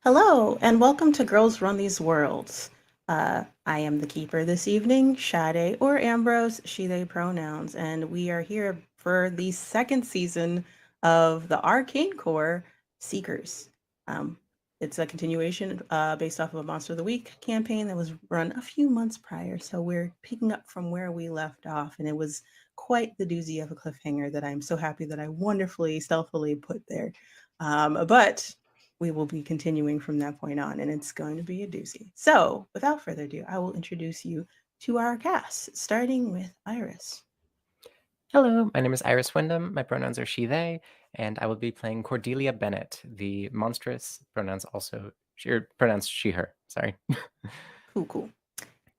Hello, and welcome to Girls Run These Worlds. I am the keeper this evening, Sade or Ambrose, she, they pronouns, and we are here for the second season of the Arcane Core Seekers. Um, it's a continuation based off of a Monster of the Week campaign that was run a few months prior, so we're picking up from where we left off, and it was quite the doozy of a cliffhanger that I'm so happy that I wonderfully, stealthily put there. But we will be continuing from that point on, and it's going to be a doozy. So, without further ado, I will introduce you to our cast, starting with Iris. Hello, my name is Iris Wyndham. My pronouns are she, they, and I will be playing Cordelia Bennett, the monstrous pronouns also, pronouns she, her. Sorry. Cool, cool.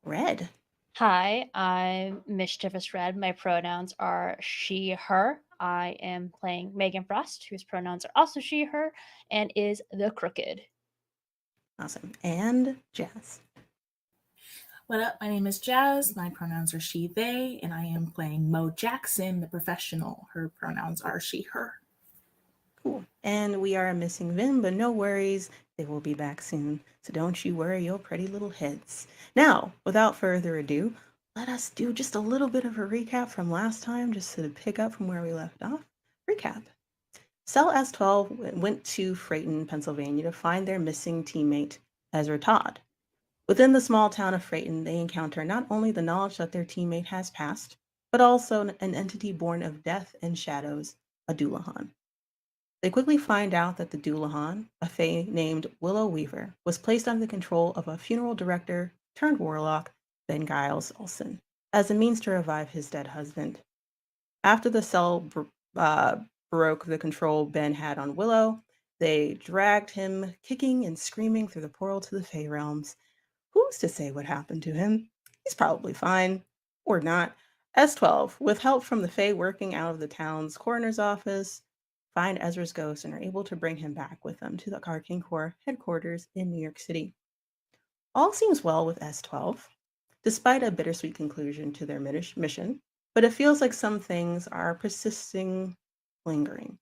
Red. Hi, I'm Mischievous Red. My pronouns are she, her. I am playing Megan Frost, whose pronouns are also she, her, and is the Crooked. Awesome. And Jazz. What up? My name is Jazz. My pronouns are she, they, and I am playing Mo Jackson, the professional. Her pronouns are she, her. Cool. And we are missing Vin, but no worries. They will be back soon. So don't you worry your pretty little heads. Now, without further ado, let us do just a little bit of a recap from last time, just to pick up from where we left off. Recap. Cell S12 went to Freyton, Pennsylvania to find their missing teammate, Ezra Todd. Within the small town of Freyton, they encounter not only the knowledge that their teammate has passed, but also an entity born of death and shadows, a Doulahan. They quickly find out that the Doulahan, a fae named Willow Weaver, was placed under the control of a funeral director turned warlock, Ben Giles Olsen, as a means to revive his dead husband. After the cell broke the control Ben had on Willow, they dragged him kicking and screaming through the portal to the Fey realms. Who's to say what happened to him? He's probably fine. Or not. S12, with help from the Fae working out of the town's coroner's office, find Ezra's ghost and are able to bring him back with them to the Arcane Corps headquarters in New York City. All seems well with S12, despite a bittersweet conclusion to their mission, but it feels like some things are persisting, lingering.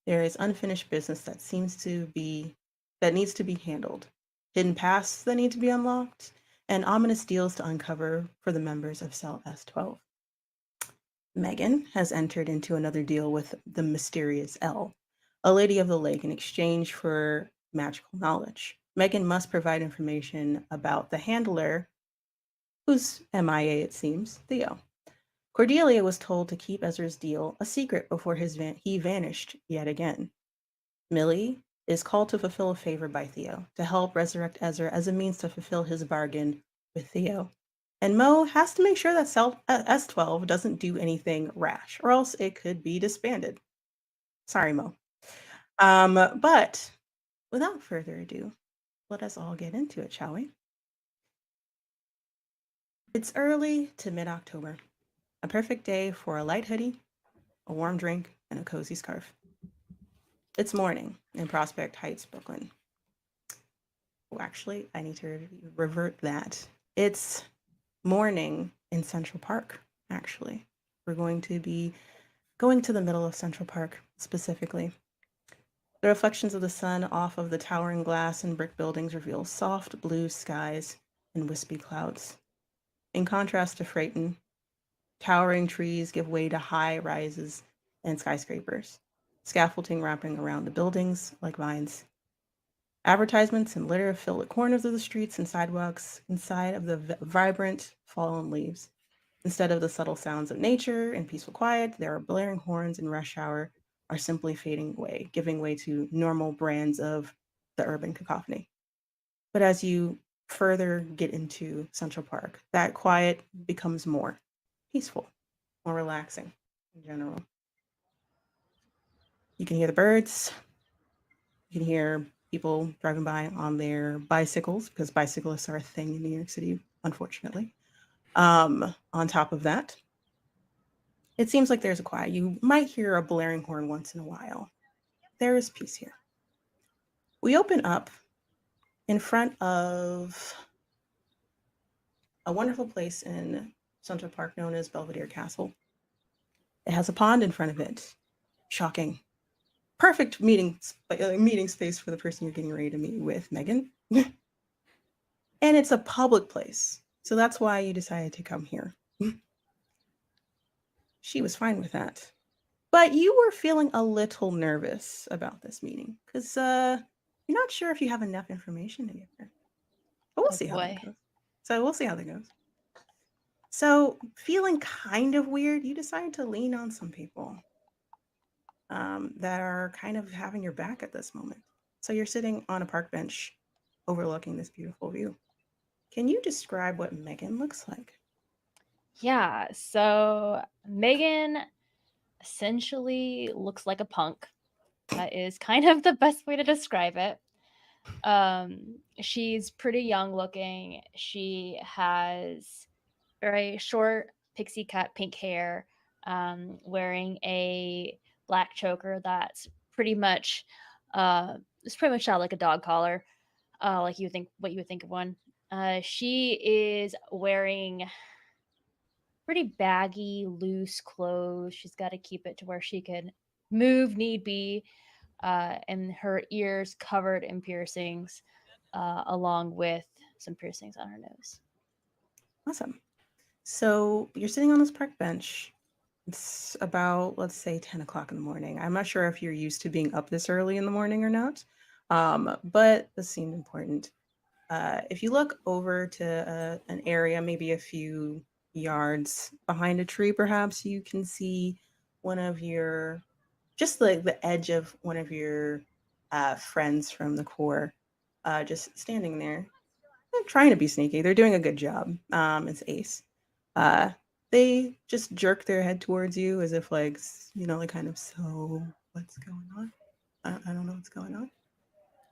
There is unfinished business that needs to be handled, hidden pasts that need to be unlocked, and ominous deals to uncover for the members of Cell S12. Megan has entered into another deal with the mysterious Elle, a lady of the lake, in exchange for magical knowledge. Megan must provide information about the handler, who's MIA it seems, Theo. Cordelia was told to keep Ezra's deal a secret before he vanished yet again. Millie is called to fulfill a favor by Theo to help resurrect Ezra as a means to fulfill his bargain with Theo. And Mo has to make sure that S12 doesn't do anything rash, or else it could be disbanded. Sorry, Mo. But without further ado, let us all get into it, shall we? It's early to mid-October, a perfect day for a light hoodie, a warm drink, and a cozy scarf. It's morning in Prospect Heights, Brooklyn. Oh, actually, I need to revert that. It's morning in Central Park, actually. We're going to be going to the middle of Central Park specifically. The reflections of the sun off of the towering glass and brick buildings reveal soft blue skies and wispy clouds. In contrast to Freyton, towering trees give way to high rises and skyscrapers, scaffolding wrapping around the buildings like vines. Advertisements and litter fill the corners of the streets and sidewalks inside of the vibrant fallen leaves. Instead of the subtle sounds of nature and peaceful quiet, there are blaring horns and rush hour are simply fading away, giving way to normal brands of the urban cacophony. But as you further get into Central Park, that quiet becomes more peaceful, more relaxing in general. You can hear the birds, you can hear people driving by on their bicycles, because bicyclists are a thing in New York City, unfortunately. On top of that, it seems like there's a quiet. You might hear a blaring horn once in a while. There is peace here. We open up in front of a wonderful place in Central Park known as Belvedere Castle. It has a pond in front of it. Shocking. perfect meeting space for the person you're getting ready to meet with, Megan. And it's a public place, so that's why you decided to come here. She was fine with that. But you were feeling a little nervous about this meeting because you're not sure if you have enough information to get there. But we'll Oh see how that boy. goes. So we'll see how that goes. So feeling kind of weird, you decide to lean on some people that are kind of having your back at this moment. So you're sitting on a park bench overlooking this beautiful view. Can you describe what Megan looks like? Yeah, so Megan essentially looks like a punk. That is kind of the best way to describe it. She's pretty young looking. She has very short pixie cut pink hair, wearing a black choker that's pretty much it's pretty much out like a dog collar, like you think what you would think of one. She is wearing pretty baggy, loose clothes. She's got to keep it to where she can move need be, and her ears covered in piercings, along with some piercings on her nose. Awesome. So you're sitting on this park bench. It's about, let's say, 10 o'clock in the morning. I'm not sure if you're used to being up this early in the morning or not, but this seemed important. If you look over to an area, maybe a few yards behind a tree, perhaps you can see one of your, just like the edge of one of your friends from the Corps, just standing there. They're trying to be sneaky. They're doing a good job. It's Ace. Uh, they just jerk their head towards you as if, like, like kind of, so what's going on? I don't know what's going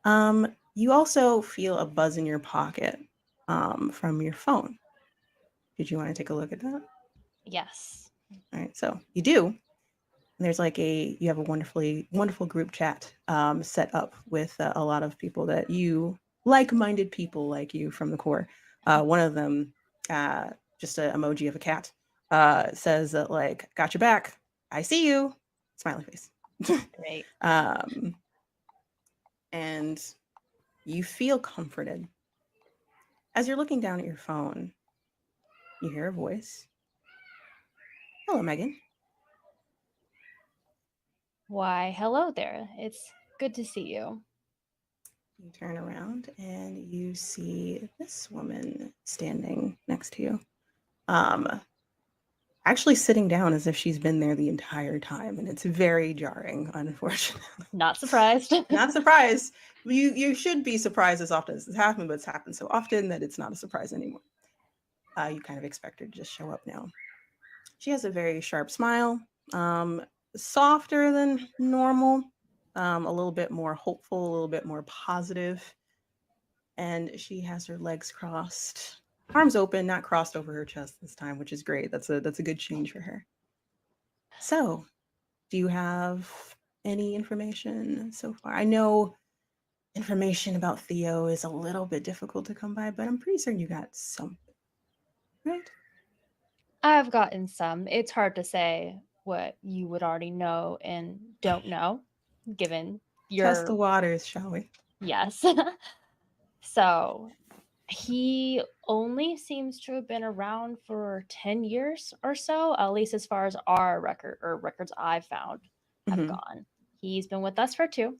on. You also feel a buzz in your pocket from your phone. Did you want to take a look at that? Yes. All right, so you do. And there's like you have a wonderful group chat set up with a lot of people that you like-minded people like you from the Corps. One of them, just an emoji of a cat, says that, like, got your back. I see you. Smiley face. Great. And you feel comforted. As you're looking down at your phone, you hear a voice. Hello, Megan. Why, hello there. It's good to see you. You turn around and you see this woman standing next to you. Actually sitting down as if she's been there the entire time, and it's very jarring, unfortunately. Not surprised. Not surprised. You should be surprised as often as it's happened, but it's happened so often that it's not a surprise anymore. You kind of expect her to just show up now. She has a very sharp smile, softer than normal, a little bit more hopeful, a little bit more positive. And she has her legs crossed, arms open, not crossed over her chest this time, which is great. That's a good change for her. So, do you have any information so far? I know information about Theo is a little bit difficult to come by, but I'm pretty certain you got something, right? I've gotten some. It's hard to say what you would already know and don't know, given Test the your waters, shall we? yes. So he only seems to have been around for 10 years or so, at least as far as our records I've found have Mm-hmm. gone. He's been with us for 2.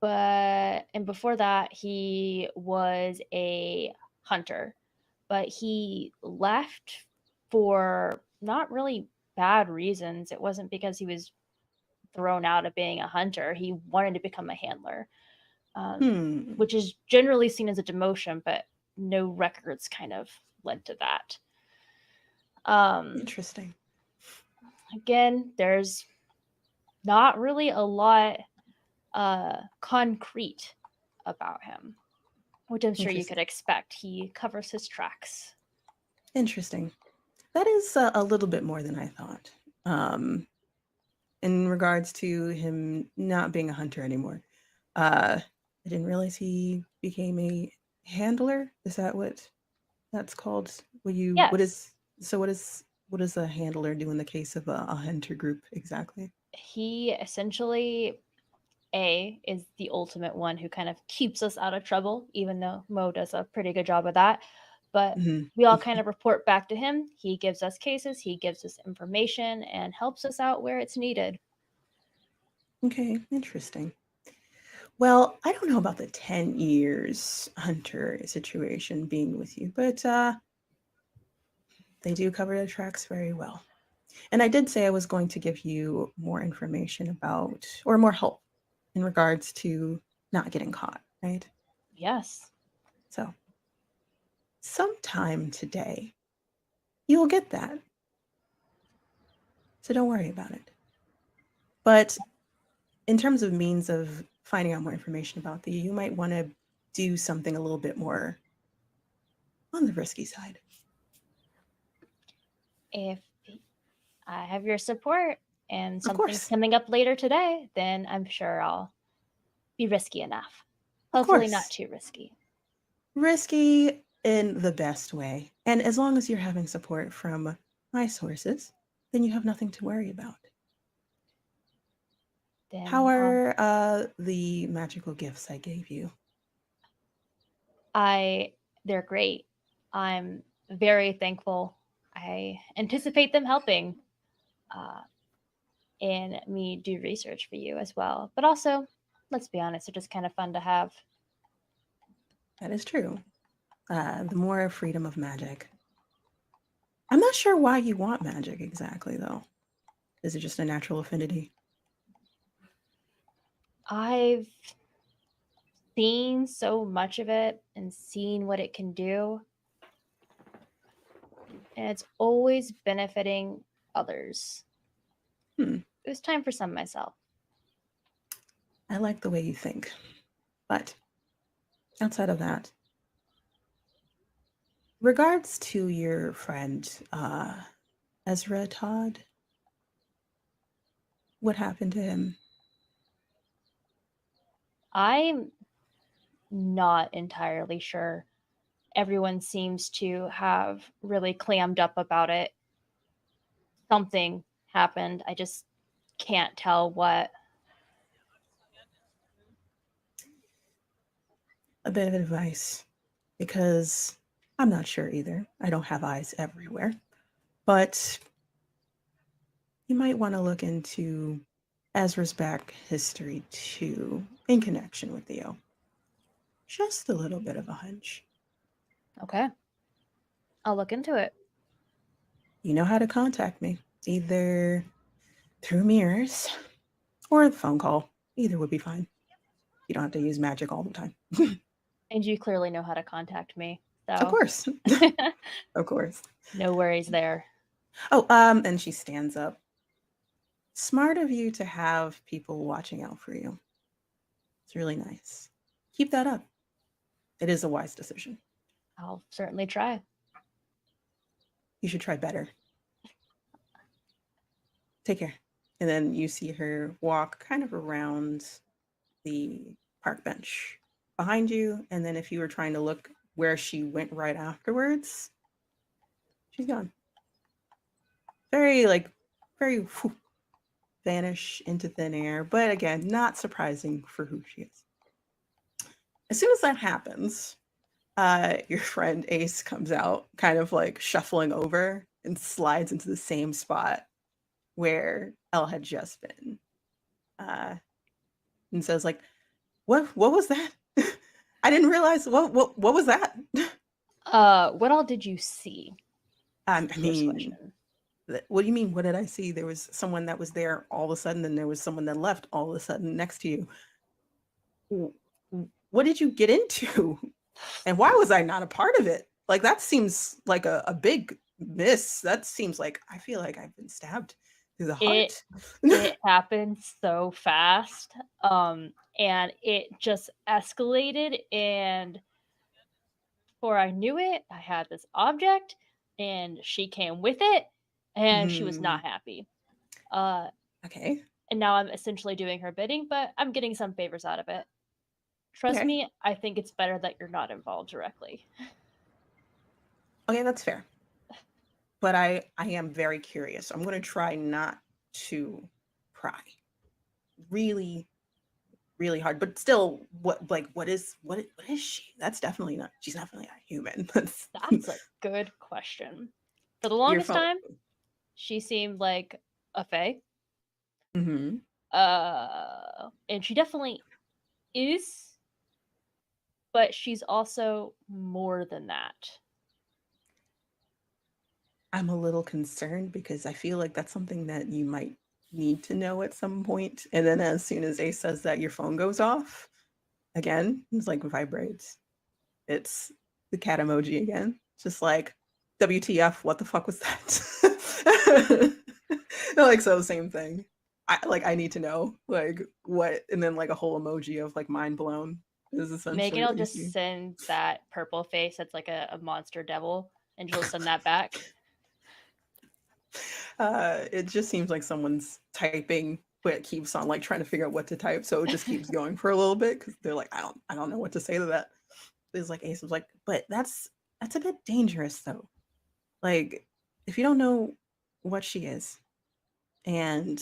And before that, he was a hunter, but he left for not really bad reasons. It wasn't because he was thrown out of being a hunter. He wanted to become a handler, which is generally seen as a demotion, but no records kind of led to that. Interesting. Again, there's not really a lot concrete about him, which I'm sure you could expect. He covers his tracks. Interesting. That is a little bit more than I thought. In regards to him not being a hunter anymore, I didn't realize he became a handler. Is that what that's called? Yes. What does a handler do in the case of a hunter group exactly? He essentially is the ultimate one who kind of keeps us out of trouble, even though Mo does a pretty good job of that. But Mhm. we all kind of report back to him. He gives us cases, he gives us information, and helps us out where it's needed. Okay, interesting. Well, I don't know about the 10 years Hunter situation being with you, but they do cover the tracks very well. And I did say I was going to give you more information about, or more help in regards to not getting caught, right? Yes. So, sometime today, you will get that. So, don't worry about it. But in terms of means of finding out more information about the, you might want to do something a little bit more on the risky side. If I have your support and Of something's course. coming up later today, then I'm sure I'll be risky enough. Of Hopefully, not course. too risky. Risky in the best way. And as long as you're having support from my sources, then you have nothing to worry about. How Then are the magical gifts I gave you? they're great. I'm very thankful. I anticipate them helping uh, and me do research for you as well. But also, let's be honest, they're just kind of fun to have. That is true. The more freedom of magic. I'm not sure why you want magic exactly, though. Is it just a natural affinity? I've seen so much of it and seen what it can do, and it's always benefiting others. Hmm. It was time for some myself. I like the way you think. But outside of that, regards to your friend Ezra Todd, what happened to him? I'm not entirely sure. Everyone seems to have really clammed up about it. Something happened. I just can't tell what. A bit of advice, because I'm not sure either. I don't have eyes everywhere. But you might want to look into Ezra's back history too, in connection with Theo. Just a little bit of a hunch. Okay. I'll look into it. You know how to contact me, either through mirrors or a phone call. Either would be fine. You don't have to use magic all the time. And you clearly know how to contact me. Of So course. Of course. no worries there. Oh, and she stands up. Smart of you to have people watching out for you. It's really nice. Keep that up. It is a wise decision. I'll certainly try. You should try better. Take care. And then you see her walk kind of around the park bench behind you. And then if you were trying to look where she went right afterwards, she's gone. Very, very vanish into thin air. But again, not surprising for who she is. As soon as that happens, your friend Ace comes out, kind of like shuffling over and slides into the same spot where Elle had just been. And says like, what was that? I didn't realize what was that? What all did you see? I First mean, question. what do you mean? What did I see? There was someone that was there all of a sudden, and there was someone that left all of a sudden next to you. What did you get into? And why was I not a part of it? Like, that seems like a big miss. That seems like I feel like I've been stabbed through the heart. It happened so fast. And it just escalated, and before I knew it, I had this object and she came with it and she was not happy. Uh Okay. and now I'm essentially doing her bidding, but I'm getting some favors out of it. Trust Okay. me, I think it's better that you're not involved directly. Okay, that's fair. But I am very curious. I'm going to try not to pry. Really, really hard. But still, what is she? That's definitely not. She's definitely not human. That's a good question. For the Your longest phone. time, she seemed like a fae. Mm-hmm. And she definitely is, but she's also more than that. I'm a little concerned because I feel like that's something that you might need to know at some point. And then as soon as Ace says that, your phone goes off again. It's like vibrates. It's the cat emoji again. Just like, WTF, what the fuck was that? Like, so same thing. I need to know, like, what, and then like a whole emoji of like mind blown is essentially Megan will what you just see. send that purple face that's like a monster devil, and she'll send that back. It just seems like someone's typing, but it keeps on like trying to figure out what to type, so it just keeps going for a little bit because they're like, I don't know what to say to that. It's like Ace was like, but that's a bit dangerous though. Like, if you don't know what she is, and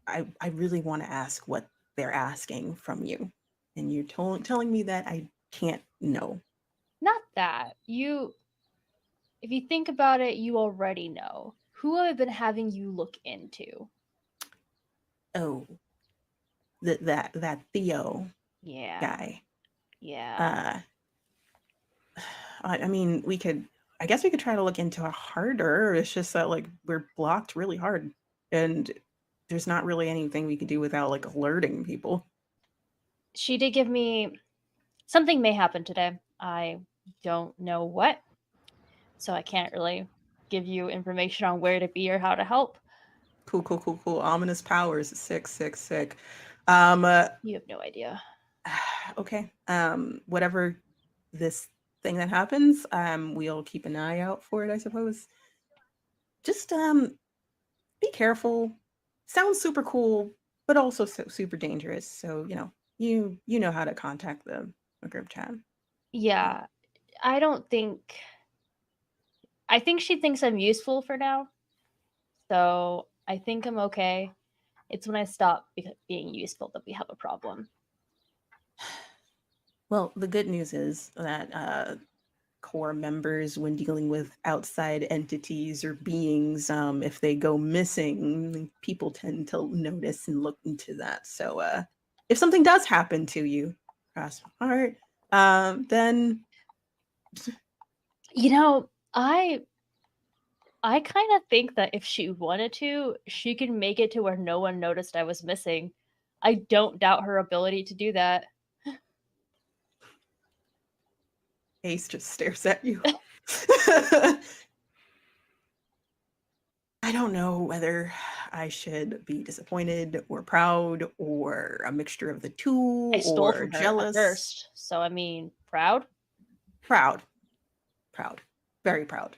I really want to ask what they're asking from you, and you're telling me that I can't know. Not that. If you think about it, you already know. Who have I been having you look into? Oh, that Theo Yeah. guy. Yeah. I mean, I guess we could try to look into it harder. It's just that like we're blocked really hard, and there's not really anything we could do without like alerting people. She did give me something may happen today. I don't know what, so I can't really give you information on where to be or how to help. Cool. Ominous powers. Sick. You have no idea. Okay. Whatever this thing that happens, we'll keep an eye out for it, I suppose. Just be careful. Sounds super cool, but also super dangerous. So, you know how to contact the group chat. Yeah, I think she thinks I'm useful for now. So I think I'm okay. It's when I stop being useful that we have a problem. Well, the good news is that core members, when dealing with outside entities or beings, if they go missing, people tend to notice and look into that. So if something does happen to you, cross my heart, then I kind of think that if she wanted to, she could make it to where no one noticed I was missing. I don't doubt her ability to do that. Ace just stares at you. I don't know whether I should be disappointed or proud or a mixture of the two I stole or from her at jealous. first, so I mean, proud? Proud, very proud,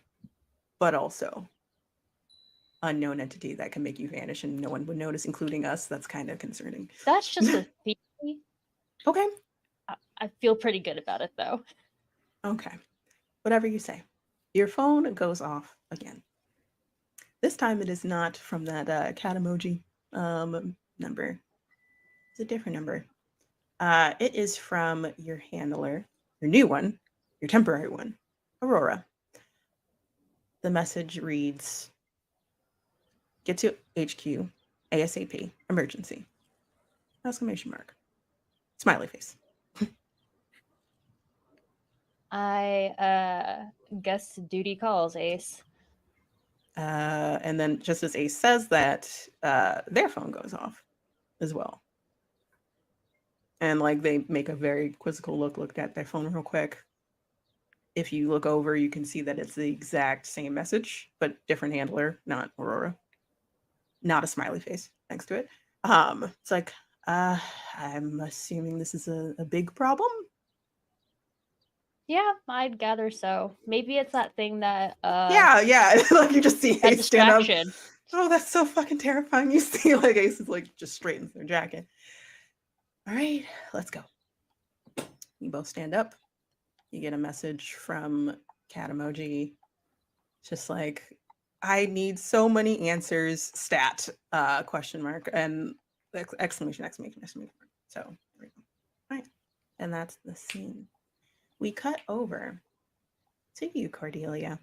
but also unknown entity that can make you vanish and no one would notice, including us. That's kind of concerning. That's just a theory. Okay. I feel pretty good about it, though. Okay. Whatever you say. Your phone goes off again. This time it is not from that cat emoji number. It's a different number. It is from your handler, your new one, your temporary one, Aurora. The message reads, "Get to HQ ASAP, emergency." Exclamation mark. Smiley face. I guess duty calls, Ace. And then just as Ace says that, their phone goes off as well. And like they make a very quizzical look at their phone real quick. If you look over, you can see that it's the exact same message, but different handler, not Aurora. Not a smiley face next to it. It's like, I'm assuming this is a big problem. Yeah, I'd gather so. Maybe it's that thing that Yeah. Like you just see that Ace stand up. distraction. Oh, that's so fucking terrifying. You see like Ace is like just straightens their jacket. All right, let's go. You both stand up. You get a message from cat emoji. Just like, I need so many answers. Stat question mark and exclamation. So there we go. All right, and that's the scene. We cut over to you, Cordelia.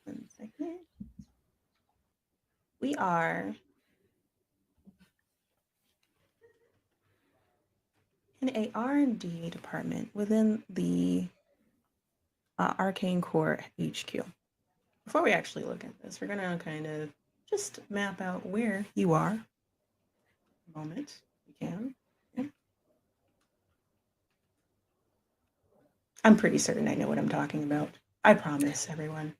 1 second. We are in a R&D department within the Arcane Core HQ. Before we actually look at this, we're going to kind of just map out where you are. A moment, we can. Yeah. I'm pretty certain I know what I'm talking about. I promise, everyone.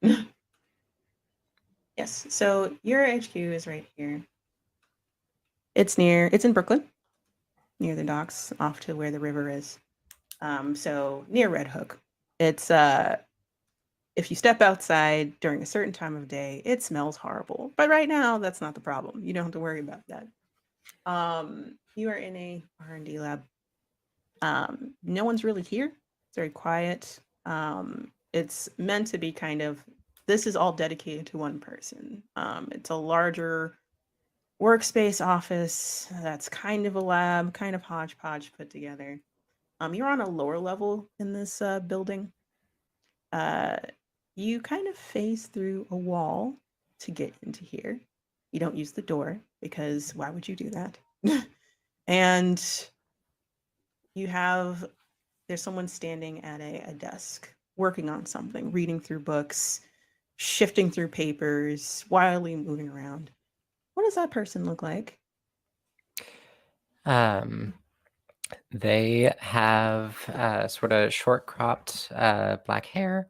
Yes, so your HQ is right here. It's in Brooklyn, near the docks, off to where the river is. So near Red Hook. It's if you step outside during a certain time of day, it smells horrible. But right now, that's not the problem. You don't have to worry about that. You are in a R&D lab. No one's really here. It's very quiet. It's meant to be kind of, this is all dedicated to one person. It's a larger workspace office that's kind of a lab, kind of hodgepodge put together. You're on a lower level in this building. You kind of phase through a wall to get into here. You don't use the door because why would you do that? And there's someone standing at a desk working on something, reading through books, shifting through papers, wildly moving around. What does that person look like? They have sort of short cropped black hair,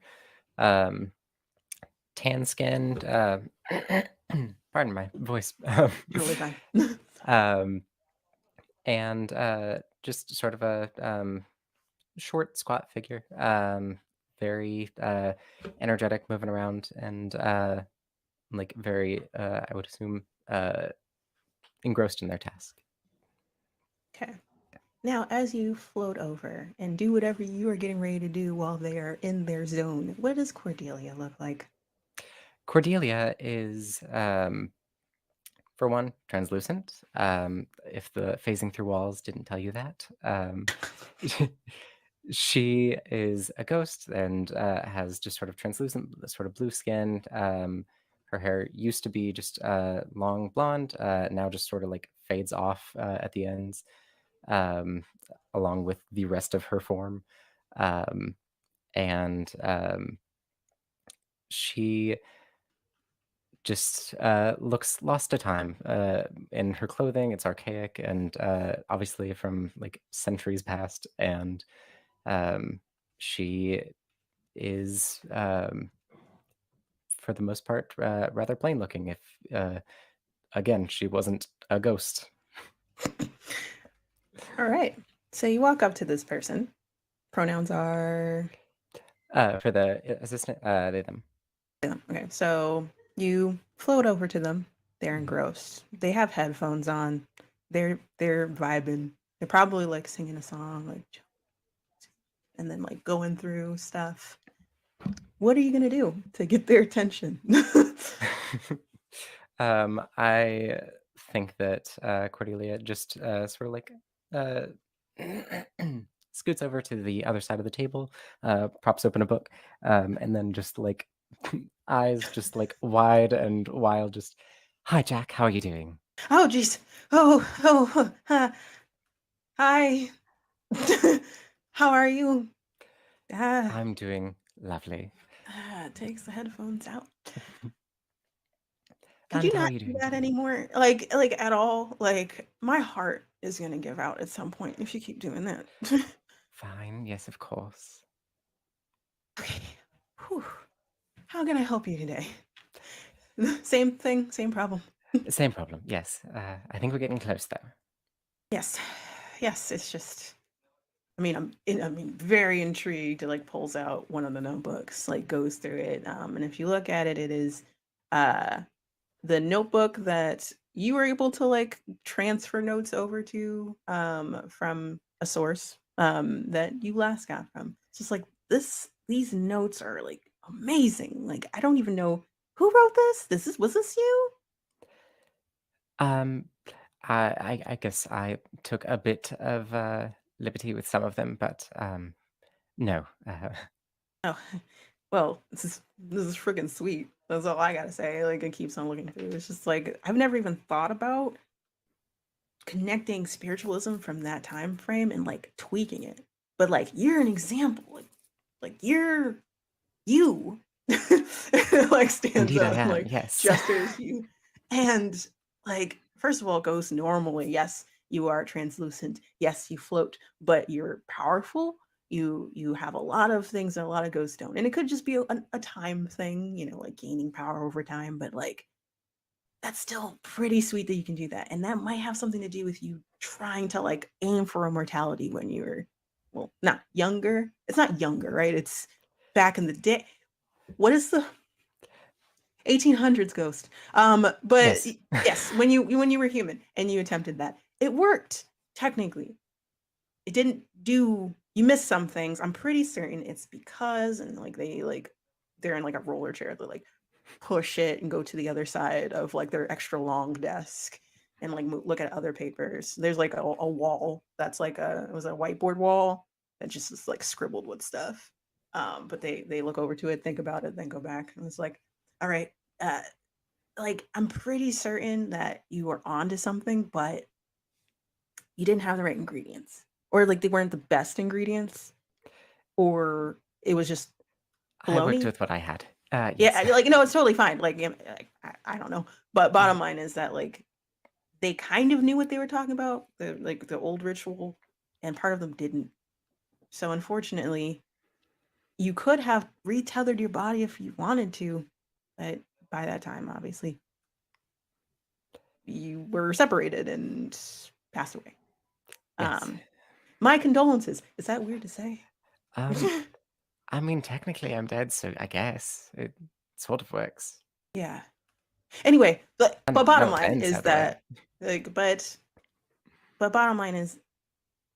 tan skinned, pardon my voice. Totally fine. And just sort of a short, squat figure, very energetic, moving around, and like very, I would assume, engrossed in their task. Okay. Now, as you float over and do whatever you are getting ready to do while they are in their zone, what does Cordelia look like? Cordelia is, for one, translucent. If the phasing through walls didn't tell you that, she is a ghost and has just sort of translucent, sort of blue skin. Her hair used to be just long blonde, now just sort of like fades off at the ends, along with the rest of her form. And she just looks lost to time in her clothing. It's archaic and obviously from like centuries past. And she is, for the most part, rather plain looking. If again, she wasn't a ghost. All right. So you walk up to this person. Pronouns are For the assistant, they them. okay. So you float over to them. They're engrossed. They have headphones on. They're vibing. They're probably like singing a song, like, and then like going through stuff. What are you gonna do to get their attention? I think that Cordelia just sort of like scoots over to the other side of the table, props open a book, and then just like eyes just like wide and wild, just, "Hi, Jack, how are you doing?" Oh, geez. Hi. How are you? I'm doing lovely. Takes the headphones out. Could And you how not are you do doing that today? anymore? Like at all? Like my heart is gonna give out at some point if you keep doing that. Fine, yes, of course. Okay. Whew. How can I help you today? Same thing, same problem. Same problem, yes. I think we're getting close though. Yes. Yes, it's just I mean, very intrigued. Like pulls out one of the notebooks, like goes through it. And if you look at it, it is uh the notebook that you were able to like transfer notes over to from a source that you last got from. It's just like these notes are like amazing. Like I don't even know Who wrote this? Was this you? Um, I guess I took a bit of liberty with some of them, but no. Oh, well, this is freaking sweet. That's all I gotta say. Like it keeps on looking through. It's just like I've never even thought about connecting spiritualism from that time frame and like tweaking it. But like you're an example. Like you're you like stands Indeed, I up, am. like Yes. gestures you. And like, first of all, ghosts normally, yes, you are translucent, yes, you float, but you're powerful. You have a lot of things that a lot of ghosts don't. And it could just be a time thing, you know, like gaining power over time, but like that's still pretty sweet that you can do that. And that might have something to do with you trying to like aim for immortality when you were, well, not younger. It's not younger, right? It's back in the day. What is the 1800s ghost? But Yes. yes, when you were human and you attempted that, it worked technically. It didn't do. You missed some things. I'm pretty certain it's because and they're in like a roller chair. They like push it and go to the other side of like their extra long desk and like look at other papers. There's like a wall that's like it was a whiteboard wall that just is like scribbled with stuff. But they look over to it, think about it, then go back, and it's like, all right, uh, like I'm pretty certain that you were onto something, but you didn't have the right ingredients, or like they weren't the best ingredients, or it was just I worked baloney. with what I had. Yeah, Yes. like no, it's totally fine. Like, I don't know, but bottom line is that like they kind of knew what they were talking about, the old ritual, and part of them didn't. So unfortunately, you could have retethered your body if you wanted to, but by that time, obviously, you were separated and passed away. Yes. My condolences. Is that weird to say? I mean, technically, I'm dead, so I guess it sort of works. Yeah. Anyway, but And bottom no line offense, is either way. that like, but bottom line is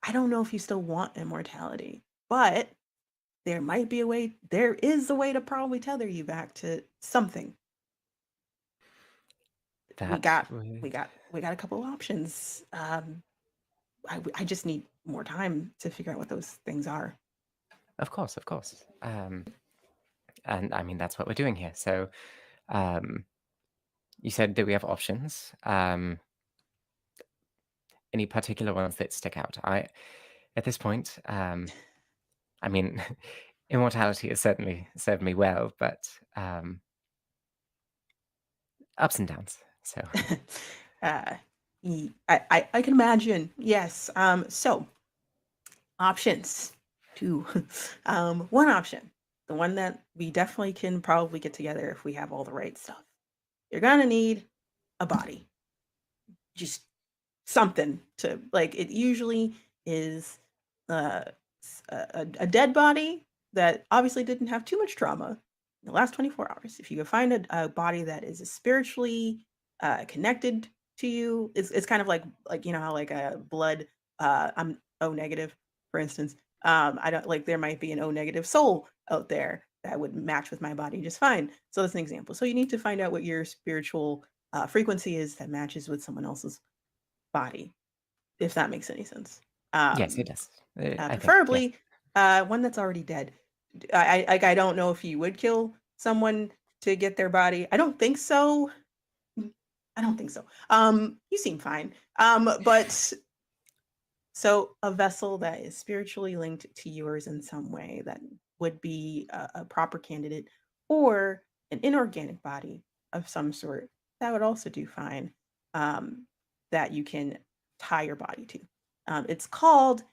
I don't know if you still want immortality, but there might be a way. There is a way to probably tether you back to something. We That got we would, got we got a couple options. I just need more time to figure out what those things are. of course, of course. And I mean, that's what we're doing here. So, um, you said that we have options. Any particular ones that stick out? At this point, I mean, immortality has certainly served me well, but ups and downs. So, uh, I can imagine. Yes. So options. Two. One option, the one that we definitely can probably get together if we have all the right stuff. You're gonna need a body. Just something to like. It usually is uh, a dead body that obviously didn't have too much trauma in the last 24 hours. If you can find a body that is spiritually connected to you, it's kind of like you know how like a blood I'm O negative, for instance. I don't like there might be an O negative soul out there that would match with my body just fine. So that's an example. So you need to find out what your spiritual frequency is that matches with someone else's body, if that makes any sense. yes, it Um, does. I think, yes. Preferably one that's already dead. I don't know if you would kill someone to get their body. I don't think so. I don't think so. You seem fine. But so a vessel that is spiritually linked to yours in some way that would be a proper candidate, or an inorganic body of some sort that would also do fine. That you can tie your body to. It's called.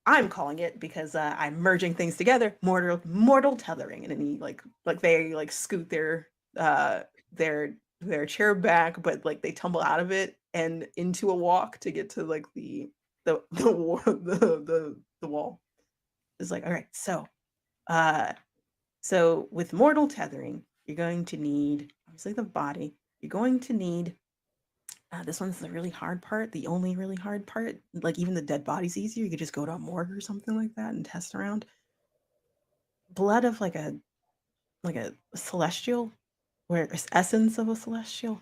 I'm calling it because I'm merging things together. Mortal tethering, and then he like they like scoot uh their their chair back, but like they tumble out of it and into a walk to get to like the wall. It's like, all right, uh so with mortal tethering, you're going to need obviously the body. You're going to need this one's the really hard part, the only really hard part. Like even the dead body's easier. You could just go to a morgue or something like that and test around. Blood of like a celestial. or essence of a celestial.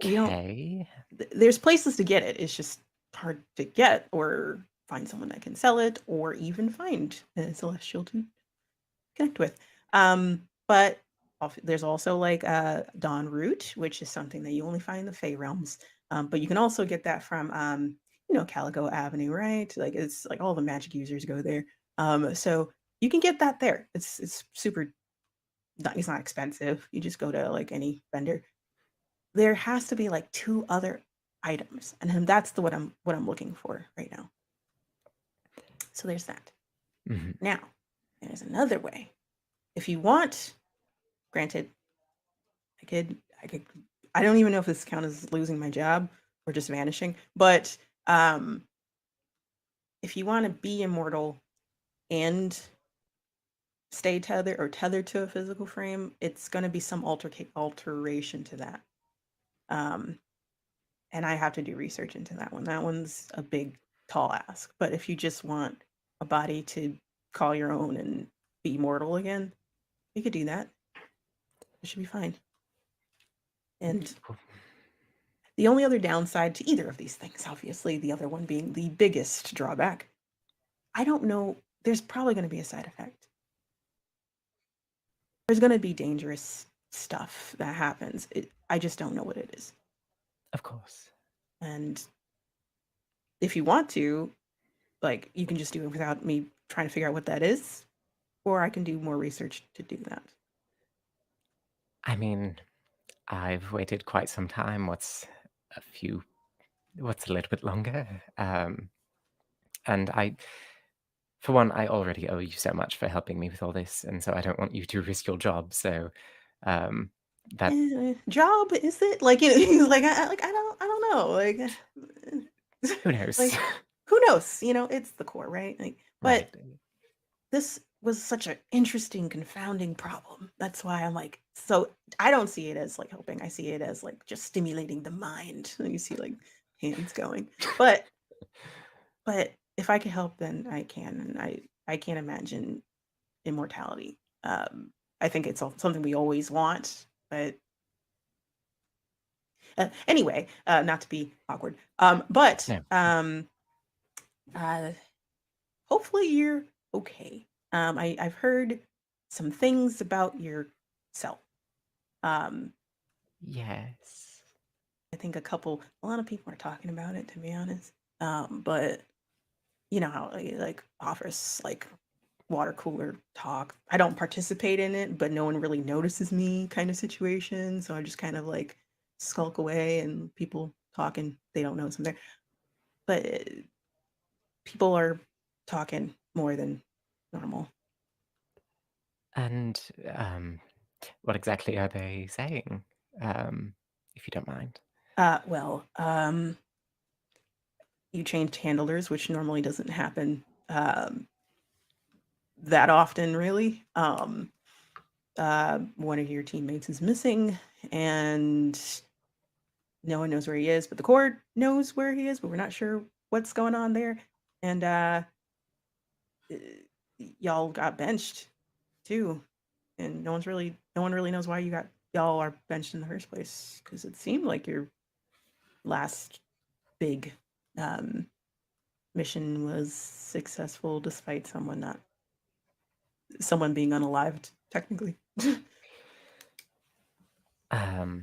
We don't. Okay. There's places to get it. It's just hard to get, or find someone that can sell it, or even find a celestial to connect with. But there's also like Dawn Root, which is something that you only find in the Fey realms. But you can also get that from Calico Avenue, right? Like it's like all the magic users go there. So you can get that there. It's super. It's not expensive. You just go to like any vendor. There has to be like 2 other items, and that's what I'm looking for right now. So there's that. Mhm. Now, there's another way. If you want, granted, I don't even know if this counts as losing my job or just vanishing, but if you want to be immortal and stay tethered to a physical frame, it's going to be some alteration to that. And I have to do research into that one. That one's a big, tall ask. But if you just want a body to call your own and be mortal again, you could do that. It should be fine. And the only other downside to either of these things, obviously, the other one being the biggest drawback, I don't know. There's probably going to be a side effect. There's going to be dangerous stuff that happens. I just don't know what it is. Of course. And if you want to, like, you can just do it without me trying to figure out what that is, or I can do more research to do that. I mean, I've waited quite some time. What's a little bit longer? And for one, I already owe you so much for helping me with all this, and so I don't want you to risk your job. So that Job, is it? Like, like I don't know. Like, who knows? like, who knows? It's the core, right? Like, but Right. this was such an interesting, confounding problem. That's why I'm like, so I don't see it as like helping. I see it as like just stimulating the mind. And you see like hands going, but if I can help, then I can, and I can't imagine immortality. I think it's something we always want, but anyway, not to be awkward. But No. hopefully you're okay. I've heard some things about yourself. Yes. I think a lot of people are talking about it, to be honest. But you know how like offers like water cooler talk. I don't participate in it, but no one really notices me kind of situation. So I just kind of like skulk away, and people talking, they don't notice I'm there. But people are talking more than normal. And what exactly are they saying? If you don't mind. Well, you changed handlers, which normally doesn't happen that often, really. One of your teammates is missing, and no one knows where he is, but the Core knows where he is, but we're not sure what's going on there. And y'all got benched too, and no one really knows why y'all are benched in the first place, because it seemed like your last big mission was successful despite someone being unalived technically. I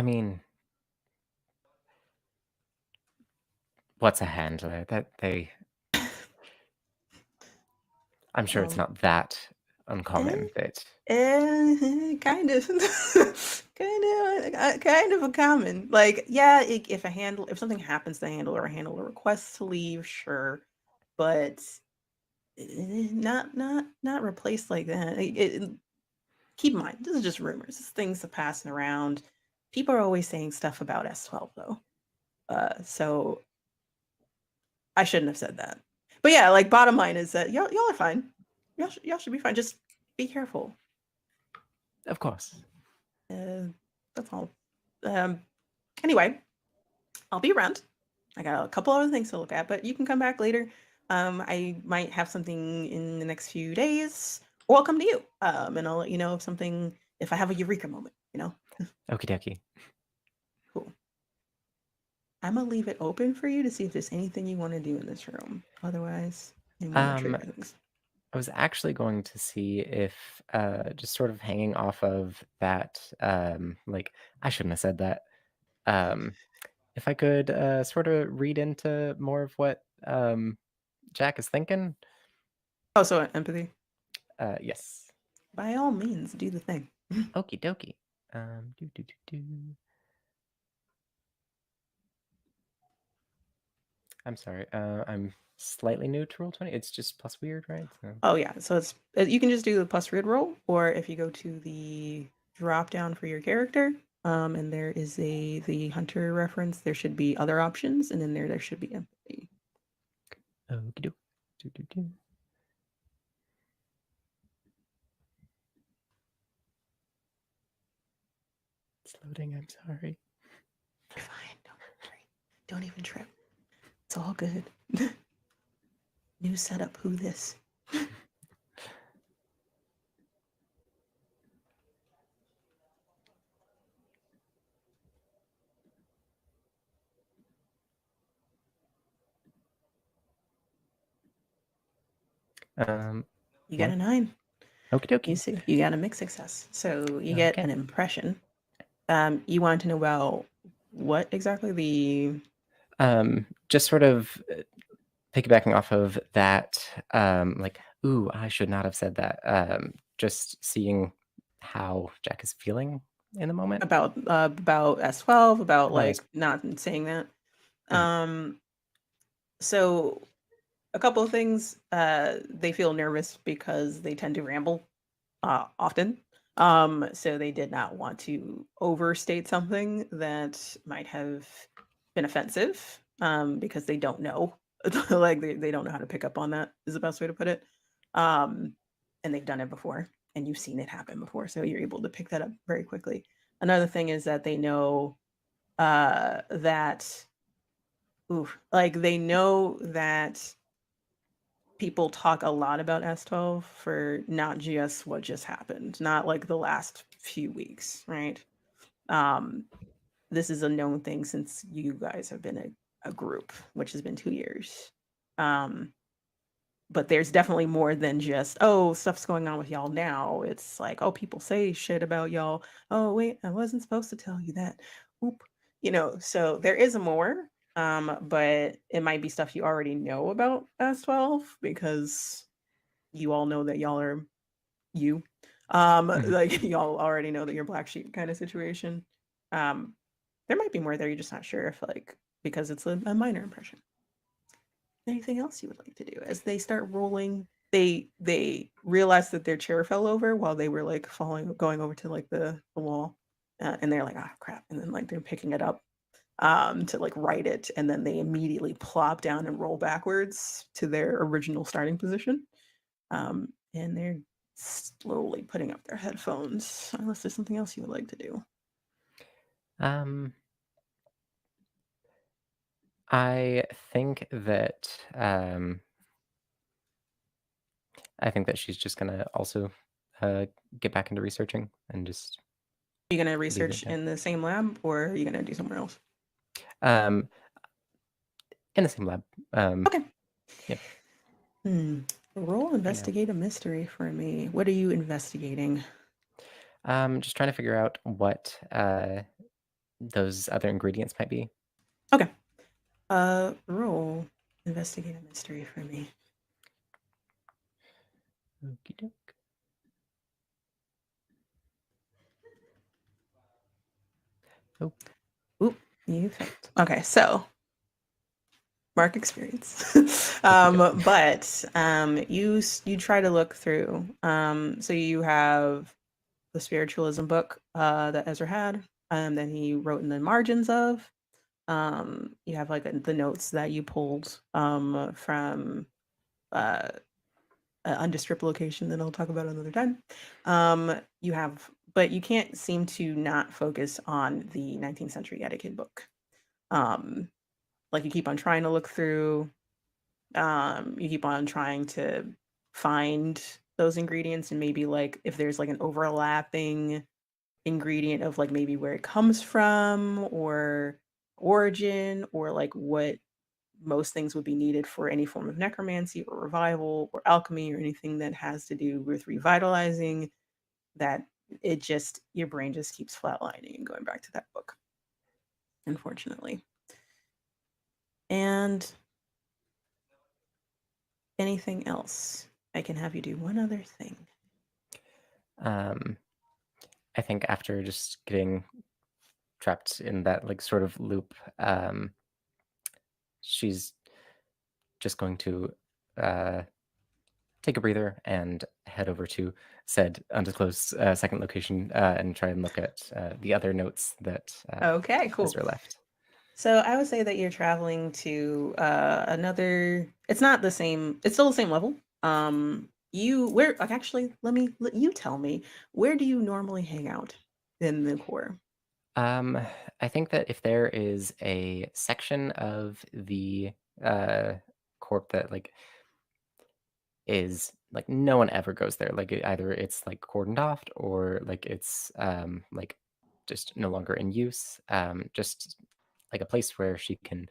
mean, what's a handler? I'm sure it's not that uncommon that Kind of, kind of a common. Like, yeah, if something happens to a handler requests to leave, sure, but not replaced like that. Keep in mind, this is just rumors. This things are passing around. People are always saying stuff about S12 though, so I shouldn't have said that. But yeah, like bottom line is that y'all are fine. Y'all should be fine. Just be careful. of course. That's all. Anyway, I'll be around. I got a couple other things to look at, but you can come back later. I might have something in the next few days, or I'll come to you, and I'll let you know if I have a eureka moment. Okie dokie. Cool. I'm gonna leave it open for you to see if there's anything you want to do in this room. Otherwise, maybe more trigger things. I was actually going to see if just sort of hanging off of that, like I shouldn't have said that. If I could sort of read into more of what Jack is thinking. Oh, so empathy. Yes. By all means, do the thing. Okie dokie. I'm sorry. I'm slightly new to Roll20. It's just plus weird, right? So. Oh yeah. So you can just do the plus weird roll, or if you go to the drop down for your character, and there is the hunter reference, there should be other options, and then there should be empathy. Okie dokie. It's loading. I'm sorry. You're fine. Don't worry. Don't even trip. It's all good. New setup. Who this? You got a 9. Okie dokie. You see, you got a mixed success. So you get an impression. You want to know about what exactly? Just sort of piggybacking off of that, like, ooh, I should not have said that. Just seeing how Jack is feeling in the moment. About S12, about About not saying that. So a couple of things. They feel nervous because they tend to ramble often. So they did not want to overstate something that might have been offensive, because they don't know. Like they don't know how to pick up on that is the best way to put it. And they've done it before, and you've seen it happen before, so you're able to pick that up very quickly. Another thing is that they know that they know that people talk a lot about S12 for not just what just happened, not like the last few weeks, right? This is a known thing since you guys have been a group, which has been 2 years. But there's definitely more than just, oh, stuff's going on with y'all now. It's like, oh, people say shit about y'all. Oh, wait, I wasn't supposed to tell you that. Oop. So there is more, but it might be stuff you already know about S12 because you all know that y'all are you. Like y'all already know that you're black sheep kind of situation. There might be more there. You're just not sure if because it's a minor impression. Anything else you would like to do as they start rolling? They realize that their chair fell over while they were going over to the wall, and they're like, ah, crap, and then they're picking it up to write it, and then they immediately plop down and roll backwards to their original starting position, and they're slowly putting up their headphones unless there's something else you would like to do. I think that she's just gonna also get back into researching and just. Are you gonna research in the same lab, or are you gonna do somewhere else? In the same lab. Okay. Yeah. Roll investigate a mystery for me. What are you investigating? Just trying to figure out what those other ingredients might be. Okay. Roll investigate a mystery for me. Okie doke. Oh. Oop, you failed. Okay, so mark experience. But you try to look through. So you have the spiritualism book that Ezra had, that he wrote in the margins of. You have the notes that you pulled from an undistripped location that I'll talk about another time. But you can't seem to not focus on the 19th century etiquette book. You keep on trying to look through. You keep on trying to find those ingredients and maybe like if there's like an overlapping ingredient of like maybe where it comes from or origin or like what most things would be needed for any form of necromancy or revival or alchemy or anything that has to do with revitalizing, that it just your brain just keeps flatlining and going back to that book, unfortunately. And anything else? I can have you do one other thing. I think after just getting trapped in that like sort of loop, she's just going to take a breather and head over to said undisclosed second location and try and look at the other notes that Okay, cool. Ezra left. So I would say that you're traveling to another. It's not the same. It's still the same level. You where? Like, actually, let you tell me. Where do you normally hang out in the core? I think that if there is a section of the corp that like is like no one ever goes there, like either it's like cordoned off or like it's like just no longer in use, just like a place where she can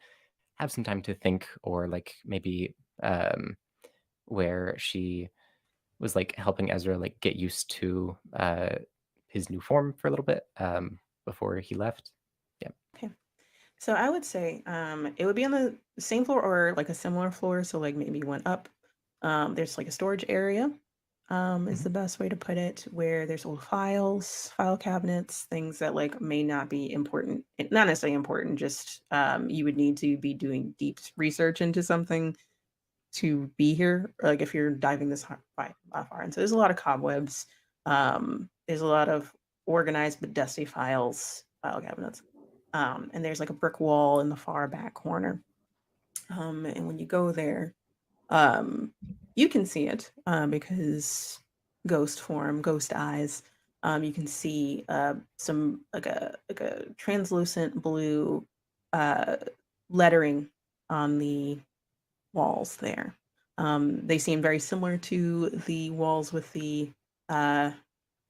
have some time to think, or like maybe where she was like helping Ezra like get used to his new form for a little bit before he left. Yeah. Okay. So I would say it would be on the same floor or like a similar floor. So like maybe one up. There's like a storage area. Is the best way to put it, where there's old files, file cabinets, things that like may not be important, not necessarily important, just you would need to be doing deep research into something to be here, or like if you're diving this far. And so there's a lot of cobwebs. There's a lot of organized but dusty file cabinets. And there's like a brick wall in the far back corner. And when you go there, you can see it because ghost form, ghost eyes. You can see some like a translucent blue lettering on the walls there. They seem very similar to the walls with uh,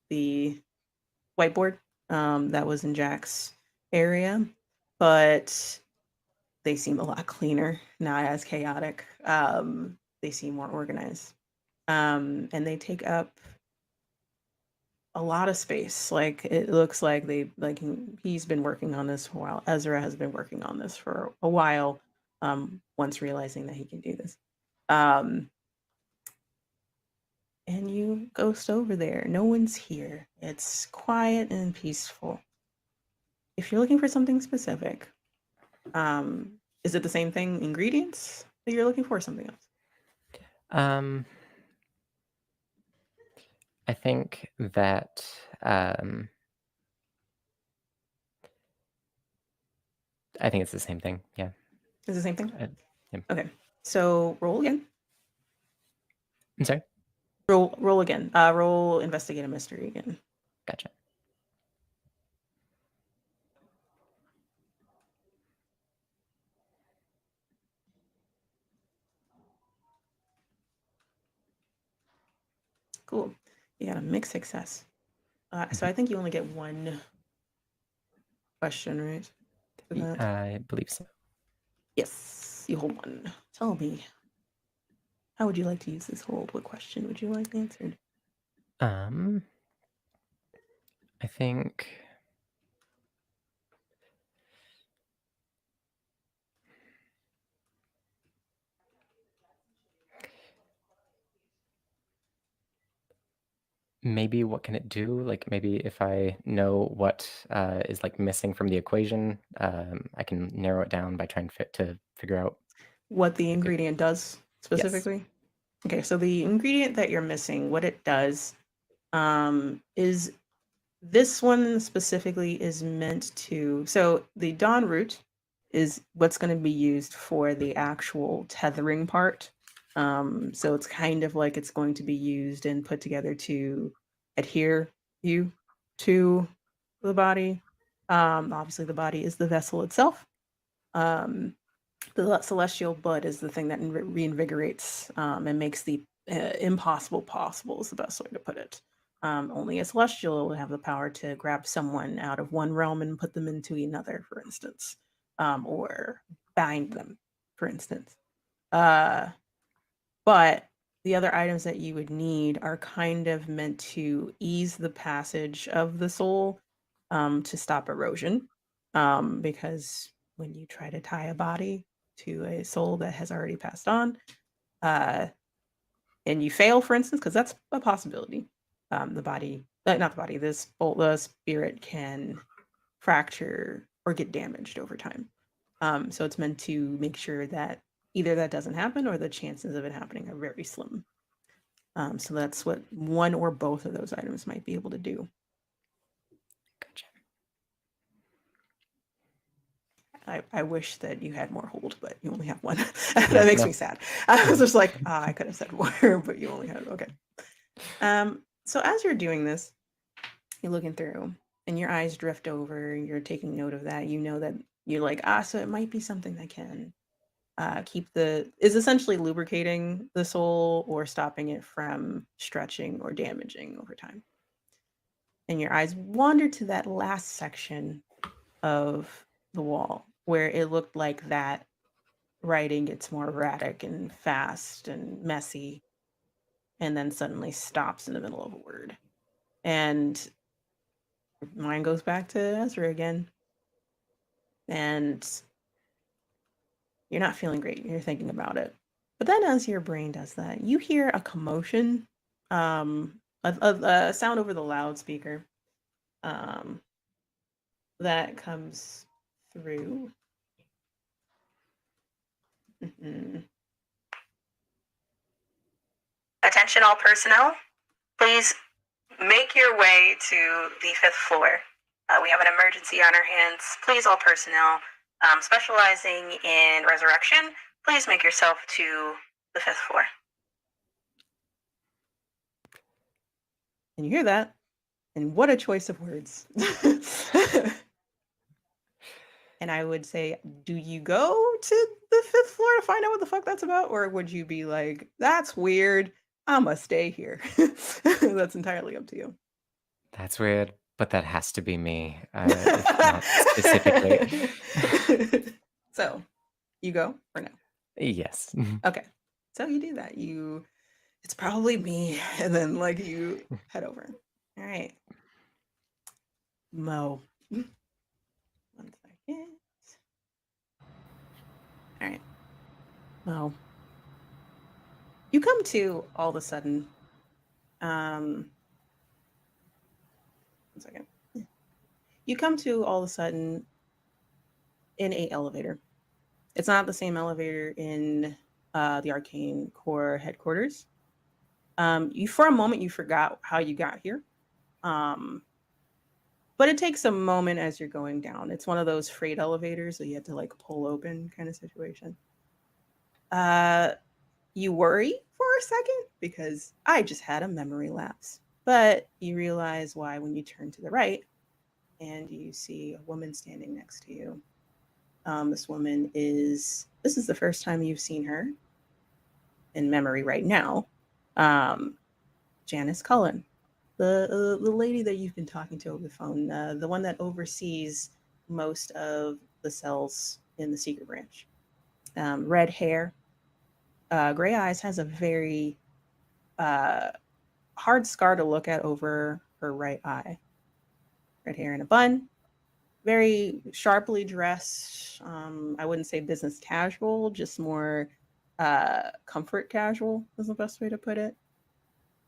the whiteboard that was in Jack's area, but they seem a lot cleaner, not as chaotic. They seem more organized, and they take up a lot of space. Like it looks like he's been working on this for a while. Ezra has been working on this for a while. Once realizing that he can do this. And you ghost over there. No one's here. It's quiet and peaceful. If you're looking for something specific, is it the same thing, ingredients that you're looking for, or something else? I think that I think it's the same thing. Yeah. It's the same thing? Yeah. Okay. So roll again. I'm sorry? Roll again. Roll investigate a mystery again. Gotcha. Cool. You got a mixed success. So I think you only get one question, right? For that? I believe so. Yes, you hold one. Tell me, how would you like to use this hold? What question would you like answered? I think maybe what can it do? Like maybe if I know what is like missing from the equation, I can narrow it down by trying to figure out what the ingredient does specifically? Yes. Okay, so the ingredient that you're missing, what it does, is this one specifically is meant to. So the dawn root is what's going to be used for the actual tethering part. So it's kind of like it's going to be used and put together to adhere you to the body. Obviously, the body is the vessel itself. The celestial blood is the thing that reinvigorates and makes the impossible possible is the best way to put it. Only a celestial will have the power to grab someone out of one realm and put them into another, for instance, or bind them, for instance. But the other items that you would need are kind of meant to ease the passage of the soul, to stop erosion. Because when you try to tie a body to a soul that has already passed on, uh, and you fail, for instance, because that's a possibility, the body, not the body, the spirit can fracture or get damaged over time. So it's meant to make sure that either that doesn't happen or the chances of it happening are very slim. So that's what one or both of those items might be able to do. Gotcha. I wish that you had more hold, but you only have one. That makes me sad. I was just like, I could have said more, but you only had, okay. So as you're doing this, you're looking through and your eyes drift over, you're taking note of that. You know that you're like, so it might be something that can is essentially lubricating the soul or stopping it from stretching or damaging over time. And your eyes wander to that last section of the wall where it looked like that writing gets more erratic and fast and messy, and then suddenly stops in the middle of a word. And mine goes back to Ezra again. And you're not feeling great. You're thinking about it. But then as your brain does that, you hear a commotion, a sound over the loudspeaker, that comes through. Attention all personnel, please make your way to the 5th floor. We have an emergency on our hands. Please all personnel specializing in resurrection, please make yourself to the 5th floor. And you hear that, and what a choice of words. And I would say, do you go to the 5th floor to find out what the fuck that's about? Or would you be like, that's weird, I'ma stay here? That's entirely up to you. That's weird, but that has to be me, if not specifically. So, you go or no? Yes. Okay. So you do that. It's probably me. And then like you head over. All right. Mo. 1 second. All right. Mo. You come to all of a sudden. 1 second. You come to all of a sudden in a elevator. It's not the same elevator in the Arcane Core headquarters. You for a moment you forgot how you got here. But it takes a moment as you're going down. It's one of those freight elevators that you have to like pull open kind of situation. You worry for a second because I just had a memory lapse. But you realize why when you turn to the right and you see a woman standing next to you. This is the first time you've seen her in memory right now. Janice Cullen, the lady that you've been talking to over the phone, the one that oversees most of the cells in the secret branch. Red hair, gray eyes, has a very hard scar to look at over her right eye. Red hair in a bun, very sharply dressed. I wouldn't say business casual, just more comfort casual is the best way to put it.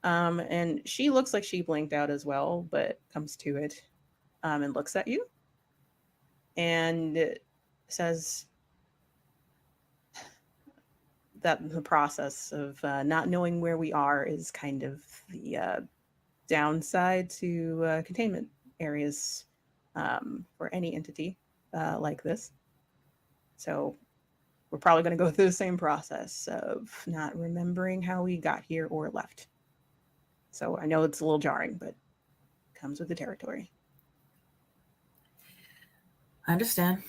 And she looks like she blinked out as well, but comes to it and looks at you and says that the process of not knowing where we are is kind of the downside to containment areas for any entity like this. So we're probably going to go through the same process of not remembering how we got here or left. So I know it's a little jarring, but it comes with the territory. I understand.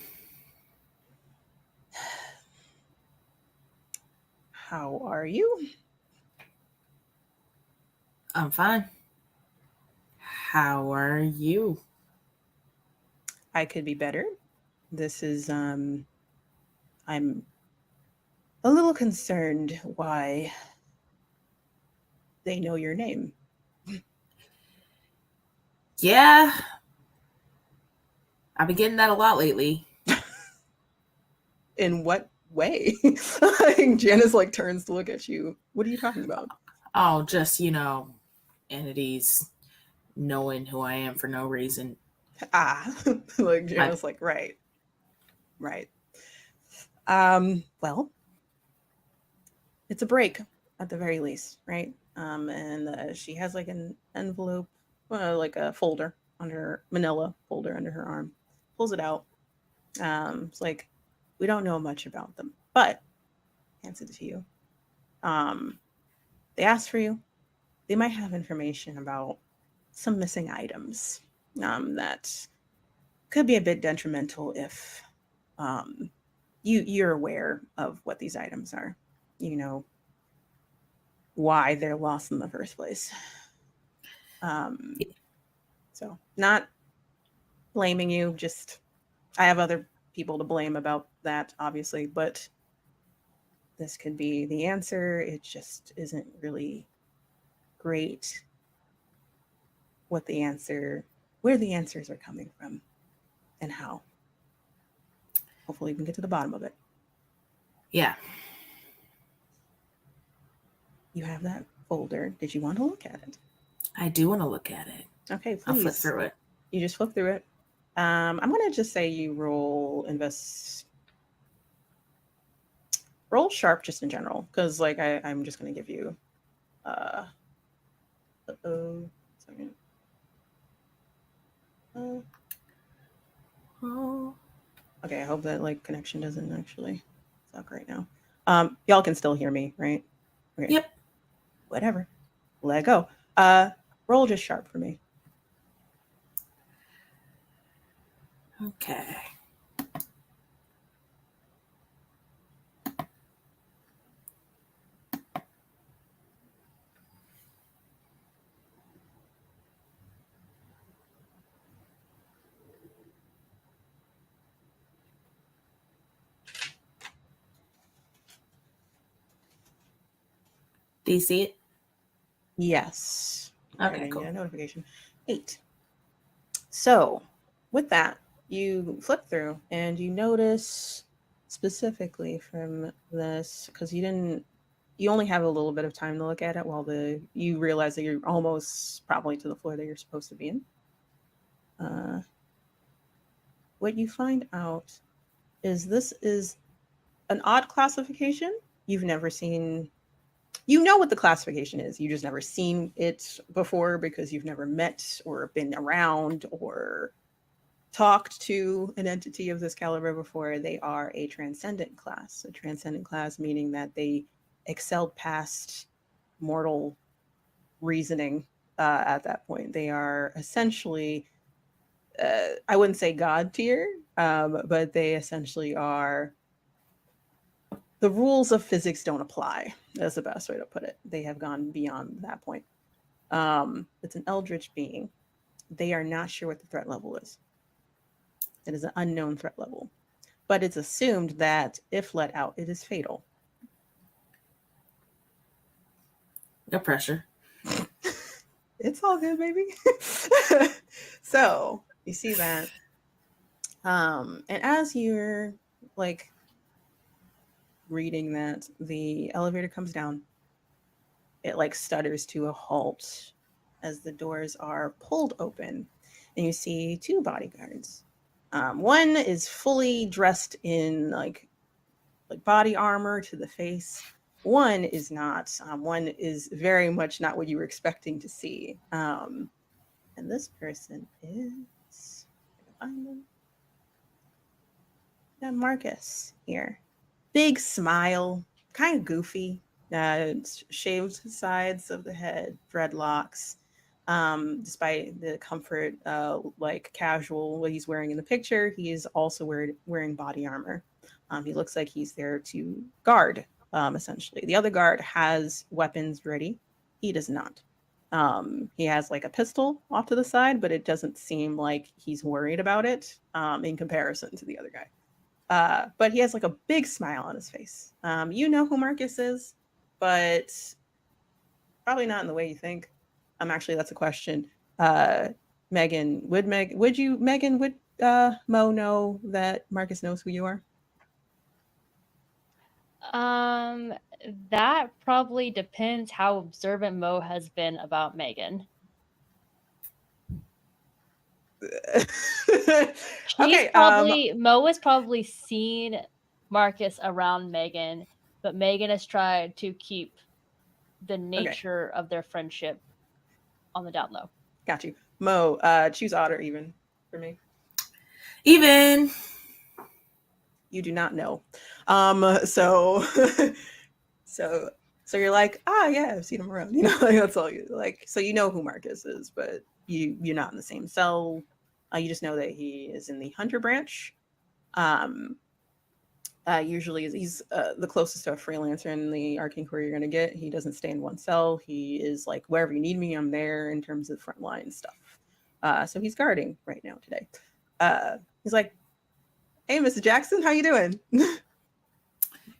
How are you? I'm fine. How are you? I could be better. This is I'm a little concerned why they know your name. Yeah. I've been getting that a lot lately. In what way? Like, Janice like turns to look at you. What are you talking about? Oh, just, entities knowing who I am for no reason. Ah, like Janice, like, right. Well, it's a break at the very least, right? And she has like an envelope, like a folder under manila folder under her arm. Pulls it out. It's like, we don't know much about them, but hands it to you. Um, they asked for you. They might have information about some missing items that could be a bit detrimental if you're aware of what these items are. You know why they're lost in the first place. Um, so not blaming you. Just I have other people to blame about that, obviously, but this could be the answer. It just isn't really great what the answer, where the answers are coming from, and how. Hopefully, we can get to the bottom of it. Yeah. You have that folder. Did you want to look at it? I do want to look at it. Okay, please. I'll flip through it. You just flip through it. I'm gonna just say you roll sharp just in general, because like I'm just gonna give you second. Okay, I hope that like connection doesn't actually suck right now. Y'all can still hear me, right? Okay. Yep. Whatever. Let it go. Roll just sharp for me. Okay. Do you see it? Yes. Okay, cool. Yeah, notification. 8. So, with that, you flip through and you notice specifically from this, because you only have a little bit of time to look at it while you realize that you're almost probably to the floor that you're supposed to be in. What you find out is this is an odd classification. You've never seen, you know what the classification is. You just never seen it before because you've never met or been around or talked to an entity of this caliber before. They are a transcendent class. A transcendent class meaning that they excelled past mortal reasoning at that point. They are essentially, I wouldn't say God tier, but they essentially are, the rules of physics don't apply. That's the best way to put it. They have gone beyond that point. It's an eldritch being. They are not sure what the threat level is. It is an unknown threat level, but it's assumed that if let out, it is fatal. No pressure. It's all good, baby. So you see that. And as you're like reading that, the elevator comes down. It like stutters to a halt as the doors are pulled open, and you see 2 bodyguards. One is fully dressed in like body armor to the face. One is not. One is very much not what you were expecting to see. And this person is, find them. Yeah, Marcus here. Big smile, kind of goofy. Shaved sides of the head, dreadlocks. Despite the comfort, like casual, what he's wearing in the picture, he is also wearing body armor. He looks like he's there to guard, essentially. The other guard has weapons ready. He does not. He has like a pistol off to the side, but it doesn't seem like he's worried about it in comparison to the other guy. But he has like a big smile on his face. You know who Marcus is, but probably not in the way you think. Actually, that's a question. Megan, would Mo know that Marcus knows who you are? That probably depends how observant Mo has been about Megan. Okay. Mo has probably seen Marcus around Megan, but Megan has tried to keep the nature of their friendship on the down low. Got you. Mo, choose odd or even for me. Even. You do not know. So you're like, yeah, I've seen him around. You know, like, that's all you like. So you know who Marcus is, but you're not in the same cell. You just know that he is in the Hunter branch. Usually he's the closest to a freelancer in the Arcane Corps you're going to get. He doesn't stay in one cell. He is like, wherever you need me, I'm there in terms of frontline stuff. So he's guarding right now today. He's like, hey, Mr. Jackson, how you doing?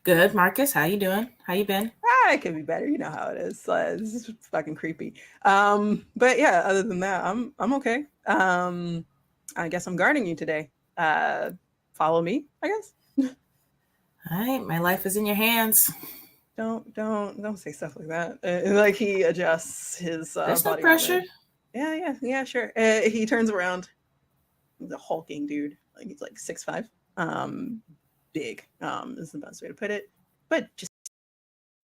Good, Marcus. How you doing? How you been? It could be better. You know how it is. This is fucking creepy. But yeah, other than that, I'm okay. I guess I'm guarding you today. Follow me, I guess. All right, my life is in your hands. Don't say stuff like that. Like he adjusts his There's body. no pressure. Yeah, sure. He turns around. He's a hulking dude. Like he's like 6'5". Big. Is the best way to put it. But just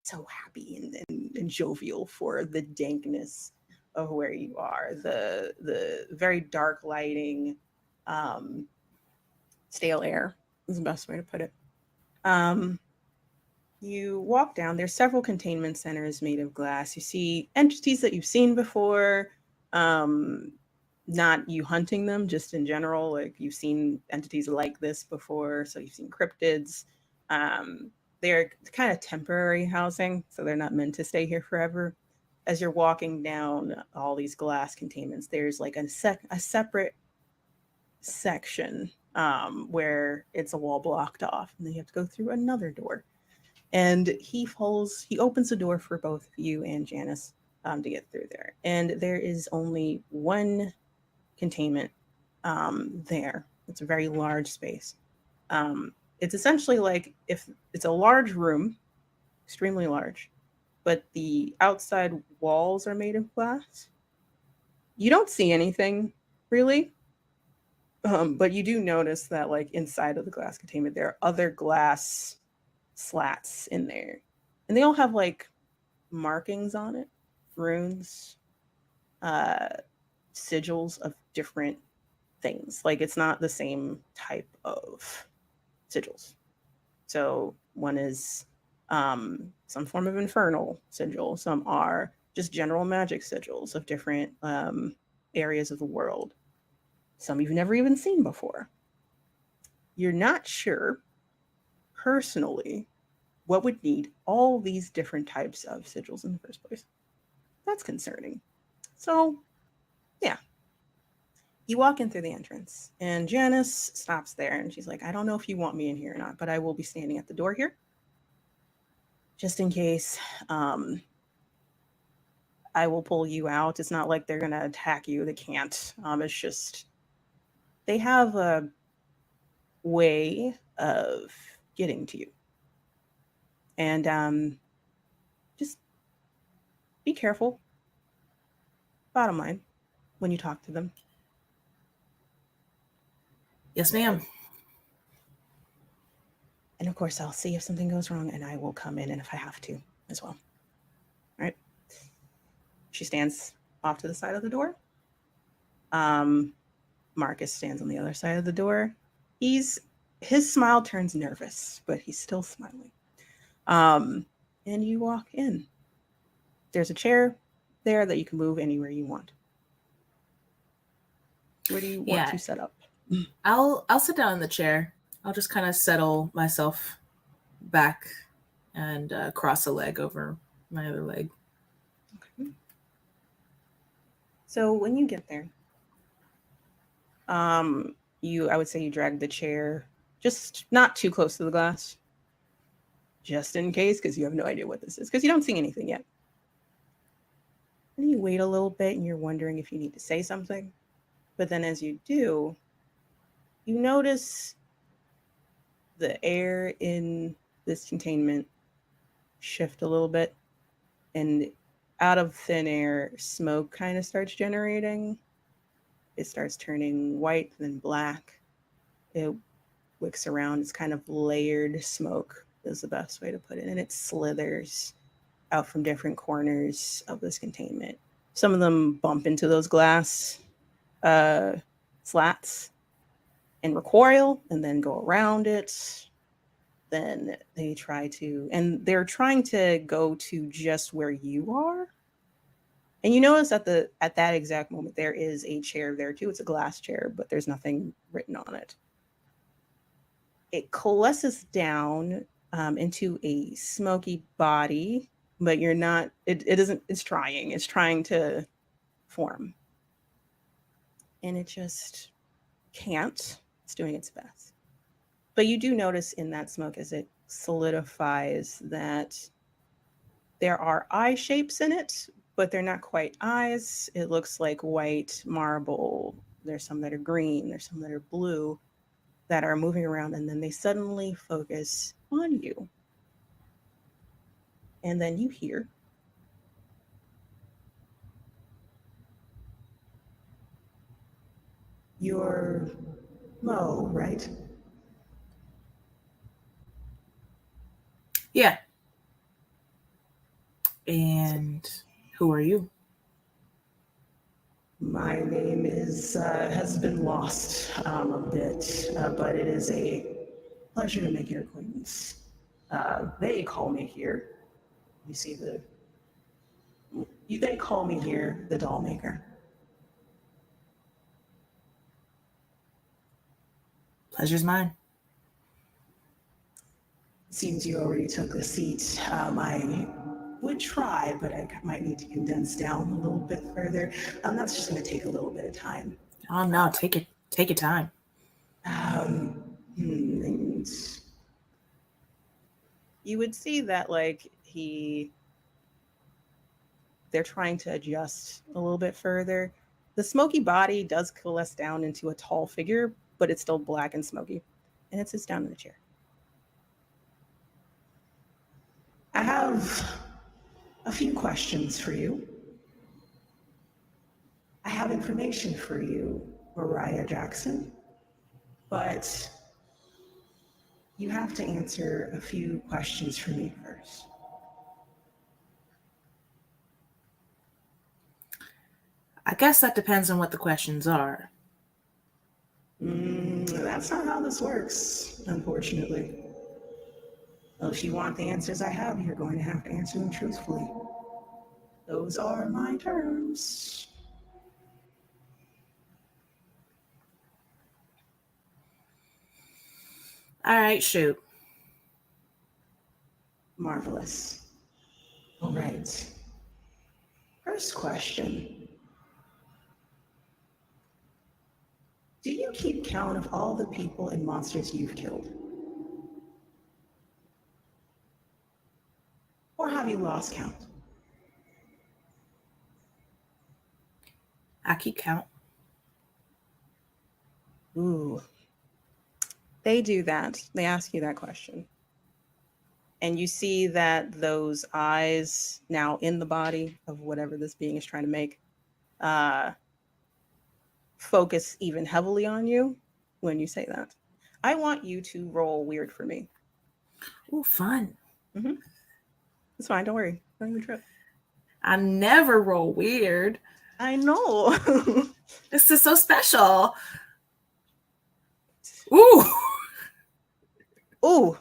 so happy and jovial for the dankness of where you are. The very dark lighting, stale air is the best way to put it. You walk down. There's several containment centers made of glass. You see entities that you've seen before. Not you hunting them, just in general. Like you've seen entities like this before. So you've seen cryptids. They're kind of temporary housing, so they're not meant to stay here forever. As you're walking down all these glass containments, there's like a separate section where it's a wall blocked off, and then you have to go through another door. And he opens the door for both you and Janice to get through there. And there is only one containment there. It's a very large space. It's essentially like if it's a large room, extremely large, but the outside walls are made of glass. You don't see anything really, but you do notice that like inside of the glass containment, there are other glass slats in there, and they all have like markings on it, runes, sigils of different things. Like it's not the same type of sigils. So one is some form of infernal sigil. Some are just general magic sigils of different areas of the world. Some you've never even seen before. You're not sure personally what would need all these different types of sigils in the first place. That's concerning. So, yeah. You walk in through the entrance, and Janice stops there, and she's like, I don't know if you want me in here or not, but I will be standing at the door here. Just in case I will pull you out. It's not like they're going to attack you. They can't. It's just they have a way of getting to you. And just be careful. Bottom line, when you talk to them. Yes, ma'am. And of course, I'll see if something goes wrong, and I will come in, and if I have to as well. All right. She stands off to the side of the door. Marcus stands on the other side of the door. His smile turns nervous, but he's still smiling. And you walk in. There's a chair there that you can move anywhere you want. Where do you want to set up? I'll sit down in the chair. I'll just kind of settle myself back and cross a leg over my other leg. Okay. So when you get there, I would say you drag the chair just not too close to the glass, just in case, because you have no idea what this is, because you don't see anything yet. And you wait a little bit and you're wondering if you need to say something. But then as you do, you notice the air in this containment shift a little bit. And out of thin air, smoke kind of starts generating. It starts turning white, then black. It wicks around. It's kind of layered smoke, is the best way to put it. And it slithers out from different corners of this containment. Some of them bump into those glass slats and recoil and then go around it. Then they try to, and they're trying to go to just where you are. And you notice at that exact moment there is a chair there too. It's a glass chair, but there's nothing written on it. It coalesces down into a smoky body, but you're not. It isn't. It's trying to form, and it just can't. It's doing its best. But you do notice in that smoke as it solidifies that there are eye shapes in it, but they're not quite eyes. It looks like white marble. There's some that are green, there's some that are blue that are moving around, and then they suddenly focus on you. And then you hear, "You're Mo, right?" Yeah. And who are you? My name has been lost a bit, but it is a pleasure to make your acquaintance. They call me here. You see they call me here the doll maker. Pleasure's mine. Seems you already took a seat. I would try, but I might need to condense down a little bit further. That's just going to take a little bit of time. Oh no, take your time. And you would see that they're trying to adjust a little bit further. The smoky body does coalesce down into a tall figure, but it's still black and smoky. And it sits down in a chair. I have a few questions for you. I have information for you, Mariah Jackson, but you have to answer a few questions for me first. I guess that depends on what the questions are. That's not how this works, unfortunately. Well, if you want the answers I have, you're going to have to answer them truthfully. Those are my terms. All right, shoot. Marvelous. All right. First question. Do you keep count of all the people and monsters you've killed? Or have you lost count? I keep count. Ooh. They do that. They ask you that question. And you see that those eyes now in the body of whatever this being is trying to make focus even heavily on you when you say that. I want you to roll weird for me. Ooh, fun. Mm-hmm. It's fine. Don't worry. Don't even trip. I never roll weird. I know. This is so special. Ooh. Ooh.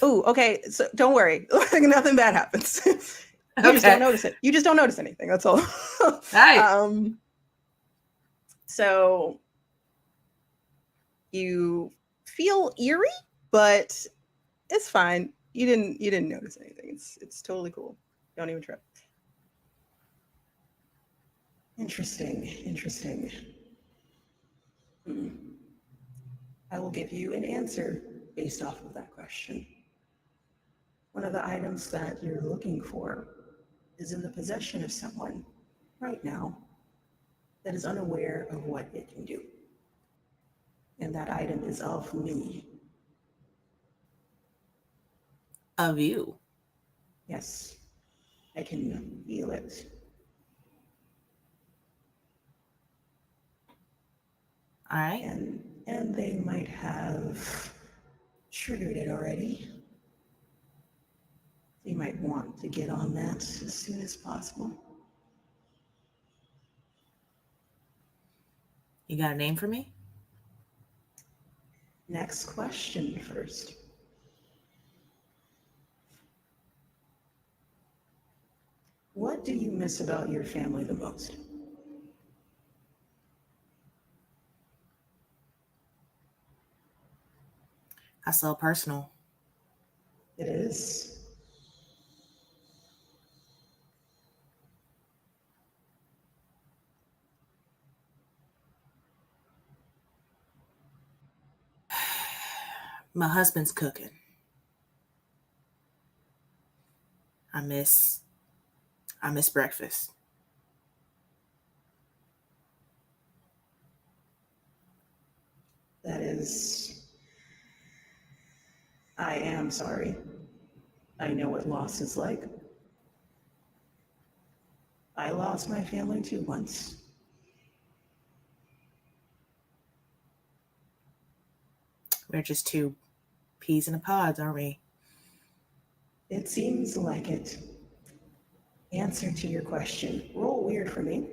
Ooh. Okay. So don't worry. Nothing bad happens. You just don't notice it. You just don't notice anything. That's all. Right. So you feel eerie, but it's fine. You didn't notice anything. It's totally cool. Don't even trip. Interesting. I will give you an answer based off of that question. One of the items that you're looking for is in the possession of someone right now that is unaware of what it can do. And that item is of me. Of you. Yes, I can feel it. All right. And they might have triggered it already. You might want to get on that as soon as possible. You got a name for me? Next question first. What do you miss about your family the most? That's so personal. It is. My husband's cooking. I miss breakfast. That is. I am sorry. I know what loss is like. I lost my family too once. We're just two peas in a pod, aren't we? It seems like it. Answer to your question. Roll weird for me.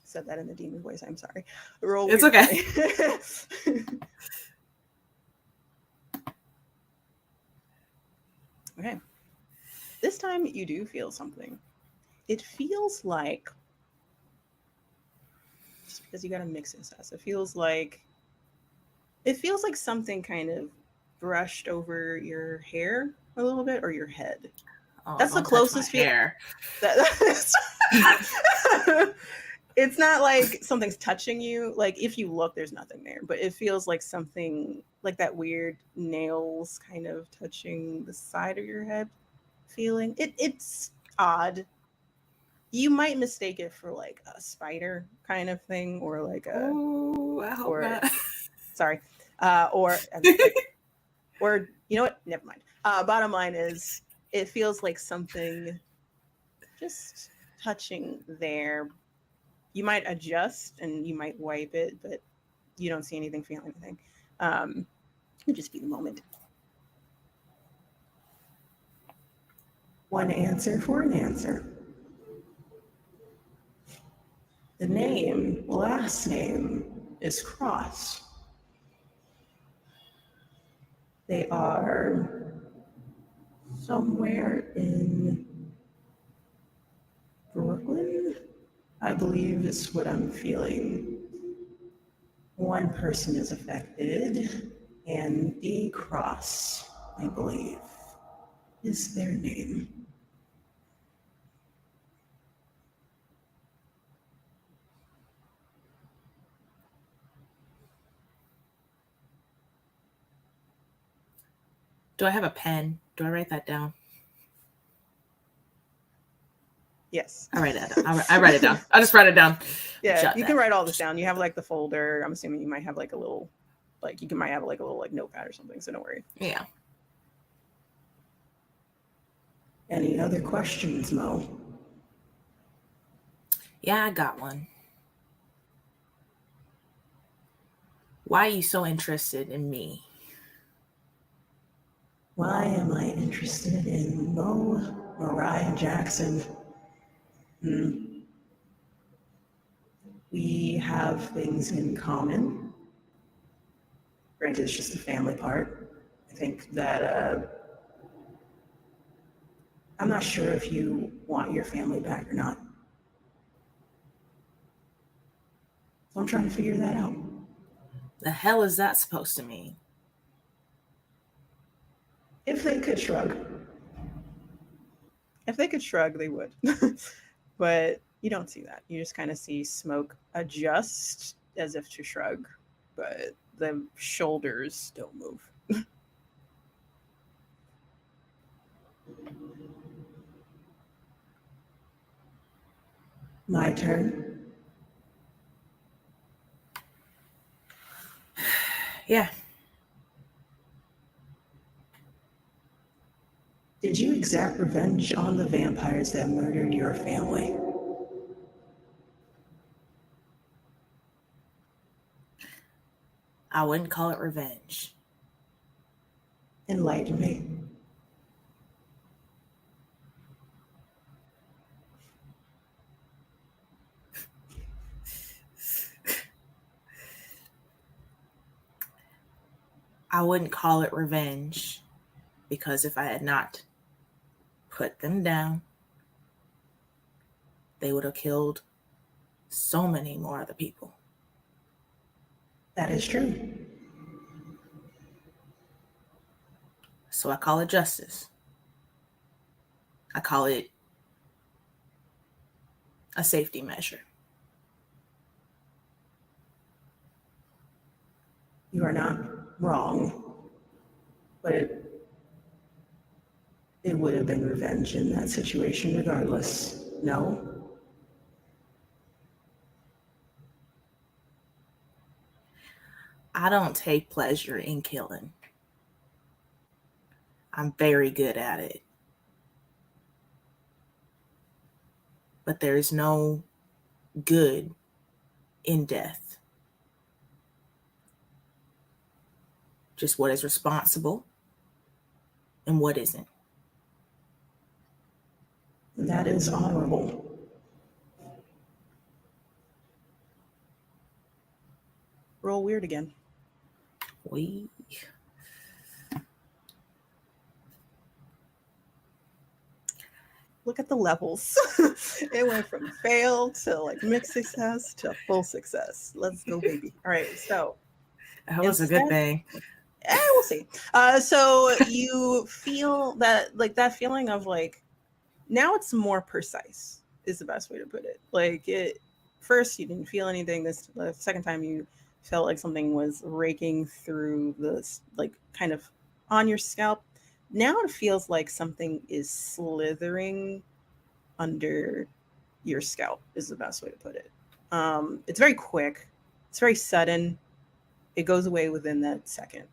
Said that in the demon voice. I'm sorry. Roll it's weird okay. For me. Okay. This time you do feel something. It feels like, just because you got to mix it, it feels like something kind of brushed over your hair a little bit, or your head. Oh, that's the closest hair. It's not like something's touching you. Like if you look, there's nothing there, but it feels like something, like that weird nails kind of touching the side of your head feeling. It's odd. You might mistake it for like a spider kind of thing, or like a. Oh, I hope not. Sorry, or you know what? Never mind. Bottom line is, it feels like something just touching there. You might adjust and you might wipe it, but you don't see anything, feel anything. It would just be the moment. One answer for an answer. The last name is Cross. They are somewhere in Brooklyn, I believe is what I'm feeling. One person is affected, and D. Cross, I believe, is their name. Do I have a pen? Do I write that down? Yes. I write that down. I write it down. I just write it down. Yeah, you can write all this down. You have like the folder. I'm assuming you might have like a little, like you might have like a little like notepad or something. So don't worry. Yeah. Any other questions, Mo? Yeah, I got one. Why are you so interested in me? Why am I interested in Mariah Jackson? We have things in common. Granted, it's just the family part. I think that I'm not sure if you want your family back or not. So I'm trying to figure that out. The hell is that supposed to mean? If they could shrug. If they could shrug, they would. But you don't see that. You just kind of see Smoke adjust as if to shrug, but the shoulders don't move. My turn. Yeah. Did you exact revenge on the vampires that murdered your family? I wouldn't call it revenge. Enlighten me. I wouldn't call it revenge because if I had not put them down, they would have killed so many more other people. That is true. So I call it justice. I call it a safety measure. You are not wrong, but it would have been revenge in that situation regardless. No? I don't take pleasure in killing. I'm very good at it. But there is no good in death. Just what is responsible and what isn't. That is honorable. Roll weird again. Look at the levels. It went from fail to like mixed success to full success. Let's go, baby. All right, so That was a good thing. We'll see. So you feel that, like, that feeling of like, now it's more precise is the best way to put it. Like, it first you didn't feel anything. The second time you felt like something was raking through this, like, kind of on your scalp. Now it feels like something is slithering under your scalp is the best way to put it. It's very quick. It's very sudden. It goes away within that second.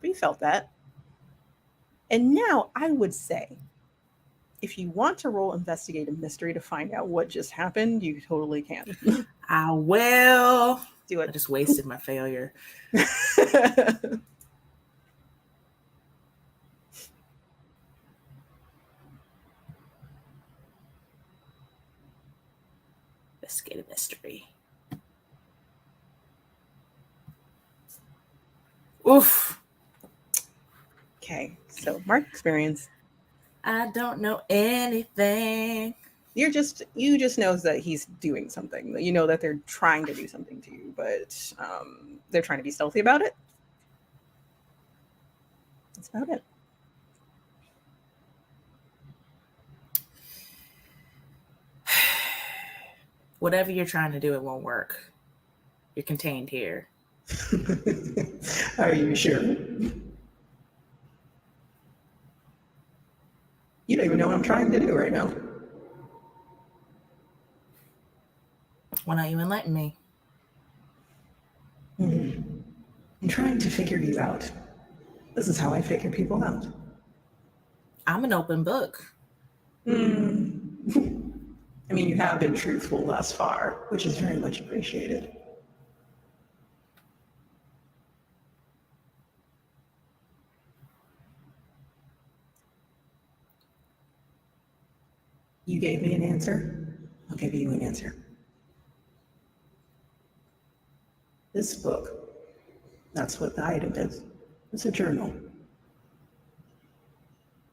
But you felt that. And now I would say, if you want to roll investigate a mystery to find out what just happened, you totally can. I will. Do I it. just wasted my failure. Investigate a mystery. Oof. Okay, so mark experience. I don't know anything. You just know that he's doing something. You know that they're trying to do something to you, but they're trying to be stealthy about it. That's about it. Whatever you're trying to do, it won't work. You're contained here. Are you sure? You don't even know what I'm trying to do right now. Why not you enlighten me? I'm trying to figure you out. This is how I figure people out. I'm an open book. I mean, you have been truthful thus far, which is very much appreciated. You gave me an answer. I'll give you an answer. This book, that's what the item is. It's a journal.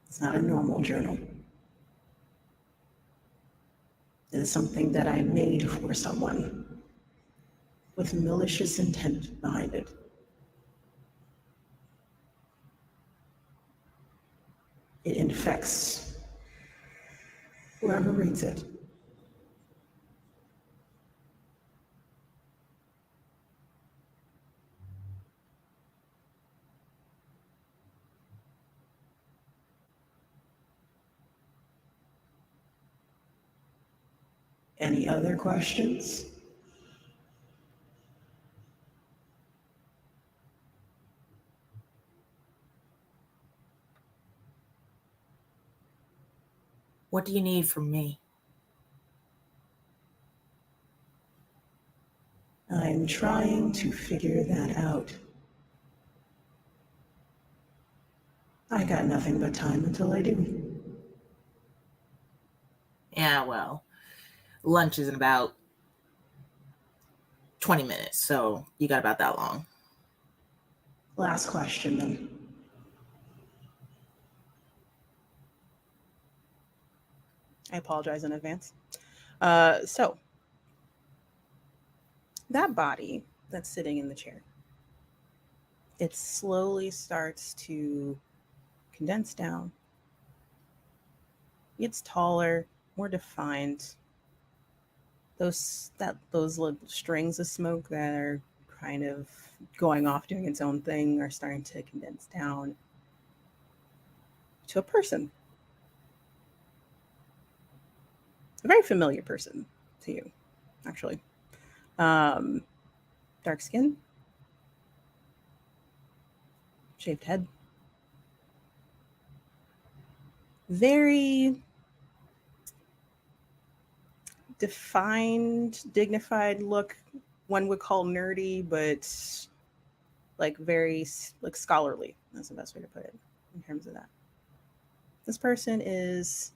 It's not a normal journal. It is something that I made for someone with malicious intent behind it. It infects whoever reads it. Any other questions? What do you need from me? I'm trying to figure that out. I got nothing but time until I do. Yeah, well, lunch is in about 20 minutes, so you got about that long. Last question then. I apologize in advance. So, that body that's sitting in the chair, it slowly starts to condense down. It's taller, more defined. Those little strings of smoke that are kind of going off doing its own thing are starting to condense down to a person. A very familiar person to you, actually. Dark skin, shaved head, very defined, dignified look. One would call nerdy, but like very like scholarly. That's the best way to put it in terms of that. This person is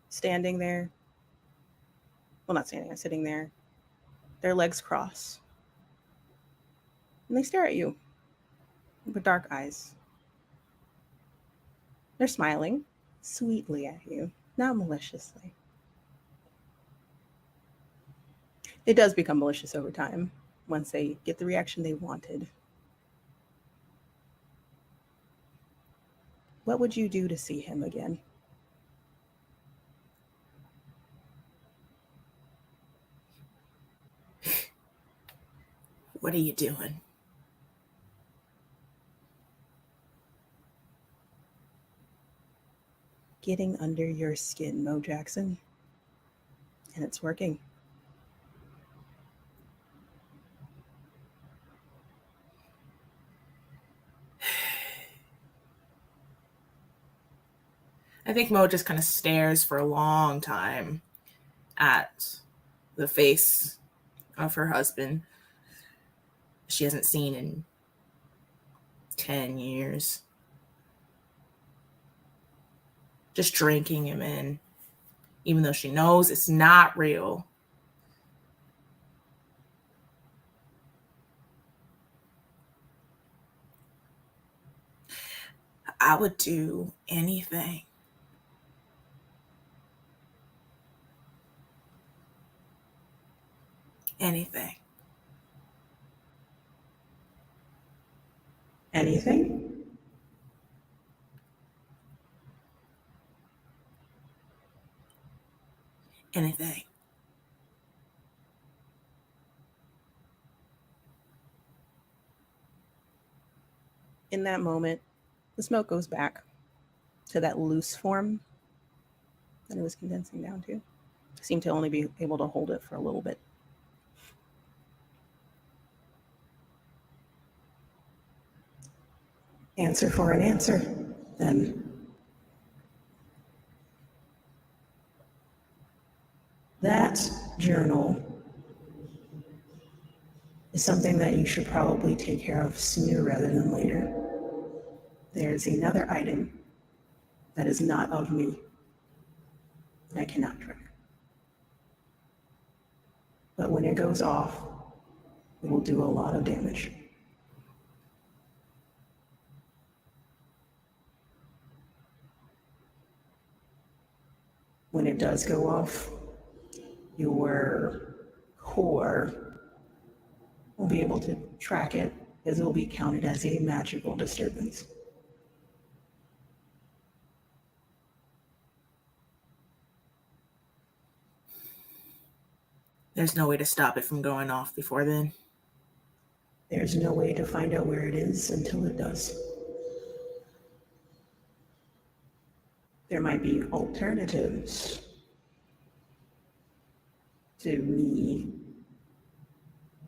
standing there. Well, not standing, sitting there. Their legs cross. And they stare at you with dark eyes. They're smiling sweetly at you, not maliciously. It does become malicious over time once they get the reaction they wanted. What would you do to see him again? What are you doing? Getting under your skin, Mo Jackson. And it's working. I think Mo just kind of stares for a long time at the face of her husband she hasn't seen in 10 years. Just drinking him in, even though she knows it's not real. I would do anything. Anything. Anything? Anything. In that moment, the smoke goes back to that loose form that it was condensing down to. I seem to only be able to hold it for a little bit. Answer for an answer, then. That journal is something that you should probably take care of sooner rather than later. There's another item that is not of me that I cannot track. But when it goes off, it will do a lot of damage. When it does go off, your core will be able to track it as it will be counted as a magical disturbance. There's no way to stop it from going off before then. There's no way to find out where it is until it does. There might be alternatives to me,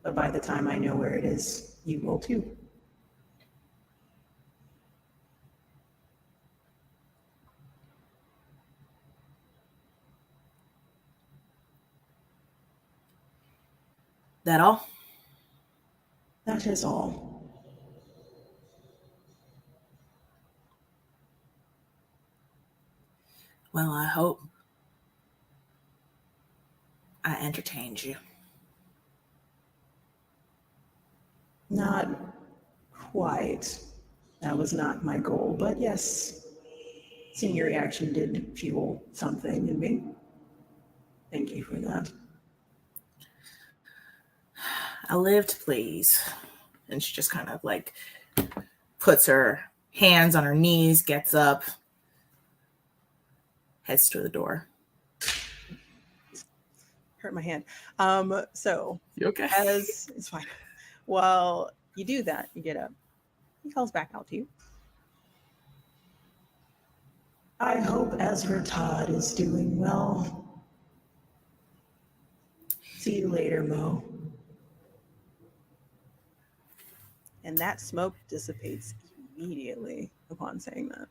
but by the time I know where it is, you will too. That all? That is all. Well, I hope I entertained you. Not quite. That was not my goal, but yes, seeing your reaction did fuel something in me. Thank you for that. I live to please. And she just kind of like puts her hands on her knees, gets up, heads to the door. Hurt my hand. So You okay? as it's fine. While you do that, you get up. He calls back out to you. I hope Ezra Todd is doing well. See you later, Mo. And that smoke dissipates immediately upon saying that.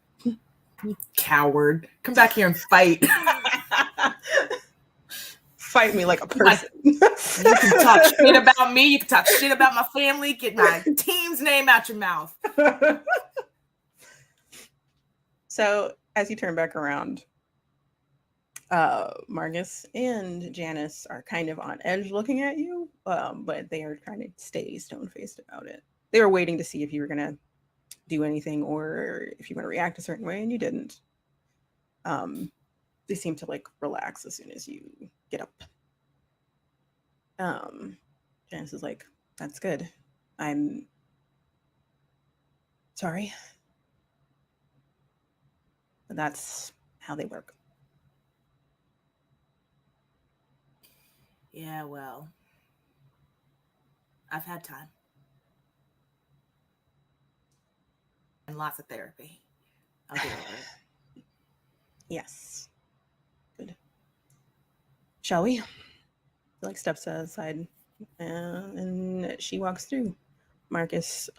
You coward. Come back here and fight. Fight me like a person. You can talk shit about me. You can talk shit about my family. Get my team's name out your mouth. So as you turn back around, Marcus and Janice are kind of on edge looking at you, but they are kind of steady, stone-faced about it. They were waiting to see if you were going to do anything or if you want to react a certain way, and you didn't. They seem to like relax as soon as you get up. Janice is like, that's good. I'm sorry. But that's how they work. Yeah, well, I've had time. And lots of therapy. I'll get over it. Yes. Good. Shall we? Like steps aside and she walks through. Marcus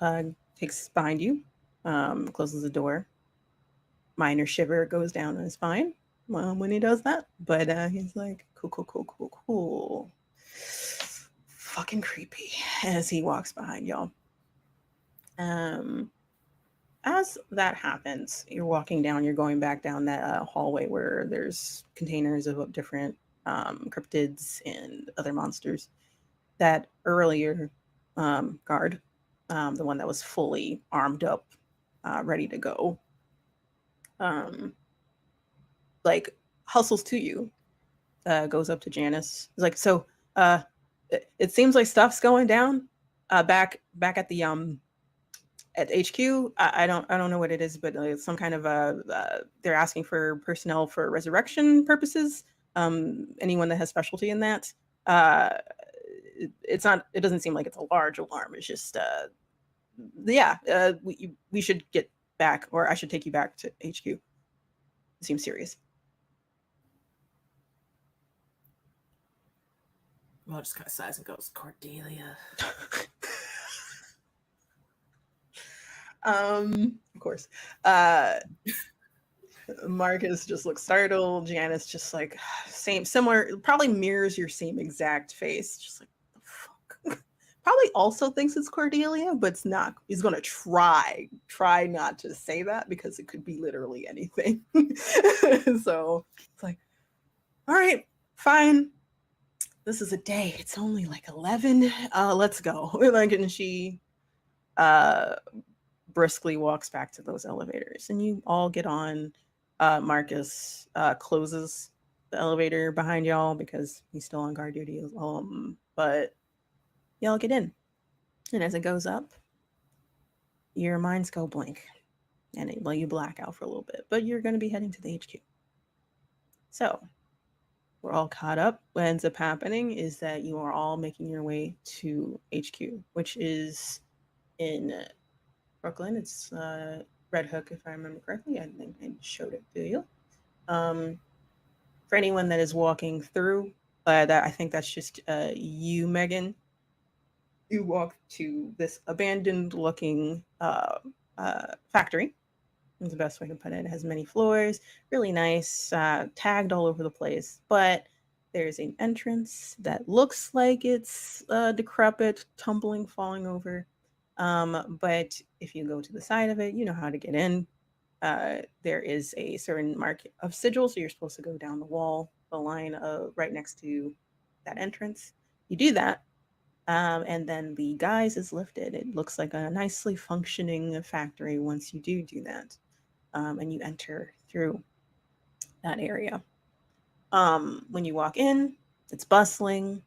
takes behind you, closes the door. Minor shiver goes down his spine when he does that, but he's like, cool. Fucking creepy as he walks behind y'all. As that happens, you're walking down, you're going back down that hallway where there's containers of different cryptids and other monsters. That earlier guard, the one that was fully armed up, ready to go, like hustles to you, goes up to Janice. He's like, so it seems like stuff's going down back at the at HQ. I don't know what it is, but some kind of they're asking for personnel for resurrection purposes. Anyone that has specialty in that. It's not. It doesn't seem like it's a large alarm. It's just we should get back, or I should take you back to HQ. It seems serious. Mo just kind of sighs and goes, Cordelia. Of course. Marcus just looks startled. Janice just like similar, probably mirrors your same exact face. Just like, the fuck. Probably also thinks it's Cordelia, but it's not. He's gonna try not to say that because it could be literally anything. So it's like, all right, fine. This is a day. It's only like 11. Let's go. Like, and she briskly walks back to those elevators, and you all get on. Marcus closes the elevator behind y'all because he's still on guard duty. But y'all get in, and as it goes up, your minds go blank, and you black out for a little bit. But you're going to be heading to the HQ. So, we're all caught up. What ends up happening is that you are all making your way to HQ, which is in Brooklyn. It's Red Hook, if I remember correctly. I think I showed it to you. Um, for anyone that is walking through, that I think that's just you, Megan. You walk to this abandoned-looking factory. Is the best way to put it. It has many floors, really nice, tagged all over the place. But there's an entrance that looks like it's decrepit, tumbling, falling over. But if you go to the side of it, you know how to get in. There is a certain mark of sigil, so you're supposed to go down the wall, the line right next to that entrance. You do that, and then the guise is lifted. It looks like a nicely functioning factory once you do that, and you enter through that area. When you walk in, it's bustling.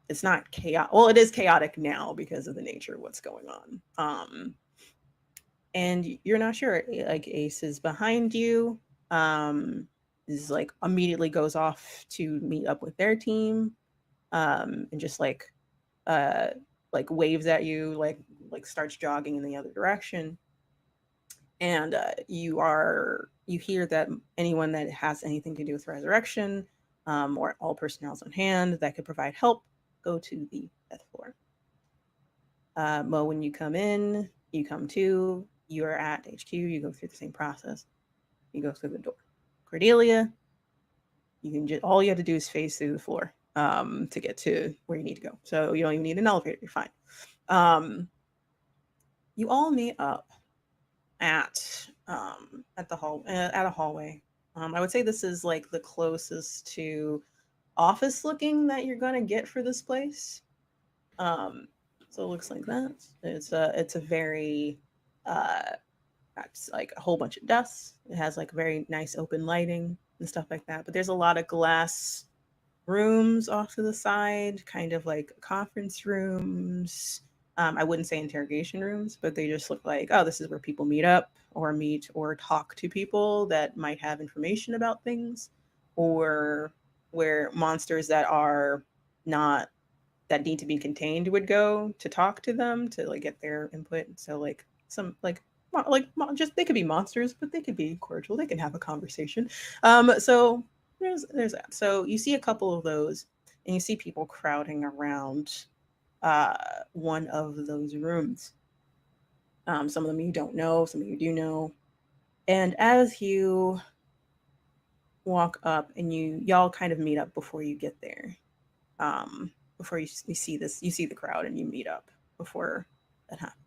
It's not chaotic. Well, it is chaotic now because of the nature of what's going on. And you're not sure. Like Ace is behind you. Is like immediately goes off to meet up with their team. And just uh waves at you, like starts jogging in the other direction. And you hear that anyone that has anything to do with resurrection, or all personnel's on hand that could provide help, go to the death floor. But when you come in, you come to, you're at HQ, you go through the same process. You go through the door. Cordelia, you can just, all you have to do is phase through the floor to get to where you need to go. So you don't even need an elevator, you're fine. You all meet up at the at a hallway. I would say this is like the closest to office looking that you're gonna get for this place. So it looks like that. It's a very it's like a whole bunch of desks. It has like very nice open lighting and stuff like that. But there's a lot of glass rooms off to the side, kind of like conference rooms. I wouldn't say interrogation rooms, but they just look like, oh, this is where people meet up or meet or talk to people that might have information about things, or where monsters that are not that need to be contained would go to talk to them to like get their input. So like some just they could be monsters, but they could be cordial. They can have a conversation. So there's that. So you see a couple of those, and you see people crowding around one of those rooms. Some of them you don't know, some of you do know. And as you walk up, and y'all kind of meet up before you get there. Before you see this, you see the crowd, and you meet up before that happens.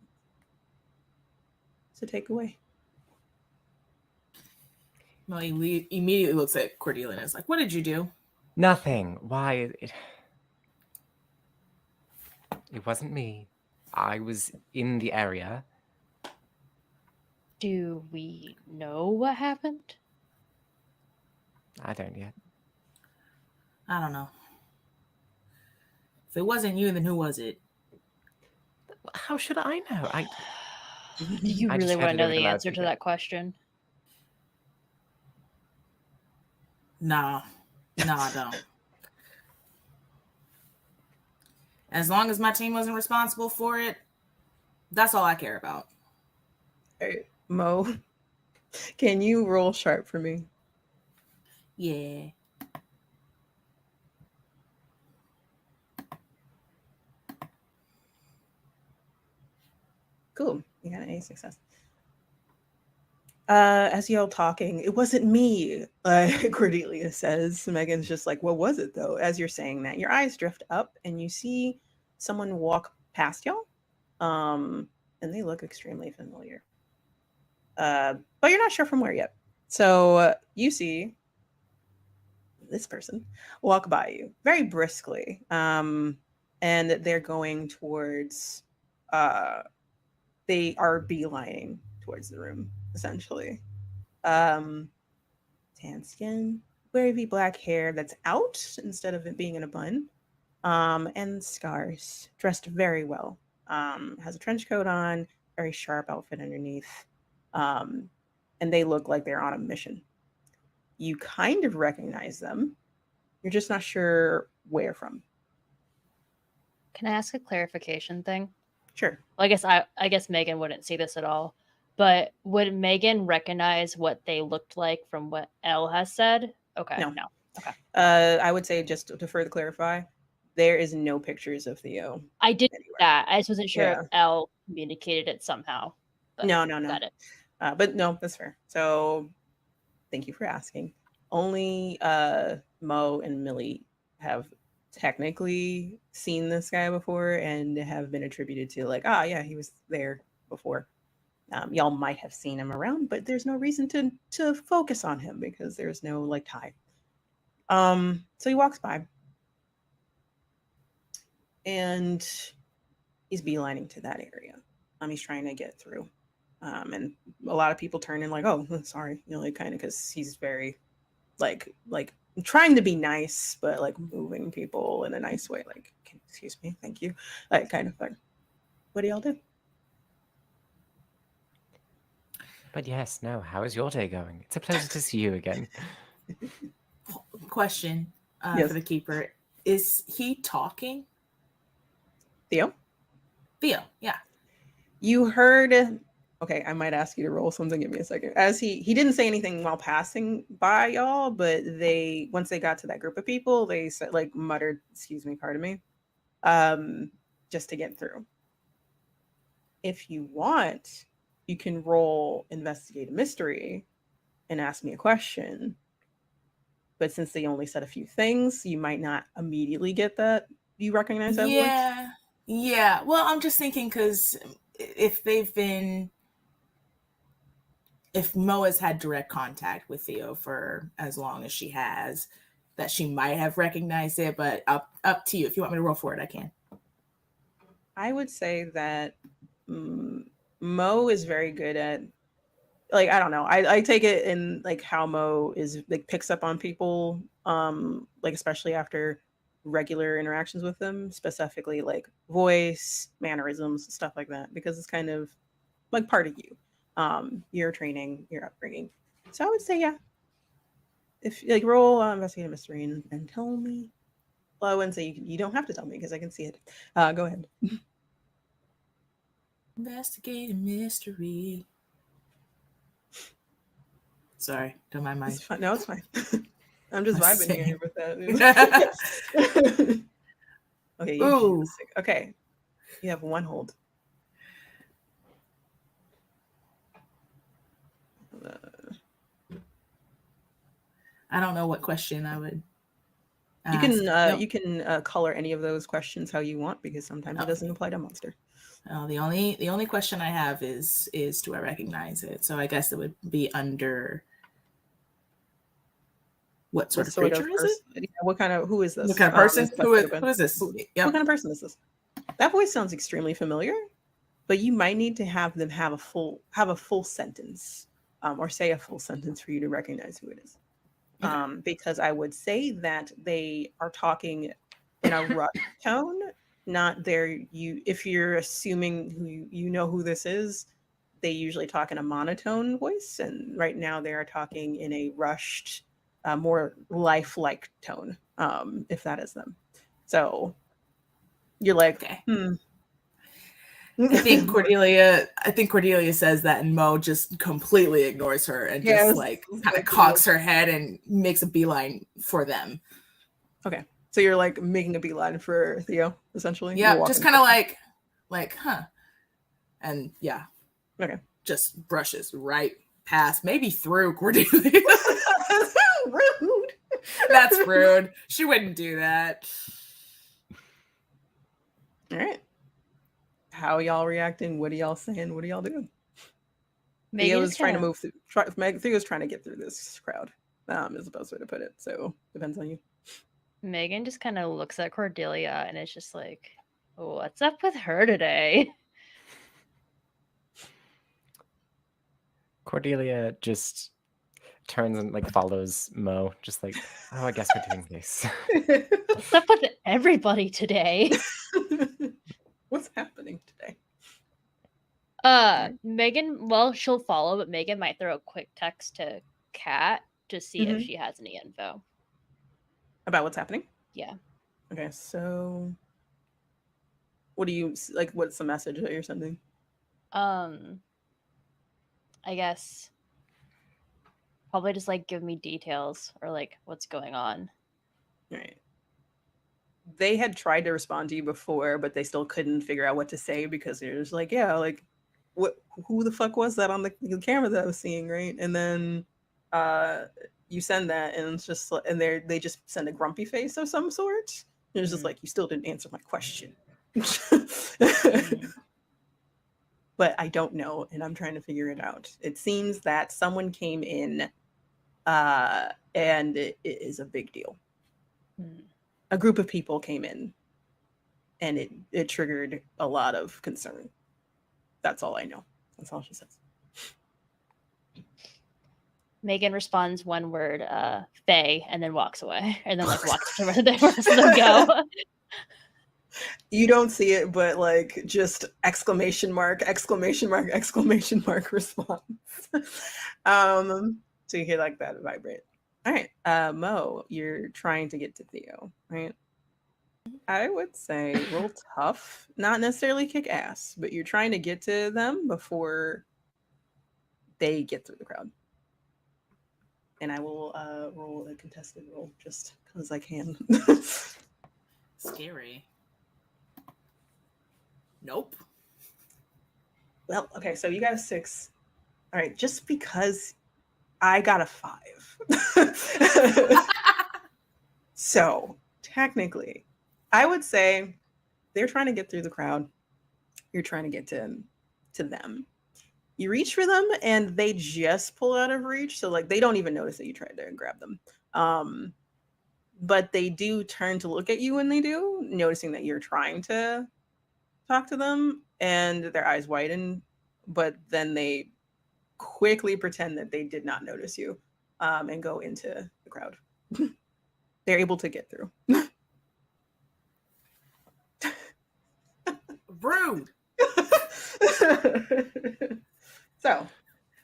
So take away. Well, he immediately looks at Cordelia and is like, "What did you do?" Nothing. Why? It wasn't me. I was in the area. Do we know what happened? I don't yet. I don't know. If it wasn't you, then who was it? How should I know? Do you I just really heard want to it know over the the answer to loudspeaker. that question? Nah, I don't. As long as my team wasn't responsible for it, that's all I care about. Hey, Mo, can you roll sharp for me? Yeah. Cool. You got a success. As y'all talking, it wasn't me, Cordelia says. Megan's just like, what was it though? As you're saying that, your eyes drift up and you see someone walk past y'all. And they look extremely familiar. But you're not sure from where yet. So you see this person walk by you very briskly. And they're going towards they are beelining towards the room, essentially. Tan skin, wavy black hair that's out instead of it being in a bun, and scars, dressed very well. Has a trench coat on, very sharp outfit underneath, and they look like they're on a mission. You kind of recognize them. You're just not sure where from. Can I ask a clarification thing? Sure. Well, I guess Megan wouldn't see this at all, but would Megan recognize what they looked like from what Elle has said? Okay, No. no. Okay. I would say, just to further clarify, there is no pictures of Theo I did anywhere. that. I just wasn't sure Yeah. if Elle communicated it somehow. But No. got it. But no, that's fair. So thank you for asking. Only Mo and Millie have technically seen this guy before and have been attributed to, like, yeah, he was there before. Y'all might have seen him around, but there's no reason to focus on him because there's no like tie. So he walks by and he's beelining to that area. He's trying to get through. And a lot of people turn in like, oh, sorry, like kind of, because he's very like trying to be nice, but like moving people in a nice way, like, excuse me, thank you, like kind of thing. What do y'all do? But yes, no, how is your day going? It's a pleasure to see you again. Question Yes. for the keeper. Is he talking? Theo? Theo, yeah. You heard, okay, I might ask you to roll something. Give me a second. As he didn't say anything while passing by y'all, but once they got to that group of people, they said, like, muttered, excuse me, pardon me, just to get through. If you want, you can roll investigate a mystery and ask me a question. But since they only said a few things, you might not immediately get that. You recognize that voice? Yeah. Well, I'm just thinking because if Mo has had direct contact with Theo for as long as she has, that she might have recognized it. But up to you. If you want me to roll for it, I can. I would say that Mo is very good at, like, I don't know. I take it in like how Mo is like picks up on people, like especially after regular interactions with them, specifically like voice, mannerisms, stuff like that, because it's kind of like part of you, your training, your upbringing. So I would say, yeah. If like roll investigate a mystery and tell me. Well, I wouldn't say you don't have to tell me because I can see it. Go ahead. Investigate a mystery. Sorry, don't mind my. It's fine. No, it's fine. I'm just I'm vibing saying. here with that. Okay, Ooh. Okay, you have one hold. I don't know what question I would You ask. can Nope. you can color any of those questions how you want, because sometimes it doesn't apply to monster. The only question I have is do I recognize it? So I guess it would be under what sort of creature is it? Yeah, what kind of, who is this? What kind of person? Who is this? Who Yep. kind of person is this? That voice sounds extremely familiar, but you might need to have them have a full sentence, or say a full sentence for you to recognize who it is. Okay. Because I would say that they are talking in a rough tone, not if you're assuming you know who this is, they usually talk in a monotone voice, and right now they are talking in a rushed, more lifelike tone, if that is them. So you're like, Okay. I think Cordelia says that, and Mo just completely ignores her and just like kind of cocks her head and makes a beeline for them. Okay. So you're like making a beeline for Theo, essentially? Yeah, just kind of like, huh. And yeah. Okay. Just brushes right past, maybe through Cordelia. Rude. That's rude. She wouldn't do that. All right. How y'all reacting? What are y'all saying? What are y'all doing? Theo's trying to move through. Theo's trying to get through this crowd. Is the best way to put it. So depends on you. Megan just kind of looks at Cordelia and it's just like, what's up with her today? Cordelia just turns and like follows Mo, just like, oh, I guess we're doing this. What's up with everybody today? What's happening today? Megan, well, she'll follow, but Megan might throw a quick text to Kat to see if she has any info. About what's happening? Yeah. Okay, so what do you like? What's the message that you're sending? I guess probably just like give me details or like what's going on. Right. They had tried to respond to you before, but they still couldn't figure out what to say because they're just like, yeah, like what who the fuck was that on the camera that I was seeing, right? And then you send that and it's just and they just send a grumpy face of some sort. And it's just like, you still didn't answer my question. But I don't know, and I'm trying to figure it out. It seems that someone came in and it is a big deal. A group of people came in and it triggered a lot of concern. That's all I know. That's all she says. Megan responds one word, Faye, and then walks away. And then like walks to where the rest of them go. You don't see it, but like just exclamation mark response. So you hear like that vibrate. All right. Mo, you're trying to get to Theo, right? I would say roll tough, not necessarily kick ass, but you're trying to get to them before they get through the crowd. And I will roll a contested roll just because I can. Scary. Nope. Well, okay, so you got a 6. All right, just because I got a 5. So technically, I would say they're trying to get through the crowd. You're trying to get to them. You reach for them and they just pull out of reach. So like they don't even notice that you tried to grab them. But they do turn to look at you when they do, noticing that you're trying to talk to them, and their eyes widen, but then they quickly pretend that they did not notice you and go into the crowd. They're able to get through. Rude. So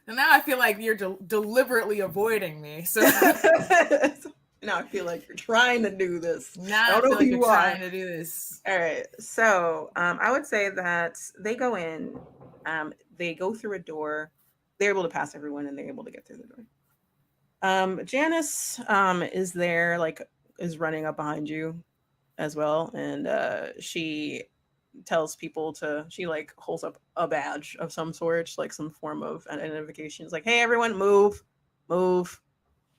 and now I feel like you're deliberately avoiding me. So now I feel like you're trying to do this. Now I don't know like you're trying to do this. All right. So I would say that they go in, they go through a door, they're able to pass everyone, and they're able to get through the door. Janice is there, like is running up behind you as well, and she tells people to, she like holds up a badge of some sort, like some form of identification. It's like, hey everyone, move,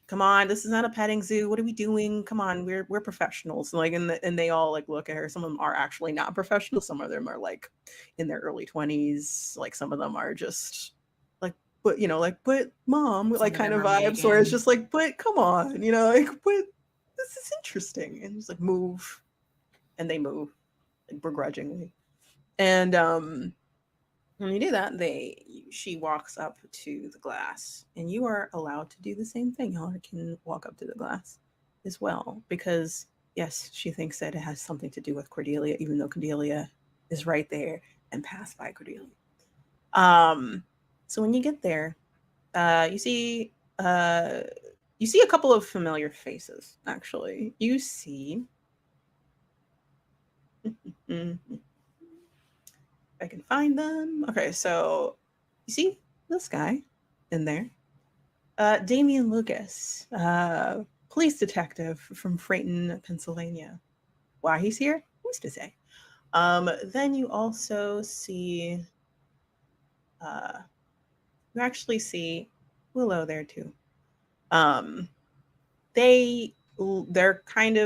come on, this is not a petting zoo, what are we doing, come on, we're professionals. Like, and they all like look at her. Some of them are actually not professional, some of them are like in their early 20s, like some of them are just like, but you know, like, but mom, like kind of vibes where it's just like, but come on, you know, like, but this is interesting. And just like move, and they move like begrudgingly. And when you do that, she walks up to the glass, and you are allowed to do the same thing. Y'all can walk up to the glass as well, because yes, she thinks that it has something to do with Cordelia, even though Cordelia is right there and passed by Cordelia. So when you get there, you see a couple of familiar faces. Actually, you see. I can find them. Okay, so you see this guy in there, Damian Lucas, police detective from Freighton, Pennsylvania. Why he's here? Who's to say? Then you also see, you actually see Willow there too. They're kind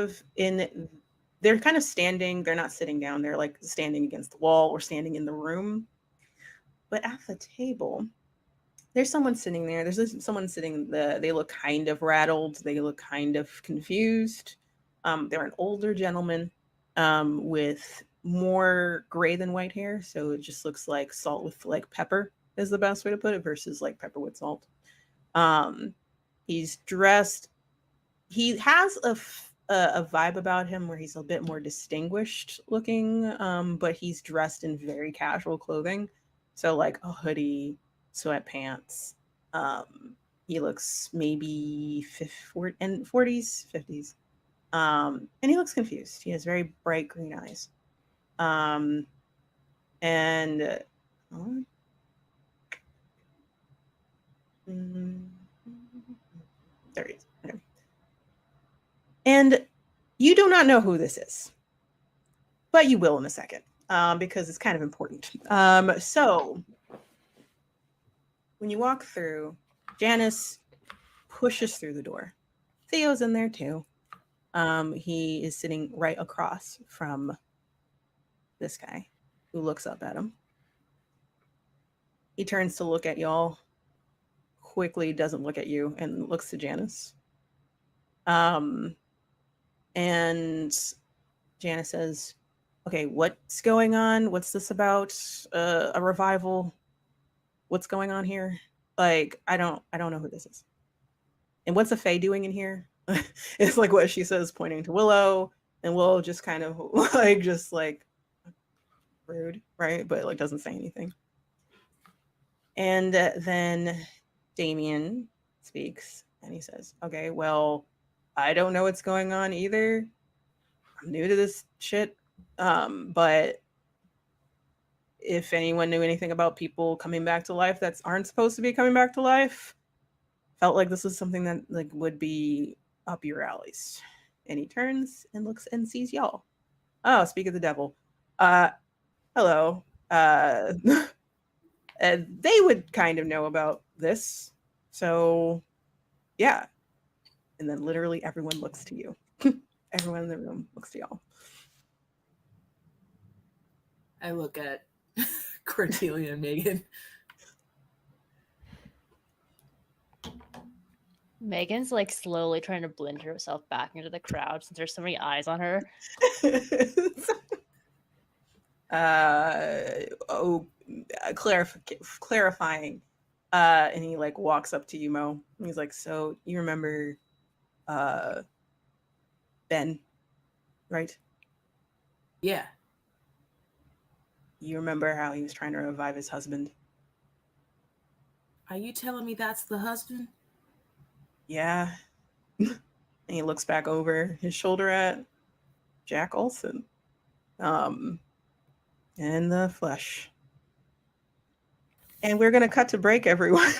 of standing. They're not sitting down. They're like standing against the wall or standing in the room. But at the table, there's someone sitting there. There's someone sitting. They look kind of rattled. They look kind of confused. They're an older gentleman with more gray than white hair. So it just looks like salt with like pepper is the best way to put it, versus like pepper with salt. He's dressed. He has a vibe about him where he's a bit more distinguished looking, but he's dressed in very casual clothing. So like a hoodie, sweatpants. He looks maybe 40s, 50s. And he looks confused. He has very bright green eyes. And there he is. Okay. And you do not know who this is, but you will in a second, because it's kind of important. So when you walk through, Janice pushes through the door. Theo's in there too. He is sitting right across from this guy who looks up at him. He turns to look at y'all, quickly doesn't look at you, and looks to Janice. And Janice says, okay, what's going on? What's this about? A revival? What's going on here? Like, I don't know who this is. And what's a Fae doing in here? It's like what she says, pointing to Willow, and Willow just kind of like rude, right? But like doesn't say anything. And then Damien speaks and he says, okay, well, I don't know what's going on either. I'm new to this shit. But if anyone knew anything about people coming back to life that aren't supposed to be coming back to life, felt like this was something that like would be up your alleys. And he turns and looks and sees y'all. Oh, speak of the devil. Hello. They would kind of know about this. So, yeah. And then literally everyone looks to you. Everyone in the room looks to y'all. I look at Cordelia and Megan. Megan's like slowly trying to blend herself back into the crowd since there's so many eyes on her. Clarifying. And he like walks up to you, Mo. And he's like, so you remember Ben, right? Yeah. You remember how he was trying to revive his husband? Are you telling me that's the husband? Yeah. And he looks back over his shoulder at Jack Olson. In the flesh. And we're gonna cut to break, everyone.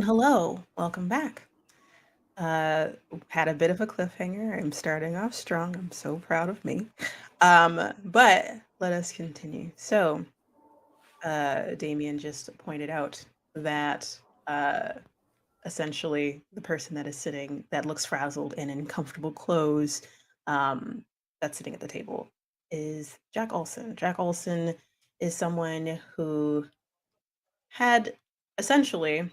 And hello, welcome back. Had a bit of a cliffhanger. I'm starting off strong. I'm so proud of me. But let us continue. So, Damien just pointed out that essentially the person that is sitting, that looks frazzled and in comfortable clothes, that's sitting at the table, is Jack Olson. Jack Olson is someone who had essentially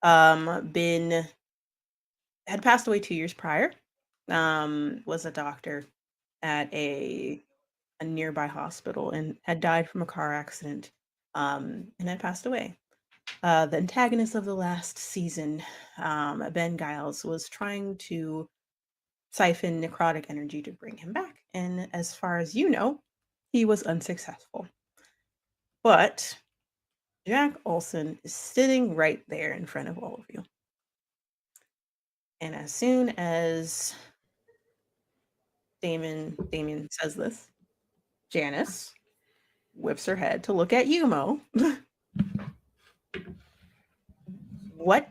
been had passed away 2 years prior. Was a doctor at a nearby hospital and had died from a car accident, and had passed away. The antagonist of the last season, Ben Giles, was trying to siphon necrotic energy to bring him back, and as far as you know, he was unsuccessful. But Jack Olson is sitting right there in front of all of you. And as soon as Damien says this, Janice whips her head to look at you, Mo. What?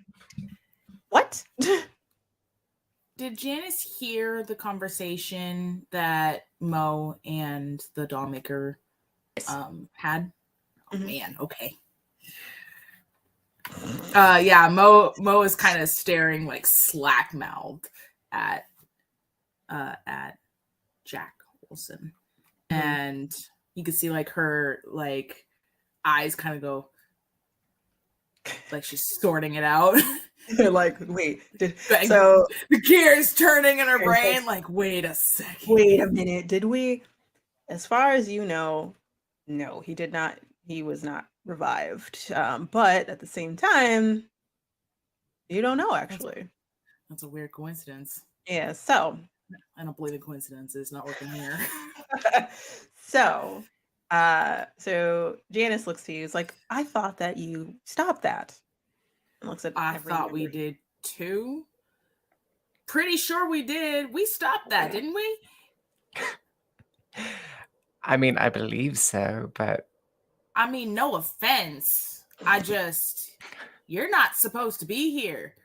Did Janice hear the conversation that Mo and the dollmaker Yes. had? Oh Mhm. man, okay. Yeah, Mo is kind of staring like slack mouthed at Jack Olson, and you can see like her like eyes kind of go like she's sorting it out. They're like, wait, Like, so the gears turning in her Gears, like- brain. Like, wait a second. wait a minute, did we? As far as you know, no, he did not. He was not revived. But at the same time, you don't know actually. That's a weird coincidence. Yeah. So, I don't believe in coincidences. Not working here. so Janice looks to you. Is like, I thought that you stopped that. And looks at. I every thought we member. did too. Pretty sure we did. We stopped that, didn't we? I mean, I believe so, but I mean, no offense. You're not supposed to be here.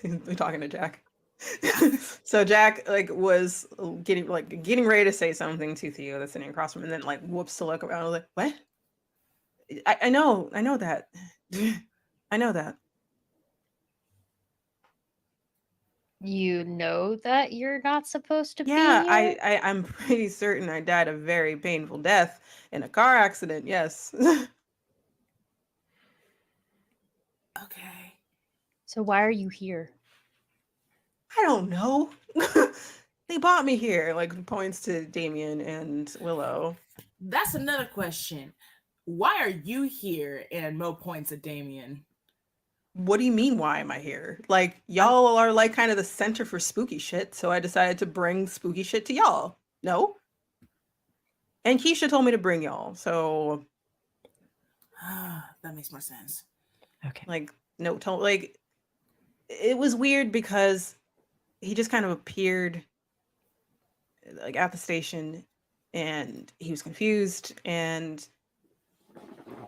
We're talking to Jack. So Jack was getting ready to say something to Theo that's sitting across from him, and then whoops to look around. I was like, what? I know that. I know that. You know that you're not supposed to Yeah, be here? I'm pretty certain I died a very painful death in a car accident. Yes. Okay. So why are you here? I don't know. They bought me here. Points to Damien and Willow. That's another question. Why are you here? And Mo points at Damien. What do you mean, why am I here? Y'all are kind of the center for spooky shit, so I decided to bring spooky shit to y'all. No? And Keisha told me to bring y'all, so That makes more sense. okay. No, it was weird because he just kind of appeared at the station and he was confused and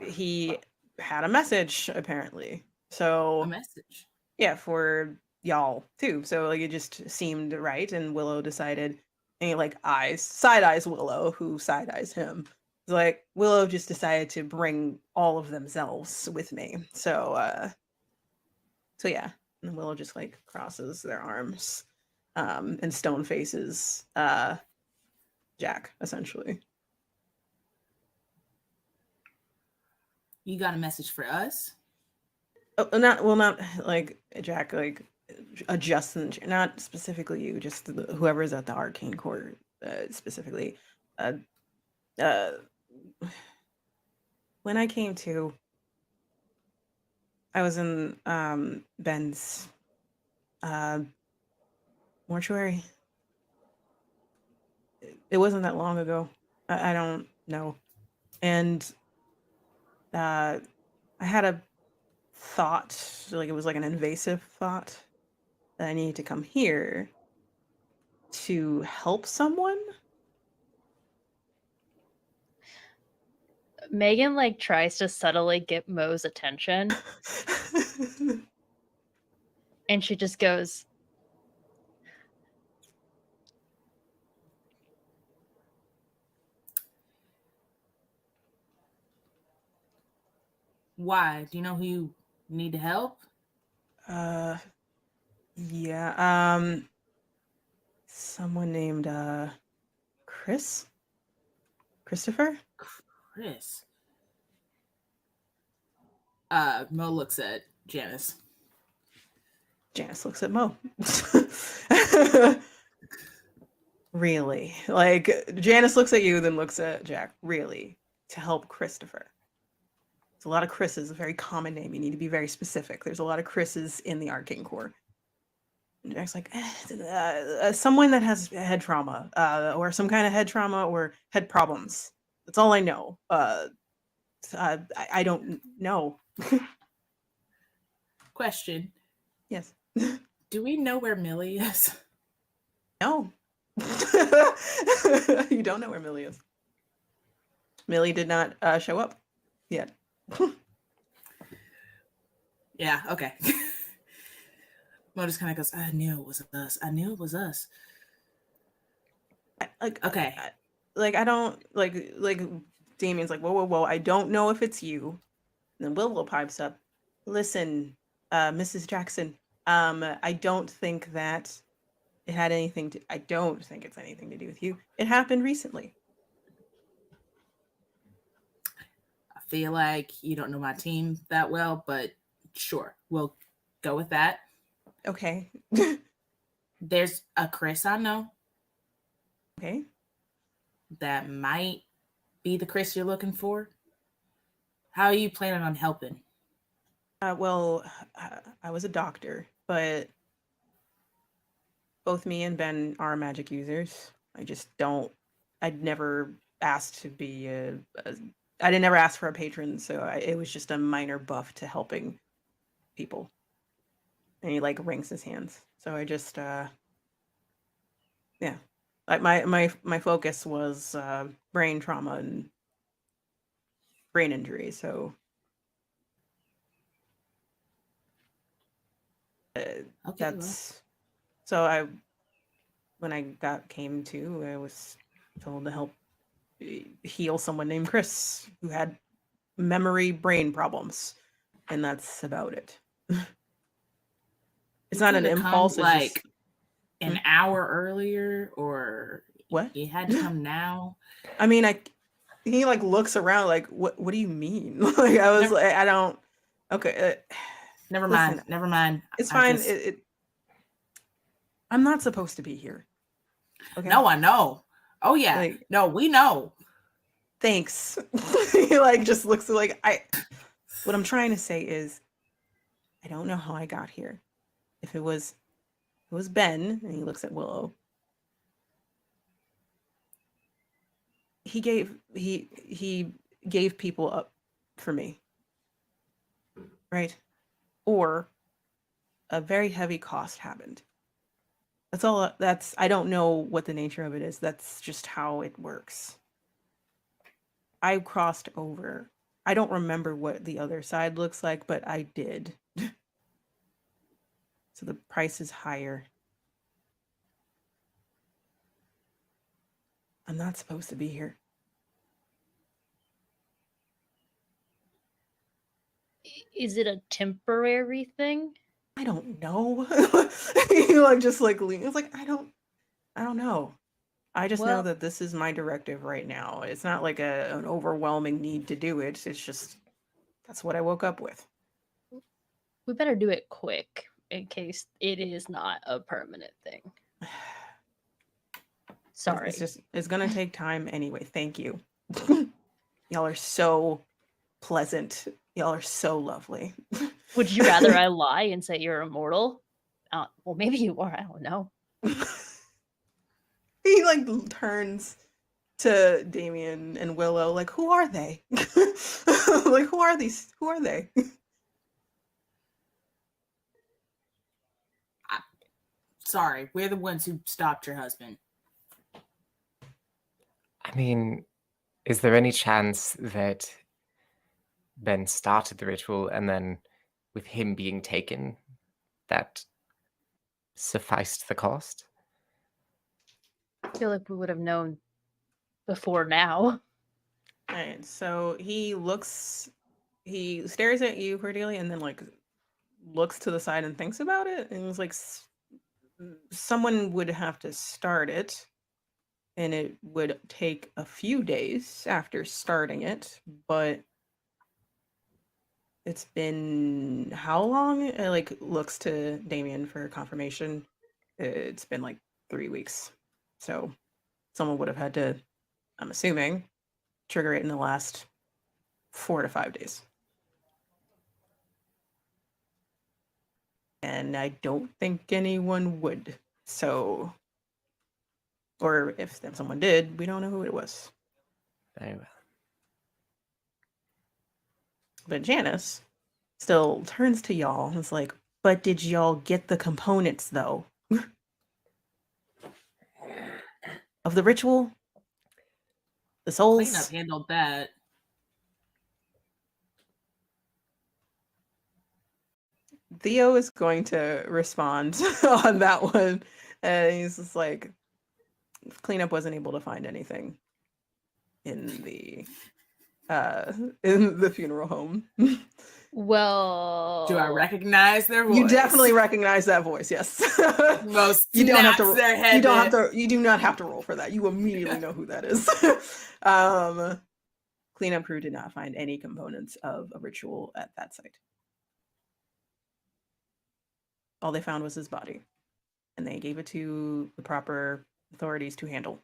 he had a message apparently. So A message. yeah, for y'all too. So it just seemed right, and Willow decided, and he side eyes Willow, who side eyes him. It's Willow just decided to bring all of themselves with me. So yeah, and Willow just crosses their arms, and stone faces Jack essentially. You got a message for us? Oh, not Jack, adjusting, not specifically you, just whoever's at the arcane court, specifically. When I came to, I was in Ben's mortuary. It wasn't that long ago. I don't know, and I had a thought, it was an invasive thought, that I needed to come here to help someone. Megan tries to subtly get Mo's attention. And she just goes, Why? Do you know who you need to help? Yeah. Someone named Christopher. Chris. Mo looks at Janice. Janice looks at Mo. Really? Like, Janice looks at you, then looks at Jack. Really? To help Christopher? There's a lot of Chris's, a very common name. You need to be very specific. There's a lot of Chris's in the Arcane Corps. And Jack's like, someone that has head trauma, or some kind of head trauma or head problems. That's all I know. I don't know. Question. Yes. Do we know where Millie is? No. You don't know where Millie is. Millie did not show up yet. Yeah, okay. Mo just kind of goes, I knew it was us. I knew it was us. Okay. I don't, like Damien's like, whoa. I don't know if it's you. And then Willow pipes up. Listen, Mrs. Jackson, I don't think that it had anything to, I don't think it's anything to do with you. It happened recently. I feel like you don't know my team that well, but sure, we'll go with that. Okay. There's a Chris I know. Okay. That might be the Chris you're looking for. How are you planning on helping? Well, I was a doctor, but both me and Ben are magic users. I'd never asked to be I didn't ever ask for a patron, so it was just a minor buff to helping people. And he like wrings his hands. So I just, yeah. My focus was brain trauma and brain injury, so Okay, that's so when I came to, I was told to help heal someone named Chris who had memory brain problems, and that's about it. It's not an impulse. It's like just an hour earlier, or what? you had to come now. I mean, he like looks around like, what do you mean? Like I was like, I don't. Okay. Never listen, mind. Never mind. It's fine. I'm not supposed to be here. Okay. No, I know. Oh yeah. Like, no, we know. Thanks. He like just looks like what I'm trying to say is I don't know how I got here. If it was Ben, and he looks at Willow. He gave people up for me. Right? Or a very heavy cost happened. That's all. I don't know what the nature of it is. That's just how it works. I crossed over. I don't remember what the other side looks like, but I did. So the price is higher. I'm not supposed to be here. Is it a temporary thing? I don't know. I'm just like leaning. It's like I don't know. I just know that this is my directive right now. It's not like an overwhelming need to do it. It's just that's what I woke up with. We better do it quick in case it is not a permanent thing. Sorry. It's gonna take time anyway. Thank you. Y'all are so pleasant. Y'all are so lovely. Would you rather I lie and say you're immortal? Well, maybe you are. I don't know. He like turns to Damien and Willow, like, who are they? Like, who are these? Who are they? Sorry, we're the ones who stopped your husband. I mean, is there any chance that Ben started the ritual and then with him being taken, that sufficed the cost. I feel like we would have known before now. Alright, so he stares at you, Cordelia, and then like looks to the side and thinks about it, and he's like, someone would have to start it, and it would take a few days after starting it, but it's been how long? It like looks to Damien for confirmation. It's been like 3 weeks. So someone would have had to, I'm assuming, trigger it in the last 4 to 5 days. And I don't think anyone would. So, or if someone did, we don't know who it was. Very well. But Janice still turns to y'all and is like, but did y'all get the components though? Of the ritual? The souls? Cleanup handled that. Theo is going to respond on that one. And he's just like, cleanup wasn't able to find anything in the funeral home. Well, Do I recognize their voice? You definitely recognize that voice, yes. Most you don't have to their head you do not have to roll for that. You immediately know who that is. Cleanup crew did not find any components of a ritual at that site. All they found was his body, and they gave it to the proper authorities to handle.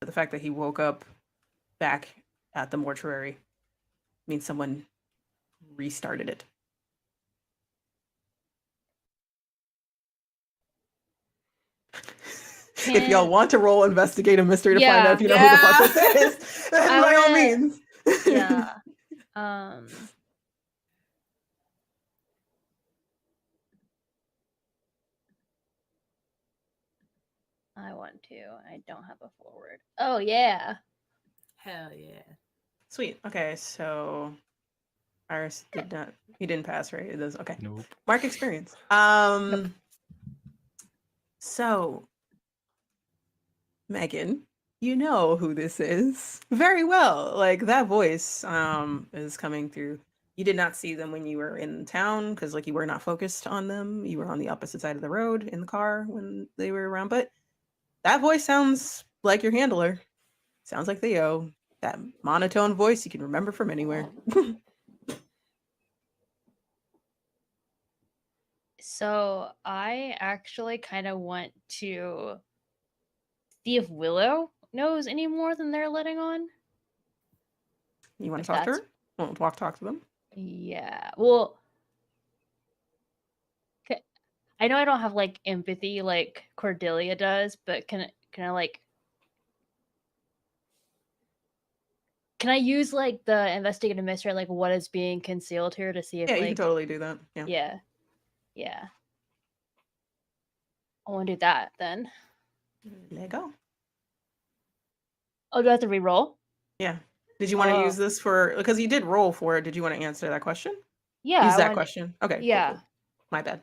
But the fact that he woke up back at the mortuary means someone restarted it. If y'all want to roll investigate a mystery to find out if you know who the fuck this is, then by all means. Yeah. I want to. I don't have a forward. Oh yeah. Hell yeah. Sweet. Okay, so Iris did not. You didn't pass, right? It does. Okay. Nope. Mark experience. Nope. So Megan, you know who this is very well. Like that voice is coming through. You did not see them when you were in town because like you were not focused on them. You were on the opposite side of the road in the car when they were around. But that voice sounds like your handler. Sounds like Theo. That monotone voice you can remember from anywhere. So I actually kind of want to see if Willow knows any more than they're letting on. You want If to talk to that's- her? Want to talk to them? Yeah. Well, I know I don't have like empathy like Cordelia does, but can I like can I use like the investigative mystery, like what is being concealed here to see if Yeah, like you can totally do that. Yeah. Yeah. I want to do that then. Let go. Oh, do I have to re-roll? Yeah. Did you want to use this for because you did roll for it? Did you want to answer that question? Yeah. Use that question. Okay. Yeah. Cool. My bad.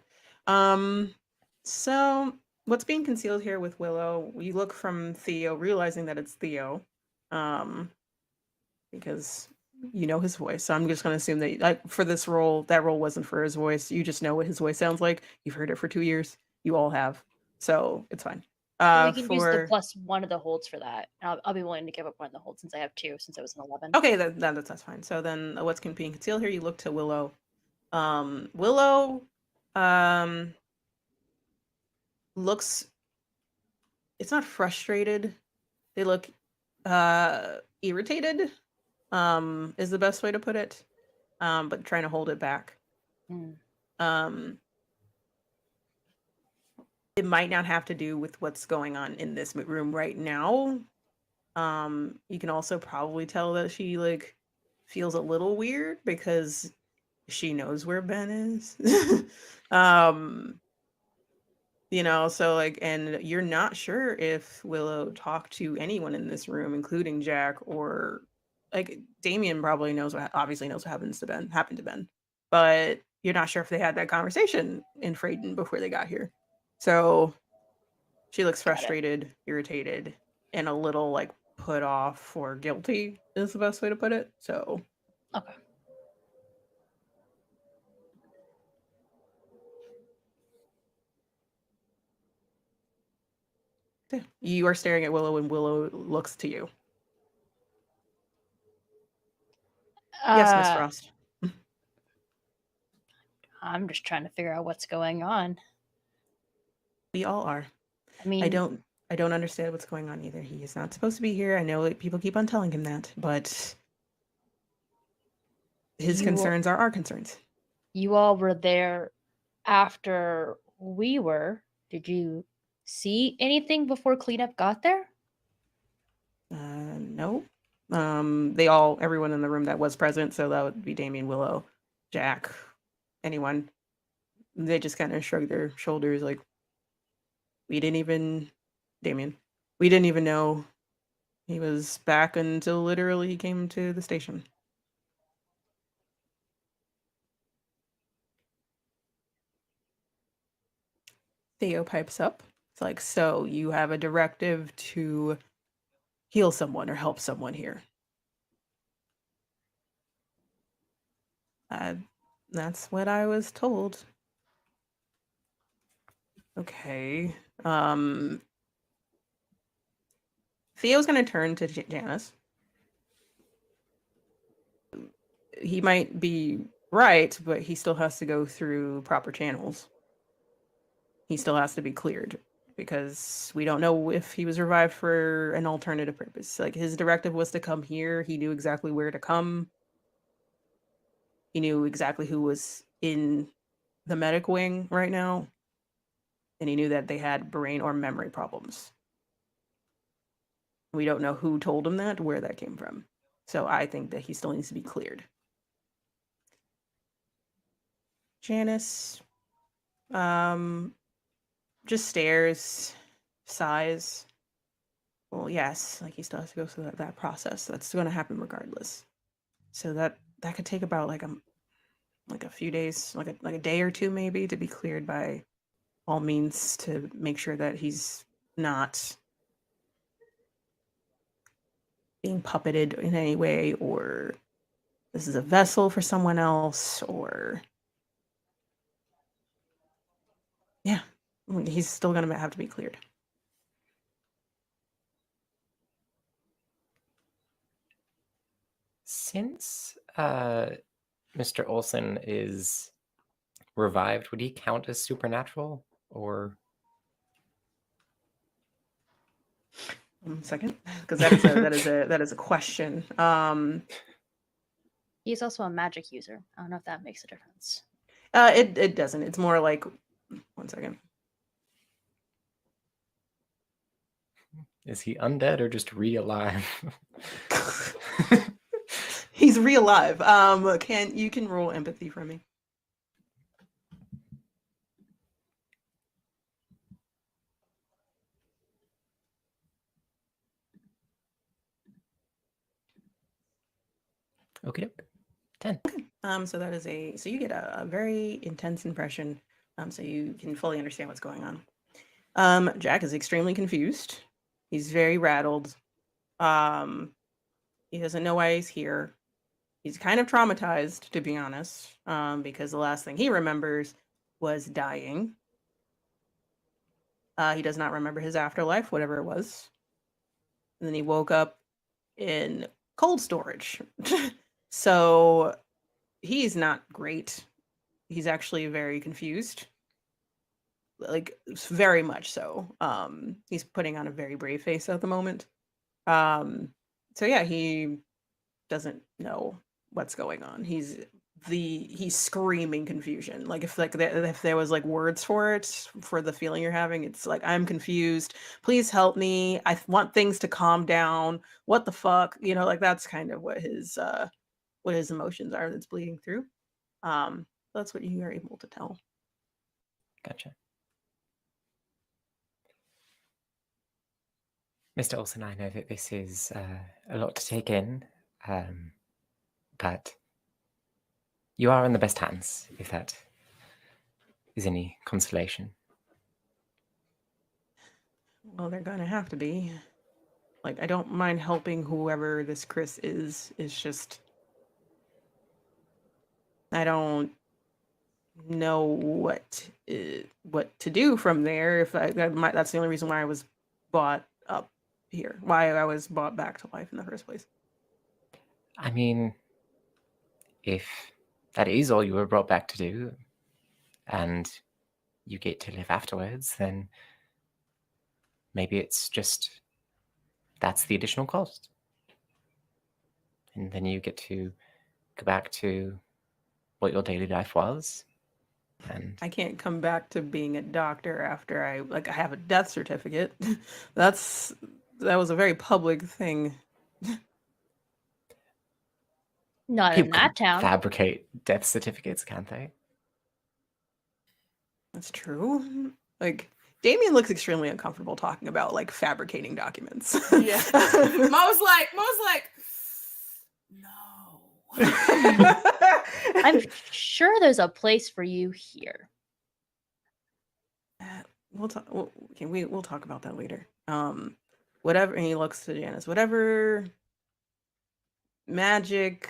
So what's being concealed here with Willow? You look from Theo, realizing that it's Theo, because you know his voice. So I'm just going to assume that like for this role, that role wasn't for his voice. You just know what his voice sounds like. You've heard it for 2 years. You all have, so it's fine. We can use the +1 of the holds for that. I'll be willing to give up one of the holds since I have 2, since I was an 11. Okay, that's fine. So then, what's being concealed here? You look to Willow. Willow, looks. It's not frustrated. They look, irritated. Is the best way to put it. But trying to hold it back. It might not have to do with what's going on in this room right now. You can also probably tell that she like feels a little weird because she knows where Ben is. You know, so like, and you're not sure if Willow talked to anyone in this room, including Jack, or like Damien probably knows obviously knows what happened to Ben, but you're not sure if they had that conversation in Freyden before they got here. So she looks frustrated, irritated, and a little like put off or guilty is the best way to put it. So Okay. you are staring at Willow, and Willow looks to you. Yes, Miss Frost. I'm just trying to figure out what's going on. We all are. I mean, I don't understand what's going on either. He is not supposed to be here. I know people keep on telling him that, but his concerns are our concerns. You all were there after we were. Did you see anything before cleanup got there? No. Everyone in the room that was present, so that would be Damien, Willow, Jack, anyone. They just kind of shrugged their shoulders like, Damien, we didn't even know he was back until literally he came to the station. Theo pipes up. It's like, so you have a directive to heal someone or help someone here. That's what I was told. Okay. Theo's going to turn to Janice. He might be right, but he still has to go through proper channels. He still has to be cleared because we don't know if he was revived for an alternative purpose. Like, his directive was to come here. He knew exactly where to come. He knew exactly who was in the medic wing right now. And he knew that they had brain or memory problems. We don't know who told him that, where that came from. So I think that he still needs to be cleared. Janice just stares, sighs. Well, yes, like he still has to go through that process. That's going to happen regardless. So that could take about like a few days, like a day or two maybe, to be cleared by all means, to make sure that he's not being puppeted in any way, or this is a vessel for someone else, or yeah, he's still going to have to be cleared. Since Mr. Olson is revived, would he count as supernatural, or? 1 second, because that is a question. He's also a magic user. I don't know if that makes a difference. It doesn't. It's more like 1 second. Is he undead or just re-alive? He's re-alive. You can roll empathy for me? Okay. 10. So that is so you get a very intense impression. So you can fully understand what's going on. Jack is extremely confused. He's very rattled. He doesn't know why he's here. He's kind of traumatized, to be honest, because the last thing he remembers was dying. He does not remember his afterlife, whatever it was. And then he woke up in cold storage. So he's not great. He's actually very confused. Like, very much so. He's putting on a very brave face at the moment. So yeah, he doesn't know what's going on. He's screaming confusion. Like, if there was like words for it, for the feeling you're having, it's like, I'm confused. Please help me. I want things to calm down. What the fuck? Like, that's kind of what his emotions are that's bleeding through. That's what you are able to tell. Gotcha. Mr. Olson, I know that this is a lot to take in, but You are in the best hands, if that is any consolation. Well, they're gonna have to be. Like, I don't mind helping whoever this Chris is. It's just I don't know what to do from there. If that's the only reason why I was brought up here. Why I was brought back to life in the first place. I mean, if that is all you were brought back to do, and you get to live afterwards, then maybe it's just that's the additional cost. And then you get to go back to what your daily life was. And I can't come back to being a doctor after I have a death certificate. That was a very public thing. Not in people that can town. fabricate death certificates, can't they? That's true. Like, Damien looks extremely uncomfortable talking about like fabricating documents. Yeah. Mo's like, no. I'm sure there's a place for you here. We'll talk. We'll talk about that later. Whatever. And he looks to Janice. Whatever magic,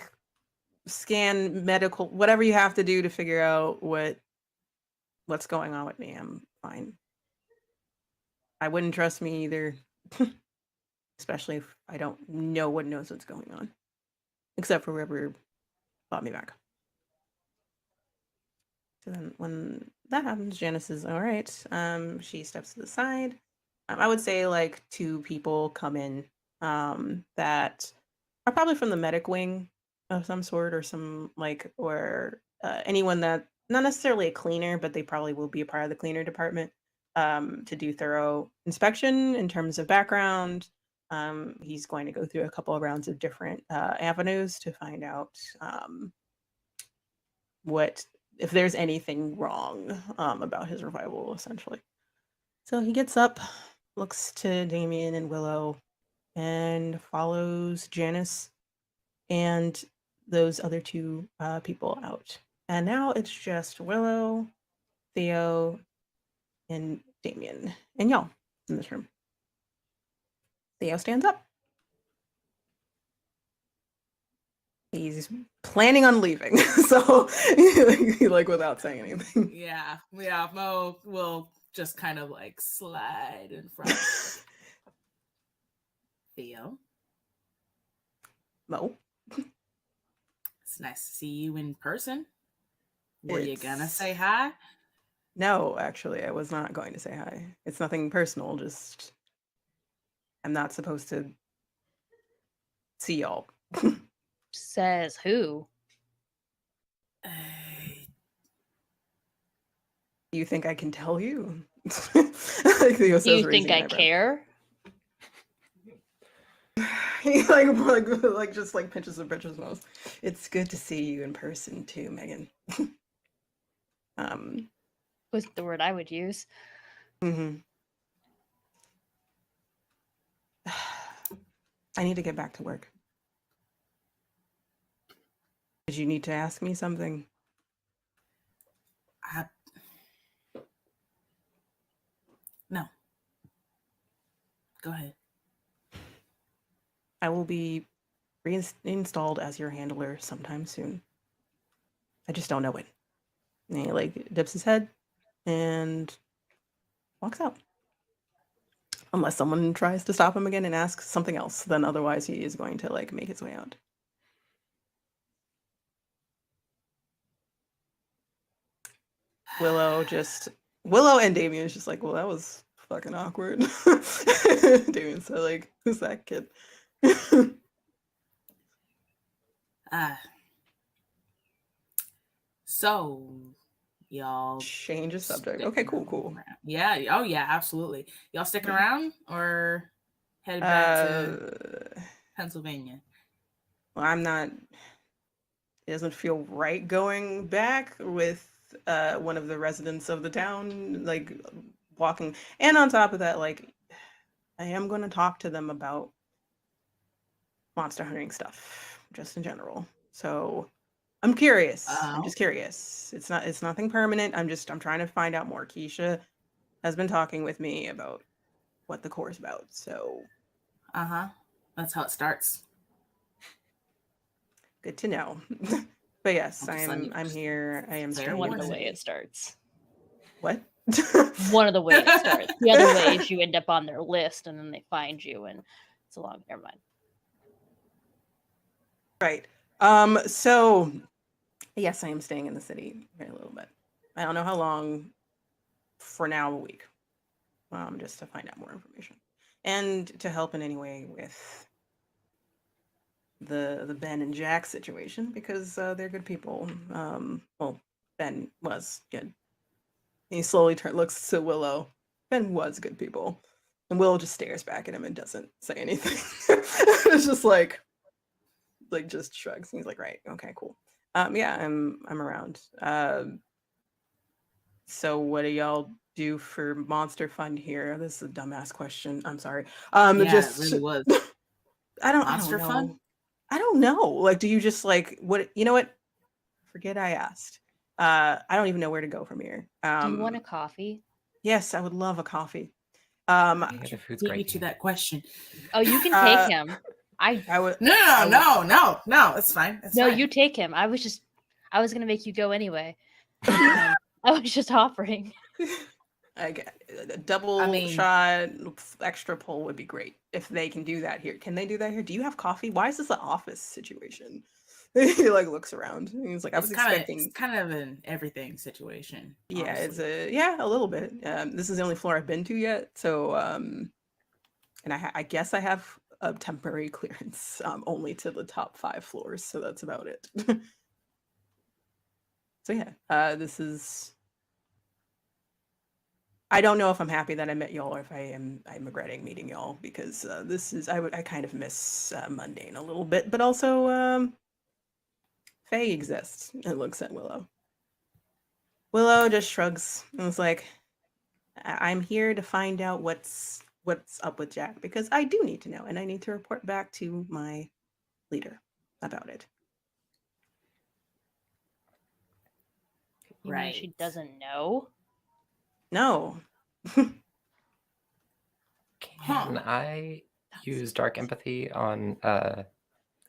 scan, medical, whatever you have to do to figure out what's going on with me, I'm fine. I wouldn't trust me either, especially if I don't know what knows what's going on, except for whoever brought me back. So then when that happens, Janice is all right. She steps to the side. I would say like 2 people come in that are probably from the medic wing of some sort, or some or anyone that not necessarily a cleaner, but they probably will be a part of the cleaner department to do thorough inspection in terms of background. He's going to go through a couple of rounds of different avenues to find out what if there's anything wrong about his revival, essentially. So he gets up, looks to Damien and Willow, and follows Janice and those other 2 people out. And now it's just Willow, Theo, and Damien, and y'all in this room. Theo stands up. He's planning on leaving, so like without saying anything. Yeah. Mo will just kind of like slide in front. Theo, Mo, it's nice to see you in person. Were you gonna say hi? No, actually, I was not going to say hi. It's nothing personal, just I'm not supposed to see y'all. Says who? You think I can tell you? Theo Do you says, think raising I an eyebrow. care? He like just like pinches the bridge's nose. It's good to see you in person too, Megan. Was the word I would use. I need to get back to work. Did you need to ask me something? No. Go ahead. I will be reinstalled as your handler sometime soon. I just don't know when. And he like dips his head and walks out. Unless someone tries to stop him again and ask something else, then otherwise he is going to like make his way out. Willow and Damien is just like, well, that was fucking awkward. Damien said, like, who's that kid? So y'all change the subject. Okay, cool. Yeah. Oh yeah, absolutely. Y'all sticking around or headed back to Pennsylvania? Well, I'm not. It doesn't feel right going back with one of the residents of the town, like walking. And on top of that, like, I am going to talk to them about monster hunting stuff, just in general. So I'm curious. I'm Oh. just curious. It's nothing permanent. I'm trying to find out more. Keisha has been talking with me about what the core's about. So That's how it starts. good to know. But yes, I'll just let you- I'm here. I am Fair staying One in of the the way city. it starts. What? One of the way it starts. The other way is you end up on their list and then they find you and it's a long. Never mind. Right. So yes, I am staying in the city for a little bit. I don't know how long. For now, a week. Just to find out more information and to help in any way with the Ben and Jack situation because they're good people. Well, Ben was good. He slowly looks to Willow. Ben was good people, and Willow just stares back at him and doesn't say anything. It's just like just shrugs. He's like, right, okay, cool. Yeah, I'm around. So what do y'all do for Monster Fund here? This is a dumbass question. I'm sorry. It really was. I don't Monster know. Fund? I don't know. Like, do you just like what? You know what? Forget I asked. I don't even know where to go from here. Do you want a coffee? Yes, I would love a coffee. Yeah, the food's Beat me great. to that question. Oh, you can take him. I would. No, it's fine. It's No, fine. you take him. I was gonna make you go anyway. I was just offering. I get a double shot, extra pull would be great if they can do that here. Can they do that here? Do you have coffee? Why is this an office situation? He like looks around. He's like, I was expecting. It's kind of an everything situation. Yeah, honestly. a little bit. This is the only floor I've been to yet, so and I guess I have a temporary clearance only to the top 5 floors, so that's about it. So yeah, this is. I don't know if I'm happy that I met y'all or if I'm regretting meeting y'all because this is I kind of miss mundane a little bit, but also Faye exists and looks at Willow. Willow just shrugs and is like, I'm here to find out what's up with Jack because I do need to know and I need to report back to my leader about it. You mean she doesn't know? No. Can I use dark empathy on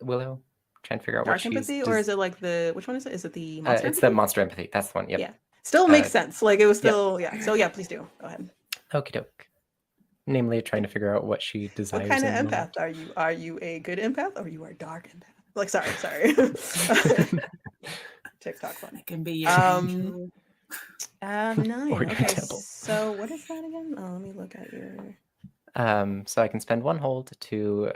Willow? Try and figure out Dark what she's... empathy, or is it like the... Which one is it? Is it the monster It's empathy? the monster empathy. That's the one, yep. Yeah. Still makes sense. Like, it was still... Yep. Yeah. So, yeah, please do. Go ahead. Okie doke. Namely, trying to figure out what she desires. What kind of in the empath are you? Are you a good empath or you are a dark empath? Like, sorry. TikTok fun. It can be your 9. Or your Okay, temple. so what is that again? Oh, let me look at your... So I can spend 1 hold to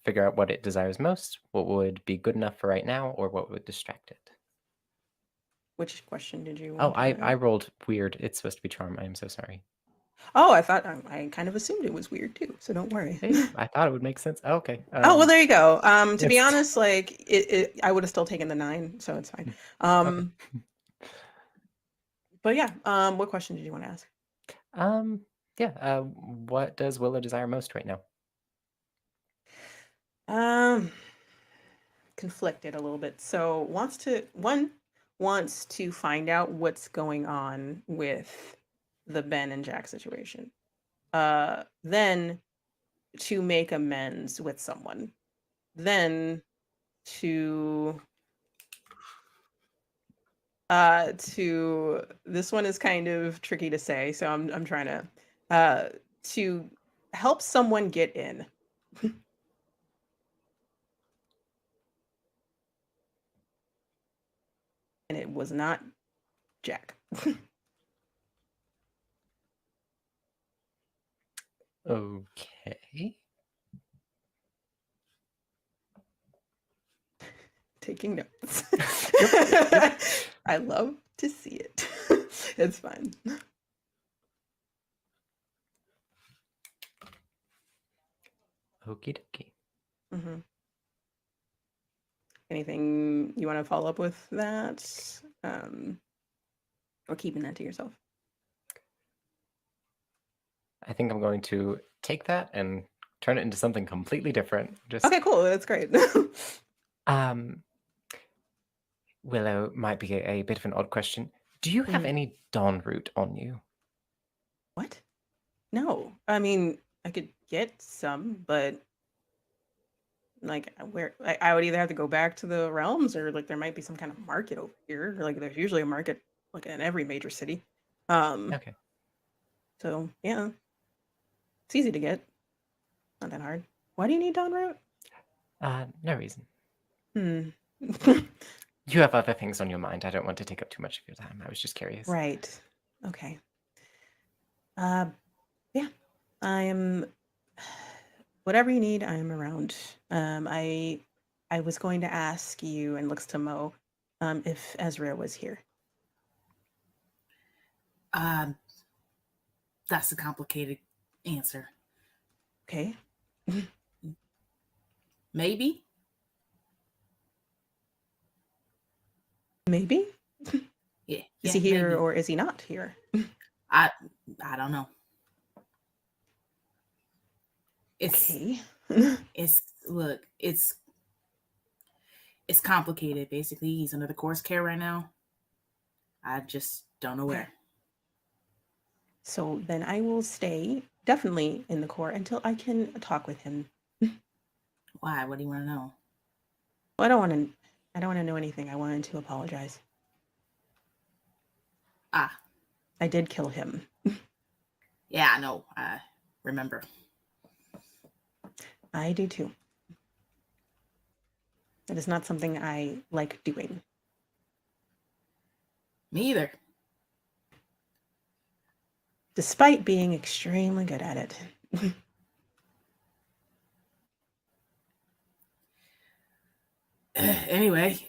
figure out what it desires most, what would be good enough for right now, or what would distract it. Which question did you Oh, want I rolled weird. It's supposed to be charm. I am so sorry. Oh, I thought... I kind of assumed it was weird, too, so don't worry. Hey, I thought it would make sense. Oh, okay. Oh, well, there you go. To be it's- honest, like, I would have still taken the 9, so it's fine. Okay. But yeah, what question did you want to ask? Yeah. What does Willow desire most right now? Conflicted a little bit. So wants to find out what's going on with the Ben and Jack situation. Then to make amends with someone. Then to this one is kind of tricky to say, so I'm trying to help someone get in. And it was not Jack. Okay. Taking notes. I love to see it. It's fine. Okie dokie. Mm-hmm. Anything you want to follow up with that? Or keeping that to yourself? I think I'm going to take that and turn it into something completely different. Just okay, cool. That's great. Willow, might be a bit of an odd question. Do you have any dawn root on you? What? No. I mean, I could get some, but like where I would either have to go back to the realms or like there might be some kind of market over here. Like there's usually a market like in every major city. Okay. So yeah. It's easy to get. Not that hard. Why do you need dawn root? No reason. Hmm. You have other things on your mind. I don't want to take up too much of your time. I was just curious. Right. Okay. Yeah. I am whatever you need, I am around. I was going to ask you, and looks to Mo, if Ezra was here. That's a complicated answer. Okay. Maybe. Maybe. Yeah. Is he here maybe. or is he not here? I don't know. Okay. It's complicated. Basically, he's under the course care right now. I just don't know where. So then I will stay definitely in the core until I can talk with him. Why? What do you want to know? Well, I don't want to know anything. I wanted to apologize. I did kill him. Yeah, I know. I remember. I do too. It is not something I like doing. Me either. Despite being extremely good at it. Anyway,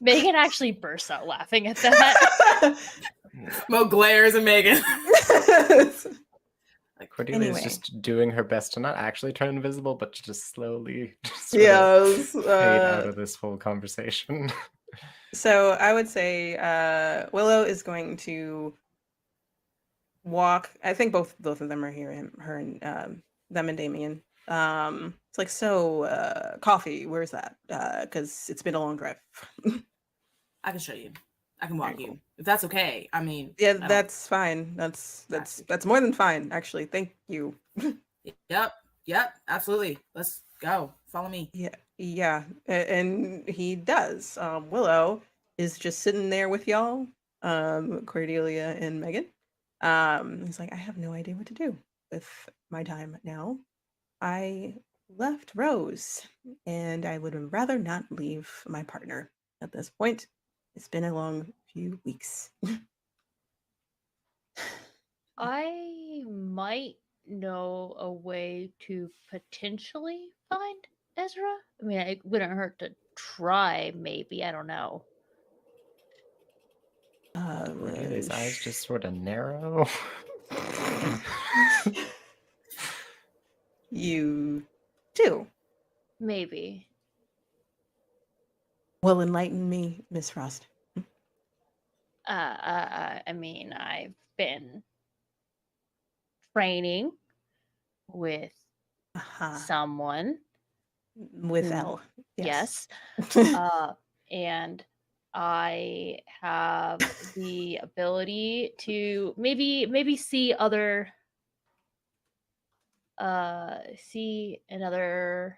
Megan actually bursts out laughing at that. Mo glares at Megan. Cordelia Anyway. is just doing her best to not actually turn invisible, but to just slowly Yes. fade out of this whole conversation. So I would say Willow is going to walk. I think both of them are here. Her and them and Damien. It's like, so coffee. Where's that? Because it's been a long drive. I can show you. I can walk Very you cool. if that's okay. I mean, Yeah, that's fine. That's more than fine, actually. Thank you. Yep, absolutely. Let's go. Follow me. Yeah, and he does. Willow is just sitting there with y'all, Cordelia and Megan. He's like, I have no idea what to do with my time now. I left Rose, and I would rather not leave my partner at this point. It's been a long few weeks. I might know a way to potentially find Ezra. I mean, it wouldn't hurt to try, maybe. I don't know. Cordelia's eyes just sort of narrow. You do. Maybe. Well, enlighten me, Miss Frost. I mean, I've been training with someone. With L. Yes. And I have the ability to maybe see other see another.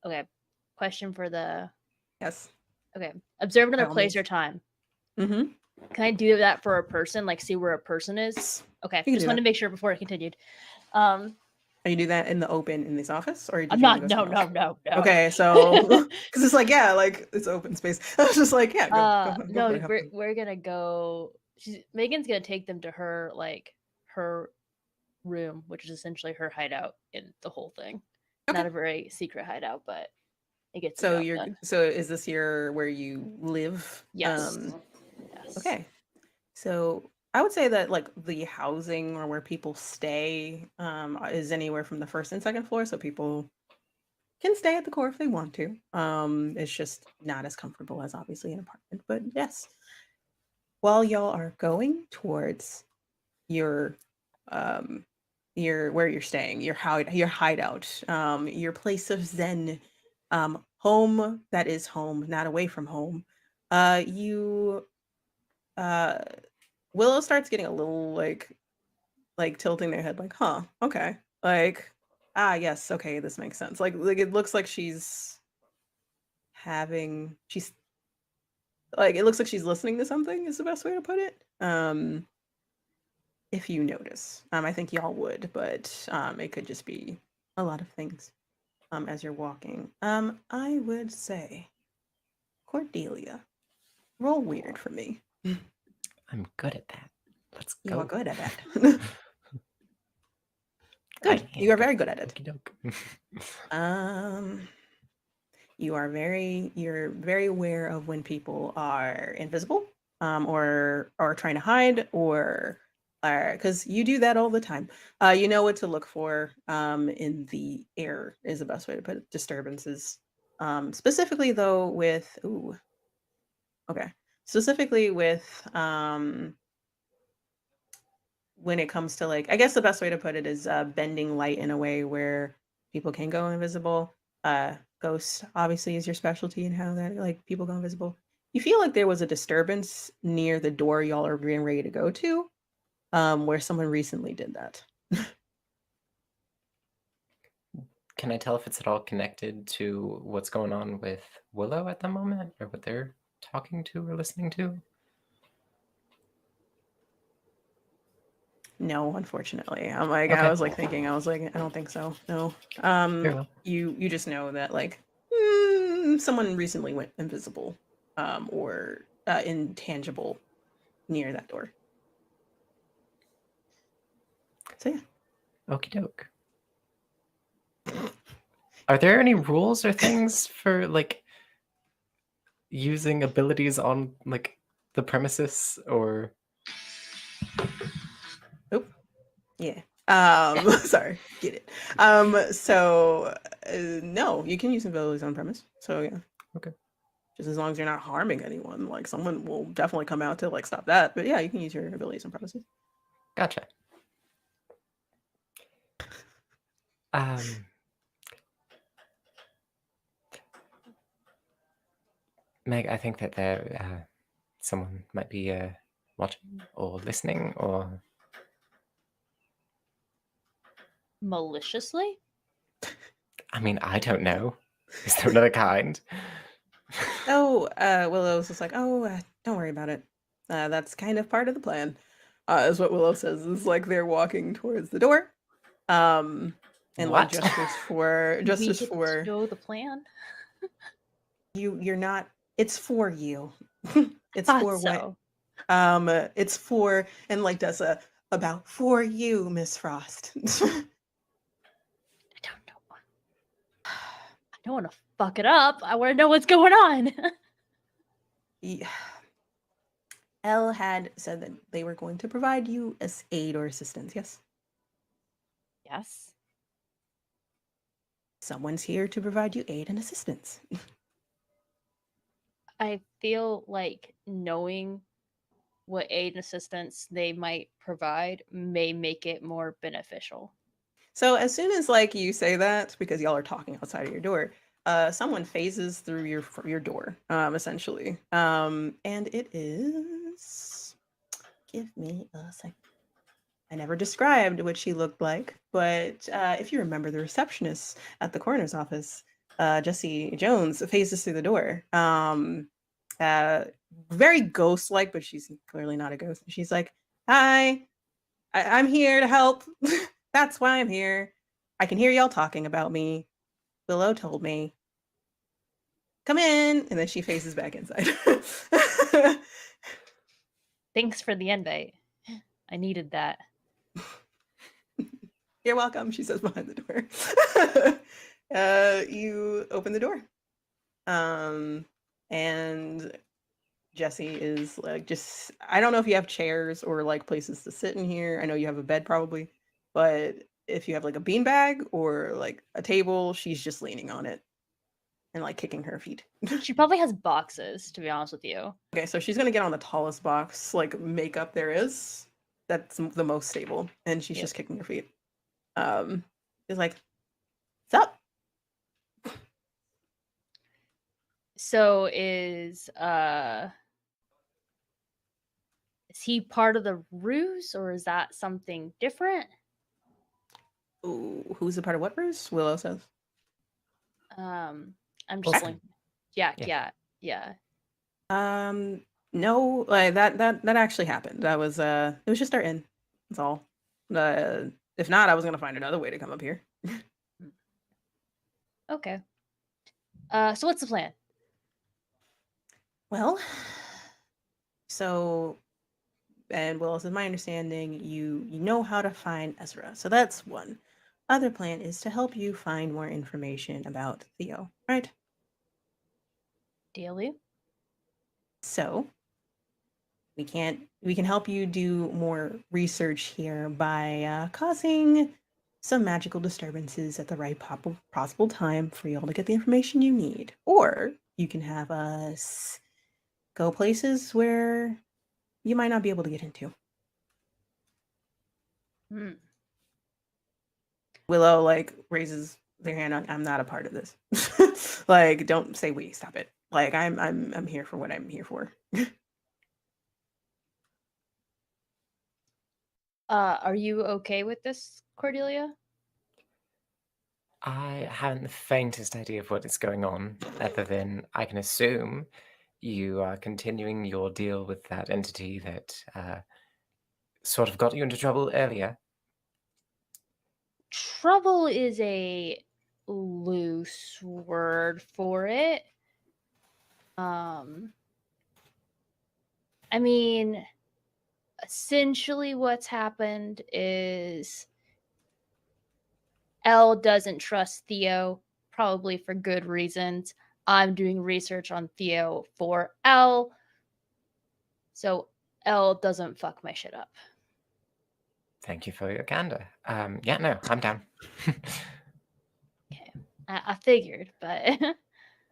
Okay, question for the. Yes. Okay, observe another By all place means. or time. Mm-hmm. Can I do that for a person? Like see where a person is? Okay, You can just do wanted that. to make sure before I continued. Are you do that in the open in this office, or did I'm you not. wanna go somewhere else? No. Okay, so because it's like, yeah, like it's open space. I was just like, yeah, go No, for it, have fun. we're gonna go. Megan's gonna take them to her her room, which is essentially her hideout in the whole thing. Okay. Not a very secret hideout, but it gets So the job done. So is this where you live? Yes. Yes. Okay. So I would say that like the housing or where people stay is anywhere from the first and second floor, so people can stay at the core if they want to. It's just not as comfortable as obviously an apartment, but yes. While y'all are going towards your where you're staying, your hideout, your place of zen, home that is home, not away from home. You Willow starts getting a little like tilting their head, like, huh, okay, like, ah, yes, okay, this makes sense. Like it looks like she's like it looks like she's listening to something is the best way to put it. If you notice, I think y'all would, but it could just be a lot of things. As you're walking, I would say, Cordelia, roll weird for me. I'm good at that. Let's go. You are good at that. Good. You are very good at it. You're very aware of when people are invisible, or trying to hide, or because you do that all the time. You know what to look for in the air is the best way to put it. Disturbances. Specifically though with specifically with when it comes to, like, I guess the best way to put it is bending light in a way where people can go invisible. Ghost obviously is your specialty in how that, like, people go invisible. You feel like there was a disturbance near the door y'all are getting ready to go to, where someone recently did that. Can I tell if it's at all connected to what's going on with Willow at the moment, or what they're talking to or listening to? No, unfortunately. I'm like, Okay. I was like thinking, I was like, I don't think so. No. Very well. You just know that, like, someone recently went invisible, or intangible near that door. So yeah. Okie doke. Are there any rules or things for, like, using abilities on, like, the premises, or? Oop. Yeah. Sorry, get it. So no, you can use abilities on premise. So yeah. Okay. Just as long as you're not harming anyone, like, someone will definitely come out to, like, stop that. But yeah, you can use your abilities on premises. Gotcha. Meg, I think that there someone might be watching or listening, or Maliciously? I mean, I don't know. Is there another kind? Oh, Willow's just like, oh, don't worry about it. That's kind of part of the plan. Is what Willow says. Is like they're walking towards the door. And like What? just for We know the plan. you're not. It's for you. It's Thought for so. what? It's for, and like does a about for you, Miss Frost. I don't know. I don't want to fuck it up. I want to know what's going on. Yeah. Elle had said that they were going to provide you as aid or assistance. Yes. Yes. Someone's here to provide you aid and assistance. I feel like knowing what aid and assistance they might provide may make it more beneficial. So as soon as, like, you say that, because y'all are talking outside of your door, someone phases through your door, essentially. And it is. Give me a second. I never described what she looked like, but if you remember the receptionist at the coroner's office, Jessie Jones, phases through the door. Very ghost-like, but she's clearly not a ghost. She's like, "Hi, I'm here to help. That's why I'm here. I can hear y'all talking about me. Willow told me. Come in." And then she faces back inside. Thanks for the invite. I needed that. You're welcome, she says behind the door. You open the door. And Jessie is like, just, I don't know if you have chairs or like places to sit in here. I know you have a bed probably, but if you have like a beanbag or like a table, she's just leaning on it and like kicking her feet. She probably has boxes, to be honest with you. Okay, so she's gonna get on the tallest box, like, makeup there is. That's the most stable, and she's just kicking her feet. He's like, "What's up?" So is he part of the ruse, or is that something different? Ooh, who's a part of what ruse? Willow says. I'm just Wilson. like, yeah, Yeah. yeah. No, like that actually happened. That was it was just our inn. That's all. If not, I was gonna find another way to come up here. Okay. So what's the plan? Well, so and Willow says, my understanding, you know how to find Ezra. So that's one. Other plan is to help you find more information about Theo, right? Daily? So we can help you do more research here by causing some magical disturbances at the right possible time for y'all to get the information you need. Or you can have us go places where you might not be able to get into. Hmm. Willow like raises their hand on, I'm not a part of this. Like, don't say we, stop it. Like I'm here for what I'm here for. Are you okay with this, Cordelia? I haven't the faintest idea of what is going on, other than I can assume you are continuing your deal with that entity that sort of got you into trouble earlier. Trouble is a loose word for it. I mean, essentially what's happened is Elle doesn't trust Theo, probably for good reasons. I'm doing research on Theo for Elle, so Elle doesn't fuck my shit up. Thank you for your candor. Yeah, no, I'm down. Okay, I figured, but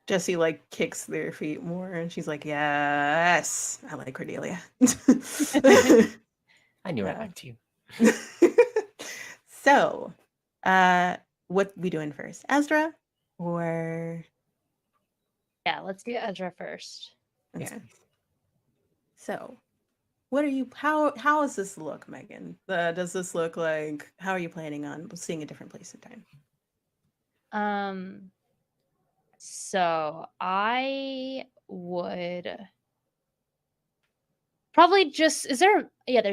Jessie like kicks their feet more and she's like, yes, I like Cordelia. I knew I liked you. So, what we doing first? Ezra or yeah, let's do Ezra first. Yes, okay. please. So, what are you how does this look, Megan? Does this look like how are you planning on seeing a different place in time? So I would probably just there's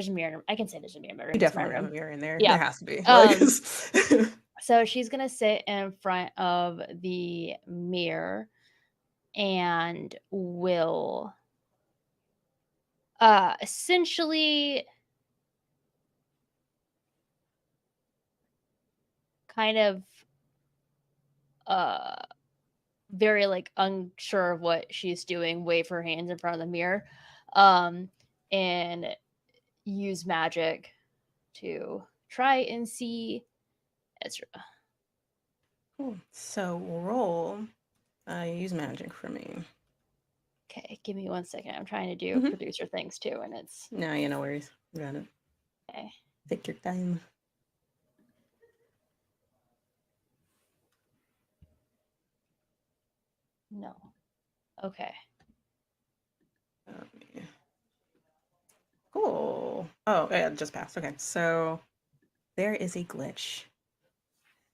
a mirror. I can say there's a mirror in my room. You It's my definitely have a room. mirror in there. Yeah. There has to be. So she's gonna sit in front of the mirror and will essentially kind of uh very like unsure of what she's doing, wave her hands in front of the mirror, and use magic to try and see Ezra. Cool. So roll. Use magic for me. Okay, give me 1 second. I'm trying to do producer things too, and it's No, no worries. Got it. okay. Take your time. No. Okay. Cool. Oh, yeah, it just passed. Okay, so there is a glitch.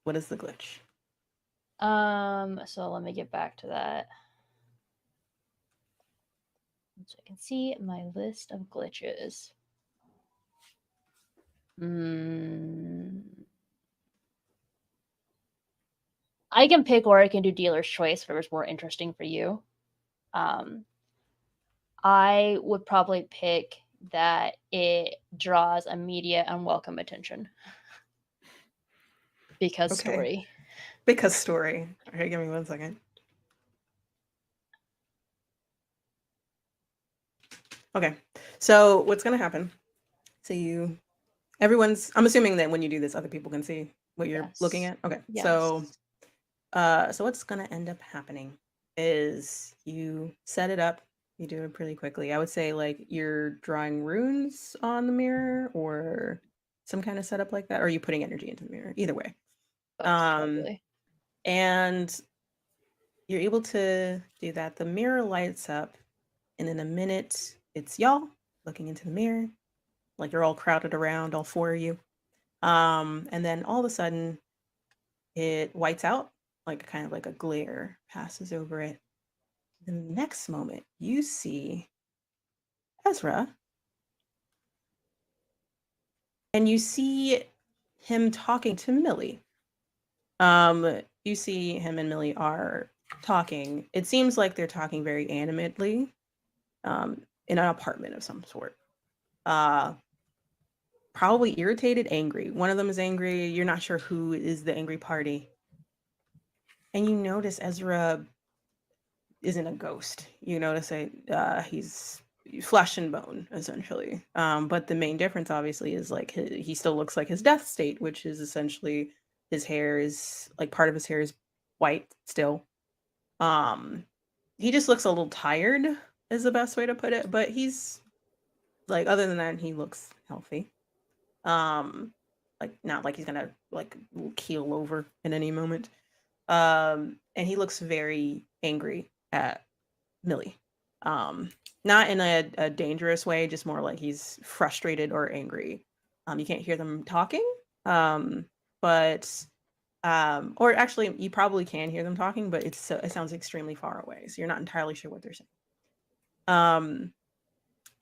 What is the glitch? So let me get back to that. So I can see my list of glitches. I can pick, or I can do dealer's choice, whatever's more interesting for you. I would probably pick that it draws immediate unwelcome attention. Because Okay. story. Because story. Okay, give me 1 second. Okay, so what's gonna happen? So I'm assuming that when you do this, other people can see what you're looking at. Okay, Yes. so what's gonna end up happening is you set it up. You do it pretty quickly. I would say like you're drawing runes on the mirror or some kind of setup like that, or are you putting energy into the mirror? Either way. Both, Um, probably. And you're able to do that. The mirror lights up, and in a minute, it's y'all looking into the mirror, like you're all crowded around, all four of you. And then all of a sudden, it whites out, like kind of like a glare passes over it. The next moment, you see Ezra, and you see him talking to Millie. You see him and Millie are talking. It seems like they're talking very animatedly, in an apartment of some sort. Probably irritated, angry. One of them is angry. You're not sure who is the angry party. And you notice Ezra isn't a ghost. You notice he's flesh and bone, essentially. But the main difference, obviously, is like he still looks like his death state, which is essentially his hair is like part of his hair is white still. He just looks a little tired, is the best way to put it. But he's like, other than that, he looks healthy. Like not like he's gonna like keel over in any moment. And he looks very angry at Millie. Not in a dangerous way, just more like he's frustrated or angry. You can't hear them talking. But or actually you probably can hear them talking, but it sounds extremely far away. So you're not entirely sure what they're saying.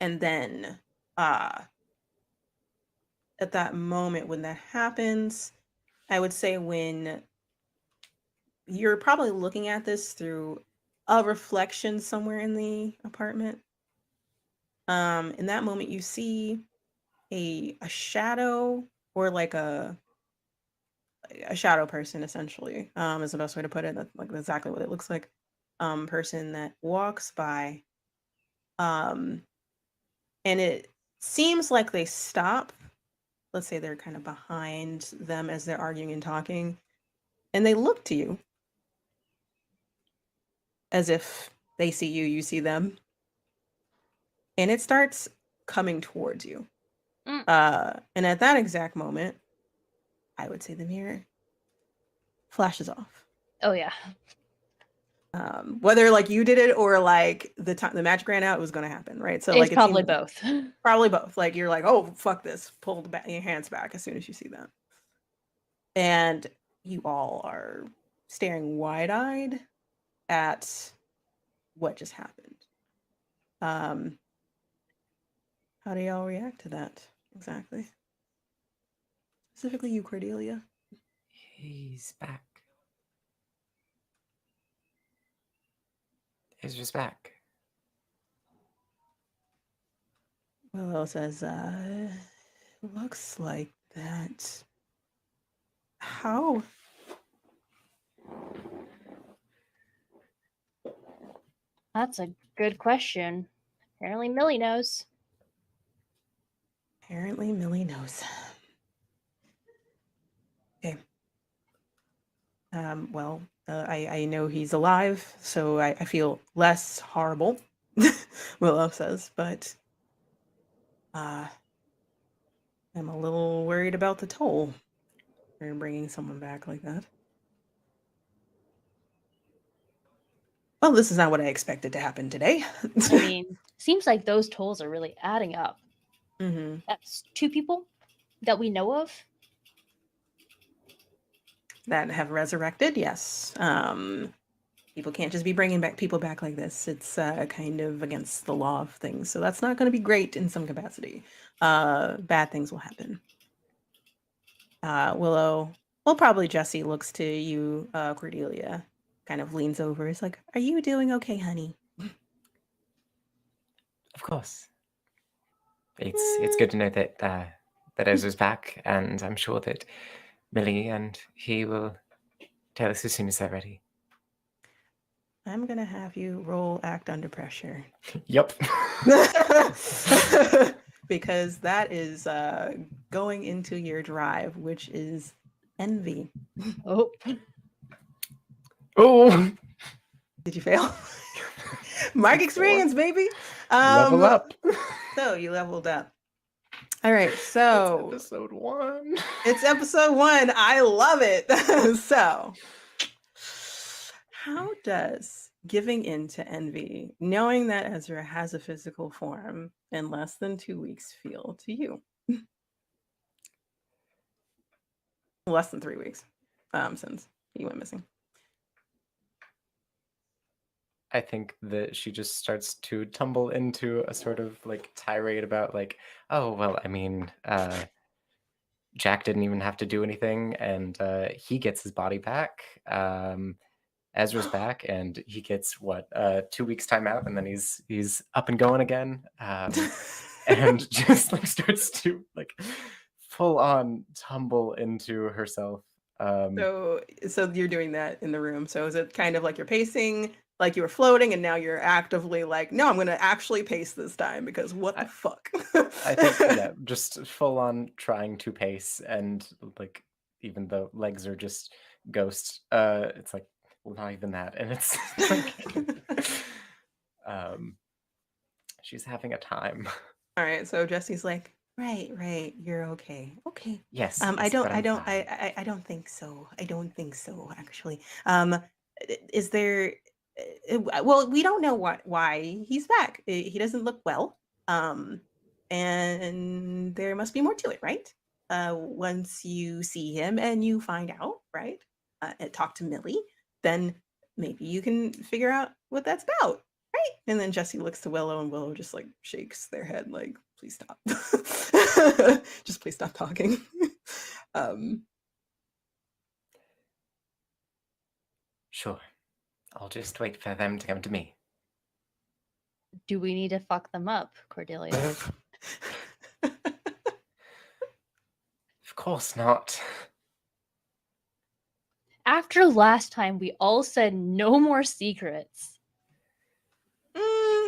And then at that moment when that happens, I would say when you're probably looking at this through a reflection somewhere in the apartment. In that moment, you see a shadow, or like a shadow person, essentially, is the best way to put it. That's like exactly what it looks like. Person that walks by, and it seems like they stop. Let's say they're kind of behind them as they're arguing and talking, and they look to you as if they see you, you see them, and it starts coming towards you. And at that exact moment, I would say the mirror flashes off. Oh yeah. Whether like you did it or like the match ran out, it was going to happen, right? So It's like probably seemed, both. Probably both. Like you're like, oh fuck this, pull your hands back as soon as you see that, and you all are staring wide-eyed at what just happened. How do y'all react to that exactly? Specifically you, Cordelia. He's back. Ezra's back. Willow says, looks like that. How? That's a good question. Apparently Millie knows. Apparently Millie knows. Okay. Well, I know he's alive, so I feel less horrible, Willow says, but I'm a little worried about the toll for bringing someone back like that. Well, this is not what I expected to happen today. I mean, seems like those tolls are really adding up. Mm-hmm. That's 2 people that we know of. That have resurrected, yes. People can't just be bringing people back like this. It's kind of against the law of things. So that's not going to be great in some capacity. Bad things will happen. Willow, well, probably Jesse looks to you, Cordelia, kind of leans over. It's like, are you doing okay, honey? Of course. It's good to know that that Ezra's back, and I'm sure that Millie and he will tell us as soon as they're ready. I'm going to have you roll act under pressure. Yep. Because that is going into your drive, which is envy. Oh. Oh. Did you fail? Mark experience, baby. Level up. So you leveled up. All right, so It's episode 1. it's episode 1. I love it. So, how does giving in to envy, knowing that Ezra has a physical form in less than 2 weeks, feel to you? Less than 3 weeks, since he went missing. I think that she just starts to tumble into a sort of like tirade about like, oh well, I mean, Jack didn't even have to do anything, and he gets his body back. Ezra's back, and he gets what 2 weeks time out, and then he's up and going again, and just like starts to like full on tumble into herself. So you're doing that in the room. So is it kind of like you're pacing, like you were floating, and now you're actively like, no, I'm going to actually pace this time because what the fuck? I think yeah, just full on trying to pace, and like even though legs are just ghost, it's like well, not even that, and it's like she's having a time. All right. So Jesse's like, right, you're okay. Okay. Yes, I yes, don't, but I I'm don't, fine. I don't think so. I don't think so, actually. Is there? Well, we don't know why he's back. He doesn't look well. And there must be more to it, right? Once you see him and you find out, right? And talk to Millie, then maybe you can figure out what that's about. Right. And then Jesse looks to Willow, and Willow just like shakes their head, like, please stop. Just please stop talking. Sure, I'll just wait for them to come to me. Do we need to fuck them up, Cordelia? Of course not. After last time, we all said no more secrets.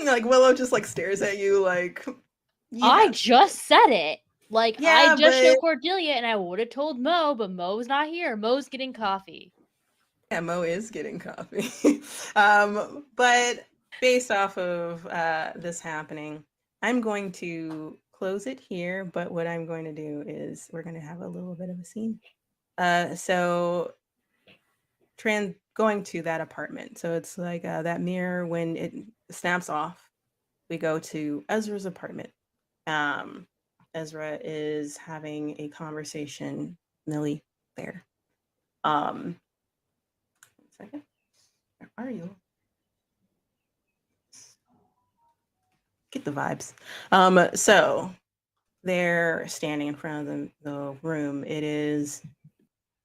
Like Willow just like stares at you like I just said it. Like Yeah, I just showed but Cordelia, and I would have told Mo, but Mo's not here. Mo's getting coffee. yeah, Mo is getting coffee. But based off of this happening, I'm going to close it here. But what I'm going to do is we're going to have a little bit of a scene. So going to that apartment. So it's like that mirror when it snaps off. We go to Ezra's apartment. Ezra is having a conversation. Millie there. 1 second. Where are you? Get the vibes. So they're standing in front of the room. It is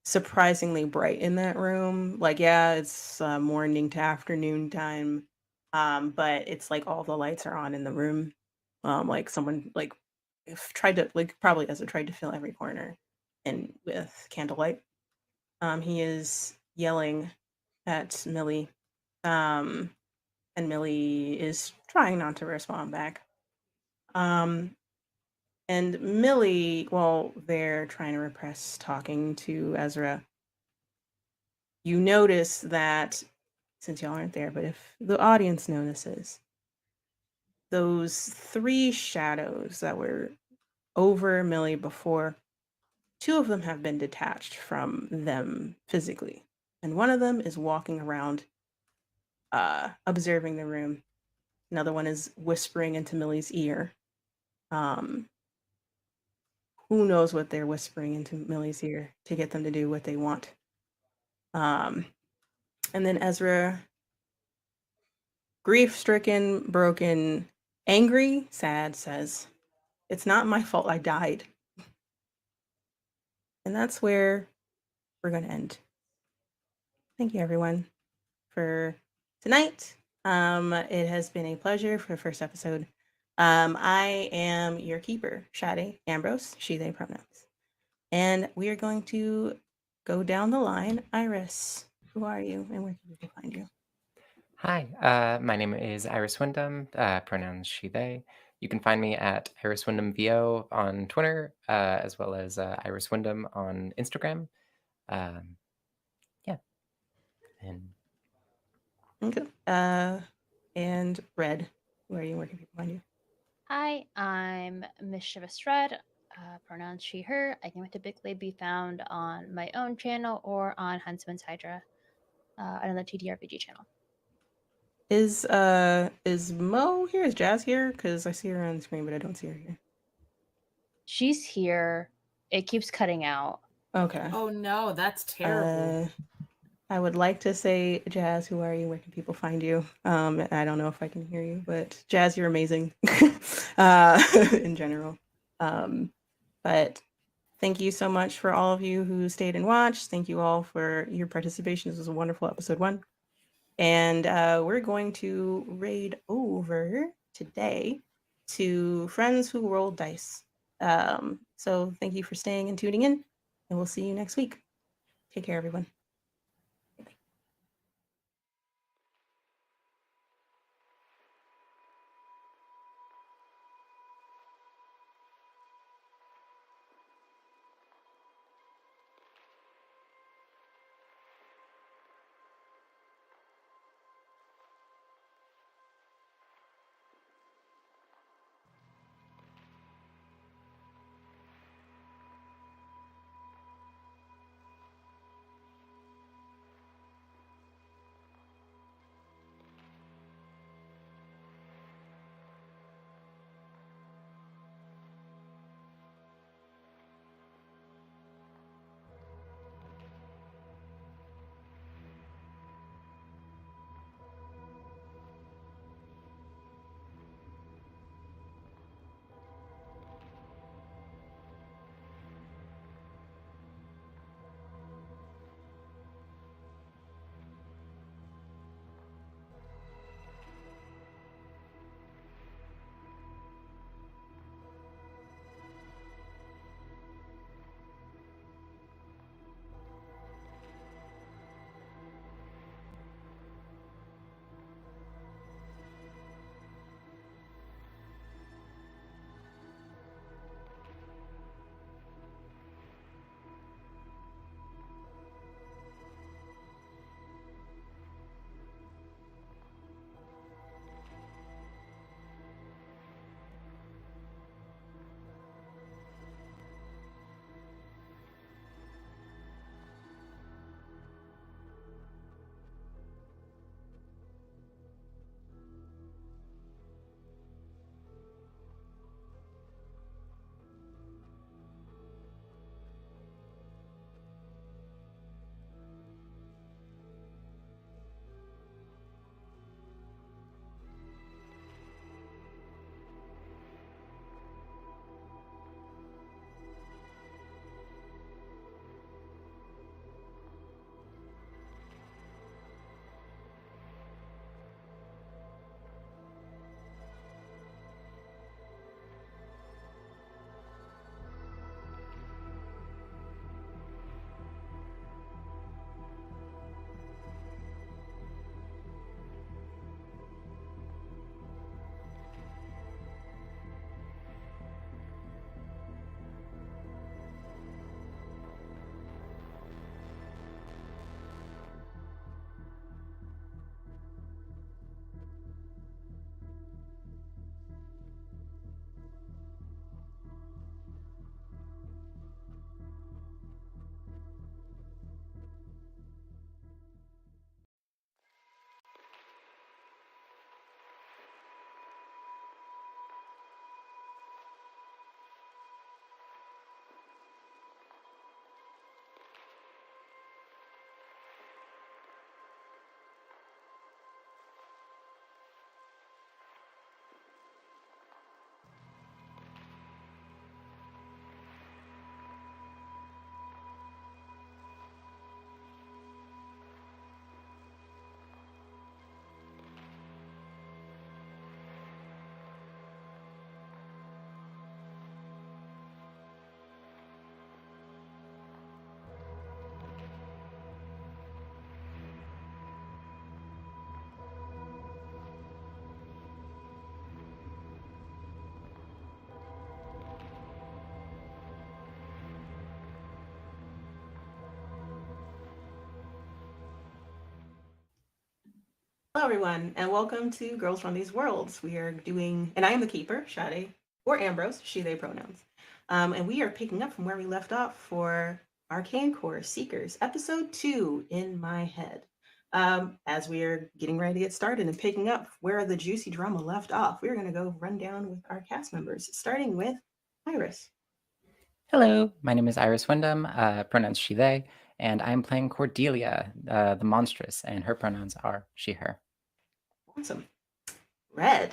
surprisingly bright in that room. Like, yeah, it's morning to afternoon time. But it's like all the lights are on in the room. Like someone like tried to like probably Ezra tried to fill every corner and with candlelight. He is yelling at Millie. And Millie is trying not to respond back. And Millie, while they're trying to repress talking to Ezra, you notice that, since y'all aren't there, but if the audience notices, those 3 shadows that were over Millie before, 2 of them have been detached from them physically. And one of them is walking around, observing the room. Another one is whispering into Millie's ear. Who knows what they're whispering into Millie's ear to get them to do what they want. And then Ezra, grief-stricken, broken, angry, sad, says, "It's not my fault I died." And that's where we're going to end. Thank you, everyone, for tonight. It has been a pleasure for the first episode. I am your keeper, Shade Ambrose, she, they pronouns. And we are going to go down the line. Iris, who are you and where can people find you? Hi, my name is Iris Wyndham, pronouns she, they. You can find me at Iris Wyndham VO on Twitter, as well as Iris Wyndham on Instagram. Yeah. And Okay. And Red, who are you and where can people find you? Hi, I'm Mischievous Red. pronouns she, her. I can typically be found on my own channel or on Huntsman's Hydra, another TTRPG channel. Is Mo here? Is Jazz here? Because I see her on the screen, but I don't see her here. She's here. It keeps cutting out. Okay. Oh no, that's terrible. I would like to say, Jazz, who are you? Where can people find you? I don't know if I can hear you, but Jazz, you're amazing in general. But thank you so much for all of you who stayed and watched. Thank you all for your participation. This was a wonderful episode 1. And we're going to raid over today to Friends Who Roll Dice. So thank you for staying and tuning in, and we'll see you next week. Take care, everyone. Hello, everyone, and welcome to Girls from These Worlds. We are doing, and I am the keeper, Sade, or Ambrose, she, they pronouns. And we are picking up from where we left off for Arcane Core Seekers, episode 2, In My Head. As we are getting ready to get started and picking up where the juicy drama left off, we're going to go run down with our cast members, starting with Iris. Hello, my name is Iris Wyndham, pronouns she, they, and I'm playing Cordelia, the monstrous, and her pronouns are she, her. Awesome. Red.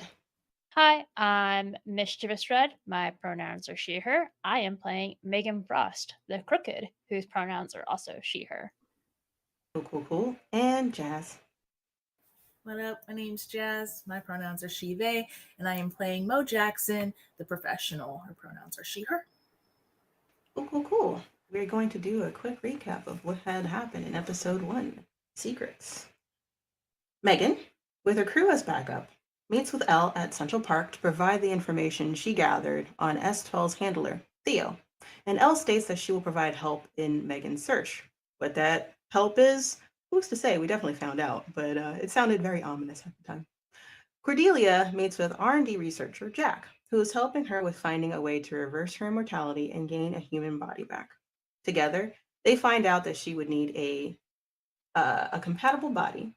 Hi, I'm Mischievous Red. My pronouns are she, her. I am playing Megan Frost, the crooked, whose pronouns are also she, her. Cool. And Jazz. What up? My name's Jazz. My pronouns are she, they, and I am playing Mo Jackson, the professional. Her pronouns are she, her. Cool. We're going to do a quick recap of what had happened in episode 1, Secrets. Megan, with her crew as backup, meets with Elle at Central Park to provide the information she gathered on S12's handler, Theo, and Elle states that she will provide help in Megan's search. What that help is, who's to say? We definitely found out, but it sounded very ominous at the time. Cordelia meets with R&D researcher Jack, who is helping her with finding a way to reverse her immortality and gain a human body back. Together, they find out that she would need a compatible body,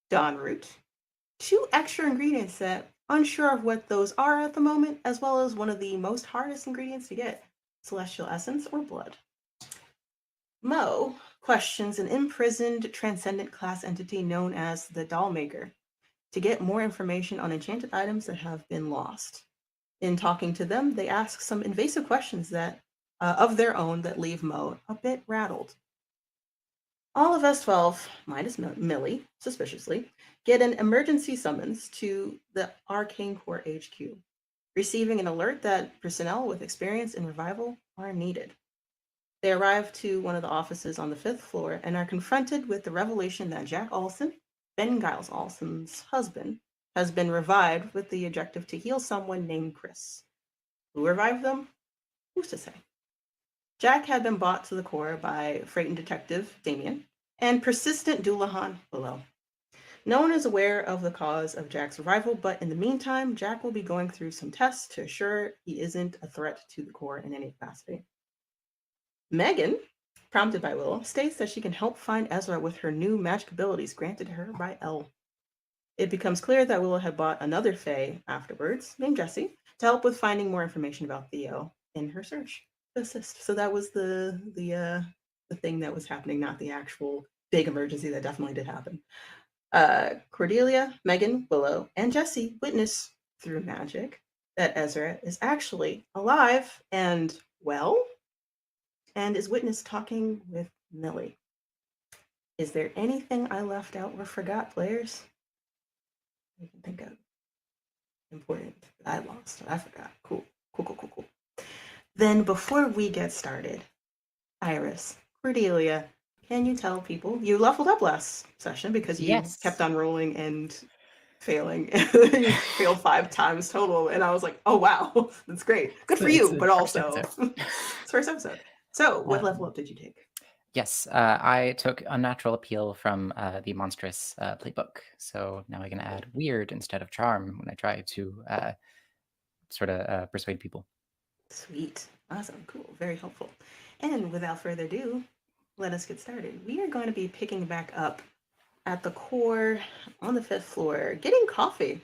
Dawn root, 2 extra ingredients that unsure of what those are at the moment, as well as one of the most hardest ingredients to get, celestial essence or blood. Mo questions an imprisoned transcendent class entity known as the Dollmaker to get more information on enchanted items that have been lost. In talking to them, they ask some invasive questions that of their own that leave Mo a bit rattled. All of S12, minus Millie, suspiciously, get an emergency summons to the Arcane Core HQ, receiving an alert that personnel with experience in revival are needed. They arrive to one of the offices on the 5th floor and are confronted with the revelation that Jack Olsen, Ben Giles Olsen's husband, has been revived with the objective to heal someone named Chris. Who revived them? Who's to say? Jack had been brought to the core by Freighton detective Damien and persistent Doulahan Willow. No one is aware of the cause of Jack's revival, but in the meantime, Jack will be going through some tests to assure he isn't a threat to the core in any capacity. Megan, prompted by Willow, states that she can help find Ezra with her new magic abilities granted to her by Elle. It becomes clear that Willow had bought another Fae afterwards, named Jessie, to help with finding more information about Theo in her search to assist. So that was the thing that was happening, not the actual big emergency that definitely did happen. Cordelia, Megan, Willow, and Jessie witness through magic that Ezra is actually alive and well, and is witnessed talking with Millie. Is there anything I left out or forgot, players? You can think of important that I lost, I forgot. Cool. Then before we get started, Iris, Cordelia, can you tell people you leveled up last session because you Yes. kept on rolling and failing. You failed 5 times total, and I was like, oh wow, that's great. Good for you, but also it's first episode. So what level up did you take? Yes, I took Unnatural Appeal from the Monstrous playbook. So now I can add Weird instead of Charm when I try to sort of persuade people. Sweet. Awesome. Cool. Very helpful. And without further ado, let us get started. We are going to be picking back up at the core on the 5th floor, getting coffee,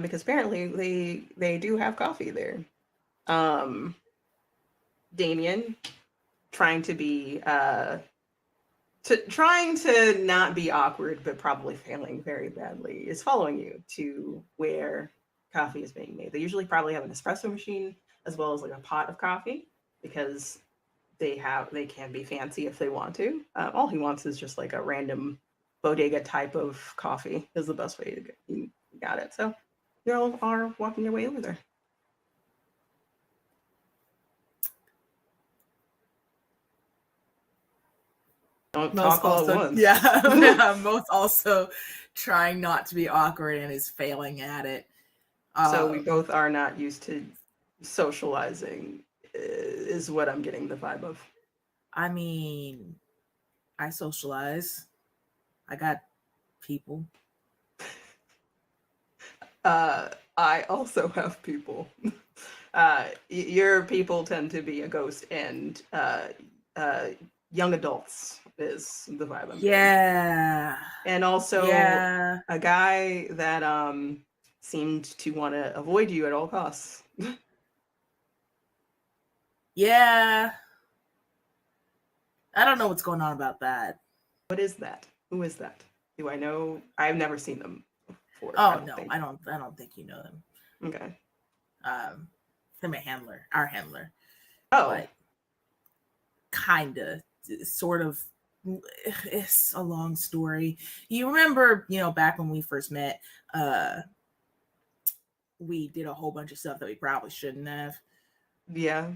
because apparently they do have coffee there. Damien, trying to be trying to not be awkward, but probably failing very badly, is following you to where coffee is being made. They usually probably have an espresso machine as well as like a pot of coffee, because they can be fancy if they want to. All he wants is just like a random bodega type of coffee is the best way to get. You got it. So you all are walking your way over there. Don't talk all at once. Yeah, Mo's also trying not to be awkward and is failing at it. So we both are not used to socializing, is what I'm getting the vibe of. I mean, I socialize. I got people. I also have people. Your people tend to be a ghost and young adults is the vibe I'm getting. Yeah. And also Yeah. a guy that seemed to want to avoid you at all costs. Yeah. I don't know what's going on about that. What is that? Who is that? Do I know? I've never seen them before. Oh no, I don't think you know them. Okay. They're my handler, our handler. Oh. But kinda, sort of. It's a long story. You remember, back when we first met, we did a whole bunch of stuff that we probably shouldn't have. Yeah.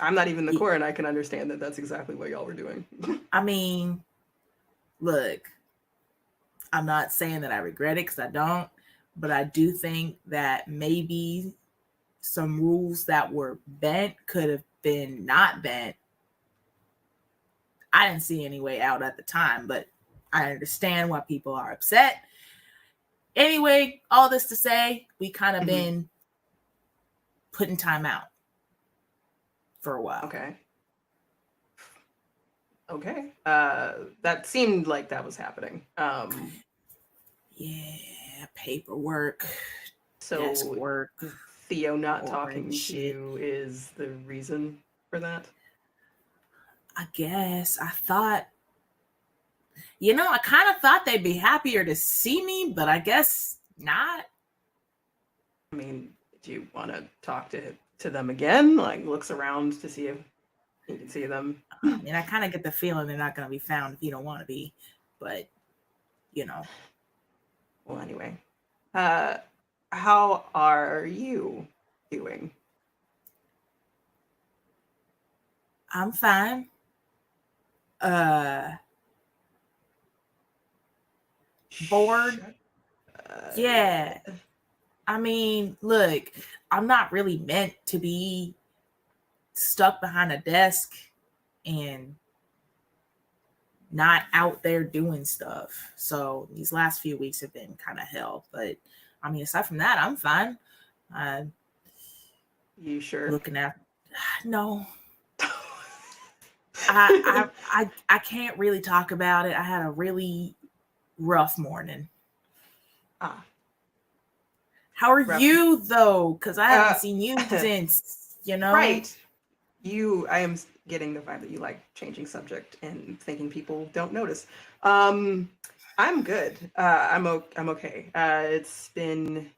I'm not even the core, and I can understand that that's exactly what y'all were doing. I mean, look, I'm not saying that I regret it because I don't, but I do think that maybe some rules that were bent could have been not bent. I didn't see any way out at the time, but I understand why people are upset. Anyway, all this to say, we kind of been putting time out for a while. Okay. That seemed like that was happening. Yeah, paperwork, so desk work. Theo not talking to you is the reason for that? I guess. I thought, I kind of thought they'd be happier to see me, but I guess not. I mean, do you want to talk to them again? Like, looks around to see if you can see them. I mean, I kind of get the feeling they're not going to be found if you don't want to be, but, Well, anyway. How are you doing? I'm fine. Bored. Yeah. I mean, look, I'm not really meant to be stuck behind a desk and not out there doing stuff. So these last few weeks have been kind of hell. But I mean, aside from that, I'm fine. You sure? Looking at no. I can't really talk about it. I had a really rough morning. How are you though? Because I haven't seen you since, Right. I am getting the vibe that you like changing subject and thinking people don't notice. I'm good. I'm okay. It's been.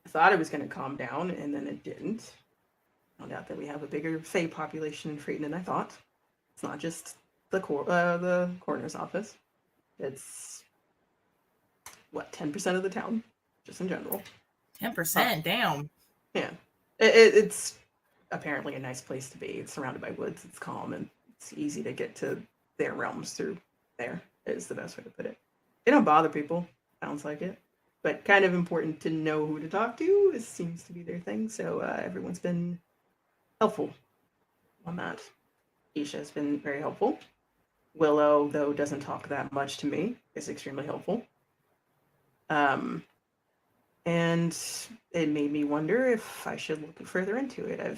I thought it was going to calm down, and then it didn't. Found out that we have a bigger Fae population in Freeton than I thought. It's not just the coroner's office. It's 10% of the town, just in general. 10%, damn. Yeah, it's apparently a nice place to be. It's surrounded by woods. It's calm, and it's easy to get to their realms through there. Is the best way to put it. They don't bother people. Sounds like it, but kind of important to know who to talk to. It seems to be their thing. So everyone's been helpful on that. Isha has been very helpful. Willow, though, doesn't talk that much to me, is extremely helpful. And it made me wonder if I should look further into it.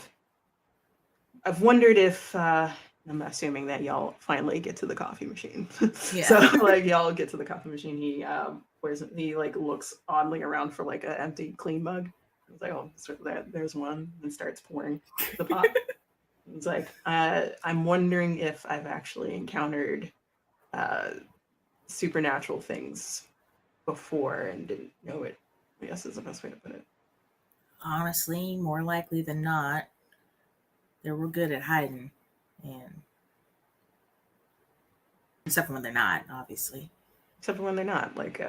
I've wondered if I'm assuming that y'all finally get to the coffee machine. Yeah. So like y'all get to the coffee machine. He looks oddly around for like an empty clean mug. He's like, oh, there's one, and starts pouring the pot. He's like, I'm wondering if I've actually encountered supernatural things before and didn't know it. I guess is the best way to put it. Honestly, more likely than not, they were good at hiding, and except for when they're not, obviously. Except for when they're not, like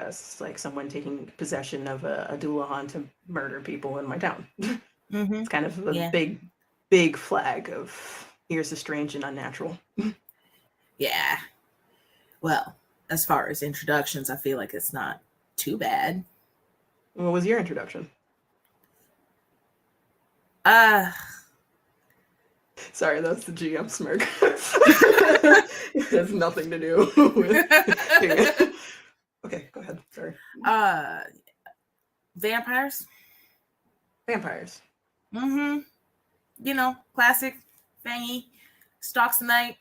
someone taking possession of a Doulahan to murder people in my town. Mm-hmm. It's kind of a big flag of here's the strange and unnatural. Yeah. Well, as far as introductions, I feel like it's not too bad. What was your introduction? Sorry, that's the GM smirk. It has nothing to do with. Okay, go ahead. Sorry. Vampires. Vampires. You know, classic, fangy, stalks the night,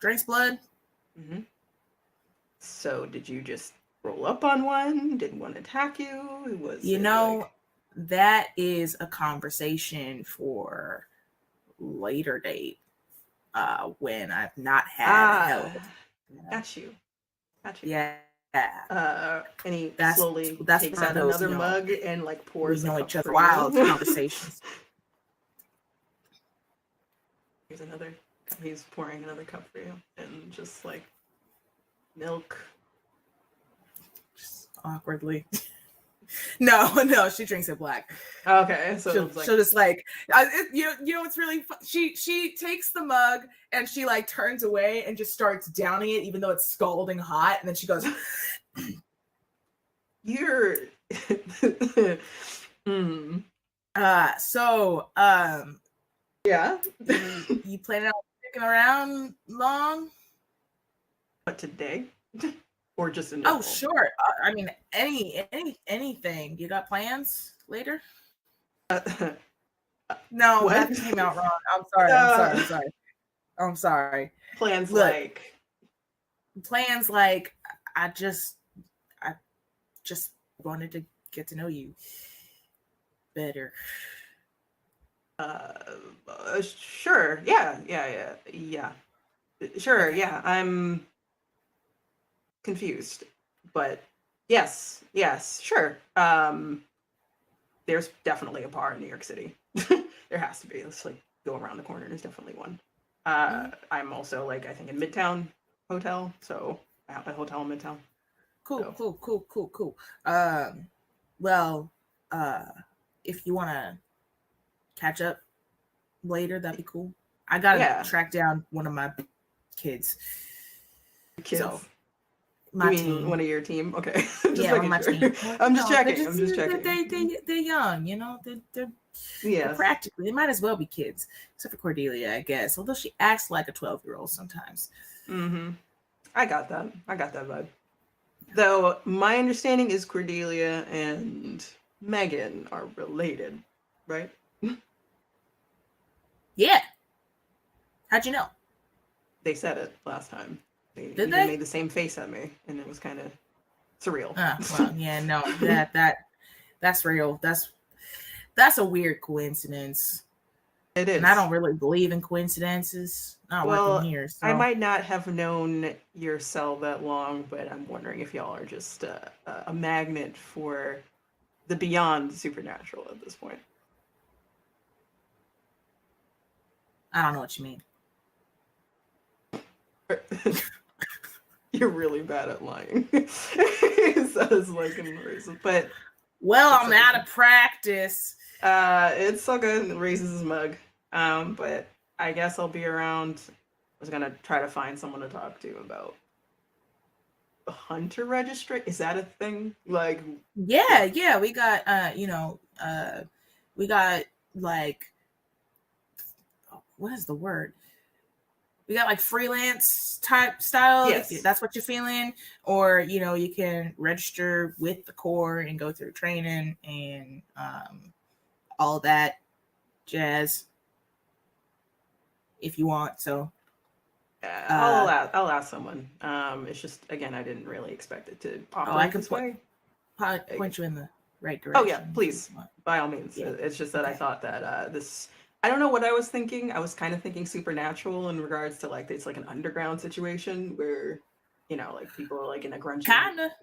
drinks blood. Mm-hmm. So did you just roll up on one? Did one attack you? You know, that is a conversation for later date. When I've not had a hell of a Got you. Yeah. And he That's slowly one takes of out those, another you know, mug and like pours we know a each cup other for wild you. conversations. Here's another cup. He's pouring another cup for you, and just like milk. Just awkwardly. No, she drinks it black. Okay, so she'll just like, you know what's really fun? She takes the mug and she like turns away and just starts downing it, even though it's scalding hot, and then she goes, "You're." Yeah. You planning on sticking around long? But today, or just in general? Oh, sure. I mean, anything. You got plans later? No, what? that came out wrong. I'm sorry. Plans Look, I just wanted to get to know you better. Sure. Yeah. Sure. Okay. Yeah. I'm confused, but yes. Sure. There's definitely a bar in New York City. There has to be. Let's like go around the corner. There's definitely one. I'm also like I think in Midtown Hotel, so I have a hotel in Midtown. Cool. Well, if you want to catch up later, that'd be cool. I gotta track down one of my kids. So, my team. One of your team? Okay. Just one of my team. I'm just checking. They're young, you know. They're practically. They might as well be kids, except for Cordelia, I guess. Although she acts like a 12-year-old sometimes. Mm-hmm. I got that vibe. Though my understanding is Cordelia and Megan are related, right? Yeah. How'd you know? They said it last time. Did they they? Made the same face at me, and it was kind of surreal. Well, yeah, no, that's real. That's a weird coincidence. It is. And I don't really believe in coincidences. Not working here. So. I might not have known your cell that long, but I'm wondering if y'all are just a magnet for the beyond supernatural at this point. I don't know what you mean. You're really bad at lying. Says like in racist, but I'm out of practice. It's so good. Raises his mug. But I guess I'll be around. I was gonna try to find someone to talk to about the hunter registry. Is that a thing? Like, yeah. We got we got like, what is the word? We got like freelance type style. Yes. If that's what you're feeling. Or, you can register with the Corps and go through training and all that jazz if you want. So I'll ask someone. It's just, again, I didn't really expect it to operate this way. Point you in the right direction. Oh yeah, please, by all means. Yeah. It's just that I thought that this. I don't know what I was thinking. I was kind of thinking supernatural in regards to like it's like an underground situation where, like people are like in a grungy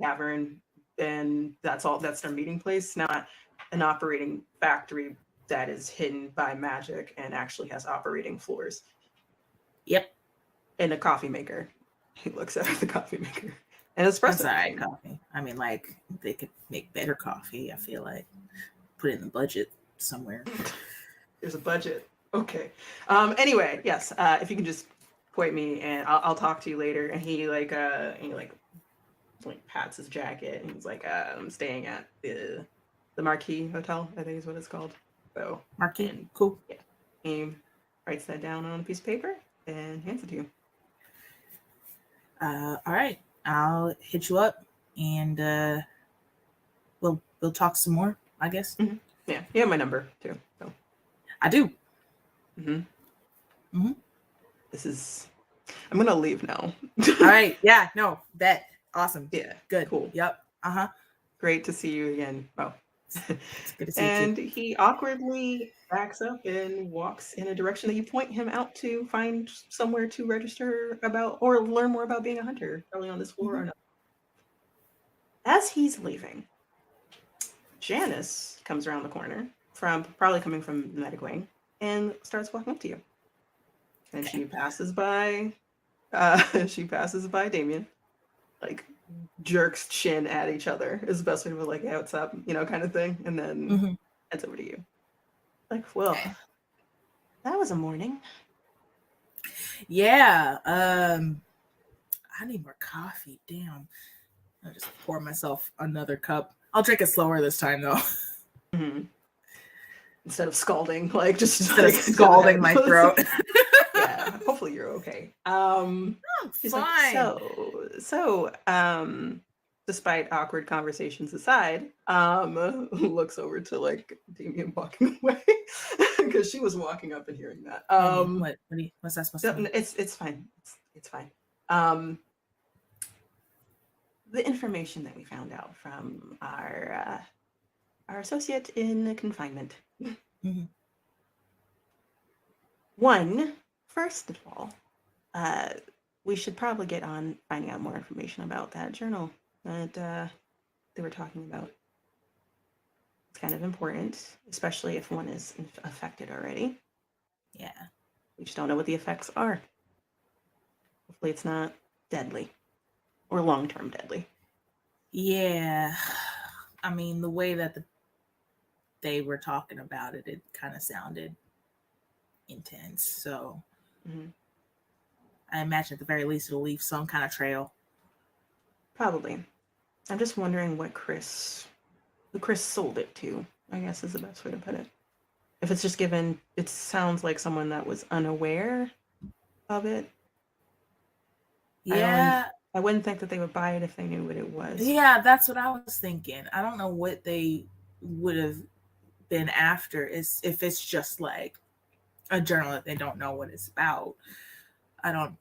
tavern, and that's their meeting place, not an operating factory that is hidden by magic and actually has operating floors. Yep. And a coffee maker. He looks at the coffee maker. And espresso. That's coffee. I mean, like, they could make better coffee, I feel like. Put it in the budget somewhere. There's a budget. Okay. Anyway, yes. If you can just point me, and I'll talk to you later. And he pats his jacket, and he's like, I'm staying at the Marquis Hotel, I think is what it's called. So Marquis. Cool. Yeah. He writes that down on a piece of paper and hands it to you. All right. I'll hit you up, and we'll talk some more, I guess. Mm-hmm. Yeah, you have my number too. So I do. Mm-hmm. This is. I'm gonna leave now. All right. Yeah. No. Bet. Awesome. Yeah. Good. Cool. Yep. Great to see you again. Oh. It's good to see you And too. he awkwardly backs up and walks in a direction that you point him out to find somewhere to register about or learn more about being a hunter, probably on this floor or not. As he's leaving, Janice comes around the corner probably coming from the medic wing and starts walking up to you. And she passes by Damien, like jerks chin at each other is the best way to be like, hey, what's up, kind of thing, and then heads over to you. Like, well, that was a morning. Yeah. I need more coffee. Damn. I'll just pour myself another cup. I'll drink it slower this time though. Instead of scalding, like just instead of scalding my throat. Yeah, hopefully you're okay. She's fine. Like, so, despite awkward conversations aside, looks over to like Damien walking away because she was walking up and hearing that. What's that supposed to mean? It's fine. It's fine. The information that we found out from our associate in confinement. First of all, we should probably get on finding out more information about that journal that they were talking about. It's kind of important, especially if one is affected already. Yeah. We just don't know what the effects are. Hopefully it's not deadly or long-term deadly. Yeah. I mean, the way that they were talking about it, it kind of sounded intense. So I imagine at the very least it'll leave some kind of trail. Probably. I'm just wondering who Chris sold it to, I guess is the best way to put it. If it's just given, it sounds like someone that was unaware of it. Yeah. I wouldn't think that they would buy it if they knew what it was. Yeah, that's what I was thinking. I don't know what they would have been after if it's just like a journal that they don't know what it's about. I don't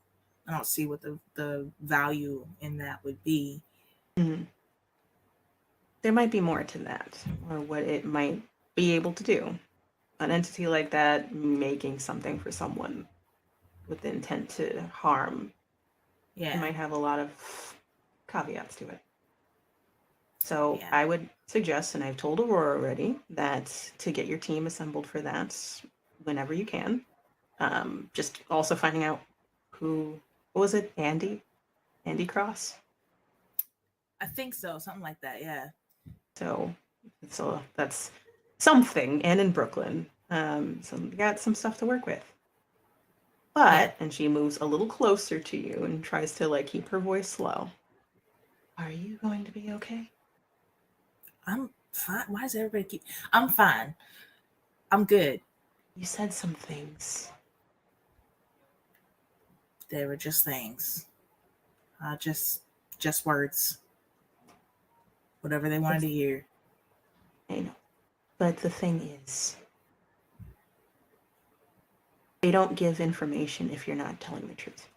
see what the value in that would be. There might be more to that, or what it might be able to do. An entity like that making something for someone with the intent to harm. Yeah. It might have a lot of caveats to it. So I would suggest, and I've told Aurora already, that to get your team assembled for that whenever you can. Just also finding out what was it? Andy Cross? I think so. Something like that. Yeah. So that's something. And in Brooklyn. So you got some stuff to work with. But, and she moves a little closer to you and tries to like keep her voice slow. Are you going to be okay? I'm fine. Why does everybody keep... I'm fine. I'm good. You said some things. They were just things. Just words. Whatever they wanted to hear. I know. But the thing is, they don't give information if you're not telling the truth.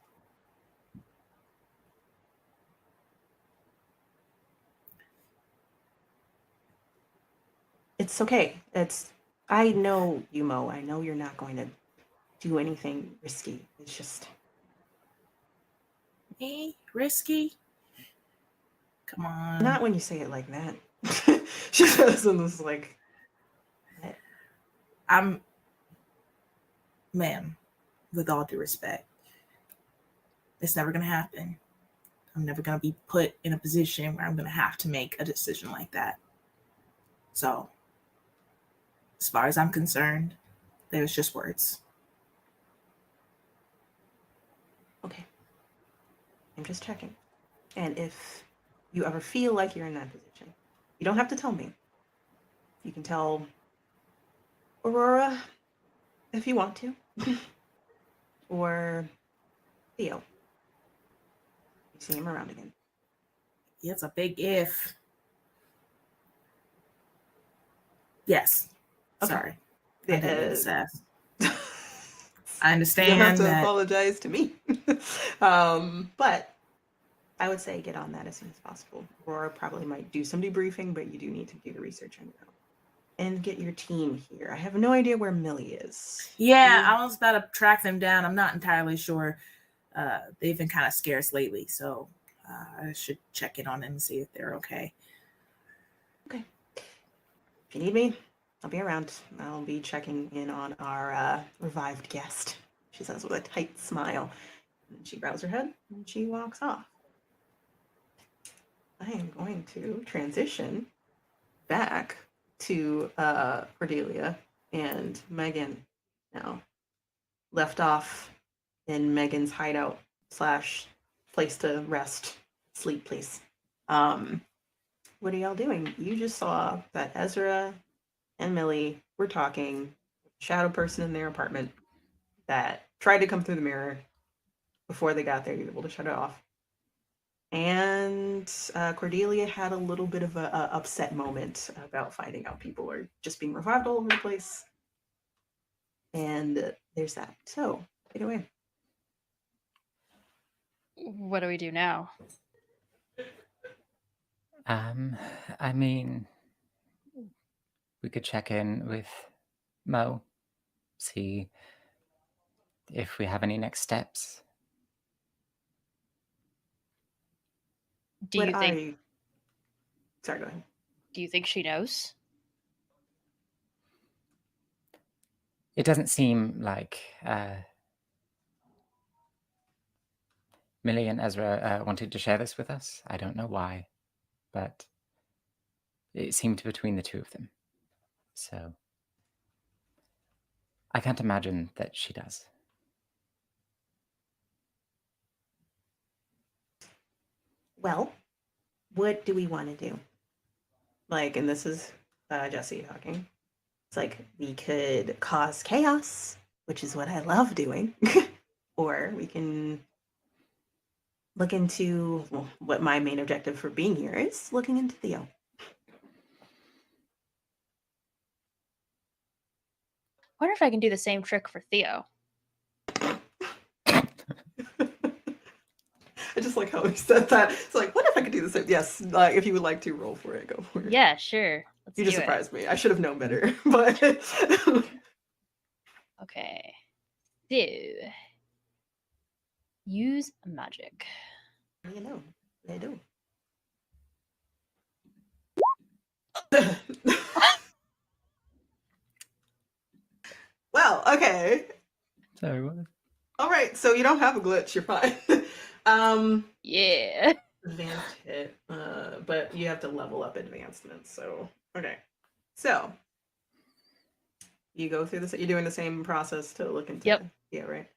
It's okay. I know you, Mo. I know you're not going to do anything risky. It's just... Me? Risky? Come on. Not when you say it like that. She says, and this like... Ma'am, with all due respect, it's never going to happen. I'm never going to be put in a position where I'm going to have to make a decision like that. So, as far as I'm concerned, there's just words. Okay. I'm just checking. And if you ever feel like you're in that position, you don't have to tell me. You can tell Aurora if you want to. Or Theo. You see him around again. Yeah, it's a big if. Yes. Okay. Sorry. I didn't mean to Seth. I You understand don't have to that. apologize to me. But I would say get on that as soon as possible. Aurora probably might do some debriefing, but you do need to do the research on your own. And get your team here. I have no idea where Millie is. Yeah, I was about to track them down. I'm not entirely sure. They've been kind of scarce lately, so I should check in on them and see if they're okay. Okay. If you need me, I'll be around. I'll be checking in on our revived guest, she says with a tight smile. And she bows her head and she walks off. I am going to transition back to Cordelia and Megan now. Left off in Megan's hideout / place to rest, sleep place. What are y'all doing? You just saw that Ezra and Millie were talking, shadow person in their apartment that tried to come through the mirror. Before they got there, you were able to shut it off. And Cordelia had a little bit of a upset moment about finding out people are just being revived all over the place. And there's that. So, take it away. What do we do now? I mean, we could check in with Mo, see if we have any next steps. Do you think? you... Sorry, go ahead. Do you think she knows? It doesn't seem like Millie and Ezra wanted to share this with us. I don't know why, but it seemed between the two of them. So I can't imagine that she does. Well, what do we want to do? Like, and this is Jesse talking. It's like we could cause chaos, which is what I love doing, or we can look into what my main objective for being here is, looking into Theo. I wonder if I can do the same trick for Theo. I just like how he said that. It's like, what if I could do the same? Yes, if you would like to roll for it, go for it. Yeah, sure. Let's You do just it. surprised me. I should have known better, but Okay. So, use magic. you know, they do. Well, okay. Sorry, what? All right, so you don't have a glitch. You're fine. Yeah. Advanced hit, but you have to level up advancement. So okay, so you go through this. You're doing the same process to look into. Yep. Yeah, right.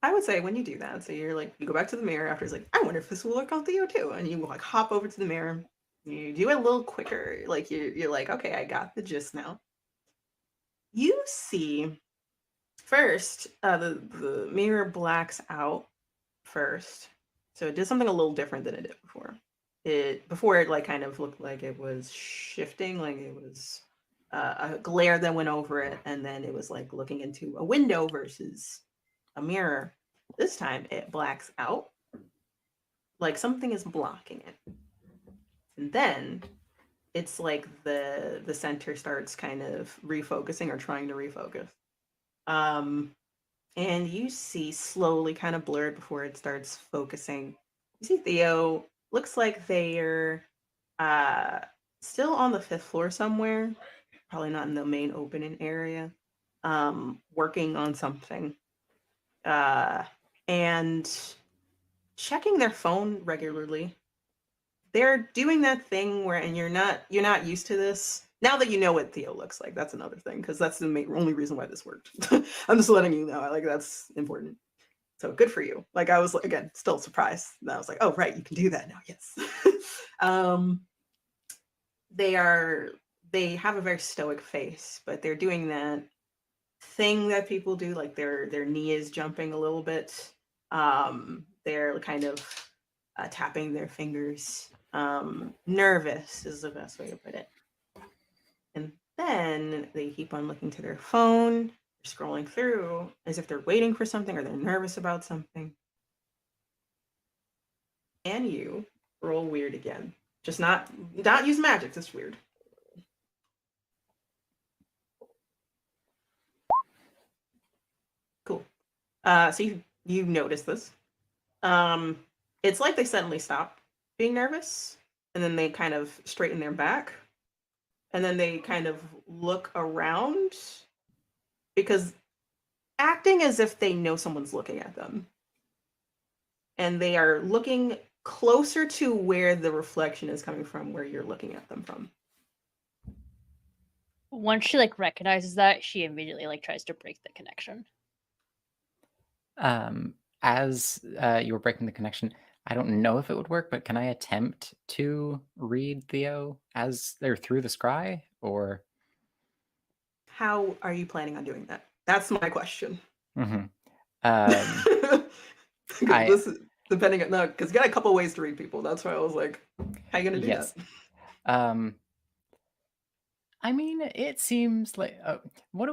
I would say when you do that, so you're like, you go back to the mirror after it's like, I wonder if this will work on Theo too, and you like hop over to the mirror. You do it a little quicker. Like you're like, okay, I got the gist now. You see first, the mirror blacks out first. So it did something a little different than it did before. Before it like kind of looked like it was shifting, like it was a glare that went over it, and then it was like looking into a window versus a mirror. This time it blacks out, like something is blocking it, and then it's like the center starts kind of refocusing or trying to refocus. And you see slowly kind of blurred before it starts focusing. You see Theo, looks like they're still on the 5th floor somewhere, probably not in the main opening area, working on something. And checking their phone regularly. They're doing that thing where, and you're not used to this. Now that you know what Theo looks like, that's another thing, because that's the only reason why this worked. I'm just letting you know, like, that's important. So good for you. Like, I was, again, still surprised. And I was like, oh, right, you can do that now, yes. They have a very stoic face, but they're doing that thing that people do, like their knee is jumping a little bit. They're kind of tapping their fingers. Nervous is the best way to put it. And Then they keep on looking to their phone, scrolling through as if they're waiting for something or they're nervous about something. And you roll weird again. Just not use magic, just weird. Cool. So you notice this. It's like they suddenly stop being nervous, and then they kind of straighten their back, and then they kind of look around, because acting as if they know someone's looking at them, and they are looking closer to where the reflection is coming from, where you're looking at them from. Once she like recognizes that, she immediately like tries to break the connection. As you were breaking the connection, I don't know if it would work, but can I attempt to read Theo as they're through the scry, or How are you planning on doing that? That's my question. Mhm. This is depending on because you got a couple ways to read people. That's why I was like, how are you gonna do yes. that? I mean, it seems like what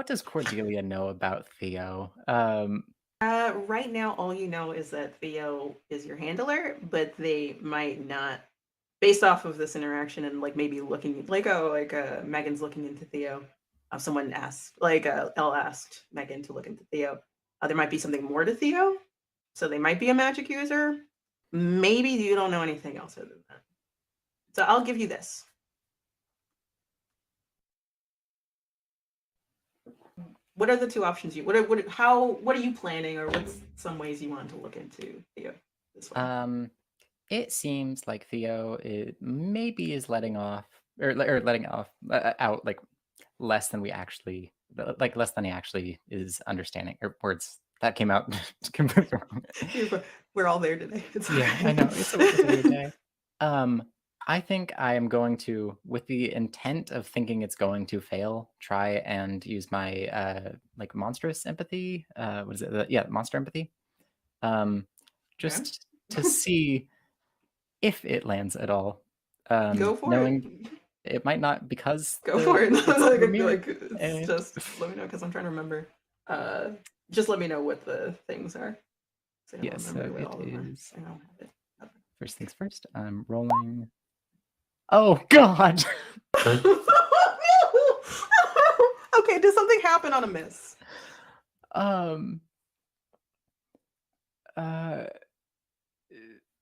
does Cordelia know about Theo? Right now, all you know is that Theo is your handler, but they might not, based off of this interaction and like maybe looking Megan's looking into Theo. Someone asked, Elle asked Megan to look into Theo. There might be something more to Theo, so they might be a magic user. Maybe you don't know anything else other than that. So I'll give you this. What are the two options what are you planning, or what's some ways you want to look into Theo this way? It seems like Theo maybe is letting off out like less than he actually is understanding, or words that came out completely wrong. We're all there today. It's Yeah, okay. I know. It's a weird day. I think I am going to, with the intent of thinking it's going to fail, try and use my like monstrous empathy. What is it? Yeah, monster empathy. Just to see if it lands at all. Go for knowing it might not, because Go for it. and Just let me know, because I'm trying to remember. Just let me know what the things are. So yes, so it is. I don't have it. First things first, I'm rolling. Oh God! Okay, did something happen on a miss?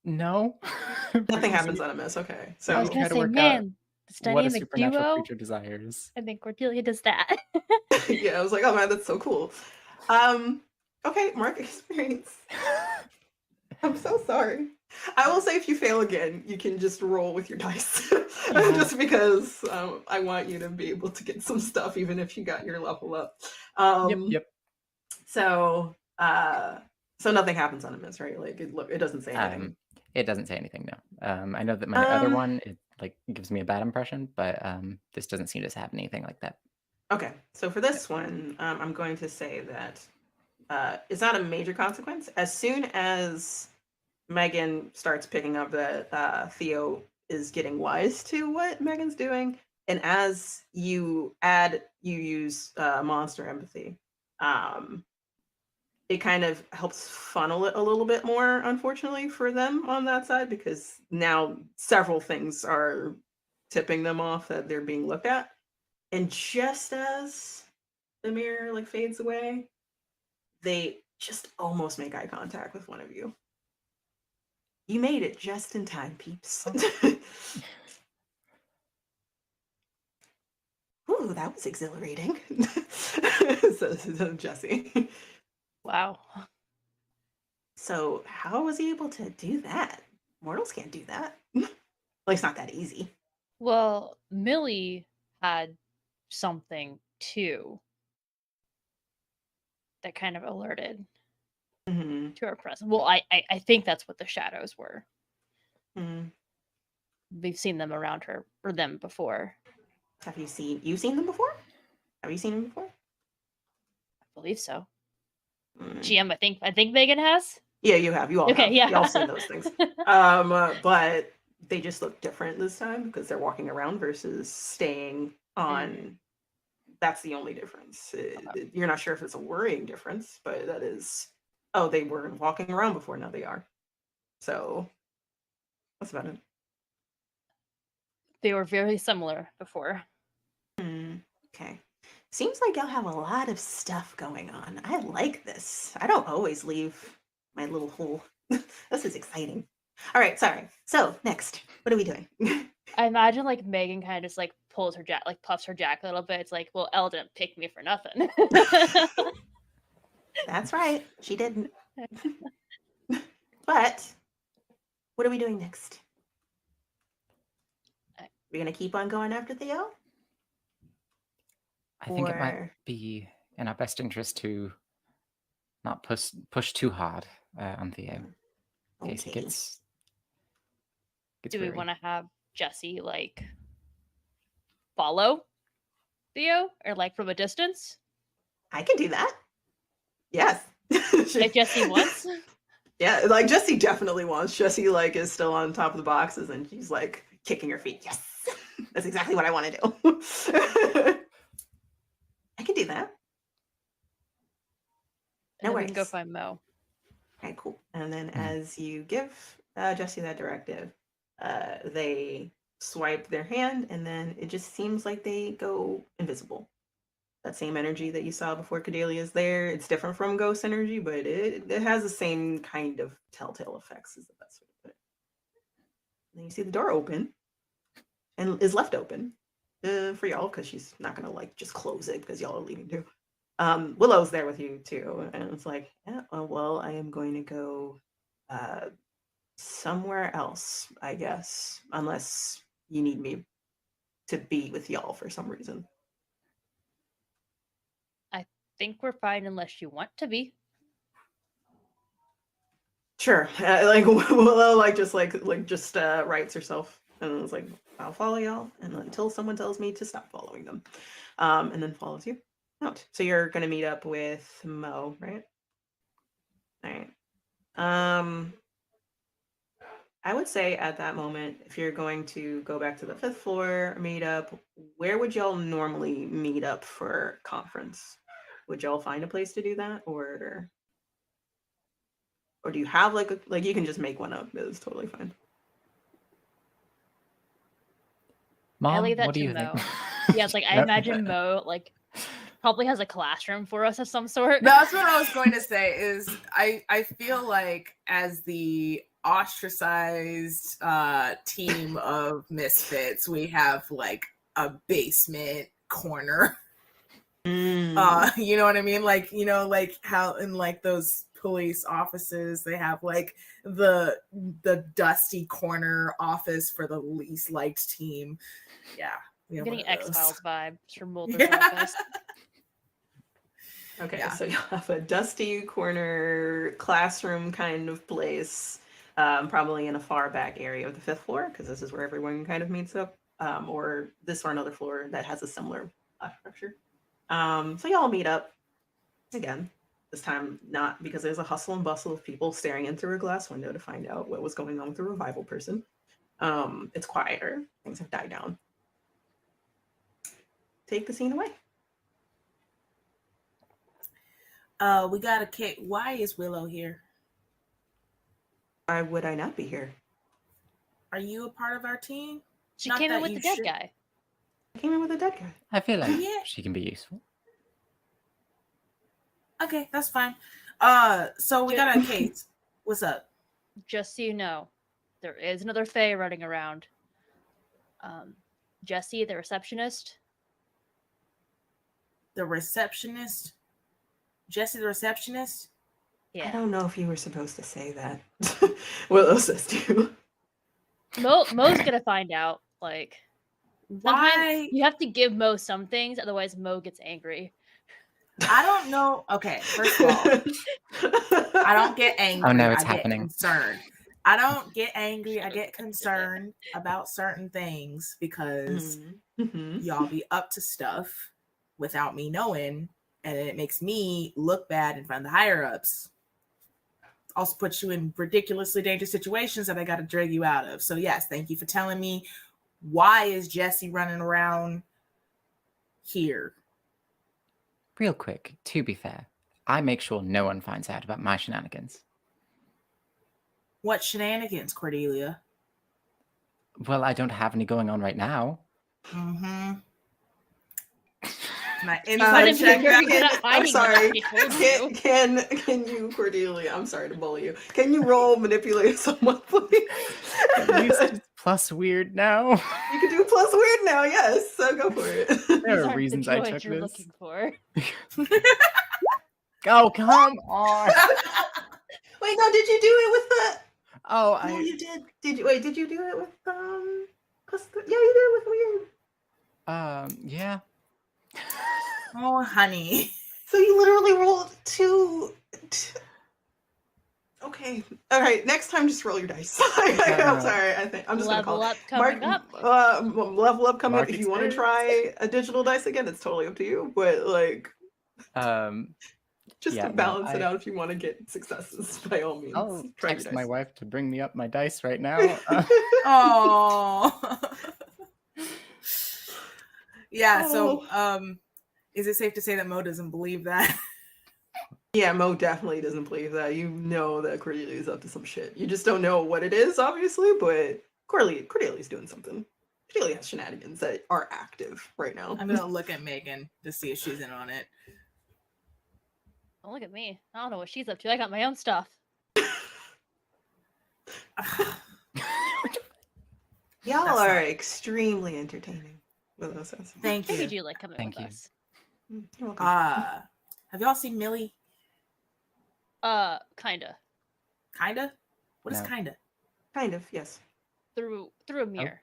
No. Nothing happens on a miss. Okay, so I was gonna try to say, work out man, this what a dynamic supernatural duo. creature desires. I think Cordelia does that. Yeah, I was like, oh man, that's so cool. Okay, mark experience. I'm so sorry. I will say, if you fail again, you can just roll with your dice. Just because I want you to be able to get some stuff, even if you got your level up. Yep. So nothing happens on a miss, right? Like it doesn't say anything. It doesn't say anything, no. I know that my other one, it like gives me a bad impression, but this doesn't seem to have anything like that. Okay, so for this one, I'm going to say that it's not a major consequence. As soon as Megan starts picking up that Theo is getting wise to what Megan's doing, and as you use monster empathy, it kind of helps funnel it a little bit more, unfortunately, for them on that side, because now several things are tipping them off that they're being looked at. And just as the mirror like fades away, they just almost make eye contact with one of you. You made it just in time, peeps. Ooh, that was exhilarating. So Jesse. Wow. So how was he able to do that? Mortals can't do that. Like, it's not that easy. Well, Millie had something too that kind of alerted to her presence. Well, I think that's what the shadows were. Mm. We've seen them around her, or them before. Have you seen them before? Have you seen them before? I believe so. GM, I think Megan has. Yeah, you have. You all have. Yeah. Y'all seen those things. But they just look different this time because they're walking around versus staying on that's the only difference. Okay. You're not sure if it's a worrying difference, but that is, oh, they weren't walking around before, now they are. So that's about it. They were very similar before. Okay. Seems like y'all have a lot of stuff going on. I like this. I don't always leave my little hole. This is exciting. All right, sorry. So next, what are we doing? I imagine like Megan kind of just like pulls her jacket, like puffs her jacket a little bit. It's like, well, Elle didn't pick me for nothing. That's right. She didn't. But what are we doing next? We're gonna keep on going after Theo? I think it might Or- be in our best interest to not push too hard on Theo, in case he Okay. gets Do we weary. want to have Jesse like follow Theo or like from a distance? I can do that. Yes. If Jesse wants. Yeah, like Jessie definitely wants. Jessie like is still on top of the boxes and she's like kicking her feet. Yes, that's exactly what I want to do. I can do that. And No then we can go worries. find Mo. Okay, cool. And then as you give Jessie that directive, they swipe their hand and then it just seems like they go invisible. That same energy that you saw before Cadelia is there. It's different from ghost energy, but it has the same kind of telltale effects is the best way to put it. And then you see the door open and is left open for y'all because she's not gonna like just close it because y'all are leaving too. Willow's there with you too, and it's like, yeah, well, I am going to go somewhere else, I guess, unless you need me to be with y'all for some reason. Think we're fine unless you want to be. Sure. Like Willow, just writes herself, and it's like, I'll follow y'all, and until someone tells me to stop following them, and then follows you out. So you're gonna meet up with Mo, right? All right. I would say at that moment, if you're going to go back to the 5th floor meet up, where would y'all normally meet up for conference? Would y'all find a place to do that, or do you have like you can just make one up? It's totally fine. Mom, leave that what do to you Mo. think? Yeah, it's like I Yep. imagine Mo like probably has a classroom for us of some sort. That's what I was going to say. Is I feel like as the ostracized team of misfits, we have like a basement corner. You know what I mean? Like, you know, like how in like those police offices they have like the dusty corner office for the least liked team. Yeah, I'm getting X-Files vibes from Mulder's Yeah. office. Okay, Yeah. so you'll have a dusty corner classroom kind of place, probably in a far back area of the 5th floor, because this is where everyone kind of meets up, or this or another floor that has a similar structure. So y'all meet up again. This time, not because there's a hustle and bustle of people staring in through a glass window to find out what was going on with the revival person. It's quieter. Things have died down. Take the scene away. We got a kid. Why is Willow here? Why would I not be here? Are you a part of our team? She Not came in that with you the dead should- guy. I came in with a dead guy. I feel like Yeah. she can be useful. Okay, that's fine. So we got a case. What's up? Just so you know, there is another Fae running around. Jessie, the receptionist. The receptionist? Jesse the receptionist? I Yeah. don't know if you were supposed to say that. Willow says to you. Mo's gonna find out. Like, sometimes Why? you have to give Mo some things, otherwise Mo gets angry. I don't know. Okay, first of all, I don't get angry. Oh no, it's I happening. get concerned. I don't get angry. I get concerned about certain things because y'all be up to stuff without me knowing, and it makes me look bad in front of the higher ups. Also puts you in ridiculously dangerous situations that I got to drag you out of. So yes, thank you for telling me. Why is Jesse running around here. Real quick, to be fair, I make sure no one finds out about my shenanigans. What shenanigans, Cordelia? Well, I don't have any going on right now. Mm-hmm. My You inside wouldn't be check. very good at I'm hiding sorry. what she told you. Can you, Cordelia? I'm sorry to bully you. Can you roll manipulate someone, please? It's plus weird now. You can do plus weird now. Yes, so go for it. There These are aren't reasons the I droids took you're this. looking for. Oh, come on. Wait, no, did you do it with the? Oh, No, you did. Did you? Wait, did you do it with Yeah, you did it with weird. Yeah. Oh, honey. So you literally rolled two. Okay. All right. Next time, just roll your dice. I'm sorry. I think I'm just Level gonna up call it. coming up. Level up coming up. Mark If you want to experience. try a digital dice again, it's totally up to you. But like, just Yeah, to no, balance it out, if you want to get successes, by all means, I'll try your text dice. my wife to bring me up my dice right now. Oh. Yeah, so is it safe to say that Mo doesn't believe that? Yeah, Mo definitely doesn't believe that. You know that Cordelia's up to some shit. You just don't know what it is, obviously, but Cordelia's doing something. Cordelia has shenanigans that are active right now. I'm gonna look at Megan to see if she's in on it. Don't look at me. I don't know what she's up to. I got my own stuff. Y'all That's are not- extremely entertaining. With those sense. Thank Maybe you. do like coming Thank with you. us. You're welcome. Have y'all seen Millie? Kinda. Kinda? What is No. kinda? Kind of, yes. Through a mirror.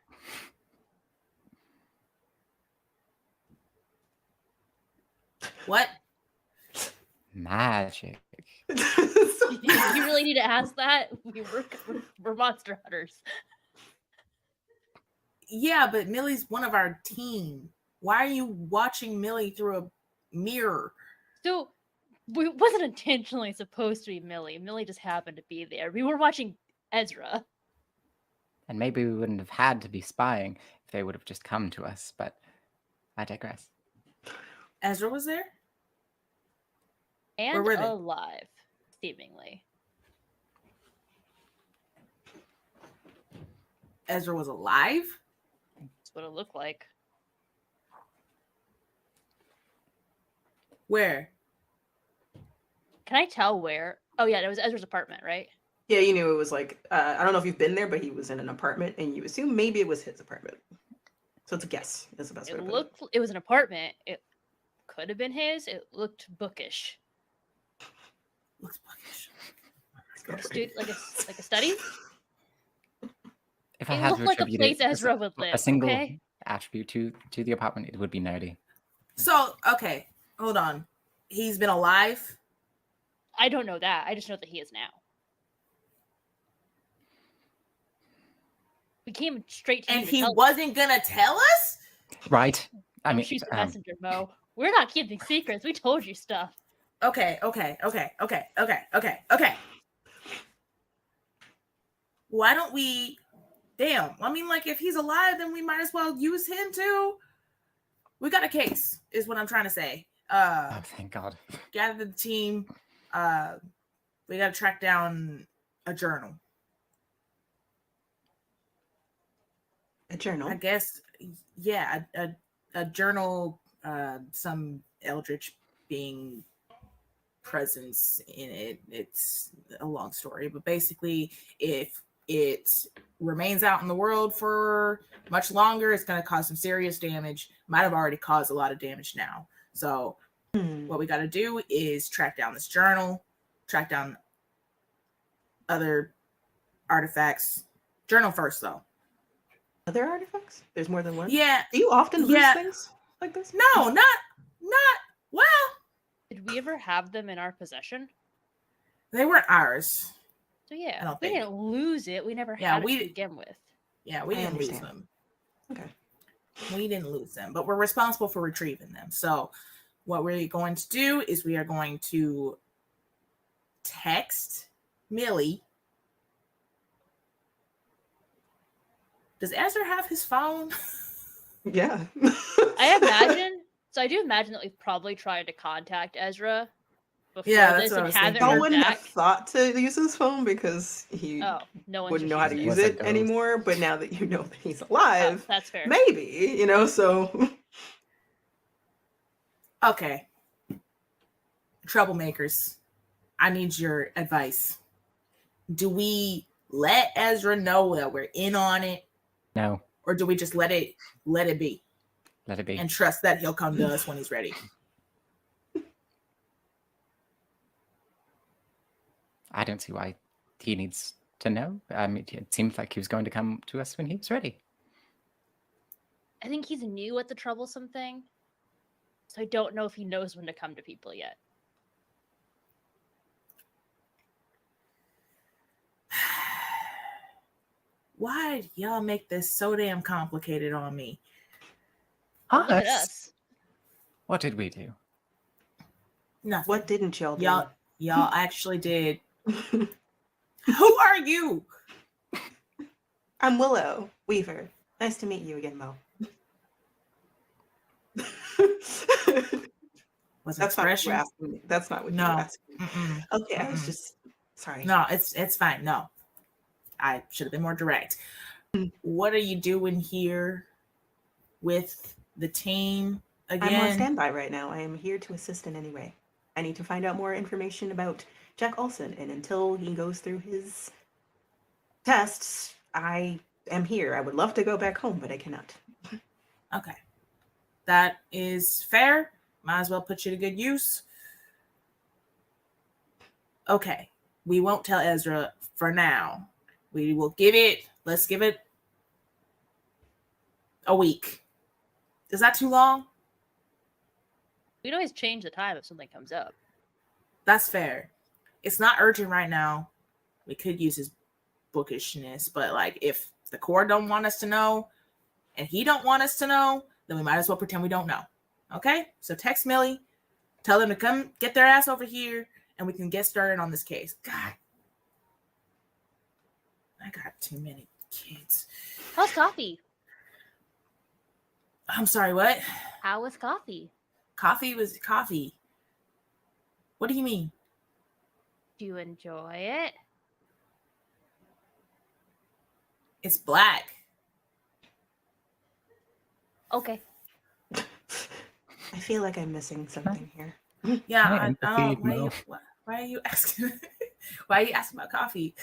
What? Magic. You really need to ask that? We're monster hunters. Yeah, but Millie's one of our team. Why are you watching Millie through a mirror? So it wasn't intentionally supposed to be Millie. Millie just happened to be there. We were watching Ezra. And maybe we wouldn't have had to be spying if they would have just come to us, but I digress. Ezra was there? And were they? alive, seemingly. Ezra was alive? That's what it looked like. Where? Can I tell where? Oh yeah, it was Ezra's apartment, right? Yeah, you knew it was like, I don't know if you've been there, but he was in an apartment and you assume maybe it was his apartment. So it's a guess. That's the best way to put it. It was an apartment. It could have been his. It looked bookish. Looks bookish. Like a study? If I It had looked to like a attribute place it Ezra would live, a single okay? attribute to the apartment, it would be nerdy. So, okay, hold on. He's been alive? I don't know that. I just know that he is now. We came straight to you And to he tell wasn't gonna tell us? Right? I mean, she's the messenger, Mo. We're not keeping secrets. We told you stuff. Okay. Why don't we... Damn. I mean, like, if he's alive, then we might as well use him too. We got a case, is what I'm trying to say. oh, thank God. Gather the team. We got to track down a journal. A journal. I guess, yeah, a journal, some eldritch being presence in it. It's a long story, but basically, if it remains out in the world for much longer, it's going to cause some serious damage. Might have already caused a lot of damage now. So what we got to do is track down this journal, track down other artifacts. Journal first, though. Other artifacts? There's more than one? Yeah. Do you often lose things like this? No, not well. Did we ever have them in our possession? They weren't ours. So yeah, I don't we think. didn't lose it. We never Yeah, had we it to did- begin with. Yeah, we I didn't lose understand. them. Okay. We didn't lose them, but we're responsible for retrieving them. So what we're going to do is we are going to text Millie. Does Ezra have his phone? Yeah. I imagine So I do imagine that we've probably tried to contact Ezra before Yeah, that's this what I and was haven't thinking. Y'all heard wouldn't back. have thought to use his phone because he Oh, no one's wouldn't just know how to used use Was a it ghost. anymore. But now that you know that he's Oh, alive, that's fair. maybe, so. Okay. Troublemakers, I need your advice. Do we let Ezra know that we're in on it, No, or do we just let it be let it be. and trust that he'll come to us when he's ready? I don't see why he needs to know. I mean, it seemed like he was going to come to us when he was ready. I think he's new at the troublesome thing. So I don't know if he knows when to come to people yet. Why do y'all make this so damn complicated on me? Oh, look at us. What did we do? Nothing. What didn't y'all do? Y'all actually did. Who are you? I'm Willow Weaver. Nice to meet you again, Mo. Was That's not what you expression? asked me. That's not what you No. asked me. Mm-mm. Okay, I was Mm-mm. just sorry. No, it's fine. No, I should have been more direct. What are you doing here with the team again? I'm on standby right now. I am here to assist in any way. I need to find out more information about Jack Olson, and until he goes through his tests, I am here. I would love to go back home, but I cannot. Okay, that is fair. Might as well put you to good use. Okay, we won't tell Ezra for now. We will let's give it a week. Is that too long? We can always change the time if something comes up. That's fair. It's not urgent right now. We could use his bookishness, but like if the core don't want us to know and he don't want us to know, then we might as well pretend we don't know. Okay? So text Millie, tell them to come get their ass over here, and we can get started on this case. God, I got too many kids. How's coffee? I'm sorry, what? How was coffee? Coffee was coffee. What do you mean? Do you enjoy it? It's black. Okay. I feel like I'm missing something here. Yeah, Hi, I empathy, don't. Mo. Why are you asking? Why are you asking about coffee?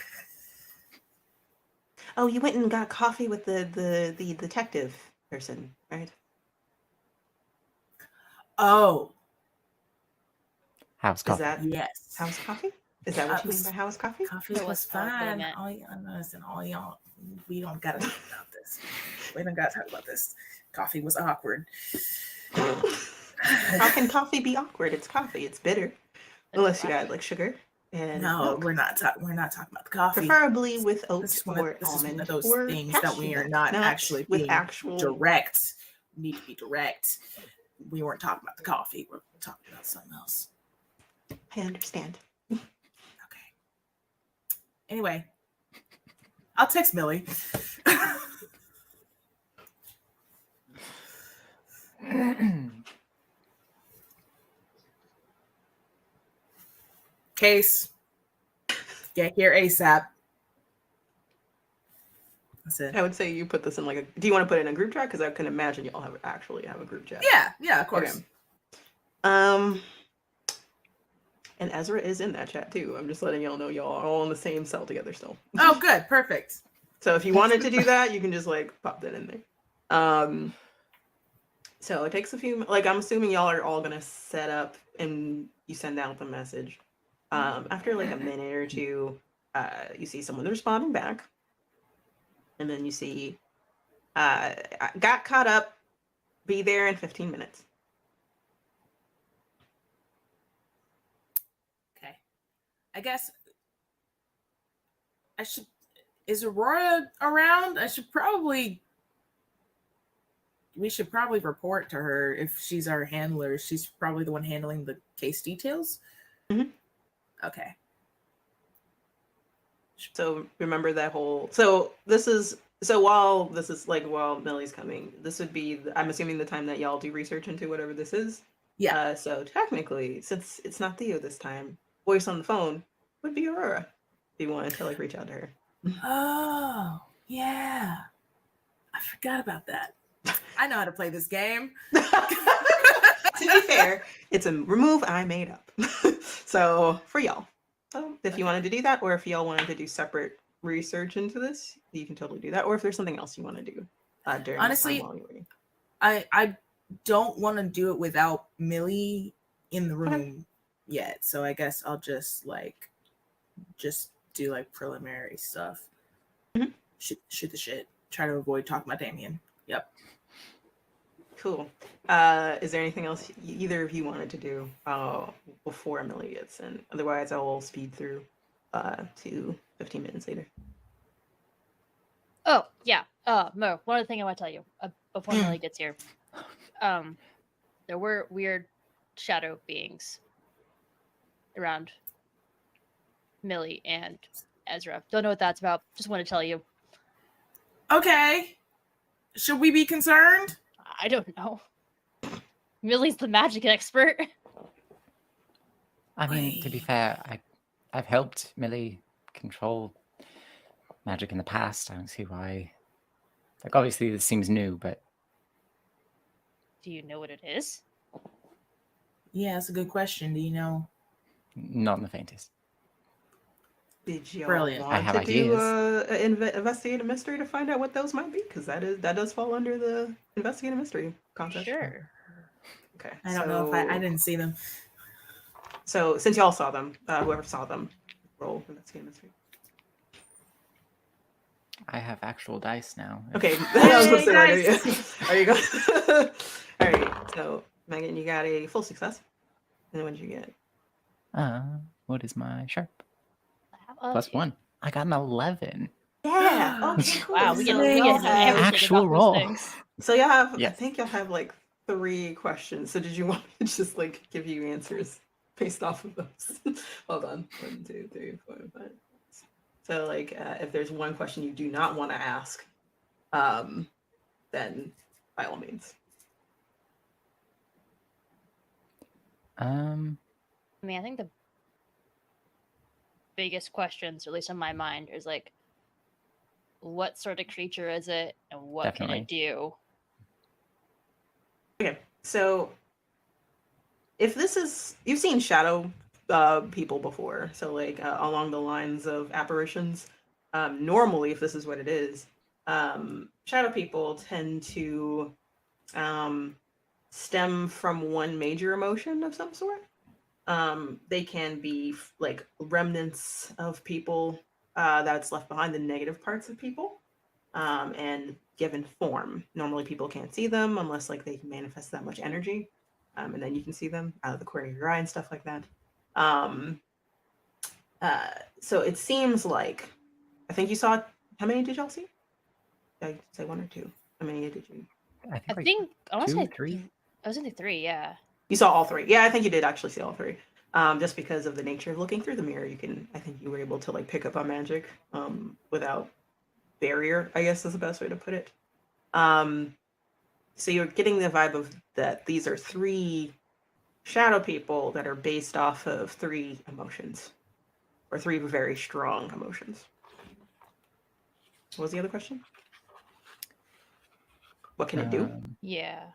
Oh, you went and got coffee with the detective person, right? Oh, House Is coffee. that yes. house coffee? Is that what you mean by house coffee? Coffee No, was it's not what I fine. meant. All y'all, we don't gotta talk about this. We don't gotta talk about this. Coffee was awkward. How can coffee be awkward? It's coffee. It's bitter, unless you add like sugar and No, milk. we're not talking about the coffee. Preferably with oat This is one or of almond those or things that cashew we are nut, not actually with being actual. direct. We need to be direct. We weren't talking about the coffee. We're talking about something else. I understand. Okay. Anyway, I'll text Millie. Case, get here ASAP. That's it. I would say you put this in like a. Do you want to put it in a group chat? Because I can imagine y'all actually have a group chat. Yeah, of course. Okay. And Ezra is in that chat too. I'm just letting y'all know y'all are all in the same cell together still. Oh, good, perfect. So if you wanted to do that, you can just like pop that in there. So it takes a few. Like I'm assuming y'all are all gonna set up and you send out the message. After like a minute or two, you see someone responding back, and then you see, got caught up. Be there in 15 minutes. Okay. I guess I should. Is Aurora around? We should probably report to her if she's our handler. She's probably the one handling the case details. Mhm. Okay. So remember that whole. So this is So while this is like while Millie's coming, this would be I'm assuming the time that y'all do research into whatever this is. Yeah. So technically, since it's not Theo this time, voice on the phone would be Aurora. If you wanted to like reach out to her. Oh, yeah. I forgot about that. I know how to play this game. To be fair, it's a remove I made up. So for y'all. So if you wanted to do that, or if y'all wanted to do separate research into this, you can totally do that. Or if there's something else you want to do during Honestly, this time while you're waiting. I don't want to do it without Millie in the room Okay. yet. So I guess I'll just do like preliminary stuff. Mhm. Shoot the shit. Try to avoid talking about Damien. Yep. Cool. Is there anything else either of you wanted to do before Millie gets in? Otherwise, I will speed through to 15 minutes later. Oh, yeah. Mo, one other thing I want to tell you before Millie gets here. There were weird shadow beings around Millie and Ezra. Don't know what that's about. Just want to tell you. Okay. Should we be concerned? I don't know. Millie's the magic expert. I mean, to be fair, I've helped Millie control magic in the past. I don't see why. Like, obviously, this seems new, but Do you know what it is? Yeah, that's a good question. Do you know? not in the faintest. Did y'all Brilliant. want I have to do ideas. investigate a mystery to find out what those might be? Because that does fall under the investigate a mystery concept. Sure. Okay. I don't know if I didn't see them. So since y'all saw them, whoever saw them, roll investigate a mystery. I have actual dice now. Okay. Hey, nice. There you go. All right. So Megan, you got a full success. And what did you get? What is my sharp? Oh, Plus 1. I got an 11. Yeah. Okay. Cool. Wow, we get So to y'all know have- everything Actual about roll. those things. So y'all have. I Yes. think y'all have like 3 questions. So did you want me to just like give you answers based off of those? Hold on. 1, 2, 3, 4, 5. So like, if there's one question you do not want to ask, then by all means. I mean, I think the biggest questions, or at least in my mind, is like, what sort of creature is it, and what can it do? Okay, so if this is you've seen shadow people before, so like along the lines of apparitions. Normally, if this is what it is, shadow people tend to stem from one major emotion of some sort. They can be like remnants of people that's left behind, the negative parts of people, and given form. Normally, people can't see them unless like they can manifest that much energy, and then you can see them out of the corner of your eye and stuff like that. So it seems like I think you saw. How many did y'all see? Did I say 1 or 2? How many did you? I think I want to 2, say 3. I was in the 3. Yeah. You saw all 3. Yeah, I think you did actually see all 3. Just because of the nature of looking through the mirror, I think you were able to like pick up on magic without barrier, I guess is the best way to put it. So you're getting the vibe of that these are 3 shadow people that are based off of 3 emotions, or 3 very strong emotions. What was the other question? What can it do? Yeah.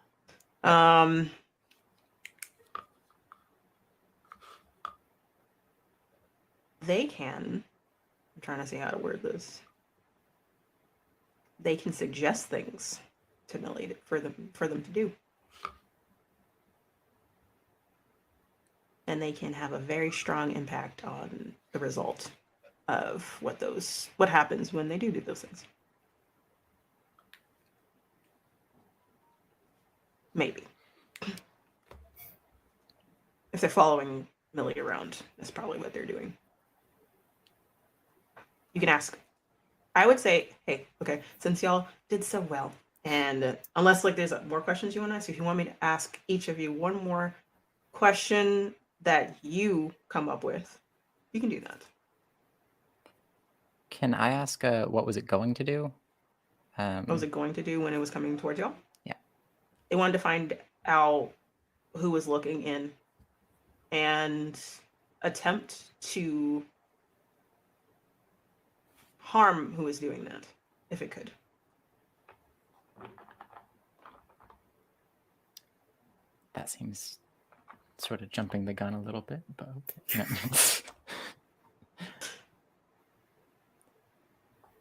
They can. I'm trying to see how to word this. They can suggest things to Millie for them to do, and they can have a very strong impact on the result of what happens when they do those things. Maybe if they're following Millie around, that's probably what they're doing. You can ask. I would say, hey, okay, since y'all did so well, and unless like there's more questions you want to ask, if you want me to ask each of you one more question that you come up with, you can do that. Can I ask what was it going to do? What was it going to do when it was coming towards y'all? Yeah. It wanted to find out who was looking in and attempt to harm who was doing that, if it could. That seems sort of jumping the gun a little bit, but okay.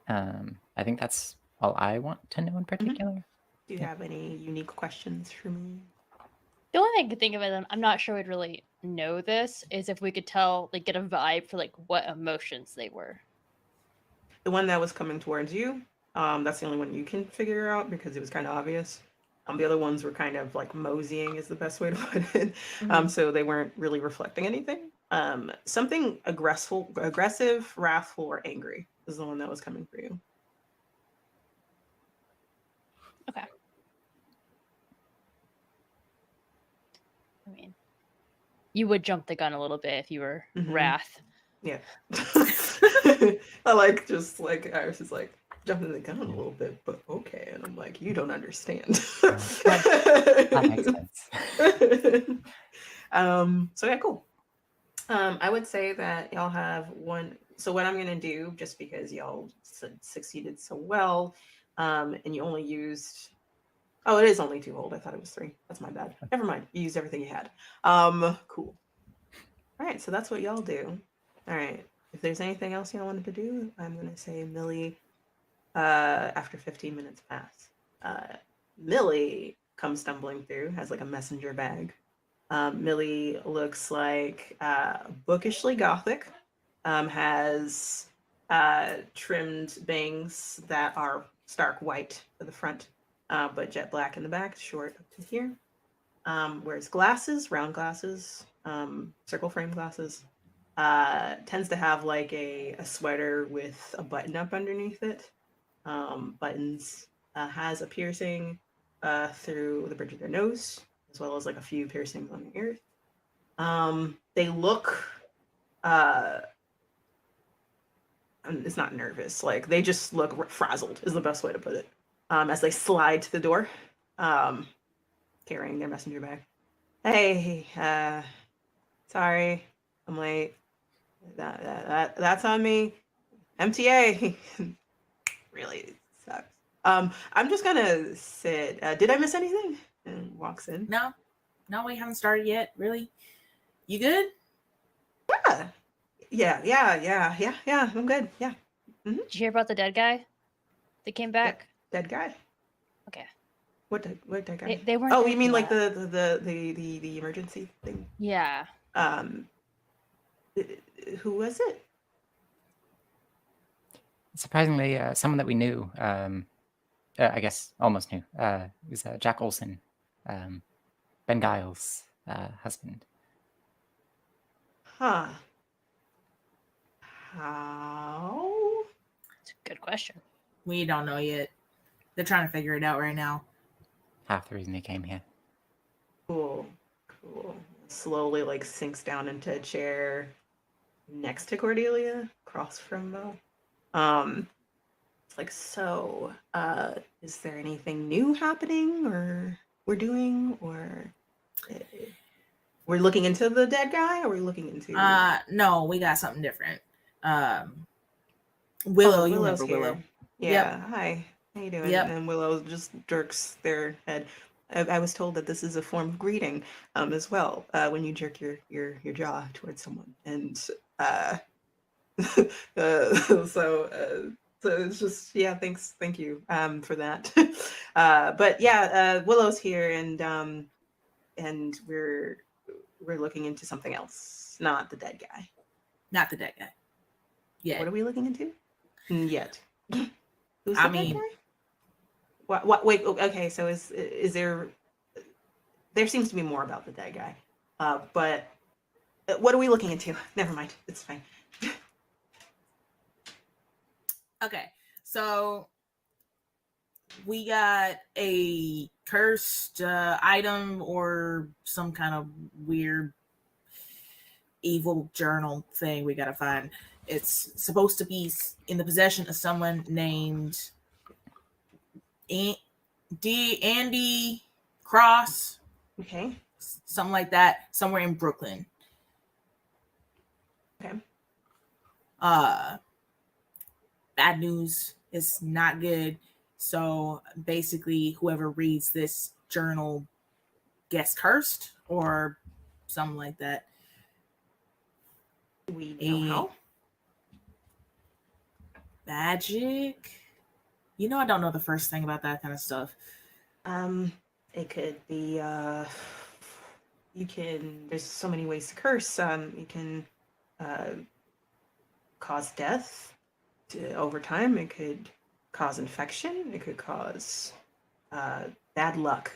No. I think that's all I want to know in particular. Do you have any unique questions for me? The only thing I could think of, and I'm not sure we'd really know this, is if we could tell, like, get a vibe for like what emotions they were. The one that was coming towards you, that's the only one you can figure out because it was kind of obvious. The other ones were kind of like moseying is the best way to put it. So they weren't really reflecting anything. Something aggressive, wrathful, or angry is the one that was coming for you. Okay. I mean, you would jump the gun a little bit if you were Wrath. Yeah. I like just like I was just like jumping the gun a little bit, but okay. And I'm like, you don't understand. That makes sense. So yeah, cool. I would say that y'all have one. So what I'm gonna do, just because y'all succeeded so well, and you only used. Oh, it is only 2 hold. I thought it was 3. That's my bad. Never mind. You used everything you had. Cool. All right, so that's what y'all do. All right. If there's anything else y'all wanted to do, I'm gonna say Millie. After 15 minutes pass, Millie comes stumbling through, has like a messenger bag. Millie looks like bookishly gothic. Has trimmed bangs that are stark white for the front, but jet black in the back, short up to here. Wears glasses, round glasses, circle frame glasses. Tends to have like a sweater with a button up underneath it. Buttons. Has a piercing through the bridge of their nose, as well as like a few piercings on their ears. They look it's not nervous, like they just look frazzled is the best way to put it, as they slide to the door, carrying their messenger bag. Hey, sorry I'm late. That's on me. MTA. Really sucks. I'm just gonna sit. Did I miss anything? And walks in. No, we haven't started yet. Really? You good? Yeah. I'm good. Yeah. Did you hear about the dead guy that came back? Dead guy. Okay. What dead guy? They weren't. Oh, you mean like the emergency thing? Yeah. Who was it? Surprisingly, someone that we knew. I guess almost knew. It was Jack Olson, Ben Giles' husband. Huh. How? It's a good question. We don't know yet. They're trying to figure it out right now. Half the reason he came here. Cool. Slowly like sinks down into a chair next to Cordelia, across from Mo. It's like, so, is there anything new happening or we're doing, or we're looking into the dead guy, or we're looking into no, we got something different. Willow, you Willow's remember here. Willow? Yeah. Yep. Hi. How you doing? Yep. And Willow just jerks their head. I was told that this is a form of greeting, as well, when you jerk your jaw towards someone, and so it's just, yeah, thank you for that. But yeah, Willow's here, and we're looking into something else, not the dead guy. Not the dead guy. Yeah. What are we looking into? Yet. Who's I the mean, dead guy? What? Wait. Okay. So is there? There seems to be more about the dead guy, but what are we looking into? Never mind. It's fine. okay, so we got a cursed item or some kind of weird evil journal thing we gotta find. It's supposed to be in the possession of someone named Andy Cross, Okay. something like that, somewhere in Brooklyn. Okay. Bad news. It's not good. So basically, whoever reads this journal gets cursed or something like that. Do we know how? Magic. You know, I don't know the first thing about that kind of stuff. It could be there's so many ways to curse. You can cause death over time. It could cause infection. It could cause bad luck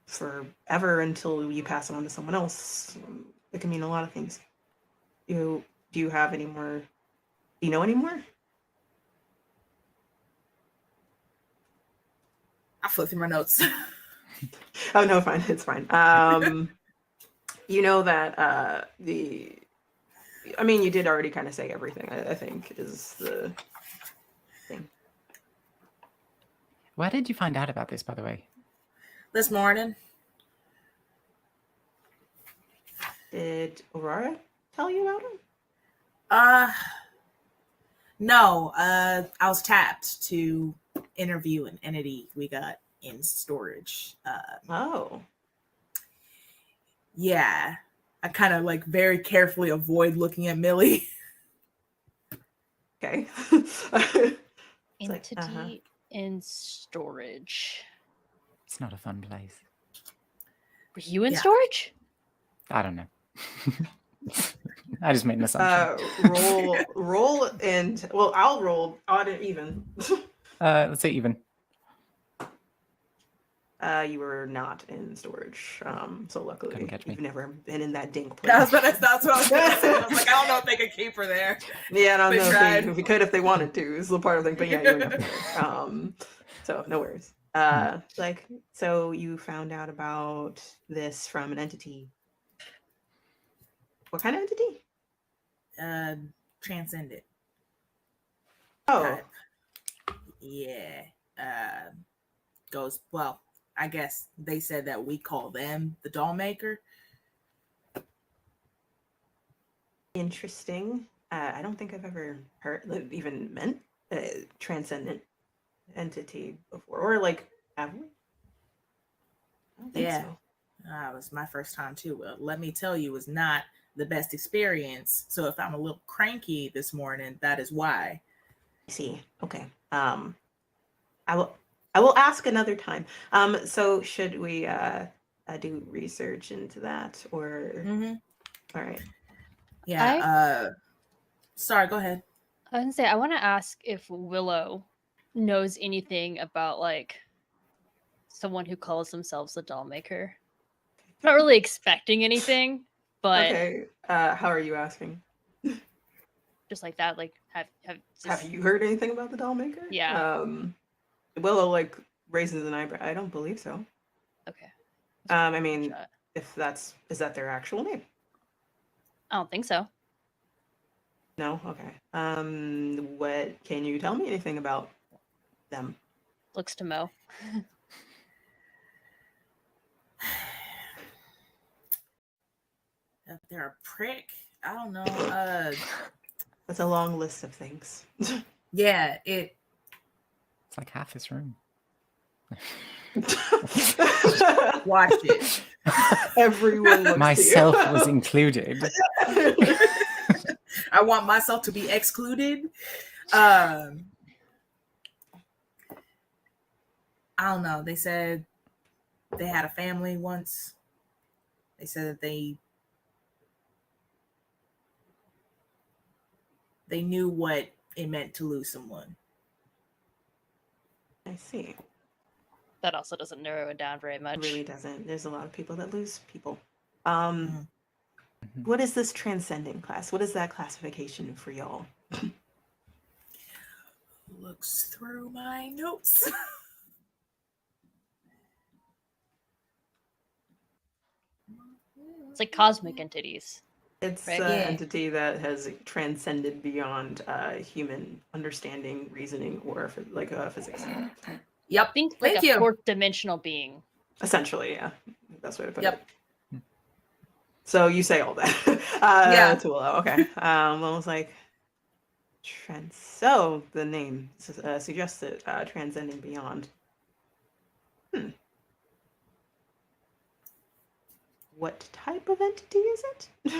forever until you pass it on to someone else. It can mean a lot of things. Do you have any more? Do you know any more? I flipped through my notes. Oh no, fine, it's fine. You know that I mean, you did already kind of say everything. I think is the thing. Where did you find out about this, by the way? This morning. Did Aurora tell you about it? No. I was tapped to interview an entity we got in storage. Oh. Yeah. I kind of like very carefully avoid looking at Millie. Okay. Entity in storage. It's not a fun place. Were you in storage? I don't know. I just made an assumption. Roll, and well, I'll roll odd and even. Let's say even. You were not in storage, so luckily Couldn't catch me. you've never been in that dink place. That's what I was gonna say. I was like, I don't know if they could keep her there. Yeah, I don't They know tried. if we could if they wanted to. Is the part of the thing, but yeah, you were never there. So no worries. So you found out about this from an entity. What kind of entity? Transcendent. Oh, Yeah. Goes, well, I guess they said that we call them the doll maker. interesting. I don't think I've ever heard, even meant transcendent entity before, or like, have we? I don't think so. It was my first time too. Well, let me tell you, it was not the best experience. So if I'm a little cranky this morning, that is why. I see. Okay. I will ask another time. So should we do research into that or? Mm-hmm. All right. Yeah. Sorry. Go ahead. I was gonna say I want to ask if Willow knows anything about like someone who calls themselves the doll maker. I'm not really expecting anything, but Okay. How are you asking? just like that, like Have you heard anything about the doll maker? Yeah. Willow like raises an eyebrow. I don't believe so. Okay. I mean, if is that their actual name? I don't think so. No. Okay. What can you tell me anything about them? Looks to Mo. If they're a prick, I don't know. That's a long list of things. Yeah, It's like half this room. watch it. Everyone looks Myself to you. was included. I want myself to be excluded. I don't know. They said they had a family once. They said that they knew what it meant to lose someone. I see. That also doesn't narrow it down very much. It really doesn't. There's a lot of people that lose people. Mm-hmm. What is this transcending class? What is that classification for y'all? Looks through my notes. It's like cosmic entities. It's Right. an Yeah. entity that has transcended beyond human understanding, reasoning, or physics. Yep. Think like Thank a you. fourth dimensional being. Essentially, yeah. Best way to put it. Yep. So you say all that. Yeah. To allow, okay. I was like, so the name suggests it, transcending beyond. What type of entity is it?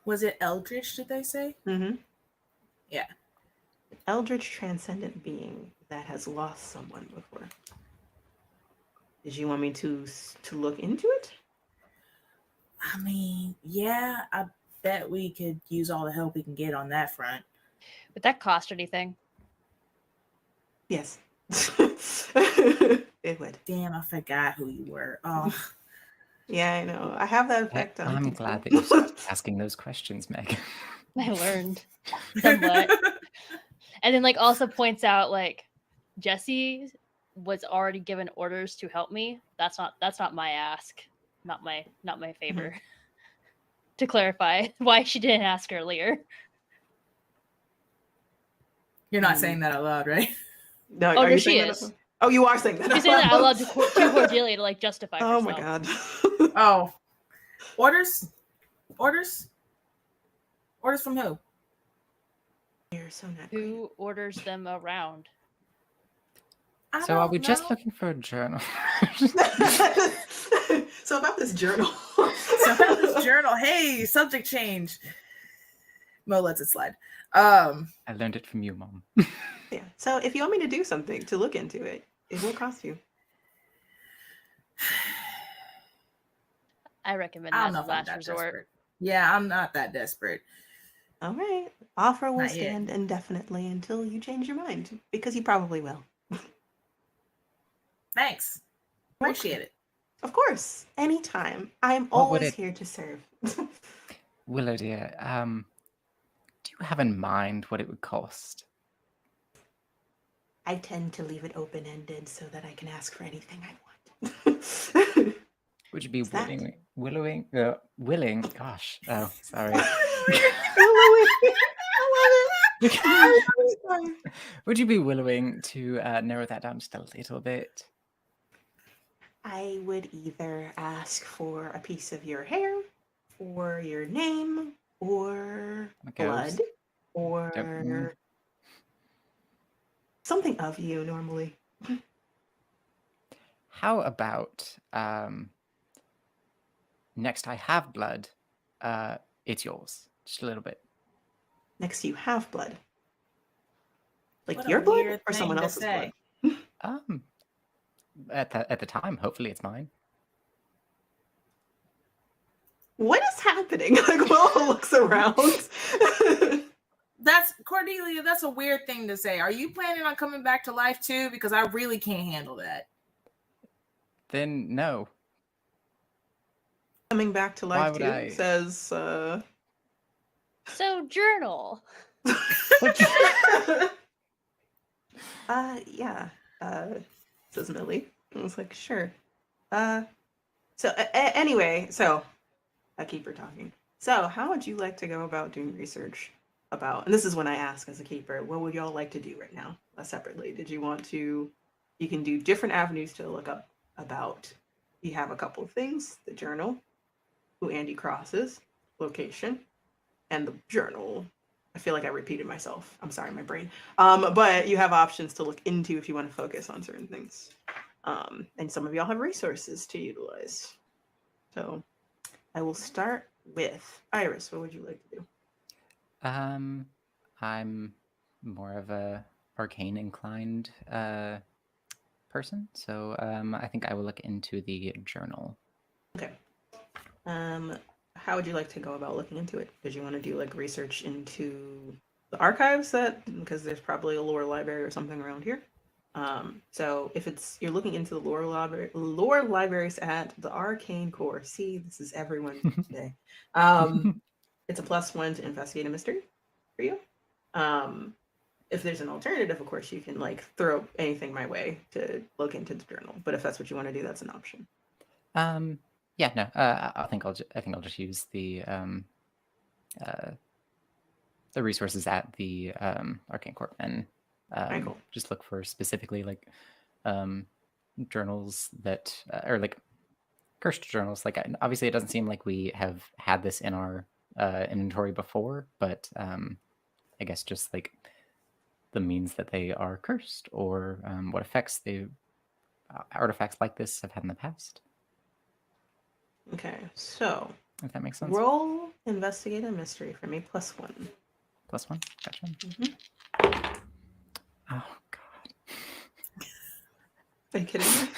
Was it Eldritch, did they say? Mm-hmm. Yeah. Eldritch transcendent being that has lost someone before. Did you want me to look into it? I mean, yeah, I bet we could use all the help we can get on that front. Would that cost anything? Yes. It would. Damn, I forgot who you were. Oh, Yeah, I know. I have that effect on I'm people. glad that you started asking those questions, Meg. I learned somewhat. And then like also points out like Jesse was already given orders to help me. That's not my ask. Not my favor. To clarify why she didn't ask earlier. You're not saying that out loud, right? No, Oh, are no, you she saying is. that? Oh, you are saying that. She's saying that out loud to Cordelia to like justify Oh herself. my god. Oh, orders from who? You're so not great. Who orders them around? I So are don't we just know. looking for a journal? So about this journal. So about this journal, hey, subject change. Mo lets it slide. I learned it from you, Mom. Yeah. So if you want me to do something to look into it, it will cost you. I recommend I that don't know as if a I'm last that resort. desperate. Yeah, I'm not that desperate. All right. Offer will Not yet. stand indefinitely until you change your mind, because you probably will. Thanks. Appreciate it. Of course. Anytime. I'm What would always it- here to serve. Willow, dear, do you have in mind what it would cost? I tend to leave it open-ended so that I can ask for anything I want. Would you be What's that? willing? Gosh, oh, sorry. Would you be willing to narrow that down just a little bit? I would either ask for a piece of your hair, or your name, or A ghost? blood, or something of you normally. How about next I have blood, it's yours. Just a little bit. Next you have blood. Like What a your blood weird or someone thing to else's say. blood? At the time, hopefully it's mine. What is happening? Like Willow looks around. That's Cordelia, that's a weird thing to say. Are you planning on coming back to life too? Because I really can't handle that. Then no. Coming back to Why life would too I? says So journal. Yeah. Says Millie. I was like, sure. Anyway, so I keep her talking. So how would you like to go about doing research about, and this is when I ask as a keeper, what would y'all like to do right now separately? Did you want to, you can do different avenues to look up about, you have a couple of things, the journal, who Andy crosses, location, and the journal. I feel like I repeated myself. I'm sorry, my brain. But you have options to look into if you want to focus on certain things. And some of y'all have resources to utilize. So I will start with Iris. What would you like to do? I'm more of a arcane inclined person, so I think I will look into the journal. Okay. How would you like to go about looking into it? Did you want to do like research into the archives because there's probably a lore library or something around here. So if you're looking into the lore libraries at the Arcane Core. See, this is everyone today. It's a +1 to investigate a mystery for you. If there's an alternative, of course, you can like throw anything my way to look into the journal. But if that's what you want to do, that's an option. Yeah, no, I think I'll just use the resources at the Arcane Corp and Alright, cool. just look for specifically like journals that or like cursed journals. Like obviously, it doesn't seem like we have had this in our inventory before, but I guess just like the means that they are cursed or what effects they artifacts like this have had in the past. Okay, so If that makes sense. roll investigate a mystery for me +1. +1. Gotcha. Mhm. Oh god. Are you kidding me?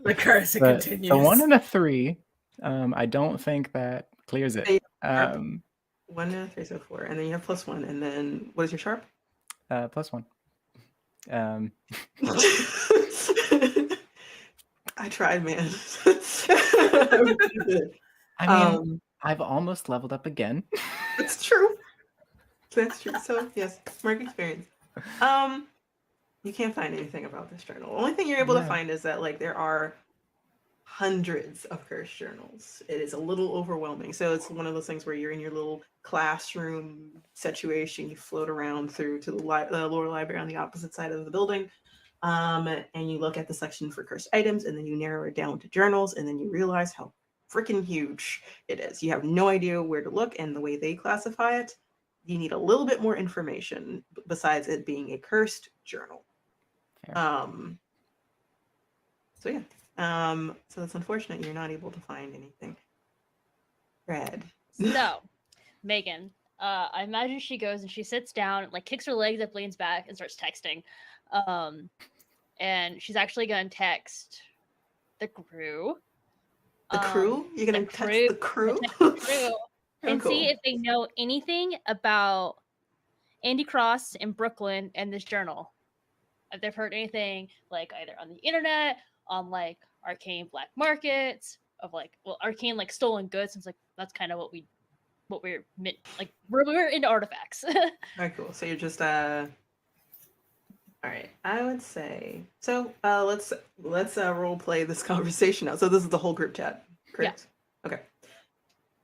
The curse it The continues. 1 and a 3. I don't think that clears it. Hey, 1 and a 3, so 4, and then you have +1, and then what is your sharp? +1. I tried, man. I mean, I've almost leveled up again. That's true. That's true. So yes, mark experience. You can't find anything about this journal. The only thing you're able to find is that like there are hundreds of cursed journals. It is a little overwhelming. So it's one of those things where you're in your little classroom situation. You float around through to the lower library on the opposite side of the building. And you look at the section for cursed items, and then you narrow it down to journals, and then you realize how freaking huge it is. You have no idea where to look, and the way they classify it, you need a little bit more information besides it being a cursed journal. Fair. So yeah. So that's unfortunate you're not able to find anything. Red. So, Megan, I imagine she goes and she sits down, like kicks her legs up, leans back, and starts texting. And she's actually gonna text the crew. The crew? You're gonna text the crew? And see if they know anything about Andy Cross in Brooklyn and this journal. If they've heard anything like either on the internet, on like arcane black markets, of like arcane like stolen goods. It's like that's kind of what we're meant, like we're into artifacts. Alright, cool. So you're just all right. I would say so. Let's role play this conversation out. So this is the whole group chat, correct? Yeah. Okay.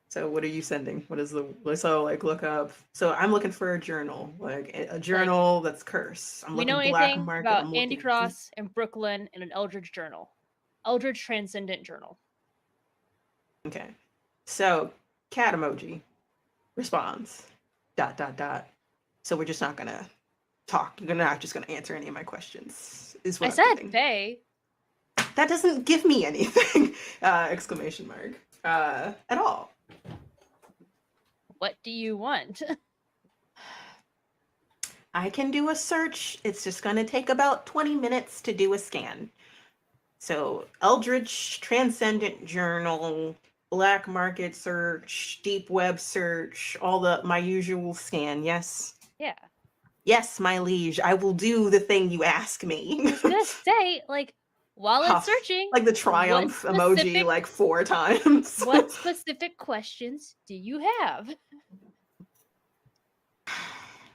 So what are you sending? What is look up? So I'm looking for a journal, like a journal that's cursed. I'm we know looking black anything market. about Andy Cross and Brooklyn and an Eldritch journal, Eldritch Transcendent journal. Okay. So cat emoji responds ... So we're just not gonna talk. You're not just gonna answer any of my questions. Is what I I'm said. getting. Faye. That doesn't give me anything! Exclamation mark. At all. What do you want? I can do a search. It's just gonna take about 20 minutes to do a scan. So Eldritch Transcendent Journal, black market search, deep web search, all my usual scan. Yes. Yeah. Yes, my liege. I will do the thing you ask me. I was gonna say, like, while it's searching, like the triumph emoji, like 4 times. What specific questions do you have?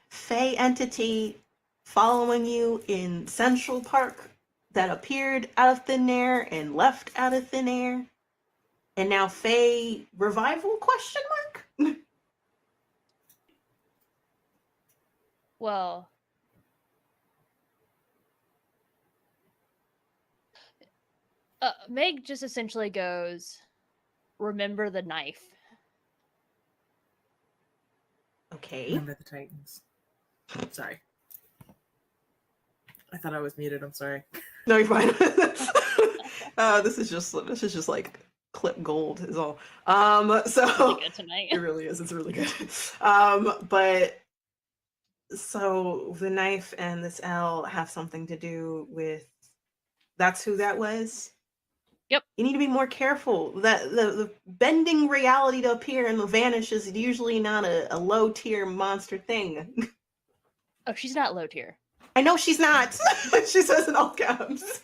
Fey entity following you in Central Park that appeared out of thin air and left out of thin air, and now Fey revival ? Well, Meg just essentially goes, remember the knife. Okay. Remember the Titans. Sorry. I thought I was muted. I'm sorry. No, you're fine. This is just like clip gold is all. So really good tonight. It really is. It's really good. But so the knife and this L have something to do with. That's who that was. Yep. You need to be more careful. That the bending reality to appear and vanish is usually not a low tier monster thing. Oh, she's not low tier. I know she's not. She says in all caps.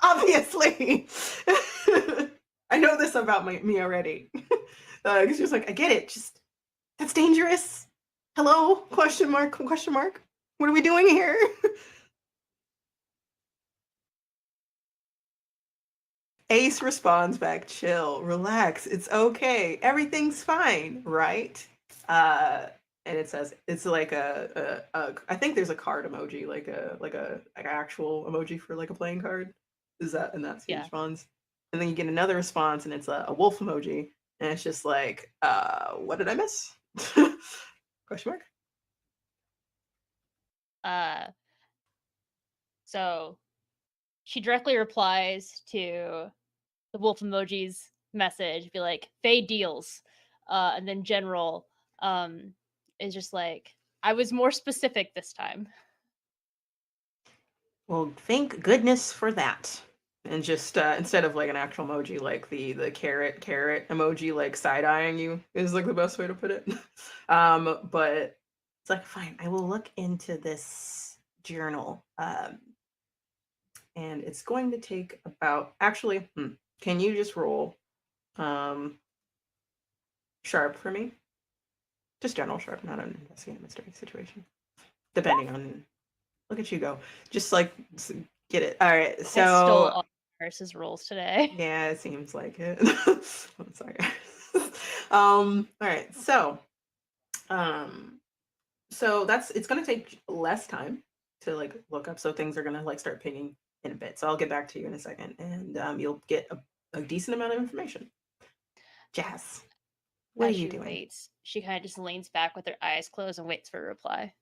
Obviously. I know this about me already. Because she was like, I get it. Just that's dangerous. Hello? Question mark? What are we doing here? Ace responds back, chill, relax, it's okay, everything's fine, right? And it says it's like I think there's a card emoji, like an actual emoji for like a playing card. Is that, and that's who Yeah. responds. And then you get another response, and it's a wolf emoji, and it's just like, what did I miss? Question mark. So she directly replies to the wolf emoji's message, be like, Faye deals. And then General is just like, I was more specific this time. Well, thank goodness for that. And just instead of like an actual emoji, like the carrot emoji, like side eyeing you is like the best way to put it. But it's like, fine, I will look into this journal. And it's going to take about, actually, can you just roll sharp for me? Just general sharp, not an investigative mystery situation. Depending on, look at you go. Just like get it. All right. So I stole all nurses' roles today. yeah, it seems like it. I'm sorry. All right. So that's, it's gonna take less time to like look up. So things are gonna like start pinging in a bit. So I'll get back to you in a second, and you'll get a decent amount of information. Jazz, what As are you she doing? waits, she kind of just leans back with her eyes closed and waits for a reply.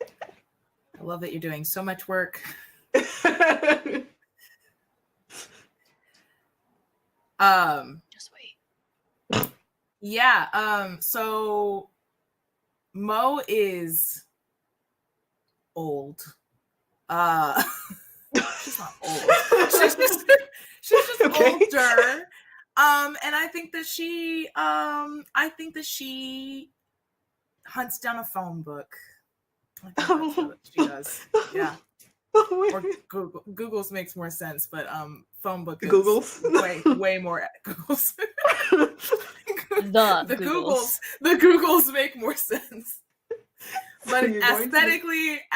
I love that you're doing so much work. Just wait. Yeah. So Mo is old. She's not old. She's just Okay. older. And I think that she hunts down a phone book. I think that's what she does. Yeah. Or Google's makes more sense, but phone book is Googles. way more Googles. The Googles make more sense. But So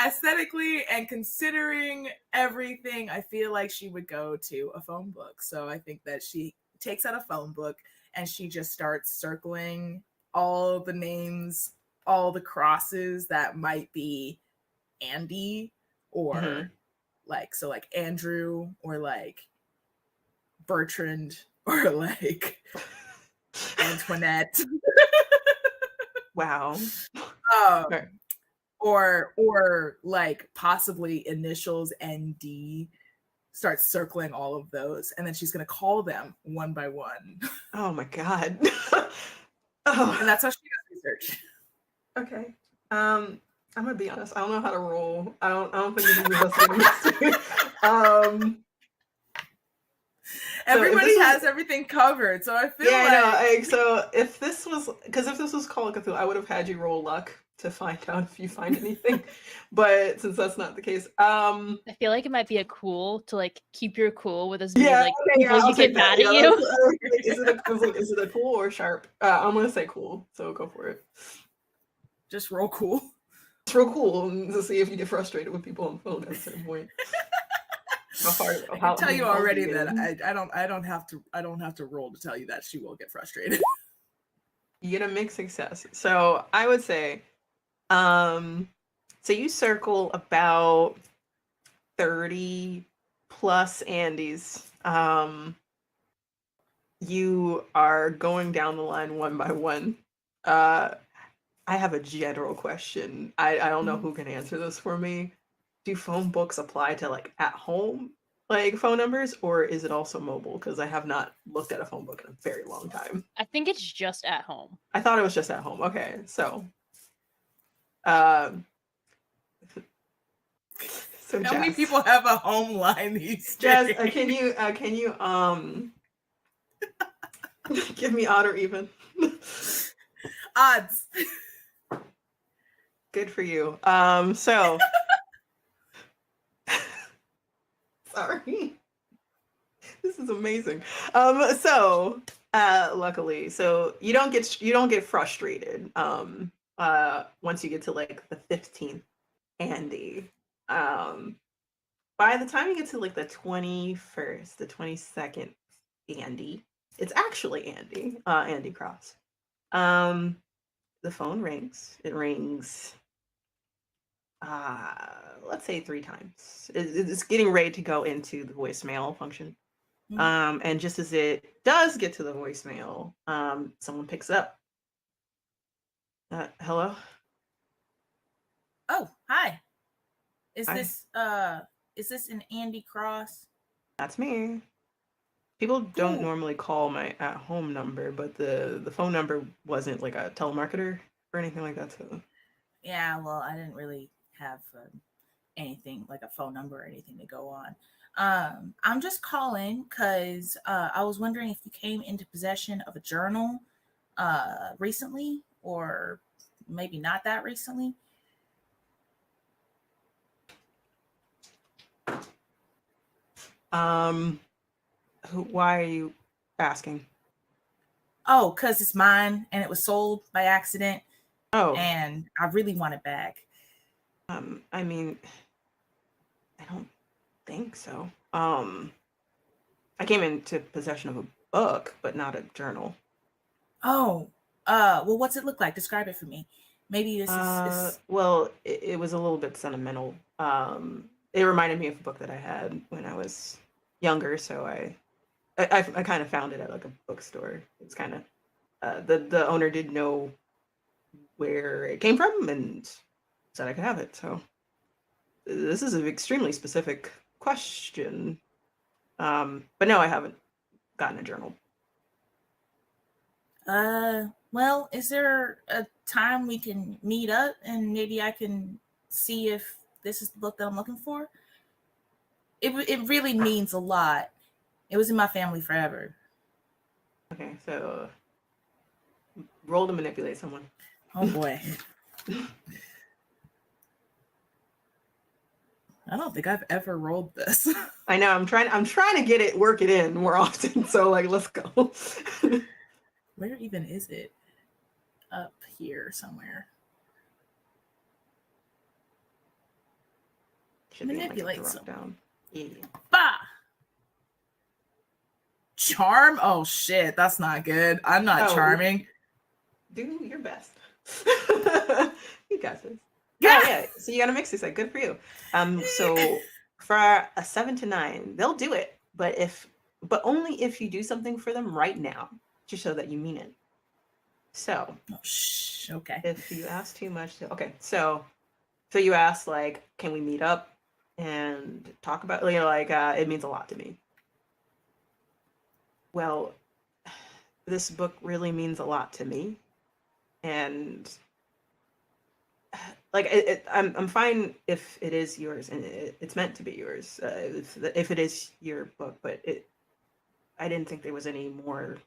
aesthetically and considering everything, I feel like she would go to a phone book. So I think that she takes out a phone book and she just starts circling all the names, all the crosses that might be Andy or like Andrew or like Bertrand or like Antoinette. Wow. Right. Or like possibly initials ND, start circling all of those, and then she's gonna call them one by one. Oh my god. And that's how she does research. Okay. I'm gonna be honest. I don't know how to roll. I don't think this is investigating mystery. Everybody has everything covered, so I feel so if this was Call of Cthulhu, I would have had you roll luck to find out if you find anything. But since that's not the case, I feel like it might be a cool to like keep your cool with as many people you get mad at you. Is it a cool or sharp? I'm gonna say cool, so go for it. Just roll cool. Just roll cool to see if you get frustrated with people on the phone at a certain point. I can tell you already that I don't have to roll to tell you that she will get frustrated. You get a mixed success. So I would say, so you circle about 30 plus Andys. You are going down the line one by one. I have a general question. I don't know who can answer this for me. Do phone books apply to like at home like phone numbers, or is it also mobile? Because I have not looked at a phone book in a very long time. I think it's just at home. I thought it was just at home. Okay, so how many people have a home line these days? Jazz, can you give me odd or even? Odds. Good for you. So sorry. This is amazing. So luckily, so you don't get frustrated once you get to like the 15th Andy. by the time you get to like the 21st, the 22nd, Andy, it's actually Andy, Andy Cross. The phone rings. It rings, let's say 3 times. It's getting ready to go into the voicemail function. And just as it does get to the voicemail, someone picks up. Hello? Oh, hi. Hi. Is this an Andy Cross? That's me. People don't Ooh. normally call my at-home number, but the phone number wasn't like a telemarketer or anything like that. So Yeah, well, I didn't really have anything like a phone number or anything to go on. I'm just calling because I was wondering if you came into possession of a journal recently, or maybe not that recently. Why are you asking? Oh, because it's mine and it was sold by accident, Oh, and I really want it back. I mean, I don't think so. I came into possession of a book, but not a journal. Oh, well, what's it look like? Describe it for me. Maybe this is. Well, it was a little bit sentimental. It reminded me of a book that I had when I was younger, so I kind of found it at like a bookstore. It's kind of the owner didn't know where it came from and said I could have it. So this is an extremely specific question. But no, I haven't gotten a journal. Well, is there a time we can meet up and maybe I can see if this is the book that I'm looking for? It really means a lot. It was in my family forever. Okay, so roll to manipulate someone. Oh boy. I don't think I've ever rolled this. I know I'm trying to work it in more often. So like, let's go. Where even is it? Up here somewhere. Should Manipulate be like someone. down. Yeah. Bah! Charm? Oh shit, that's not good. I'm not charming. Do your best. You got this. Yeah. Oh yeah. So you got a mix this. Good for you. So for a 7 to 9, they'll do it, but only if you do something for them right now to show that you mean it. So Okay. if you ask too much, okay. So you ask like, can we meet up and talk about, it means a lot to me. Well, this book really means a lot to me, and like I'm fine if it is yours and it's meant to be yours, if it is your book, but I didn't think there was any more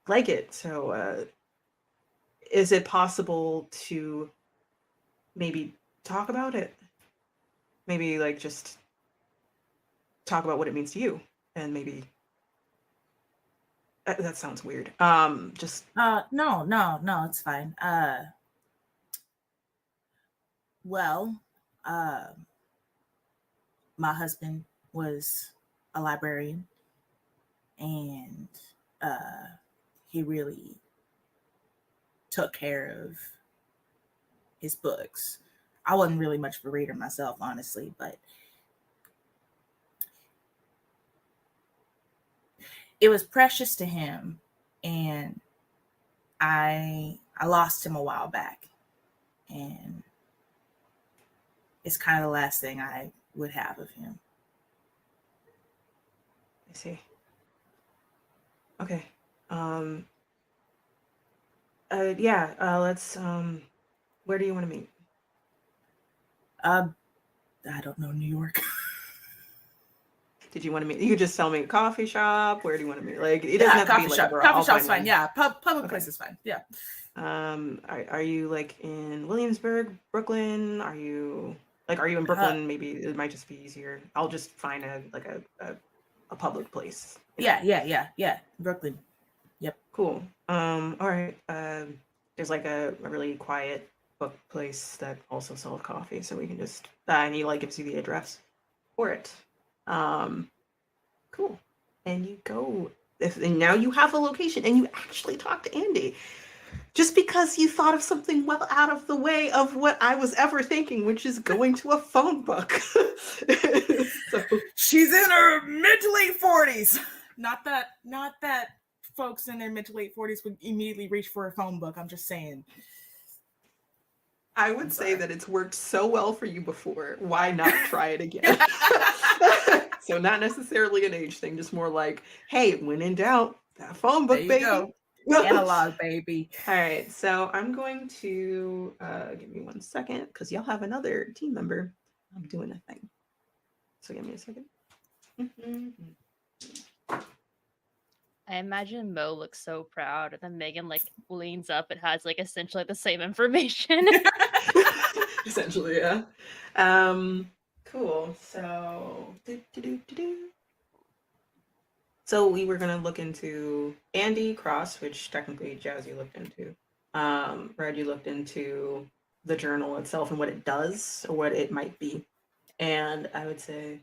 like it. So is it possible to maybe talk about it? Maybe like just talk about what it means to you, and maybe that sounds weird. Just No, it's fine. Well, my husband was a librarian, and he really took care of his books. I wasn't really much of a reader myself, honestly, but it was precious to him, and I lost him a while back, and it's kind of the last thing I would have of him. I see. Okay. Yeah, let's where do you want to meet? I don't know, New York. Did you want to meet? You could just tell me a coffee shop. Where do you want to meet? Like, it doesn't have to be like shop. Coffee shop's fine. Yeah, public place is fine. Yeah. Are you like in Williamsburg, Brooklyn? Are you in Brooklyn? Maybe it might just be easier. I'll just find a public place. Yeah. Brooklyn. Yep. Cool. All right. There's like a really quiet book place that also sells coffee, so we can just and he like gives you the address for it. Cool. And you go, and now you have a location, and you actually talk to Andy. Just because you thought of something well out of the way of what I was ever thinking, which is going to a phone book. So She's in her mid to late 40s. Not that folks in their mid to late 40s would immediately reach for a phone book. I'm just saying. I would say that it's worked so well for you before. Why not try it again? So not necessarily an age thing, just more like, hey, when in doubt, that phone book, There you baby. go. Analog, baby. All right, so I'm going to give me 1 second because y'all have another team member. I'm doing a thing. So give me a second. I imagine Mo looks so proud, and then Megan like leans up and has like essentially the same information. Essentially, yeah. Cool. So, so we were gonna look into Andy Cross, which technically Jazzy looked into. Red, you looked into the journal itself and what it does or what it might be, and I would say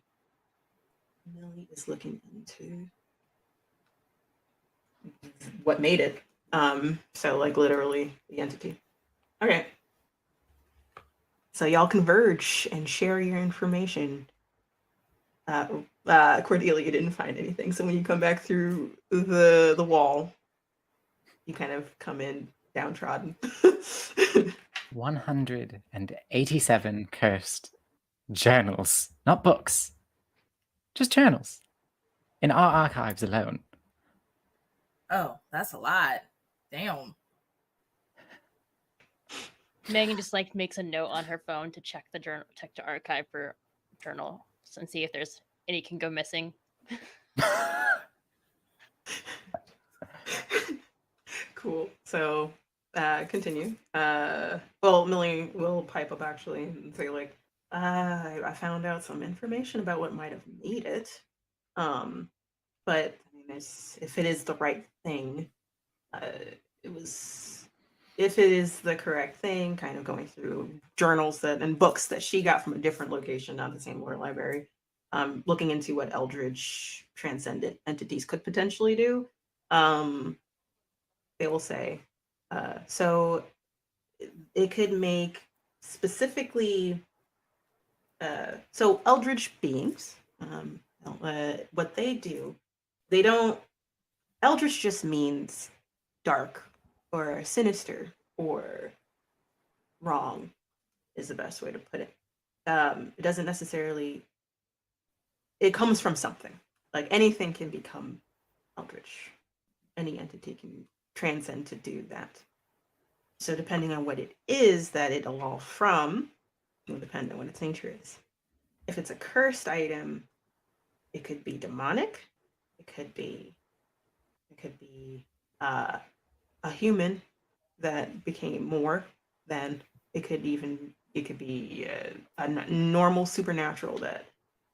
Millie is looking into what made it. So like literally the entity. Okay. So y'all converge and share your information. Cordelia didn't find anything, so when you come back through the wall, you kind of come in downtrodden. 187 cursed journals, not books, just journals, in our archives alone. Oh, that's a lot. Damn. Megan just like makes a note on her phone to check the journal, check the archive for journals and see if there's any can go missing. Cool. So continue. Well, Millie will pipe up actually and say like, I found out some information about what might have made it. But I mean, if it is the right thing, it was. If it is the correct thing, kind of going through journals and books that she got from a different location, not the same lore library, looking into what eldritch transcendent entities could potentially do. They will say, so it could make specifically, so eldritch beings, what they do, they don't, eldritch just means dark or sinister or wrong is the best way to put it. It doesn't necessarily, it comes from something. Like anything can become eldritch. Any entity can transcend to do that. So depending on what it is that it evolved from, it will depend on what its nature is. If it's a cursed item, it could be demonic. It could be a human that became more than. It could be a normal supernatural that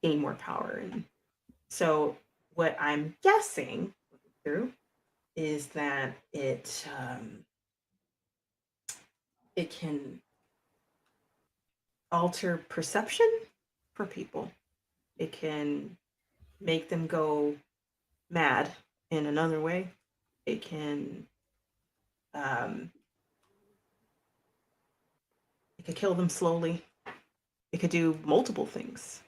gained more power. And so what I'm guessing through is that it can alter perception for people. It can make them go mad in another way. It can it could kill them slowly. It could do multiple things.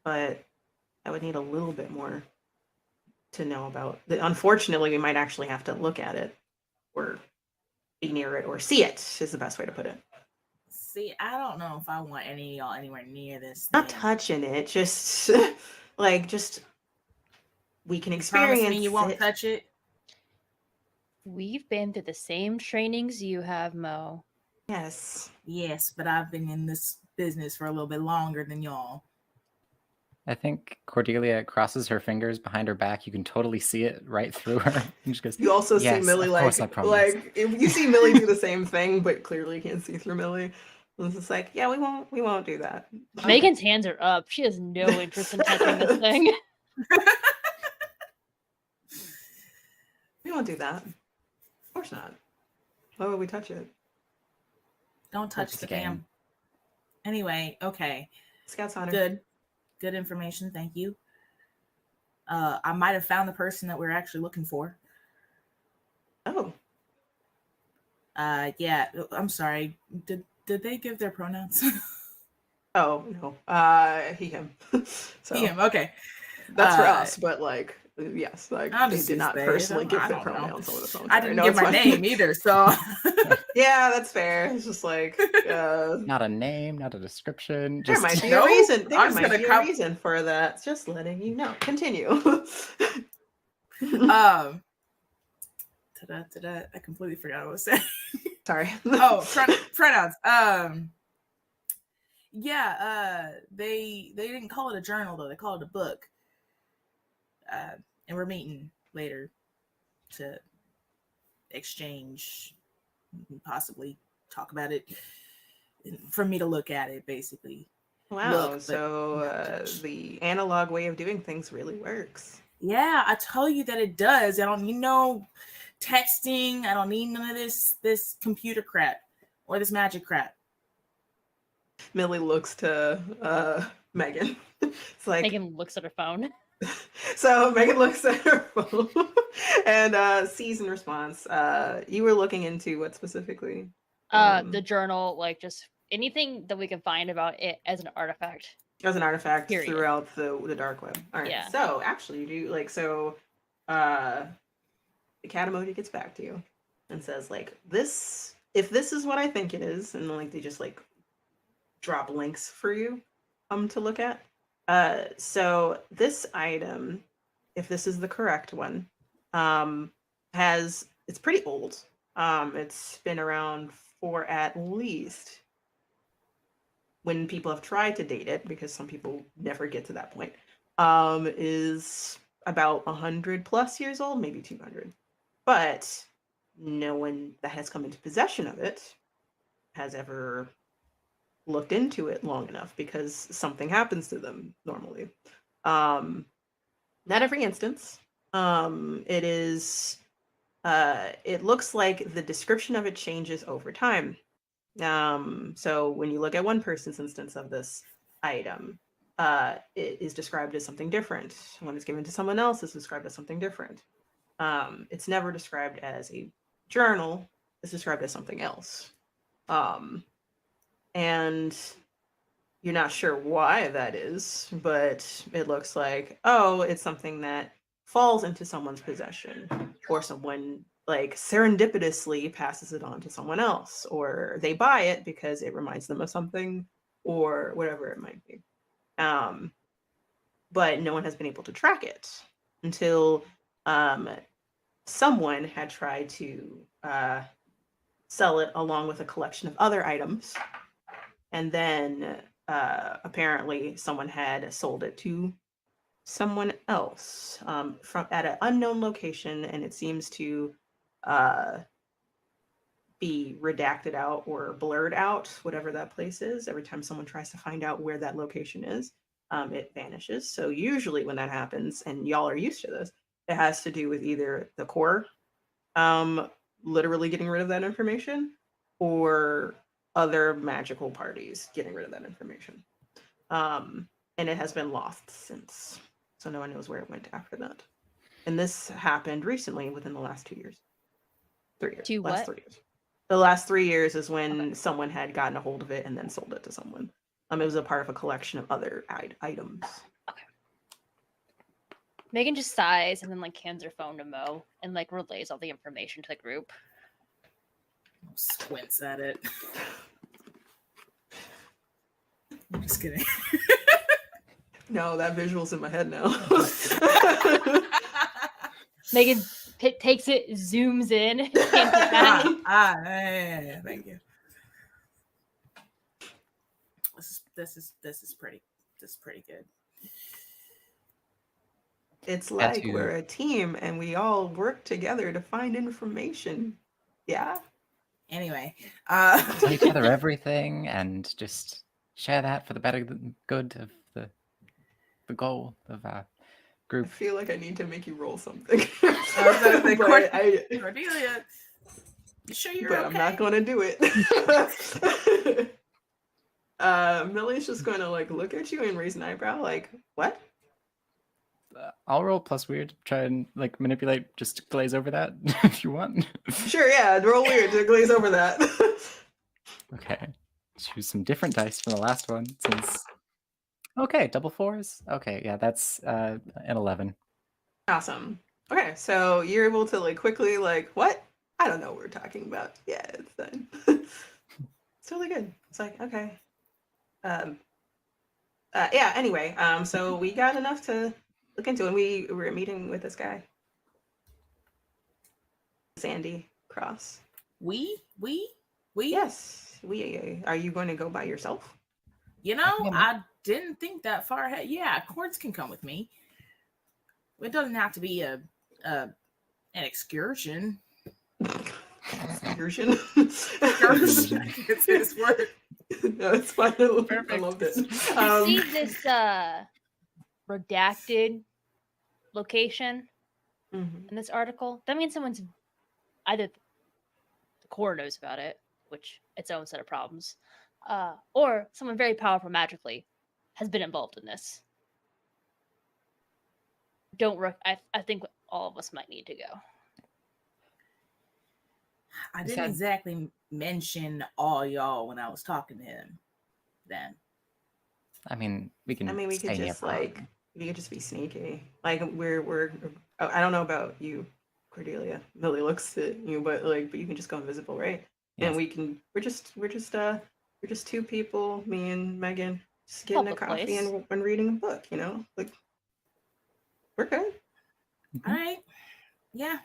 But I would need a little bit more to know about. Unfortunately, we might actually have to look at it or be near it or see it is the best way to put it. See, I don't know if I want any of y'all anywhere near this. Not touching it, just just we can experience. Promise me you won't touch it. We've been through the same trainings you have, Mo. Yes. Yes, but I've been in this business for a little bit longer than y'all. I think Cordelia crosses her fingers behind her back. You can totally see it right through her. And she goes, you also yes, see Millie you see Millie do the same thing, but clearly you can't see through Millie. And it's just like, yeah, we won't do that. Megan's hands are up. She has no interest in touching this thing. We won't do that. Of course not. Why would we touch it? Don't touch the game. damn. Anyway, okay. Scout's honor. Good. Good information. Thank you. I might have found the person that we're actually looking for. Oh, Yeah. I'm sorry. Did they give their pronouns? oh no, he, him. So Him. Okay. that's for us, but like, yes, like I'll they just did use not they. personally give I their don't know. pronouns over the phone. I Sorry. didn't No, give it's my fine. name either, so Yeah, that's fair. It's just like, Not a name, not a description. there Just might be No, a reason. I'm There just might gonna be a come. reason for that. Just letting you know. Continue. I completely forgot what I was saying. Sorry. Oh, pronouns. Yeah. They didn't call it a journal though. They called it a book. And we're meeting later to exchange, possibly talk about it, for me to look at it, basically. Wow. Look, So the analog way of doing things really works. Yeah, I tell you that it does. I don't need no texting. I don't need none of this computer crap or this magic crap. Millie looks to Megan. It's like, Megan looks at her phone. so Megan looks at her phone and sees in response. You were looking into what specifically? The journal, like just anything that we can find about it as an artifact. As an artifact Period. throughout the dark web. All right. Yeah. So actually, you do like so. The cat emoji gets back to you and says like this. If this is what I think it is, and then like they just like drop links for you to look at. So this item, if this is the correct one, it's pretty old. It's been around for at least, when people have tried to date it, because some people never get to that point, is about 100 plus years old, maybe 200. But no one that has come into possession of it has ever looked into it long enough, because something happens to them normally. Not every instance. It is. It looks like the description of it changes over time. So when you look at one person's instance of this item, it is described as something different. When it's given to someone else, it's described as something different. It's never described as a journal. It's described as something else. And you're not sure why that is, but it looks like, oh, it's something that falls into someone's possession, or someone like serendipitously passes it on to someone else, or they buy it because it reminds them of something, or whatever it might be. But no one has been able to track it until someone had tried to sell it along with a collection of other items. And then apparently someone had sold it to someone else from at an unknown location, and it seems to be redacted out or blurred out, whatever that place is. Every time someone tries to find out where that location is, it vanishes. So usually when that happens, and y'all are used to this, it has to do with either the core literally getting rid of that information, or other magical parties getting rid of that information. And it has been lost since, so no one knows where it went after that. And this happened recently, within the last 2 years. 3 years. To last what? 3 years. The last 3 years is when someone had gotten a hold of it and then sold it to someone. It was a part of a collection of other items. Megan just sighs and then like hands her phone to Mo and like relays all the information to the group. Squints at it. I'm just kidding. No, that visual's in my head now. Megan takes it, zooms in, hands it back. Yeah, thank you. This is pretty good. It's like we're a team and we all work together to find information. Yeah. Anyway, tell each other everything and just share that for the better good of the goal of our group. I feel like I need to make you roll something. I was gonna say, but Cordelia, you sure you're but okay? I'm not gonna do it. Millie's just going to like look at you and raise an eyebrow, like, what? I'll roll plus weird. Try and like manipulate, just glaze over that if you want. Sure, yeah, roll weird to glaze over that. Okay. Choose some different dice from the last one since. Okay, double fours. Okay, yeah, that's an 11. Awesome. Okay, so you're able to like quickly like, what? I don't know what we're talking about. Yeah, it's fine. It's totally good. It's like, okay. Yeah, anyway, so we got enough to look into, and we were meeting with this guy. Sandy Cross. We? Yes, we are you going to go by yourself? You know, I didn't think that far ahead. Yeah, Quartz can come with me. It doesn't have to be an excursion. Excursion. It's his word. No, it's fine. I loved it. You see this redacted location in this article? That means someone's either the core knows about it, which its own set of problems, or someone very powerful magically has been involved in this. I think all of us might need to go. I didn't exactly mention all y'all when I was talking to him then. I mean, we can. We could just like we could just be sneaky. Like we're. I don't know about you, Cordelia. Millie looks at you, but you can just go invisible, right? Yes. And we can. We're just two people. Me and Megan just getting a coffee and reading a book. You know, like we're good. All right. Yeah.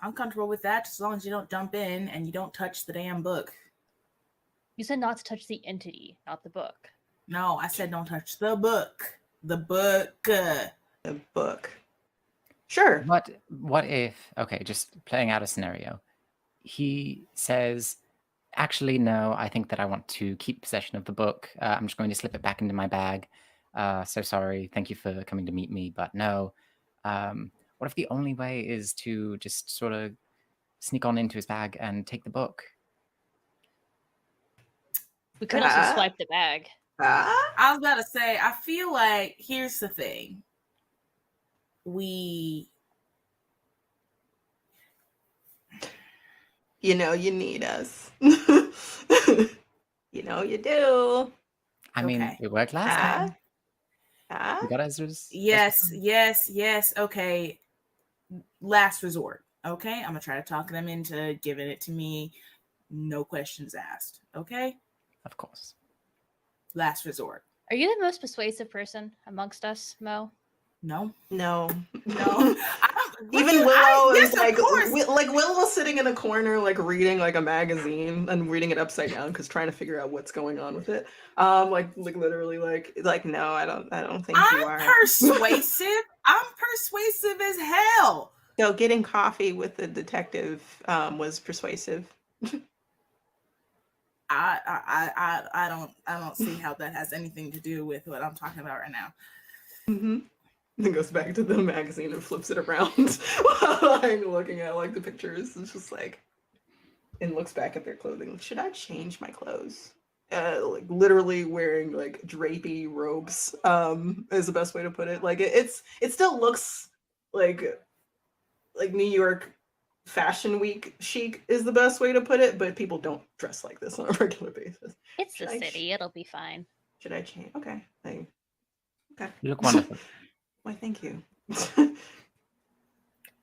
I'm comfortable with that as long as you don't jump in and you don't touch the damn book. You said not to touch the entity, not the book. No, I said don't touch the book. The book. The book. Sure. What if, okay, just playing out a scenario. He says, actually, no, I think that I want to keep possession of the book. I'm just going to slip it back into my bag. So sorry. Thank you for coming to meet me, but no. What if the only way is to just sort of sneak on into his bag and take the book? We could also swipe the bag. I was about to say, I feel like, here's the thing. You know you need us. You know you do. I mean, it worked last time. We got Ezra's. Yes. Okay. Last resort. Okay. I'm going to try to talk them into giving it to me. No questions asked. Okay. Of course. Last resort. Are you the most persuasive person amongst us, Mo? No. Even Willow is like Willow's sitting in a corner, like reading like a magazine and reading it upside down because trying to figure out what's going on with it. Like literally, like no, I don't think you are. I'm persuasive. I'm persuasive as hell. So getting coffee with the detective was persuasive. I don't see how that has anything to do with what I'm talking about right now. Mm-hmm. Then goes back to the magazine and flips it around while like looking at like the pictures. It's just like, and looks back at their clothing. Should I change my clothes? Like literally wearing like drapey robes is the best way to put it. Like it still looks like New York Fashion Week chic is the best way to put it, but people don't dress like this on a regular basis. It's the city. It'll be fine. Should I change? Okay. Okay. You look wonderful. Why, thank you.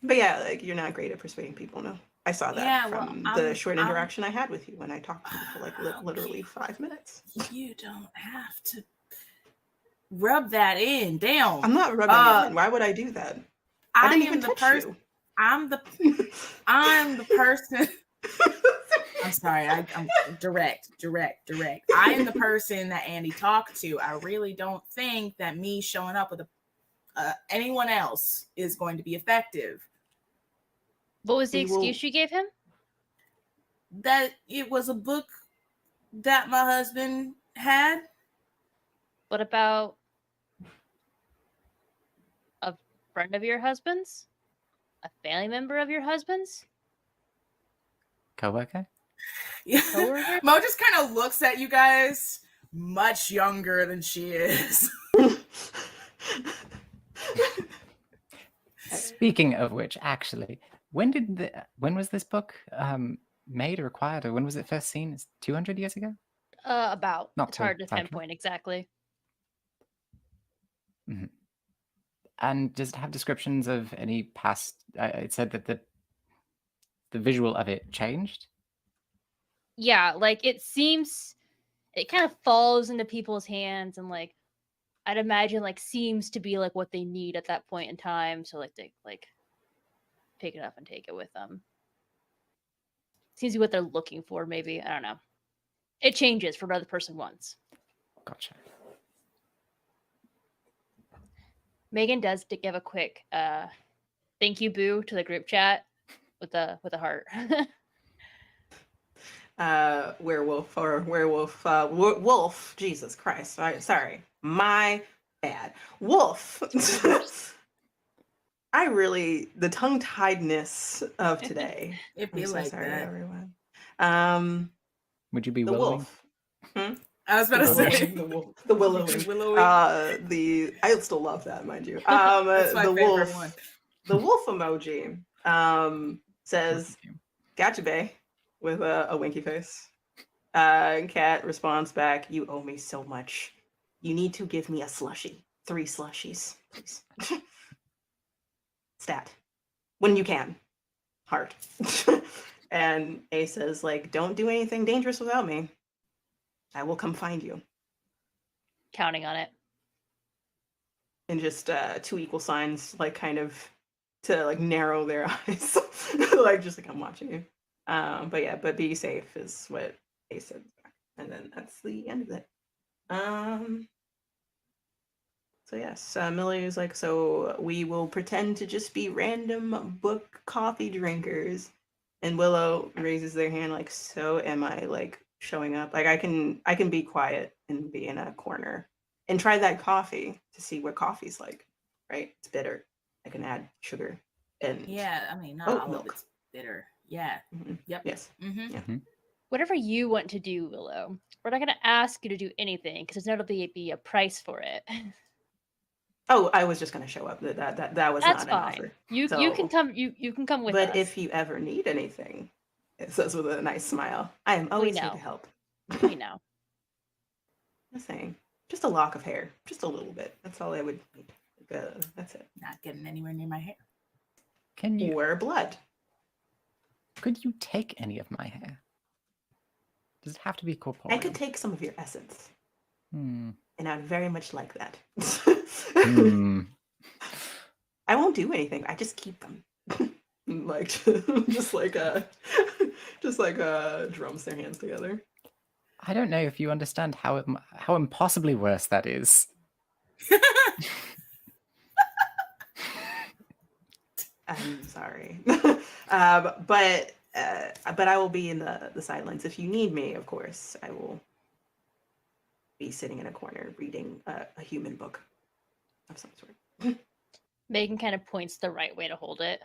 But yeah, like you're not great at persuading people, no. I saw that from the short interaction I had with you when I talked to you for like literally 5 minutes. You don't have to rub that in. Damn. I'm not rubbing it in. Why would I do that? I didn't even touch you. I'm the person. I'm sorry. I'm direct. I am the person that Andy talked to. I really don't think that me showing up with anyone else is going to be effective. What was the excuse you gave him? That it was a book that my husband had. What about a friend of your husband's? A family member of your husband's? Co-worker? Yeah. Coworker? Mo just kind of looks at you guys, much younger than she is. Speaking of which, actually, when was this book made or acquired, or when was it first seen? It's 200 years ago? About. Not It's too hard to bad. pinpoint exactly. Mm-hmm. And does it have descriptions of any past? It said that the visual of it changed. Yeah, like it seems it kind of falls into people's hands and like I'd imagine like seems to be like what they need at that point in time. So like they like pick it up and take it with them. Seems to be what they're looking for, maybe. I don't know. It changes for what the other person wants. Gotcha. Megan does give a quick thank you boo to the group chat with a heart. Wolf. Jesus Christ. Sorry. My bad. Wolf. The tongue-tiedness of today. It I'm be so like sorry, that. everyone. Would you be The willowing? wolf. Hmm? I was about The to say. willowing, the willowing. Willowing. I still love that, mind you. That's my the favorite wolf. one. The wolf emoji says, "Gotcha, bae," with a winky face. Cat responds back, "You owe me so much. You need to give me a slushie. 3 slushies, please." Stat. When you can. Heart. And A says, like, "Don't do anything dangerous without me. I will come find you." Counting on it. And just 2 equal signs, like, kind of to like narrow their eyes. Like, just like, I'm watching you. But yeah, but be safe is what A said. And then that's the end of it. So yes, Millie is like, "So we will pretend to just be random book coffee drinkers." And Willow raises their hand like, "So am I like showing up? Like I can be quiet and be in a corner and try that coffee to see what coffee's like, right? It's bitter. I can add sugar and Yeah, I mean, not oat all of milk. it's bitter. Yeah. Mhm. Yep. Yes. Mm-hmm. Yeah. Whatever you want to do, Willow. We're not going to ask you to do anything because there's not going to be a price for it. Oh, I was just gonna show up. That was That's not an fine. offer. You can come. You can come with But us. if you ever need anything, it says with a nice smile, "I am always here to know. help." We know. Just saying. Just a lock of hair. Just a little bit. That's all I would need. That's it. Not getting anywhere near my hair. Can you? Or blood. Could you take any of my hair? Does it have to be corporeal? I could take some of your essence. Hmm. And I'd very much like that. Hmm. I won't do anything. I just keep them. Like just like drums their hands together. I don't know if you understand how impossibly worse that is. I'm sorry. But I will be in the sidelines. If you need me, of course, I will be sitting in a corner reading a human book of some sort. Megan kind of points the right way to hold it.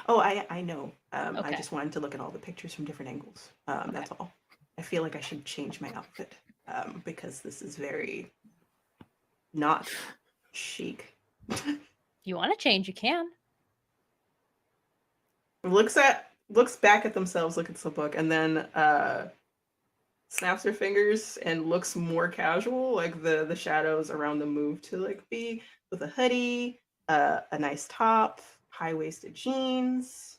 Oh, I know. Okay. I just wanted to look at all the pictures from different angles. That's all. I feel like I should change my outfit because this is very not chic. If you want to change, you can. Looks back at themselves, look at the book, and then snaps her fingers and looks more casual. Like the shadows around them move to like be with a hoodie, a nice top, high-waisted jeans,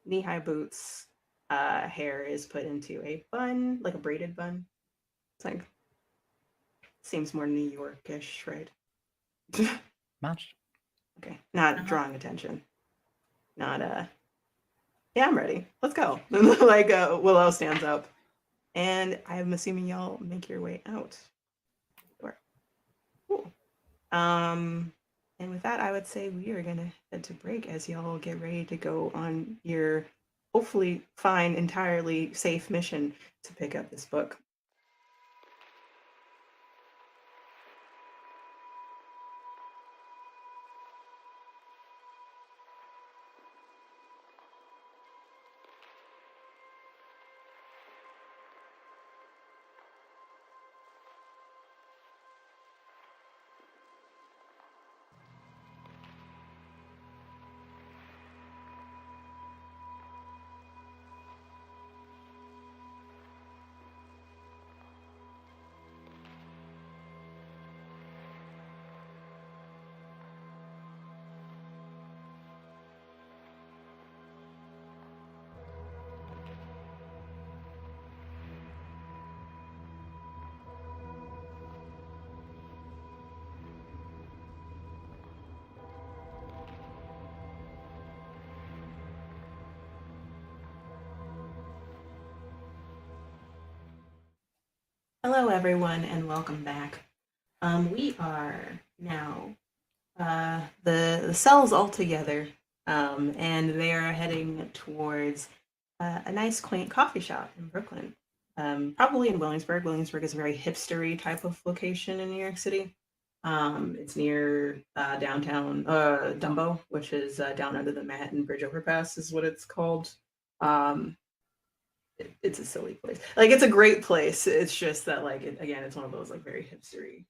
knee-high boots. Hair is put into a bun, like a braided bun. It's like seems more New Yorkish, right? Match. Okay, not drawing attention. Not Yeah, I'm ready. Let's go. Like Willow stands up, and I'm assuming y'all make your way out. Sure. Cool. And with that, I would say we are gonna head to break as y'all get ready to go on your hopefully fine, entirely safe mission to pick up this book. Hello, everyone, and welcome back. We are now the cells all together, and they are heading towards a nice, quaint coffee shop in Brooklyn. Probably in Williamsburg. Williamsburg is a very hipstery type of location in New York City. It's near downtown Dumbo, which is down under the Manhattan Bridge overpass, is what it's called. Um, it's a silly place. Like it's a great place. It's just that again, it's one of those like very hipstery.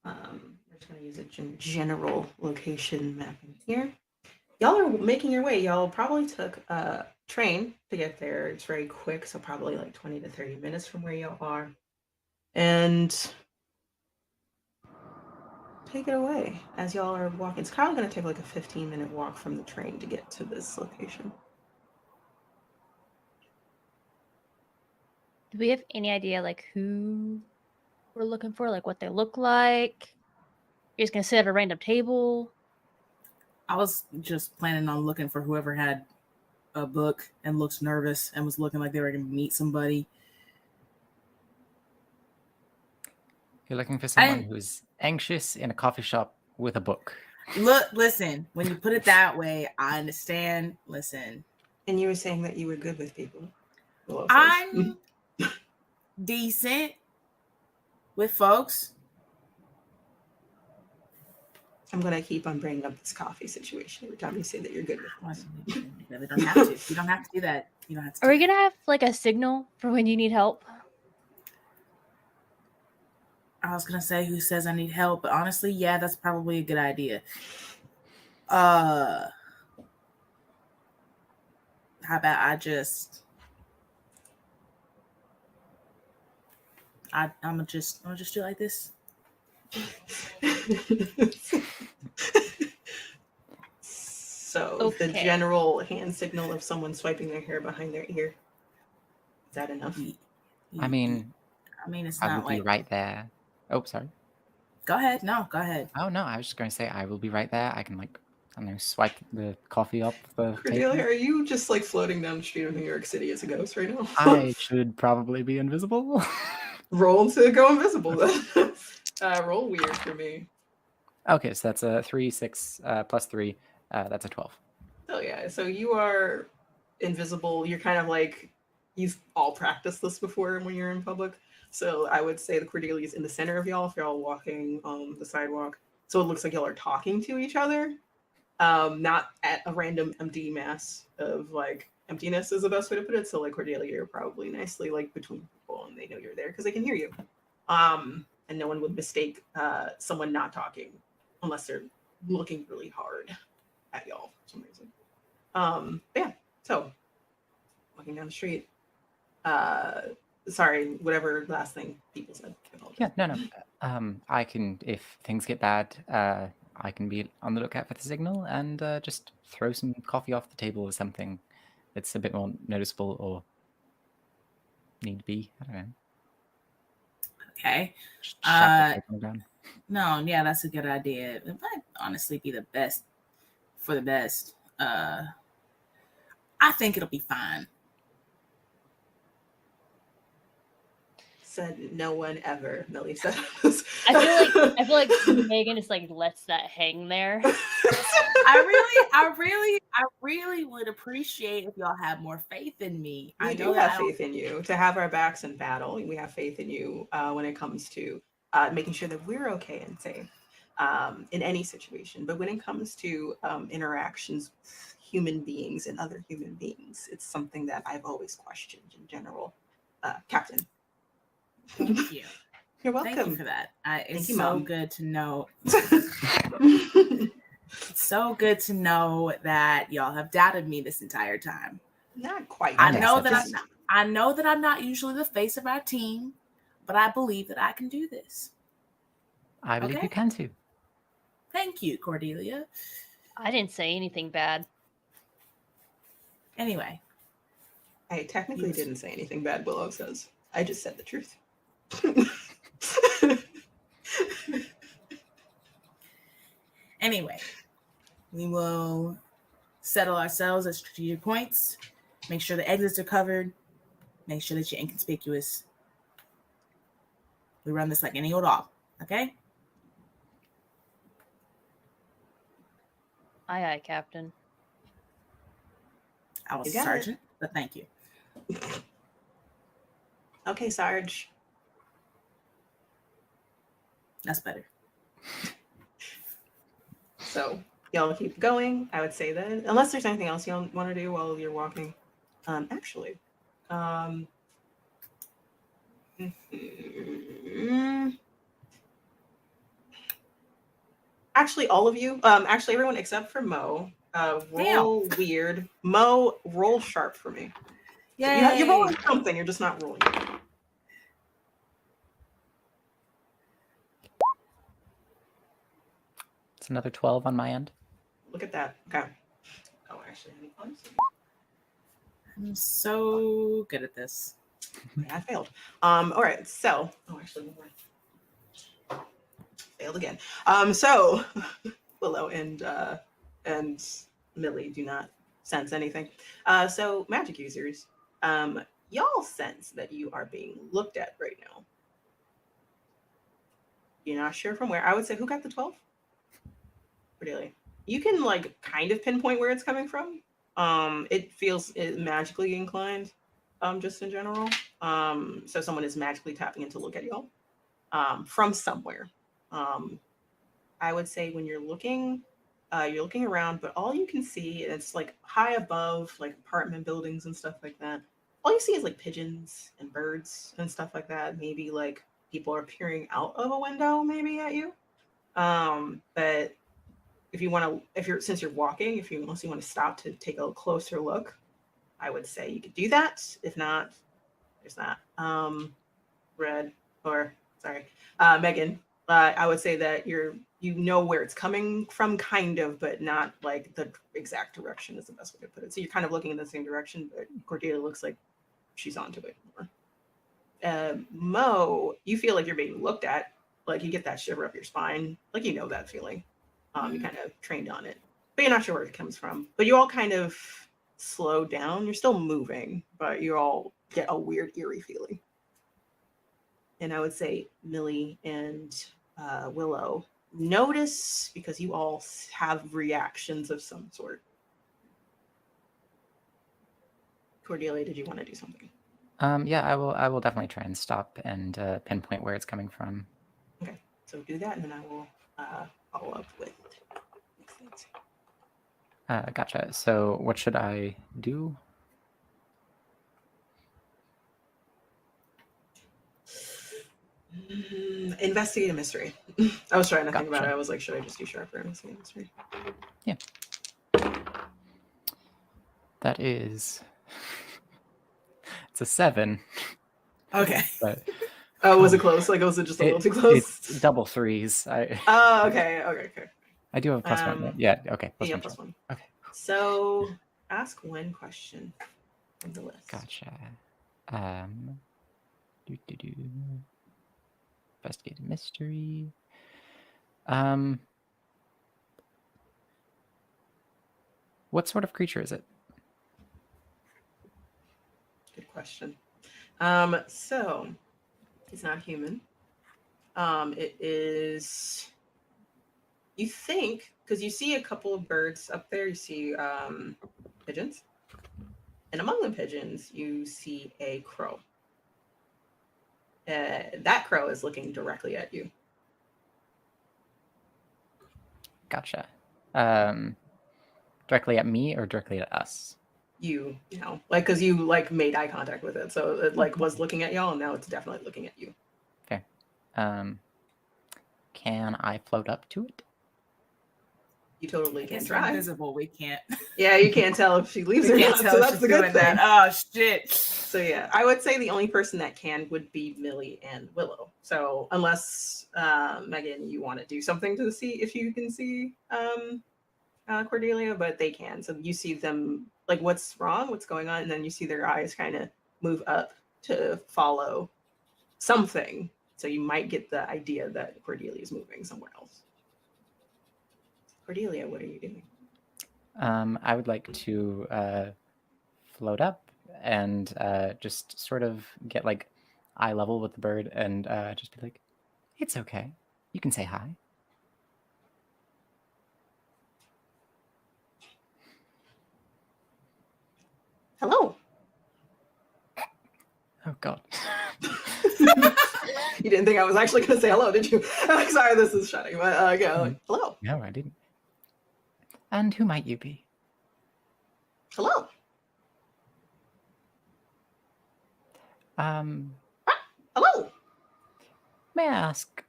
We're just gonna use a general location mapping here. Y'all are making your way. Y'all probably took a train to get there. It's very quick, so probably like 20 to 30 minutes from where y'all are. And take it away as y'all are walking. It's probably gonna take like a 15-minute walk from the train to get to this location. Do we have any idea like who we're looking for, like what they look like? You're just gonna sit at a random table? I was just planning on looking for whoever had a book and looked nervous and was looking like they were going to meet somebody. You're looking for someone who's anxious in a coffee shop with a book. Listen, when you put it that way, I understand. Listen. And you were saying that you were good with people. I'm decent with folks. I'm going to keep on bringing up this coffee situation every time you say that you're good with us. You really don't have to. You don't have to do that. You don't have to. Are we going to have like a signal for when you need help? I was going to say who says I need help, but honestly, yeah, that's probably a good idea. How about I'm gonna just do it like this. So okay. The general hand signal of someone swiping their hair behind their ear. Is that enough? I mean, it's I not will be right there. Oh, sorry. Go ahead. No, go ahead. Oh no, I was just going to say I will be right there. I can I don't know, swipe the coffee up the Cordelia, table. are you just like floating down the street of New York City as a ghost right now? I should probably be invisible. Roll to go invisible then. Roll weird for me. Okay, so that's a 3, 6 plus 3. That's a 12. Oh yeah, so you are invisible. You're kind of like, you've all practiced this before when you're in public. So I would say the Cordelia is in the center of y'all if y'all walking on the sidewalk. So it looks like y'all are talking to each other, not at a random empty mass of like emptiness is the best way to put it. So like Cordelia, you're probably nicely like between people and they know you're there because they can hear you. And no one would mistake someone not talking unless they're looking really hard at y'all for some reason. Yeah, so walking down the street. Sorry, whatever last thing people said. Yeah, no. I can, if things get bad, I can be on the lookout for the signal and just throw some coffee off the table or something that's a bit more noticeable or need be. I don't know. Okay. Just shout the table down. No, yeah, that's a good idea. It might honestly be the best for the best. I think it'll be fine. Said no one ever, Millie said. I feel like Megan just like lets that hang there. I really would appreciate if y'all had more faith in me. We do have faith in you to have our backs in battle. We have faith in you when it comes to making sure that we're okay and safe in any situation. But when it comes to interactions with human beings and other human beings, it's something that I've always questioned in general. Captain. Thank you. You're welcome. Thank you for that. It's so Mom. good to know. It's so good to know that y'all have doubted me this entire time. Not quite. I know that I'm not usually the face of our team, but I believe that I can do this. I believe you can too. Thank you, Cordelia. I didn't say anything bad. Anyway. I technically didn't say anything bad, Willow says. I just said the truth. Anyway, we will settle ourselves at strategic points, make sure the exits are covered, Make sure that you're inconspicuous. We run this like any old op, okay? Aye, aye, Captain. I was You a got it. sergeant, but thank you. Okay, Sarge. That's better. So y'all keep going. I would say then, unless there's anything else y'all want to do while you're walking. Actually, actually, all of you. Actually, everyone except for Mo. Roll weird. Mo, roll sharp for me. Yay! You're rolling something. You're just not rolling. It's another 12 on my end. Look at that. Okay. Oh, actually, I'm so good at this. I failed. All right. So, actually, one more. Failed again. So Willow and Millie do not sense anything. So magic users, y'all sense that you are being looked at right now. You're not sure from where. I would say, who got the 12? Really? You can like kind of pinpoint where it's coming from. It feels magically inclined, just in general. So someone is magically tapping in to look at y'all, from somewhere. I would say when you're looking around, but all you can see, it's like high above, like apartment buildings and stuff like that. All you see is like pigeons and birds and stuff like that. Maybe like people are peering out of a window, maybe at you. But since you're walking, unless you want to stop to take a closer look, I would say you could do that. If not, there's that. Megan, I would say that you know where it's coming from, kind of, but not like the exact direction is the best way to put it. So you're kind of looking in the same direction, but Cordelia looks like she's onto it more. Mo, you feel like you're being looked at, like you get that shiver up your spine, like you know that feeling. You kind of trained on it, but you're not sure where it comes from. But you all kind of slow down. You're still moving, but you all get a weird, eerie feeling. And I would say Millie and Willow notice, because you all have reactions of some sort. Cordelia, did you want to do something? Yeah, I will definitely try and stop and pinpoint where it's coming from. Okay, so do that, and then I will follow up with next things. Gotcha. So what should I do? Investigate a mystery. I was trying to think about it. Gotcha. I was like, should I just do sharp or investigate a mystery? Yeah. That is... It's a 7. Okay. But Oh, was it close? Like, was it just a little too close? It's double 3s. Oh, okay. I do have a +1. Right? Yeah, okay. Yeah, +1. +1. Okay. So, ask one question from the list. Gotcha. Investigate a mystery. What sort of creature is it? Good question. So it's not human. It is, you think, because you see a couple of birds up there, you see pigeons. And among the pigeons, you see a crow. That crow is looking directly at you. Gotcha. Directly at me or directly at us? You know, like, because you like made eye contact with it, so it like was looking at y'all, and now it's definitely looking at you. Fair. Can I float up to it? You totally can It's try. invisible. We can't. Yeah, you can't tell if she leaves or not. So that's the good thing. Oh shit. So yeah, I would say the only person that can would be Millie and Willow. So unless Megan, you want to do something to see if you can see Cordelia, but they can. So you see them, like, what's wrong, what's going on, and then you see their eyes kind of move up to follow something. So you might get the idea that Cordelia is moving somewhere else. Cordelia, what are you doing? I would like to float up and just sort of get like eye level with the bird and just be like, "It's okay. You can say hi." Hello. Oh God. You didn't think I was actually going to say hello, did you? Sorry, this is shutting. But hello. No, I didn't. And who might you be? Hello. Hello. May I ask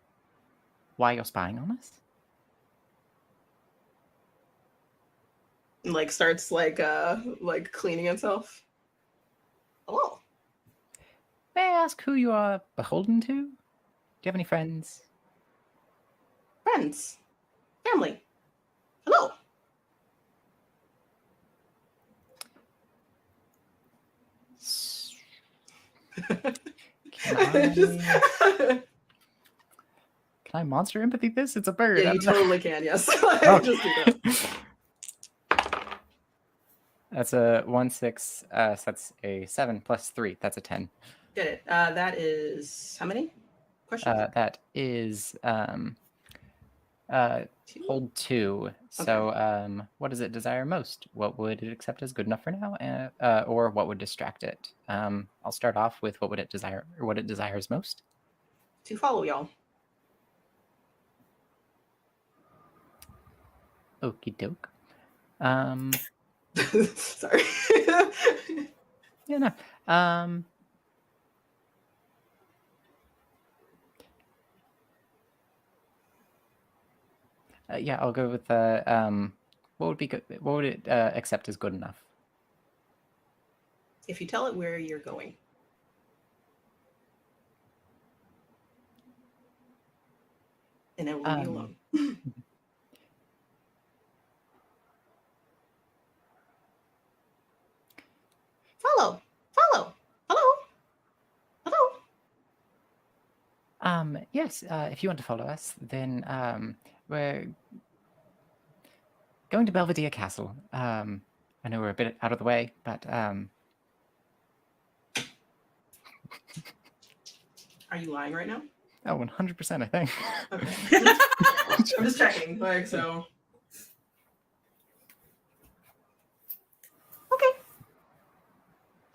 why you're spying on us? And, like, starts like cleaning itself. Hello. May I ask who you are beholden to? Do you have any friends? Friends. Family. Hello. Can I monster empathy this? It's a bird. Yeah, you totally can, yes. Oh. Just do that. That's a 1/6, so that's a 7 plus 3. That's a 10. Get it. That is how many questions? That is Two? hold 2. So what does it desire most? What would it accept as good enough for now? Or what would distract it? I'll start off with what would it desire, or what it desires most. To follow y'all. Okie doke. Sorry. Yeah, no. Yeah, I'll go with what would be good? What would it accept as good enough? If you tell it where you're going. And it will leave you alone. Follow. Follow. Hello. Hello. Yes, if you want to follow us, then we're going to Belvedere Castle. I know we're a bit out of the way, but Are you lying right now? oh, 100%, I think. Okay. I'm just checking. Like, so. Okay.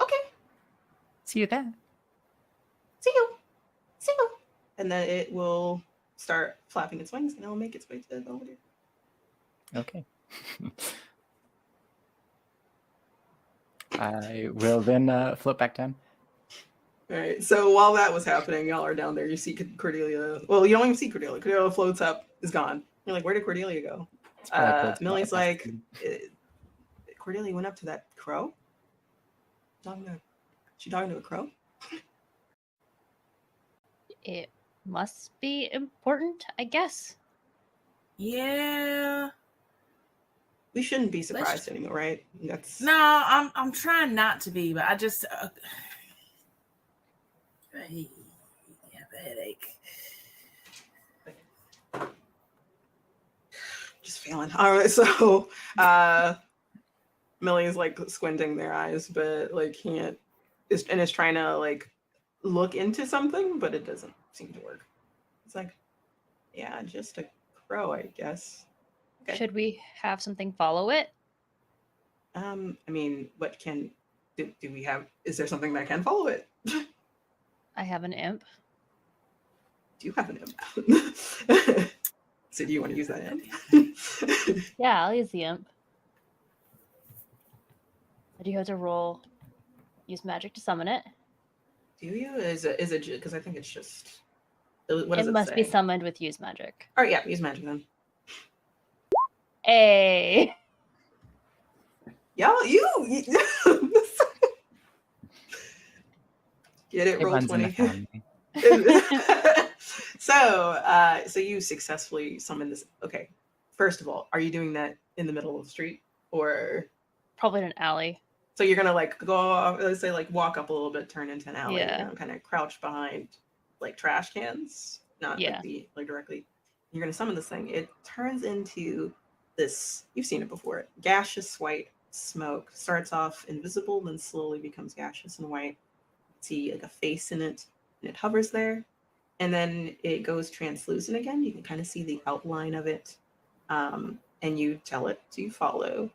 Okay. See you there. See you. See you. And then it will start flapping its wings and it'll make its way to Belvedere. Okay. I will then float back down. All right. So while that was happening, y'all are down there. You see Cordelia. Well, you don't even see Cordelia. Cordelia floats up, is gone. You're like, where did Cordelia go? It's probably a cold spot Millie's across the like, room. Cordelia went up to that crow. She talking to a crow? It must be important, I guess. Yeah. We shouldn't be surprised anymore, right? That's No, I'm trying not to be, but I just I have a headache. just failing. All right, so Millie's like squinting their eyes, but like can't is trying to like look into something, but it doesn't seem to work. It's like, yeah, just a crow, I guess. Okay. Should we have something follow it? I mean, what can do we have? Is there something that can follow it? I have an imp. Do you have an imp? So do you want to use that imp? Yeah, I'll use the imp. I do have to use magic to summon it. Do you? Is it because I think it's just what does It it must say? be summoned with use magic. All right, yeah, use magic then. Hey. Y'all, you get it, It roll runs in the 20. family. So you successfully summon this. Okay, first of all, are you doing that in the middle of the street, or Probably in an alley. so you're gonna like go off, let's say like walk up a little bit, turn into an alley, Yeah. you're gonna kind of crouch behind like trash cans, not Yeah. like directly. You're gonna summon this thing. It turns into this. You've seen it before. Gaseous white smoke. Starts off invisible, then slowly becomes gaseous and white. See like a face in it, and it hovers there. And then it goes translucent again. You can kind of see the outline of it. And you tell it to follow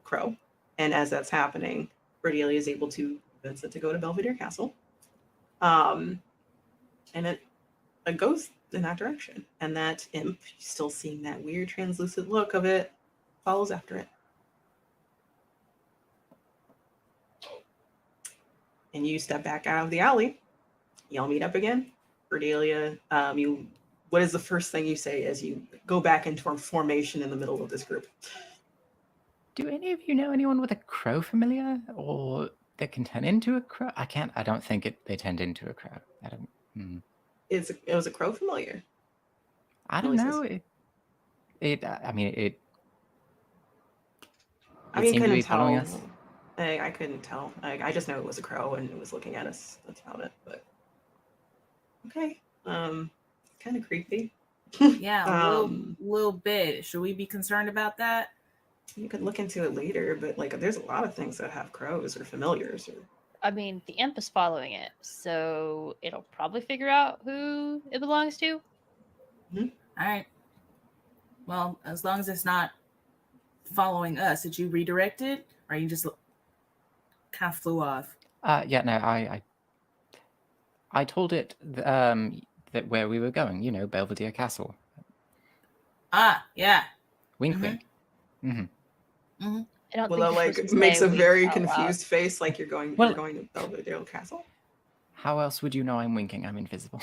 Crow. And as that's happening, Cordelia is able to convince it to go to Belvedere Castle. And it goes in that direction. And that imp, still seeing that weird translucent look of it, follows after it. And you step back out of the alley. Y'all meet up again. Cordelia, what is the first thing you say as you go back into formation in the middle of this group? Do any of you know anyone with a crow familiar, or that can turn into a crow? I don't think they turned into a crow. I don't. It was a crow familiar. I don't know. It seemed to couldn't be following tell. us. I couldn't tell. I just know it was a crow and it was looking at us. That's about it. But okay, kind of creepy. Yeah, a little bit. Should we be concerned about that? You could look into it later, but like, there's a lot of things that have crows or familiars. I mean, the imp is following it, so it'll probably figure out who it belongs to. All right. Well, as long as it's not following us, did you redirect it, or you just kind of flew off? Yeah, no, I told it that where we were going, you know, Belvedere Castle. Ah, yeah. Wink, wink. I don't Willow think like makes a very confused face, like you're going to Belvedere Castle. How else would you know I'm winking? I'm invisible.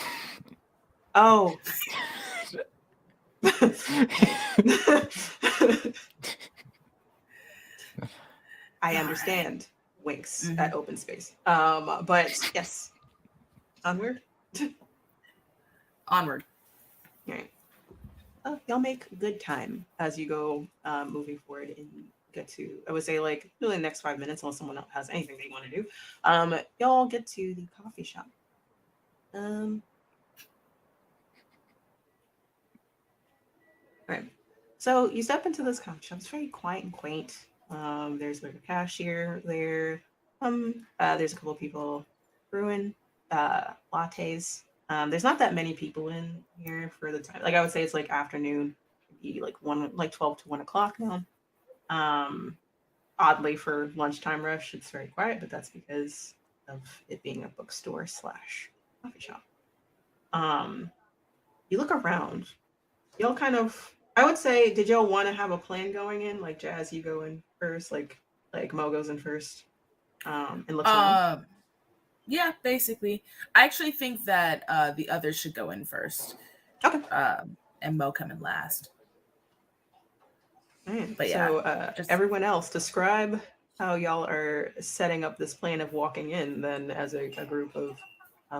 Oh. I understand. Winks at open space. But yes. Onward. Onward. All right. Y'all make good time as you go moving forward and get to, I would say, like, really the next 5 minutes, unless someone else has anything they want to do. Y'all get to the coffee shop. All right. So you step into this coffee shop. It's very quiet and quaint. There's like a cashier there. There's a couple of people brewing lattes. There's not that many people in here for the time. Like, I would say it's like afternoon, maybe like 12 to 1 o'clock now. Oddly, for lunchtime rush, it's very quiet, but that's because of it being a bookstore / coffee shop. You look around. Y'all kind of, I would say, did y'all want to have a plan going in? Like, Jazz, you go in first, like Mo goes in first, and looks around. Yeah, basically. I actually think that the others should go in first. Okay. And Mo come in last. But yeah, so everyone else, describe how y'all are setting up this plan of walking in then as a group of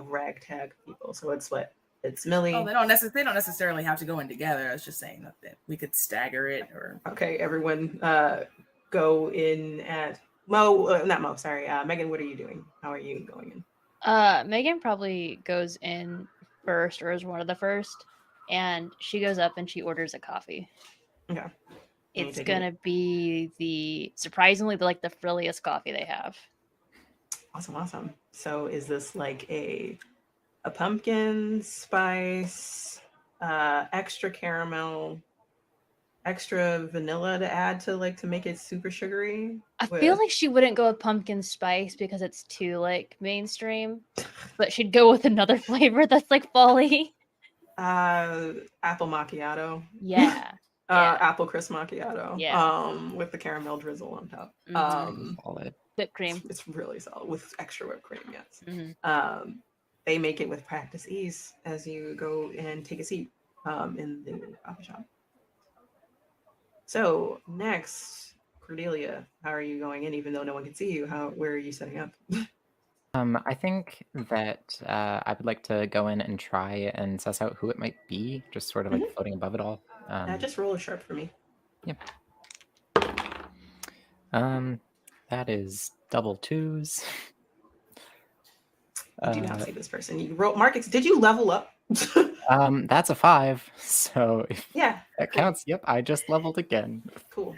ragtag people. So it's what? It's Millie. Oh, they don't necessarily have to go in together. I was just saying that we could stagger it. Or okay, everyone go in at Mo. Not Mo. Sorry, Megan. What are you doing? How are you going in? Megan probably goes in first, or is one of the first, and she goes up and she orders a coffee. Okay. It's gonna be surprisingly the frilliest coffee they have. Awesome. So is this like a pumpkin spice, extra caramel, extra vanilla to add to make it super sugary? I feel like she wouldn't go with pumpkin spice because it's too mainstream, but she'd go with another flavor that's fall-y. Apple macchiato. Yeah. Apple crisp macchiato. Yeah. With the caramel drizzle on top. Solid. Whipped cream. It's really solid with extra whipped cream. Yes. Mm-hmm. They make it with practice ease as you go and take a seat in the coffee shop. So next, Cordelia, how are you going in? Even though no one can see you, where are you setting up? I think that I would like to go in and try and suss out who it might be, just sort of floating above it all. Just roll a sharp for me. Yep. That is double twos. You do not see this person. You wrote Marcus. Did you level up? That's a 5. So if yeah, that counts, yep, I just leveled again. Cool.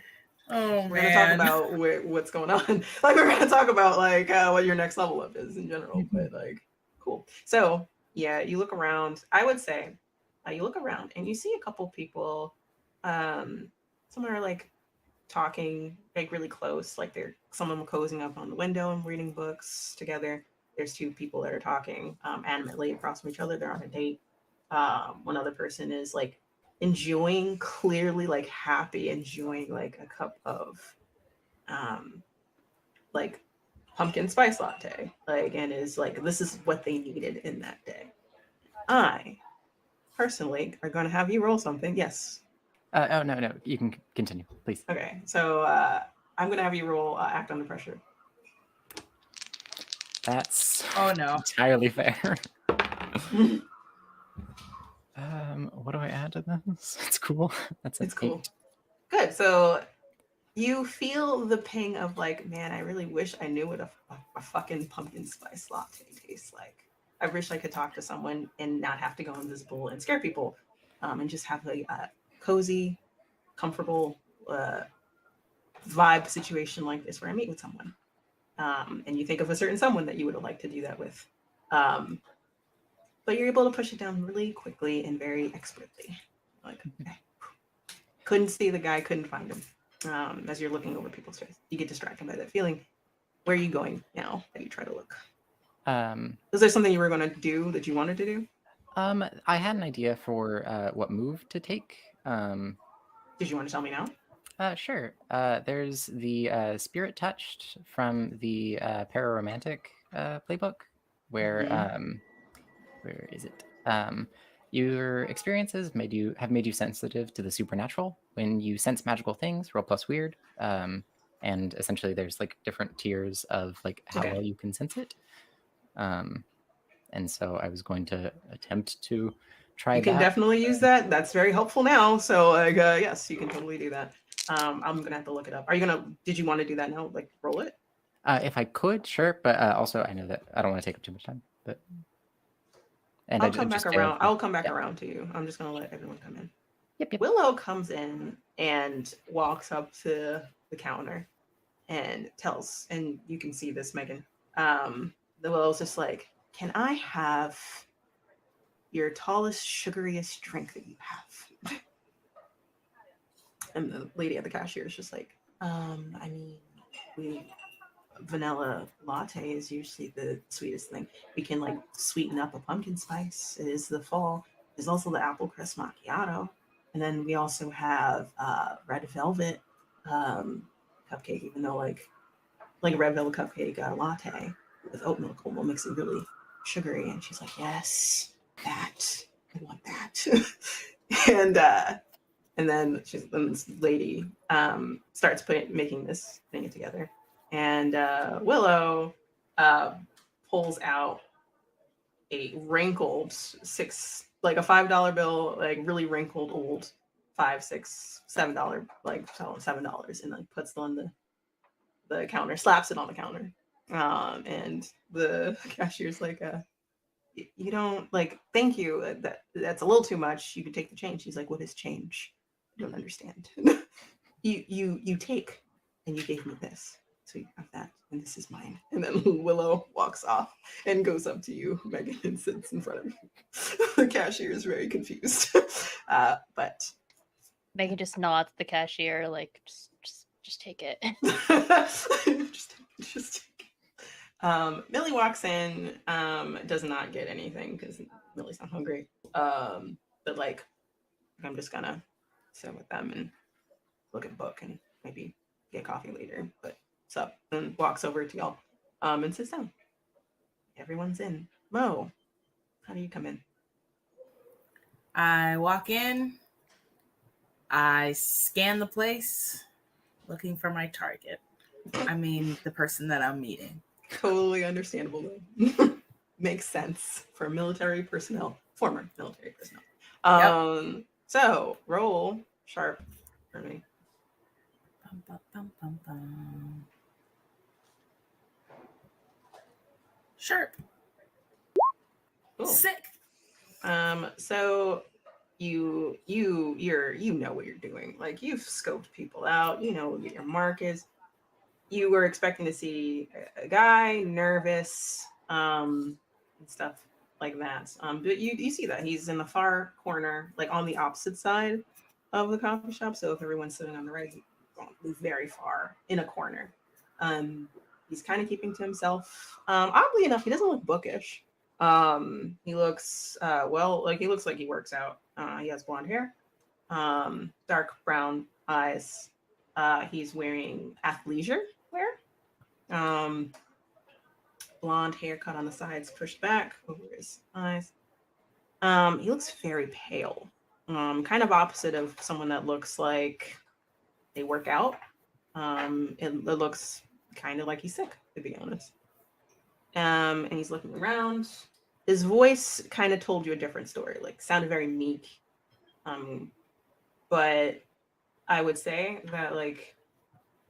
Oh We're gonna talk man. about what's going on. Like we're gonna talk about like what your next level up is in general. But like, cool. So yeah, you look around. I would say you look around and you see a couple people. Some are like talking like really close, like they're someone cozying up on the window and reading books together. There's two people that are talking animately across from each other. They're on a date. One other person is like enjoying, clearly like happy, enjoying like a cup of like pumpkin spice latte, like, and is like this is what they needed in that day. I personally are going to have you roll something. Yes. Oh no, you can continue, please. Okay, so I'm going to have you roll act under pressure. That's Oh no. entirely fair. What do I add to this? It's cool. That's It's cool. 8. Good. So you feel the ping of like, man, I really wish I knew what a fucking pumpkin spice latte tastes like. I wish I could talk to someone and not have to go invisible and scare people, and just have a cozy, comfortable vibe situation like this where I meet with someone. And you think of a certain someone that you would have liked to do that with. But you're able to push it down really quickly and very expertly. Like, okay. Couldn't see the guy, couldn't find him. As you're looking over people's face, you get distracted by that feeling. Where are you going now that you try to look? Is there something you were going to do that you wanted to do? I had an idea for what move to take. Did you want to tell me now? Sure. There's the Spirit Touched from the Pararomantic playbook, where where is it? Your experiences have made you sensitive to the supernatural. When you sense magical things, roll plus weird. And essentially, there's like different tiers of like how well you can sense it. And so I was going to attempt to try that. You can definitely use that. That's very helpful now. So yes, you can totally do that. I'm gonna have to look it up. Did you want to do that now? Like roll it? If I could, sure. But also I know that I don't want to take up too much time. But I'll come back around. I'll come back around to you. I'm just gonna let everyone come in. Yep. Willow comes in and walks up to the counter and tells, and you can see this, Megan. The Willow's just like, can I have your tallest, sugariest drink that you have? And the lady at the cashier is just like, I mean, vanilla latte is usually the sweetest thing. We can like sweeten up a pumpkin spice. It is the fall. There's also the apple crisp macchiato. And then we also have red velvet cupcake, even though like a red velvet cupcake latte with oat milk will makes it really sugary. And she's like, yes, that. I want that. and then this lady starts making this thing together. And Willow pulls out a wrinkled like a $5 bill, like really wrinkled old $5, $6, $7, like $7, and like puts it on the counter, slaps it on the counter. And the cashier's like, you don't like, thank you. That's a little too much. You can take the change. He's like, what is change? I don't understand. you take, and you gave me this. So you have that, and this is mine. And then Willow walks off and goes up to you, Megan, and sits in front of you. The cashier is very confused. But Megan just nods at the cashier, like, just take it. just take it. Millie walks in, does not get anything because Millie's not hungry. But like, I'm just gonna sit with them and look at the book and maybe get coffee later. But sup, and walks over to y'all and sits down. Everyone's in. Mo, how do you come in? I walk in. I scan the place, looking for my target. I mean, the person that I'm meeting. Totally understandable though. Makes sense for military personnel, former military personnel. Yep. So roll sharp for me. Bum, bum, bum, bum, bum. Sharp. Cool. Sick. So you know what you're doing. Like you've scoped people out. You know what your mark is. You were expecting to see a guy nervous, and stuff like that. But you see that he's in the far corner, like on the opposite side of the coffee shop. So if everyone's sitting on the right, he's very far in a corner. Um, he's kind of keeping to himself. Oddly enough, he doesn't look bookish. He looks like he looks like he works out. He has blonde hair, dark brown eyes. He's wearing athleisure wear. Um, blonde haircut on the sides, pushed back over his eyes. He looks very pale. Kind of opposite of someone that looks like they work out. It looks kind of like he's sick, to be honest. And he's looking around. His voice kind of told you a different story, like sounded very meek. But I would say that like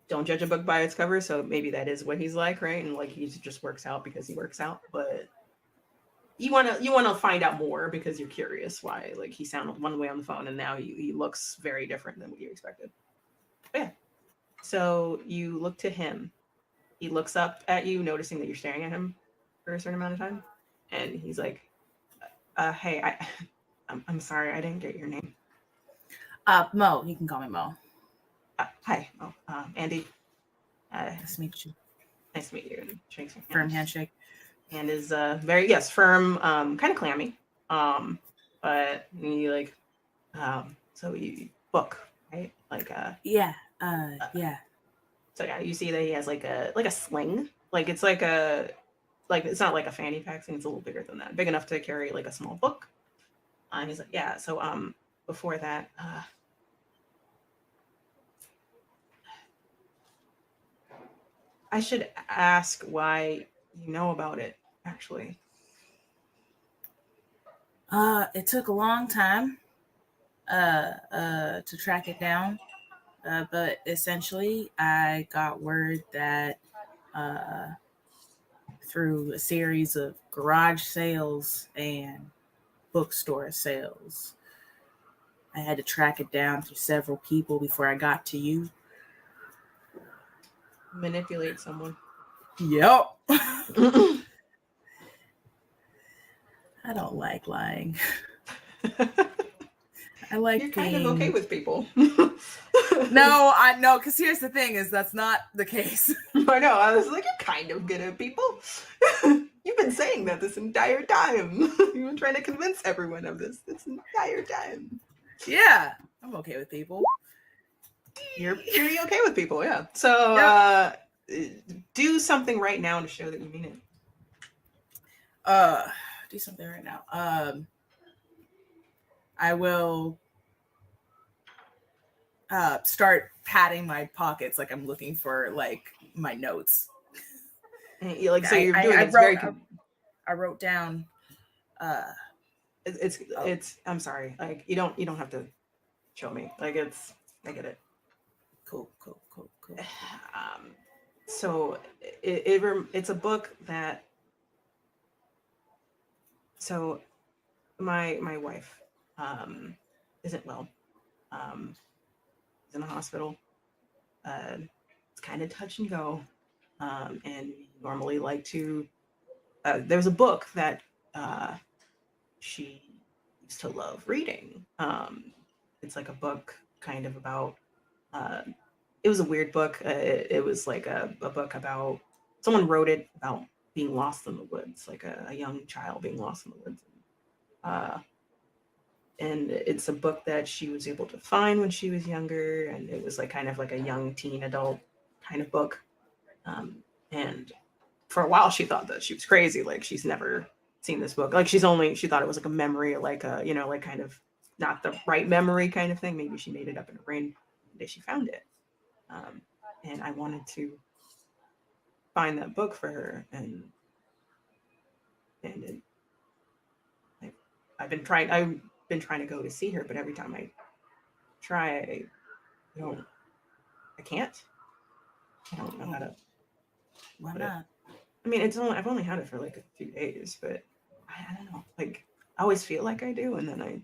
don't judge a book by its cover, so maybe that is what he's like, right? And like he just works out because he works out, but you wanna find out more because you're curious why like he sounded one way on the phone and now he looks very different than what you expected. But yeah. So you look to him. He looks up at you, noticing that you're staring at him for a certain amount of time, and he's like, "Hey, I'm sorry, I didn't get your name." Mo. You can call me Mo. Hi, Andy. Nice to meet you. Nice to meet you. And shakes your hand. Firm handshake. And is very firm, kind of clammy. But he like, so you book, right? Like yeah. So yeah, you see that he has like a sling. Like it's like it's not like a fanny pack thing, it's a little bigger than that. Big enough to carry like a small book. And he's like, yeah, so before that, I should ask why you know about it, actually. It took a long time to track it down. But essentially I got word that through a series of garage sales and bookstore sales, I had to track it down through several people before I got to you. Manipulate someone. Yep. I don't like lying. I like You're kind of okay with people. No, I know, because here's the thing: is that's not the case. I know. I was like, you're kind of good at people. You've been saying that this entire time. You've been trying to convince everyone of this entire time. Yeah, I'm okay with people. You're pretty okay with people, yeah. So do something right now to show that you mean it. Do something right now. I will start patting my pockets like I'm looking for like my notes. And you're doing it. I wrote down. It's. I'm sorry. Like you don't have to show me. Like it's. I get it. Cool. So it's a book that. So, my wife, isn't well. Is in the hospital. It's kind of touch and go. And we normally like to. There's a book that she used to love reading. It's like a book kind of about. It was a weird book. It was like a book about someone wrote it about being lost in the woods, like a young child being lost in the woods. And it's a book that she was able to find when she was younger, and it was like kind of like a young teen adult kind of book. And for a while, she thought that she was crazy. Like she's never seen this book. Like she thought it was like a memory, like a like kind of not the right memory kind of thing. Maybe she made it up in her brain the day she found it. And I wanted to find that book for her, and it, like, I've been trying to go to see her, but every time I try, I can't. I don't know how to. Why not? I mean, I've only had it for like a few days, but I don't know. Like I always feel like I do, and then I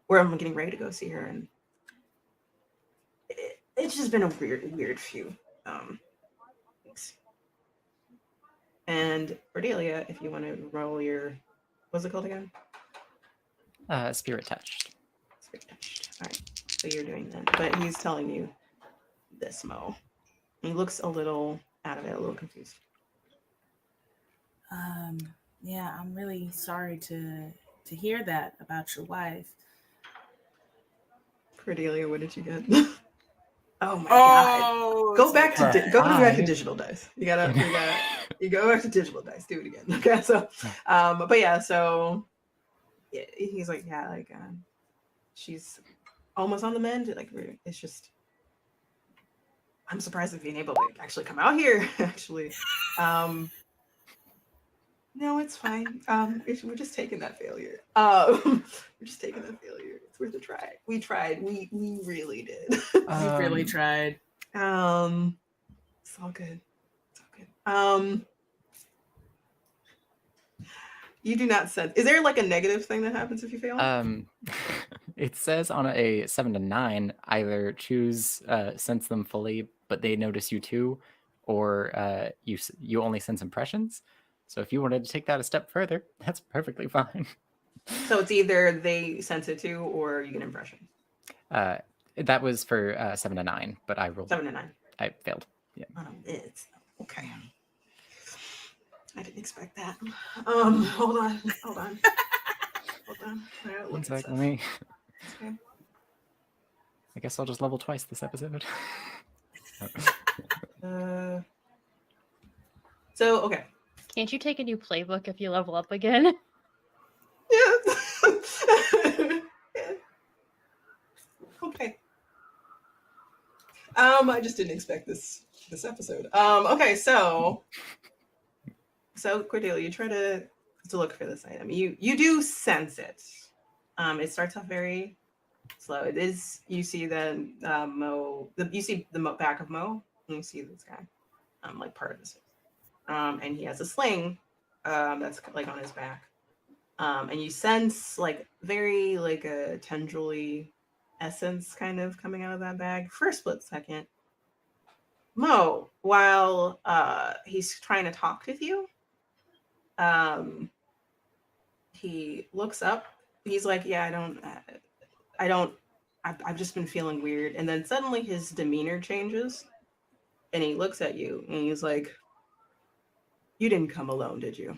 where I'm getting ready to go see her, and it's just been a weird few weeks. And Cordelia, if you want to roll your, what's it called again? Spirit touched. Spirit touched. All right. So you're doing that, but he's telling you this, Mo. He looks a little out of it, a little confused. Yeah, I'm really sorry to hear that about your wife. Cordelia, what did you get? Oh my god! Go back to back to digital dice. You go back to digital dice. Do it again. Okay, so, but yeah, so yeah, he's like, yeah, like she's almost on the mend. Like it's just, I'm surprised at being able to actually come out here. Actually, no, it's fine. We're just taking that failure. We're just taking that failure. It's worth a try. We tried. We really did. We really tried. It's all good. It's all good. You do not sense. Is there like a negative thing that happens if you fail? It says on a 7 to 9, either choose sense them fully, but they notice you too, or you only sense impressions. So if you wanted to take that a step further, that's perfectly fine. So it's either they sense it too, or you get an impression. That was for 7 to 9, but I rolled 7 to 9. I failed. Yeah. It's okay. I didn't expect that. Hold on. One sec, let me. Okay. I guess I'll just level twice this episode. So okay. Can't you take a new playbook if you level up again? Yeah. Okay. I just didn't expect this episode. Okay, so Cordelia, you try to look for this item. You do sense it. It starts off very slow. It is, you see the Mo. You see the back of Mo, and you see this guy, like part of his face. And he has a sling, that's like on his back. And you sense like very like a tendrily essence kind of coming out of that bag for a split second. Mo, while he's trying to talk with you, he looks up. He's like, yeah, I've just been feeling weird. And then suddenly his demeanor changes and he looks at you and he's like, you didn't come alone, did you?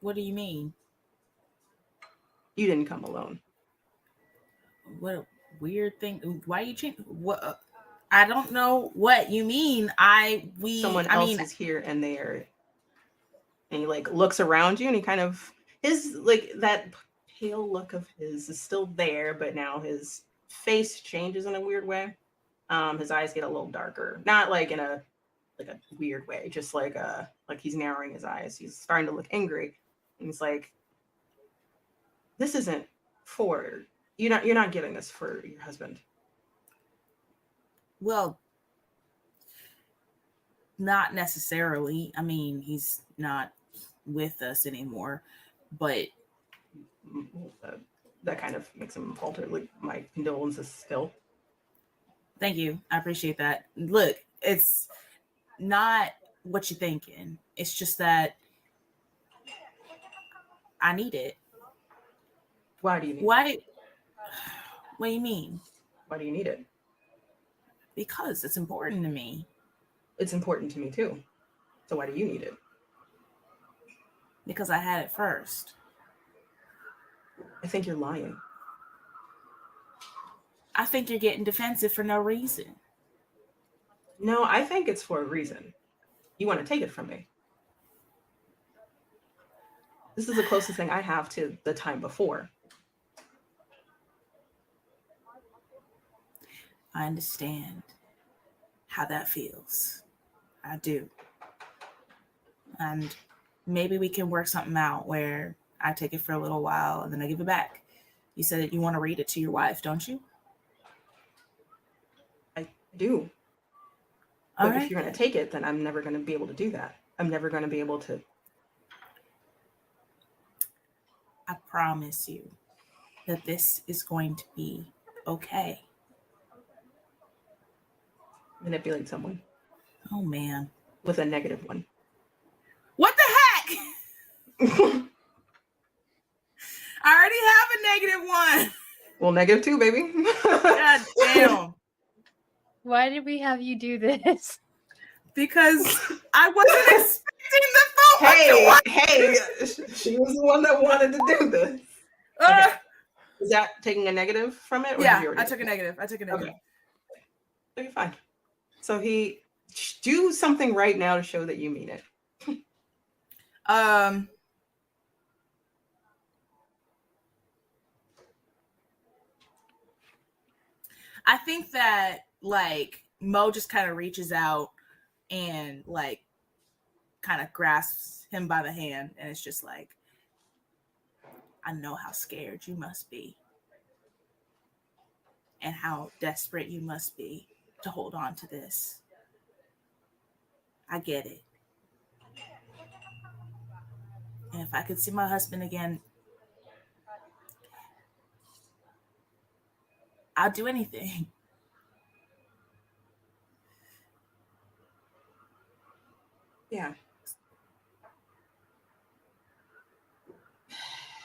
What do you mean? You didn't come alone. What a weird thing. Why you change? What? I don't know what you mean. Someone else is here and they are. And he like looks around you and he kind of, his like that pale look of his is still there, but now his face changes in a weird way. His eyes get a little darker, not like in a weird way, just like he's narrowing his eyes. He's starting to look angry. And he's like, this isn't for you're not getting this for your husband. Well, not necessarily. I mean, he's not with us anymore, but that kind of makes him falter. Like, my condolences still. Thank you. I appreciate that. Look, it's not what you're thinking. It's just that I need it. Why do you need it? What do you mean? Why do you need it? Because it's important to me. It's important to me too. So why do you need it? Because I had it first. I think you're lying. I think you're getting defensive for no reason. No, I think it's for a reason. You want to take it from me. This is the closest thing I have to the time before. I understand how that feels. I do. And maybe we can work something out where I take it for a little while and then I give it back. You said that you want to read it to your wife, don't you? I do. But if you're going to take it, then I'm never going to be able to do that. I'm never going to be able to. I promise you, that this is going to be okay. Manipulate someone Oh man. with a negative one. What the heck? I already have a negative one. Well, -2, baby. God damn. Why did we have you do this? Because I wasn't expecting the phone. Hey, she was the one that wanted to do this. Okay. Is that taking a negative from it? Or Yeah, did you already I took a negative. Okay, fine. So do something right now to show that you mean it. I think that like Mo just kind of reaches out and like kind of grasps him by the hand, and it's just like, I know how scared you must be and how desperate you must be to hold on to this. I get it. And if I could see my husband again, I'll do anything. Yeah.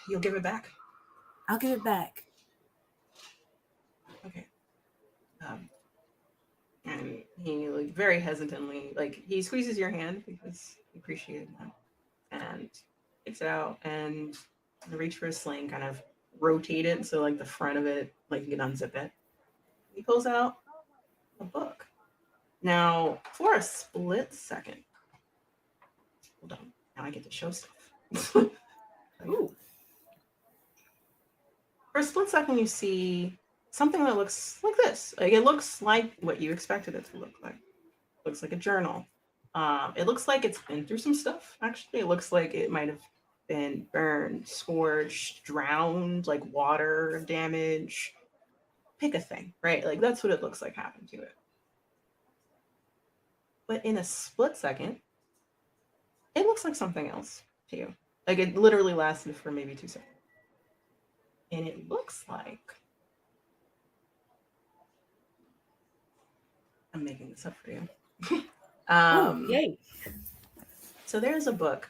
You'll give it back? I'll give it back. Okay. And he like very hesitantly, like he squeezes your hand because he appreciated that, and takes it out and reach for his sling, kind of rotate it so like the front of it, like you can unzip it. He pulls out a book. Now, for a split second, hold on. Now I get to show stuff. Ooh. For a split second, you see something that looks like this. Like it looks like what you expected it to look like. It looks like a journal. It looks like it's been through some stuff. Actually, it looks like it might have been burned, scorched, drowned, like water damage. Pick a thing, right? Like that's what it looks like happened to it. But in a split second, it looks like something else to you. Like it literally lasted for maybe 2 seconds. And it looks like, I'm making this up for you. Yay. So there's a book.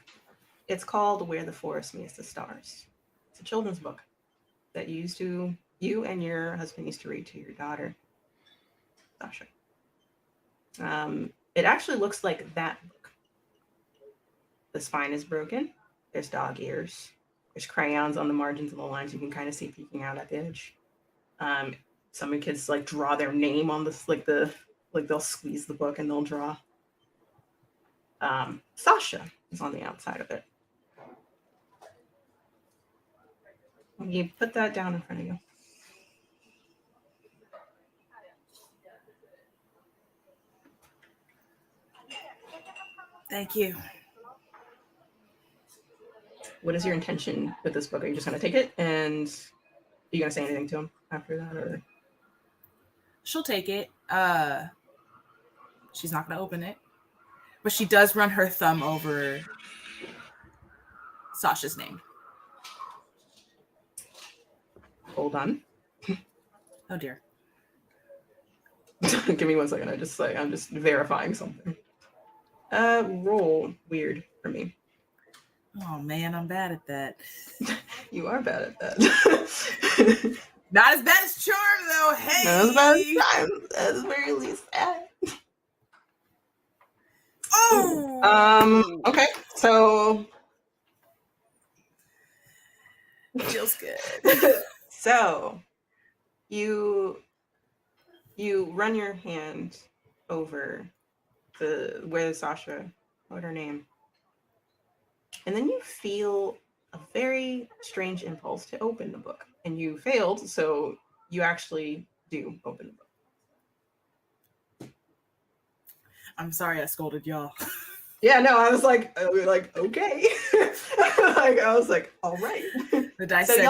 It's called Where the Forest Meets the Stars. It's a children's book that you and your husband used to read to your daughter, Sasha. It actually looks like that book. The spine is broken. There's dog ears. There's crayons on the margins of the lines you can kind of see peeking out at the edge. Some of the kids like draw their name on this, like they'll squeeze the book and they'll draw. Sasha is on the outside of it. You put that down in front of you. Thank you. What is your intention with this book? Are you just going to take it, and are you going to say anything to him after that, or? She'll take it. She's not going to open it, but she does run her thumb over Sasha's name. Hold on. Oh dear. Give me 1 second. I'm just verifying something. Roll weird for me. Oh man, I'm bad at that. You are bad at that. Not as bad as charm though. Hey. Not as bad as charm. That's very least at. Oh. Okay. So. Feels good. So, you run your hand over where Sasha wrote her name, and then you feel a very strange impulse to open the book, and you failed, so you actually do open the book. I'm sorry I scolded y'all. Yeah, no, I was like okay. I was like, all right. The dice So said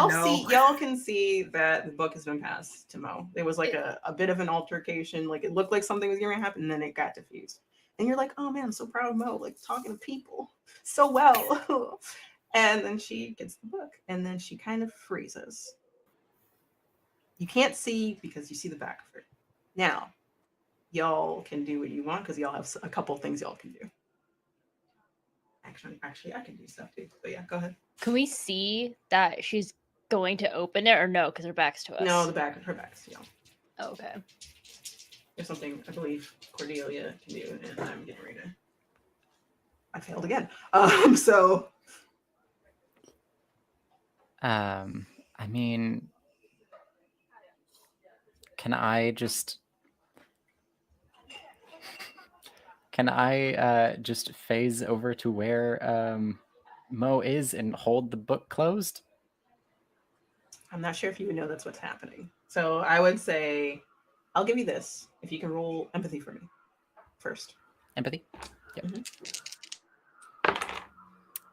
y'all can see that the book has been passed to Mo. There was like a bit of an altercation, like it looked like something was going to happen, and then it got diffused. And you're like, oh man, I'm so proud of Mo, like talking to people so well. And then she gets the book, and then she kind of freezes. You can't see because you see the back of her. Now, y'all can do what you want because y'all have a couple things y'all can do. Actually, I can do stuff too. But yeah, go ahead. Can we see that she's going to open it or no? Because her back's to us. No, the back of her back's to y'all. Oh, okay. There's something I believe Cordelia can do, and I'm getting ready to. I failed again. So. I mean, can I just phase over to where Mo is and hold the book closed? I'm not sure if you would know that's what's happening. So I would say, I'll give you this if you can roll empathy for me first. Empathy? Yep. Mm-hmm.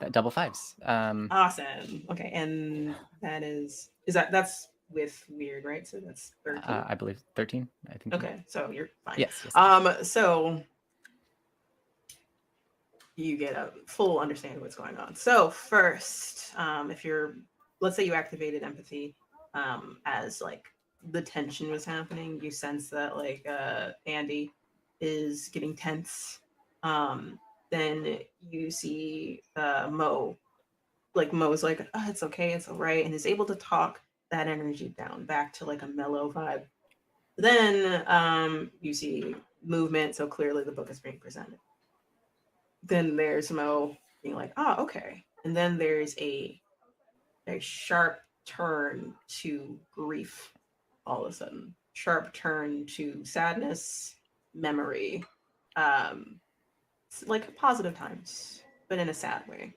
That double fives. Awesome. Okay, and that's with weird, right? So that's 13. I believe 13. I think. Okay, so you're fine. Yes. So you get a full understanding of what's going on. So first, let's say you activated empathy, as like the tension was happening, you sense that like Andy is getting tense. Then you see Mo. Like Mo's like, oh, it's okay, it's all right, and is able to talk that energy down back to like a mellow vibe. Then you see movement, so clearly the book is being presented. Then there's Mo being like, oh, okay. And then there's a sharp turn to grief all of a sudden. Sharp turn to sadness, memory, like positive times, but in a sad way.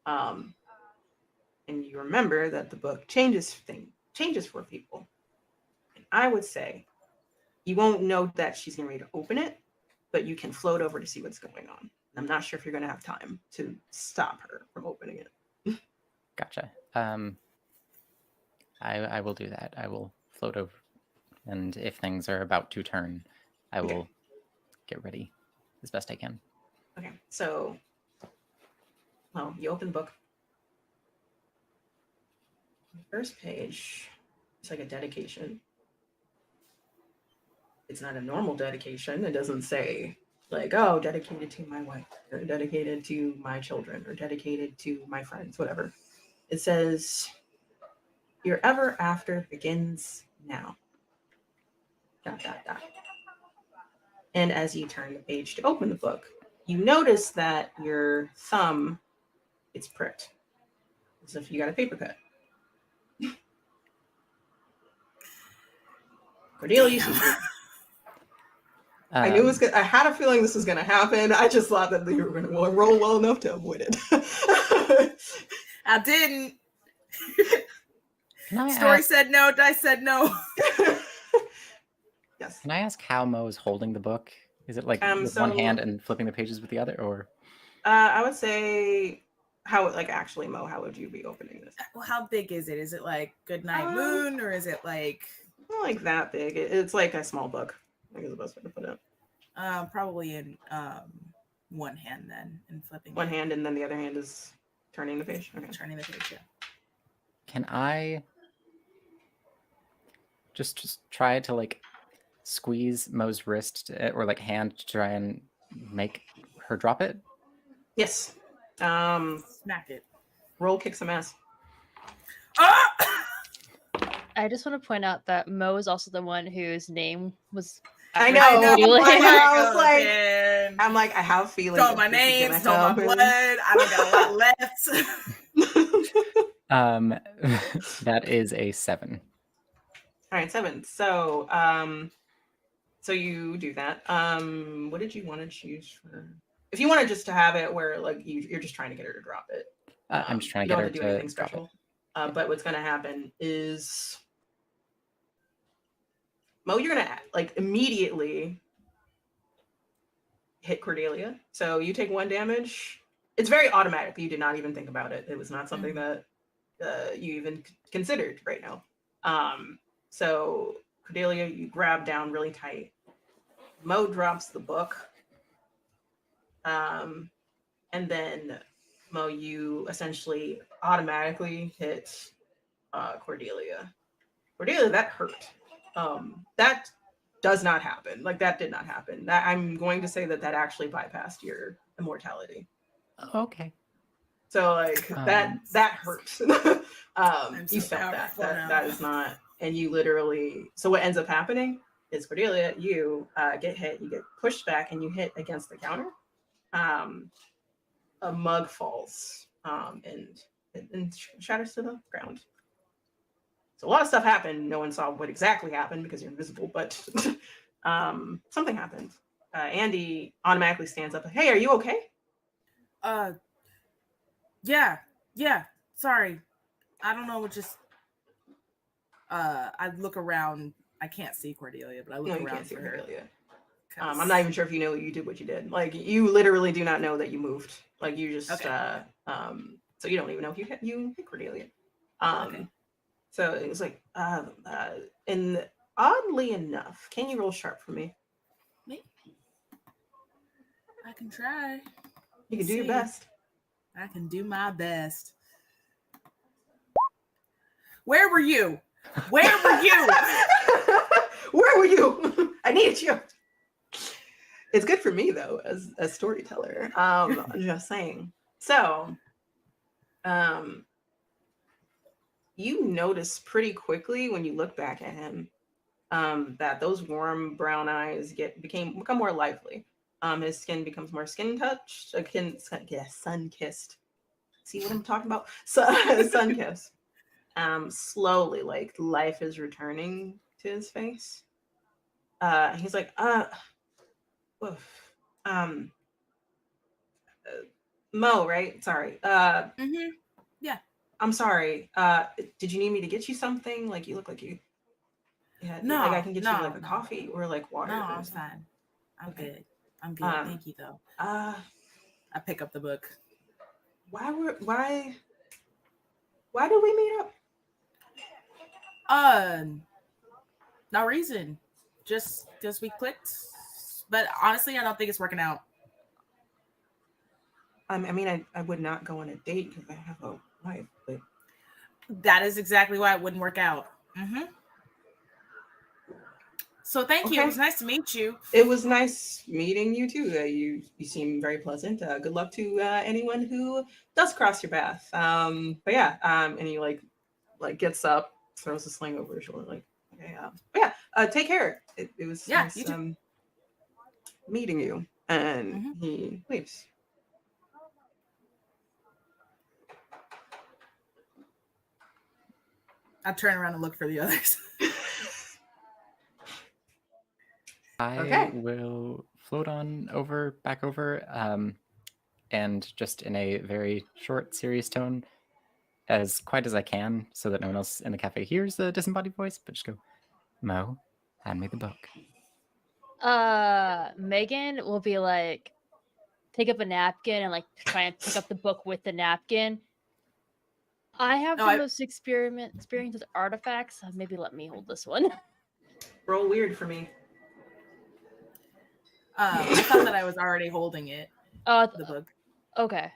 And you remember that the book changes for people. And I would say you won't know that she's getting ready to open it, but you can float over to see what's going on. I'm not sure if you're going to have time to stop her from opening it. Gotcha. I will do that. I will float over, and if things are about to turn, I will get ready as best I can. Okay, so you open the book. The first page, it's like a dedication. It's not a normal dedication. It doesn't say like, oh, dedicated to my wife, or dedicated to my children, or dedicated to my friends, whatever. It says, your ever after begins now. ... And as you turn the page to open the book, you notice that your thumb is pricked, as if you got a paper cut. Cordelia, I knew it was good. I had a feeling this was going to happen. I just thought that you were going to roll well enough to avoid it. I didn't. Can I Story said no, dice said no. Yes. Can I ask how Mo is holding the book? Is it like with one hand and flipping the pages with the other, or? I would say, actually, Mo, how would you be opening this? Well, how big is it? Is it like Goodnight Moon, or is it like? Not like that big. It's like a small book. I think is the best way to put it. Probably in one hand then, and flipping. One hand, and then the other hand is turning the page. Okay. Turning the page. Yeah. Can I just try to like squeeze Mo's wrist or like hand to try and make her drop it? Yes. Smack it. Roll kick some ass. I just want to point out that Mo is also the one whose name was. I know. I'm like, I have a feeling. Stole my name, stole my blood. I don't got a lot left. That is a 7. All right, 7. So, so you do that. What did you want to choose for? If you wanted just to have it where like you're just trying to get her to drop it. I'm just trying to get her to do anything special. But what's going to happen is, Mo, you're going to like immediately hit Cordelia. So you take 1 damage. It's very automatic. You did not even think about it. It was not something that you even considered right now. So Cordelia, you grab down really tight. Mo drops the book. And then Mo, you essentially automatically hit Cordelia. Cordelia, that hurt. That does not happen. Like that did not happen. That I'm going to say that actually bypassed your immortality. Okay. So like that hurts. I'm so You felt that. powerful now. That is not, and you literally. So what ends up happening is Cordelia, you get hit, you get pushed back, and you hit against the counter. A mug falls and shatters to the ground. So a lot of stuff happened. No one saw what exactly happened because you're invisible, but something happened. Andy automatically stands up. Hey, are you okay? Yeah. Sorry. I don't know what just I look around. I can't see Cordelia, but I look around for her. Cordelia. I'm not even sure if you know you did what you did. Like you literally do not know that you moved. Like you just okay. So you don't even know if you hit Cordelia. Okay. So it was like and oddly enough, can you roll sharp for me? Me? I can try. You can do your best. I can do my best. Where were you? Where were you? Where were you? I needed you. It's good for me though, as a storyteller. I'm just saying. So, you notice pretty quickly when you look back at him that those warm brown eyes become more lively. His skin becomes more skin touched, sun kissed. See what I'm talking about? Sun kiss. Slowly, like life is returning to his face. He's like, Mo, right? Sorry. Yeah. I'm sorry. Did you need me to get you something? Like you look like you. Yeah. No. Like I can get you like a coffee or like water. No, I'm fine. I'm good. I'm good. Thank you though. I pick up the book. Why did we meet up? No reason. Just because we clicked. But honestly, I don't think it's working out. I mean, I would not go on a date because I have a wife, but that is exactly why it wouldn't work out. Mm-hmm. So thank you. It was nice to meet you. It was nice meeting you too. You seem very pleasant. Good luck to anyone who does cross your path. But yeah, and he like gets up, throws a sling over his shoulder, like, okay, but yeah, take care. It was nice meeting you, and he leaves. I turn around and look for the others. I will float on back over, and just in a very short, serious tone, as quiet as I can, so that no one else in the cafe hears the disembodied voice, but just go, Mo, hand me the book. Megan will be like, take up a napkin and like try and pick up the book with the napkin. I have the most experience with artifacts. So maybe let me hold this one. Roll weird for me. I thought that I was already holding it. The book. Okay.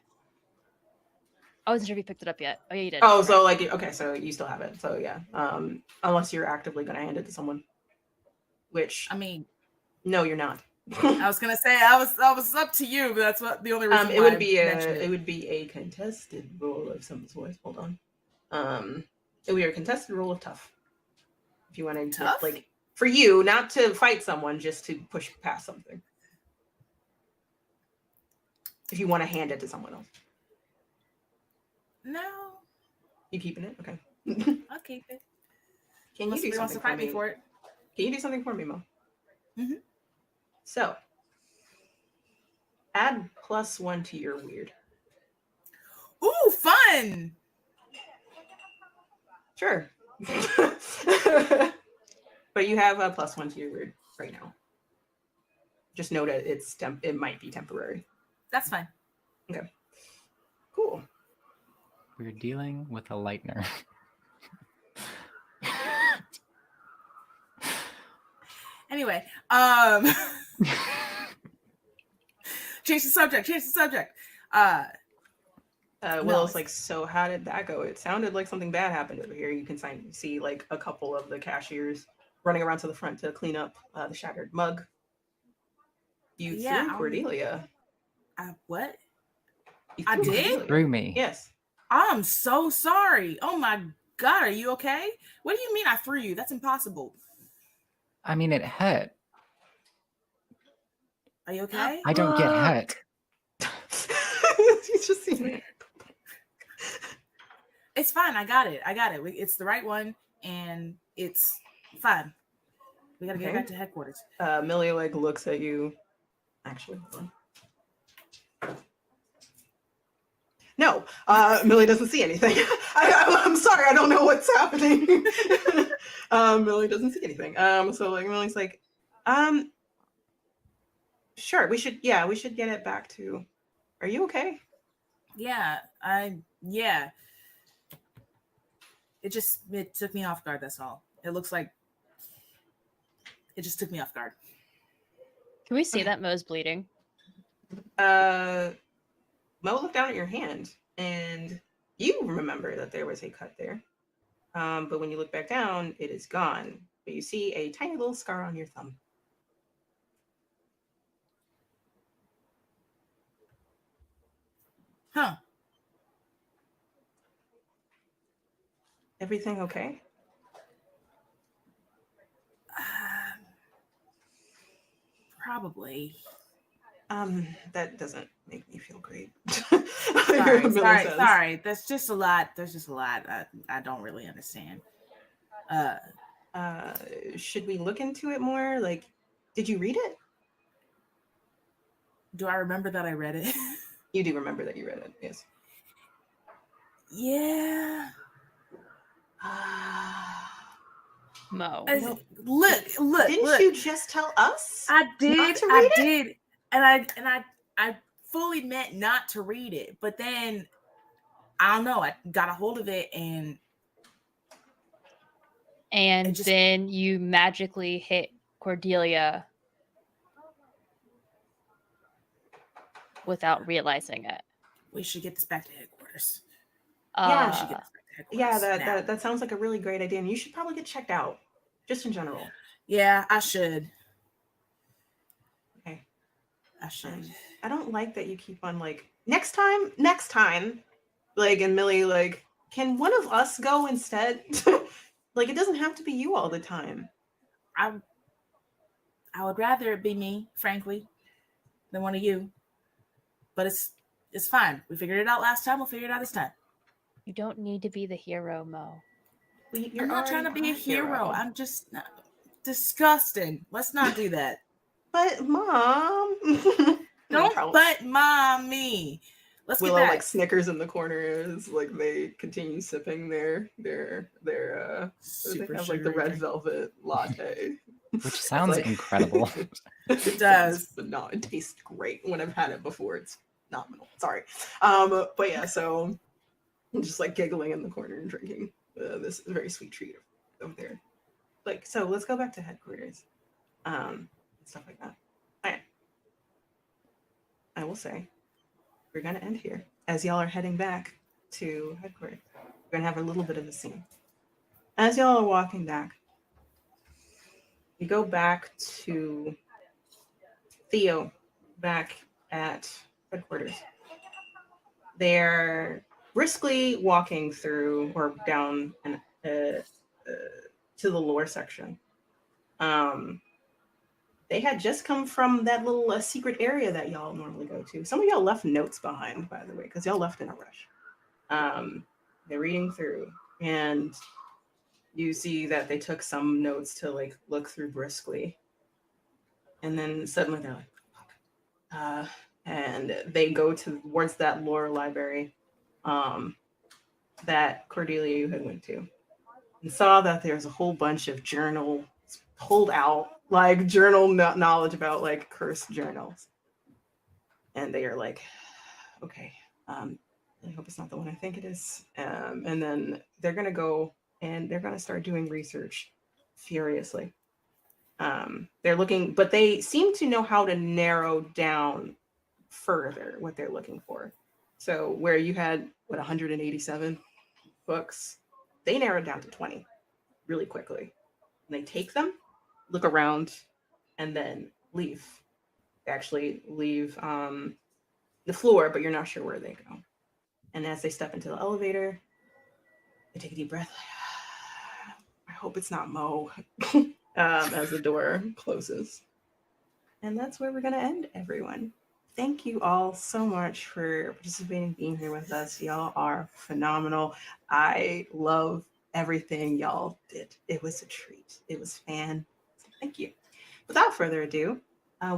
I wasn't sure if you picked it up yet. Oh yeah, you did. Oh, so like okay, so you still have it. So yeah. Unless you're actively gonna hand it to someone. Which I mean, no, you're not. I was gonna say I was up to you, but that's what the only reason it would be a contested roll of someone's voice. Hold on. It would be a contested roll of tough. If you want to like for you, not to fight someone, just to push past something. If you want to hand it to someone else. No. You keeping it? Okay. I'll keep it. Can you do something for me? For it? Can you do something for me, Mo? Mm-hmm. So, add +1 to your weird. Ooh, fun! Sure. But you have a +1 to your weird right now. Just note that it might be temporary. That's fine. Okay. Cool. We're dealing with a lightener. Anyway, change the subject. Willow's it's- like, so how did that go? It sounded like something bad happened over here. You can see like a couple of the cashiers running around to the front to clean up the shattered mug. You Yeah, threw Cordelia. what? You I threw did? Cordelia. Threw me. Yes. I'm so sorry. Oh my God, are you okay? What do you mean I threw you? That's impossible. I mean, it hurt. Are you okay? I don't get hurt. You just seen it. It's fine. I got it. It's the right one, and it's fine. We gotta get Okay. back to headquarters. Millie like looks at you. Actually, hold on. No, Millie doesn't see anything. I'm sorry, I don't know what's happening. Millie doesn't see anything. So like Millie's like, sure, we should get it back to. Are you okay? Yeah. It took me off guard. That's all. It looks like it just took me off guard. Can we see that Mo's bleeding? Mo looked down at your hand, and you remember that there was a cut there. But when you look back down, it is gone. But you see a tiny little scar on your thumb. Huh. Everything okay? Probably. That doesn't make me feel great. Sorry. There's just a lot. I don't really understand. Should we look into it more? Like, did you read it? Do I remember that I read it? You do remember that you read it, yes. Yeah. Mo. Look. Didn't you just tell us? I did. Not to read I did. And I fully meant not to read it, but then I don't know. I got a hold of it and then you magically hit Cordelia without realizing it. We should get this back to headquarters. Yeah, We should get this back to headquarters. Yeah, that sounds like a really great idea, and you should probably get checked out, just in general. Yeah, I should. Okay. I should. I don't like that you keep on like next time, like, and Millie like, can one of us go instead? Like, it doesn't have to be you all the time. I would rather it be me, frankly, than one of you. But it's fine. We figured it out last time. We'll figure it out this time. You don't need to be the hero, Mo. I'm not trying to be a hero. I'm just disgusting. Let's not do that. But Mom, don't but Mommy. Let's Willow get back. like snickers in the corner as like they continue sipping their super they have like the red velvet latte, which sounds incredible. It does, but no, it tastes great. When I've had it before, it's phenomenal. Sorry, but yeah, so I'm just like giggling in the corner and drinking this very sweet treat over there. Like, so let's go back to headquarters, and stuff like that. All right. I will say, we're gonna end here as y'all are heading back to headquarters. We're gonna have a little bit of a scene. As y'all are walking back, you go back to Theo back at headquarters. They're briskly walking through or down and to the lore section. They had just come from that little secret area that y'all normally go to. Some of y'all left notes behind, by the way, because y'all left in a rush. They're reading through, and you see that they took some notes to like look through briskly, and then suddenly they're like, "Fuck!" And they go towards that lore library that Cordelia you had went to, and saw that there's a whole bunch of journals pulled out, like journal knowledge about like cursed journals, and they are like, okay, I hope it's not the one I think it is. And then they're gonna go and they're gonna start doing research furiously. They're looking, but they seem to know how to narrow down further what they're looking for. So where you had 187 books, they narrowed down to 20 really quickly. And they take them, look around, and then leave. They actually leave the floor, but you're not sure where they go. And as they step into the elevator, they take a deep breath. I hope it's not Mo. As the door closes. And that's where we're going to end, everyone. Thank you all so much for participating, being here with us. Y'all are phenomenal. I love everything y'all did. It was a treat. It was fan. So thank you. Without further ado,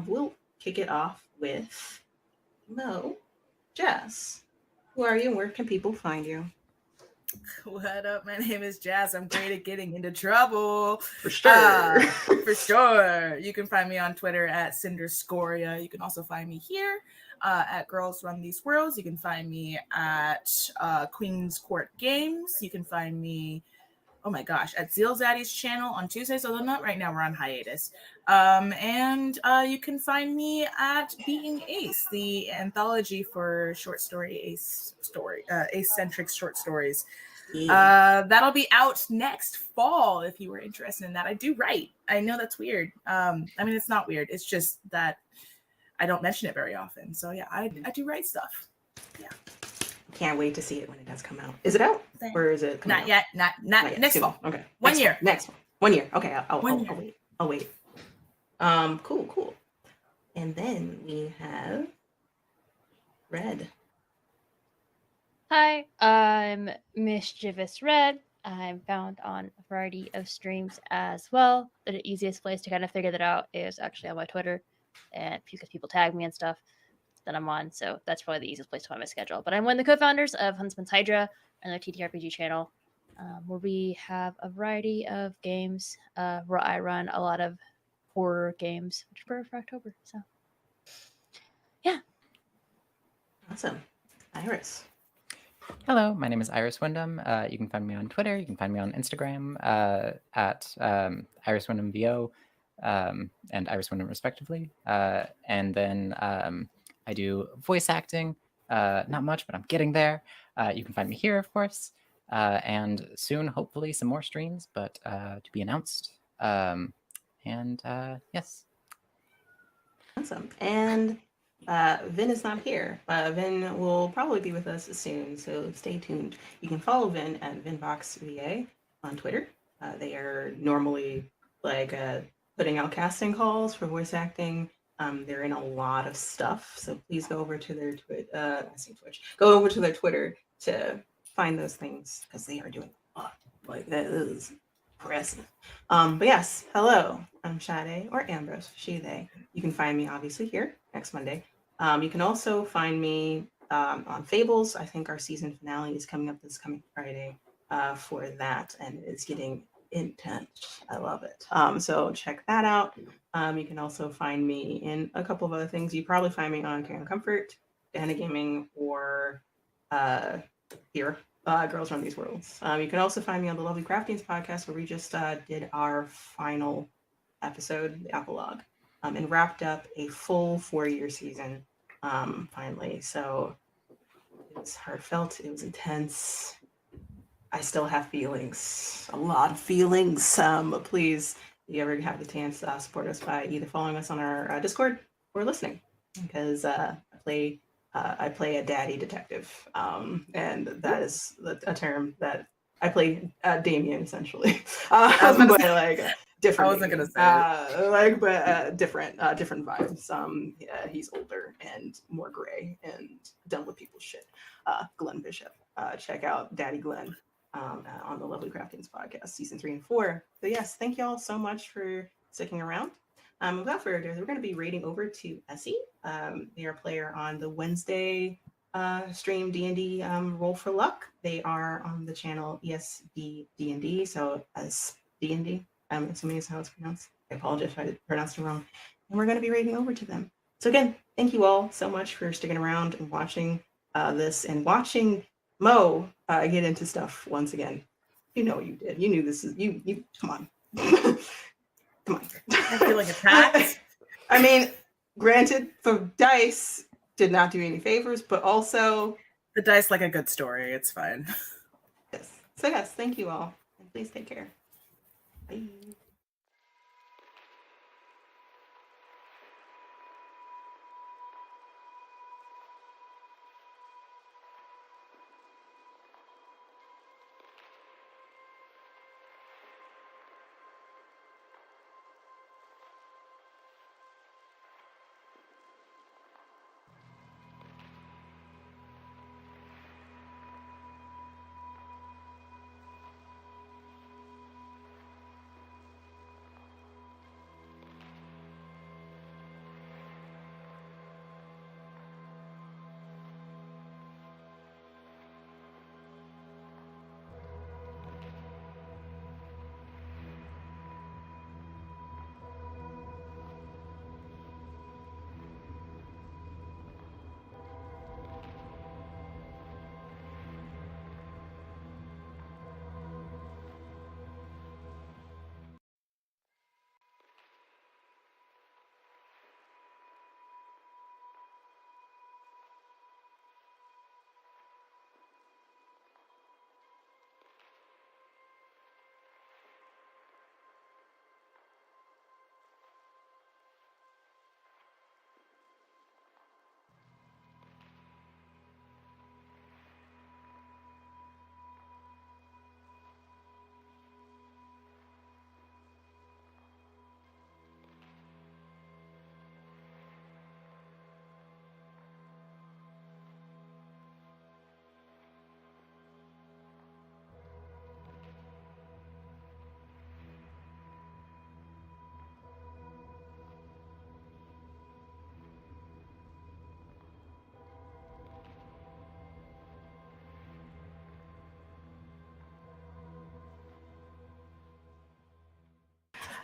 we'll kick it off with Mo. Jess, who are you and where can people find you? What up? My name is Jazz. I'm great at getting into trouble. For sure. For sure. You can find me on Twitter at Cinderscoria. You can also find me here at Girls Run These Worlds. You can find me at Queen's Court Games. You can find me, oh my gosh, at Zeal Zaddy's channel on Tuesdays, although not right now, we're on hiatus. And you can find me at Being Ace, the anthology for short story Ace-centric short stories. Yeah. That'll be out next fall if you were interested in that. I do write. I know that's weird. I mean, it's not weird. It's just that I don't mention it very often. So yeah, I do write stuff. Yeah. Can't wait to see it when it does come out. Is it out? Or is it not out? yet? Not yet. Next fall. Okay. One year. Next one. 1 year. Okay. I'll year. wait. Cool. And then we have Red. Hi, I'm Mischievous Red. I'm found on a variety of streams as well. The easiest place to kind of figure that out is actually on my Twitter, and because people tag me and stuff that I'm on, so that's probably the easiest place to find my schedule. But I'm one of the co-founders of Huntsman's Hydra and their TTRPG channel, where we have a variety of games. Where I run a lot of horror games, which are for October. So, yeah. Awesome. Iris. Hello, my name is Iris Wyndham. You can find me on Twitter. You can find me on Instagram at Iris Wyndham VO and Iris Wyndham respectively. And then I do voice acting. Not much, but I'm getting there. You can find me here, of course. And soon, hopefully, some more streams, but to be announced. Yes. Awesome. And Vin is not here. Vin will probably be with us soon, so stay tuned. You can follow Vin at VinBoxVA on Twitter. They are normally putting out casting calls for voice acting. They're in a lot of stuff, so please go over to their Go over to their Twitter to find those things because they are doing a lot. Like that is impressive. But yes, hello. I'm Sade or Ambrose, she, they. You can find me obviously here next Monday. You can also find me on Fables. I think our season finale is coming up this coming Friday for that, and it's getting intense. I love it. So check that out. You can also find me in a couple of other things. You probably find me on Care and Comfort, Dana Gaming, or here, Girls Run These Worlds. You can also find me on the Lovely Craftings podcast, where we just did our final episode, the epilogue, and wrapped up a full 4-year season finally. So it was heartfelt, it was intense. I still have feelings, a lot of feelings. But please, if you ever have the chance, support us by either following us on our Discord or listening, because I play a daddy detective, and that is a term that I play Damien essentially, but like different. I wasn't gonna say different vibes. Yeah, he's older and more gray and done with people's shit. Glenn Bishop, check out Daddy Glenn on the Lovely Craftings podcast, season 3 and 4. So yes, thank you all so much for sticking around. Without further ado, we're going to be raiding over to Essie. They are a player on the Wednesday stream D&D Roll for Luck. They are on the channel ESD D&D, so as D&D, I'm assuming is how it's pronounced. I apologize if I pronounced it wrong. And we're going to be raiding over to them. So again, thank you all so much for sticking around and watching this and watching Mo get into stuff once again. You know you did. You knew this is you. Come on. Come on. I feel like attacked. I mean, granted, the dice did not do any favors, but also The dice like a good story. It's fine. Yes. So yes, thank you all. And please take care. Bye.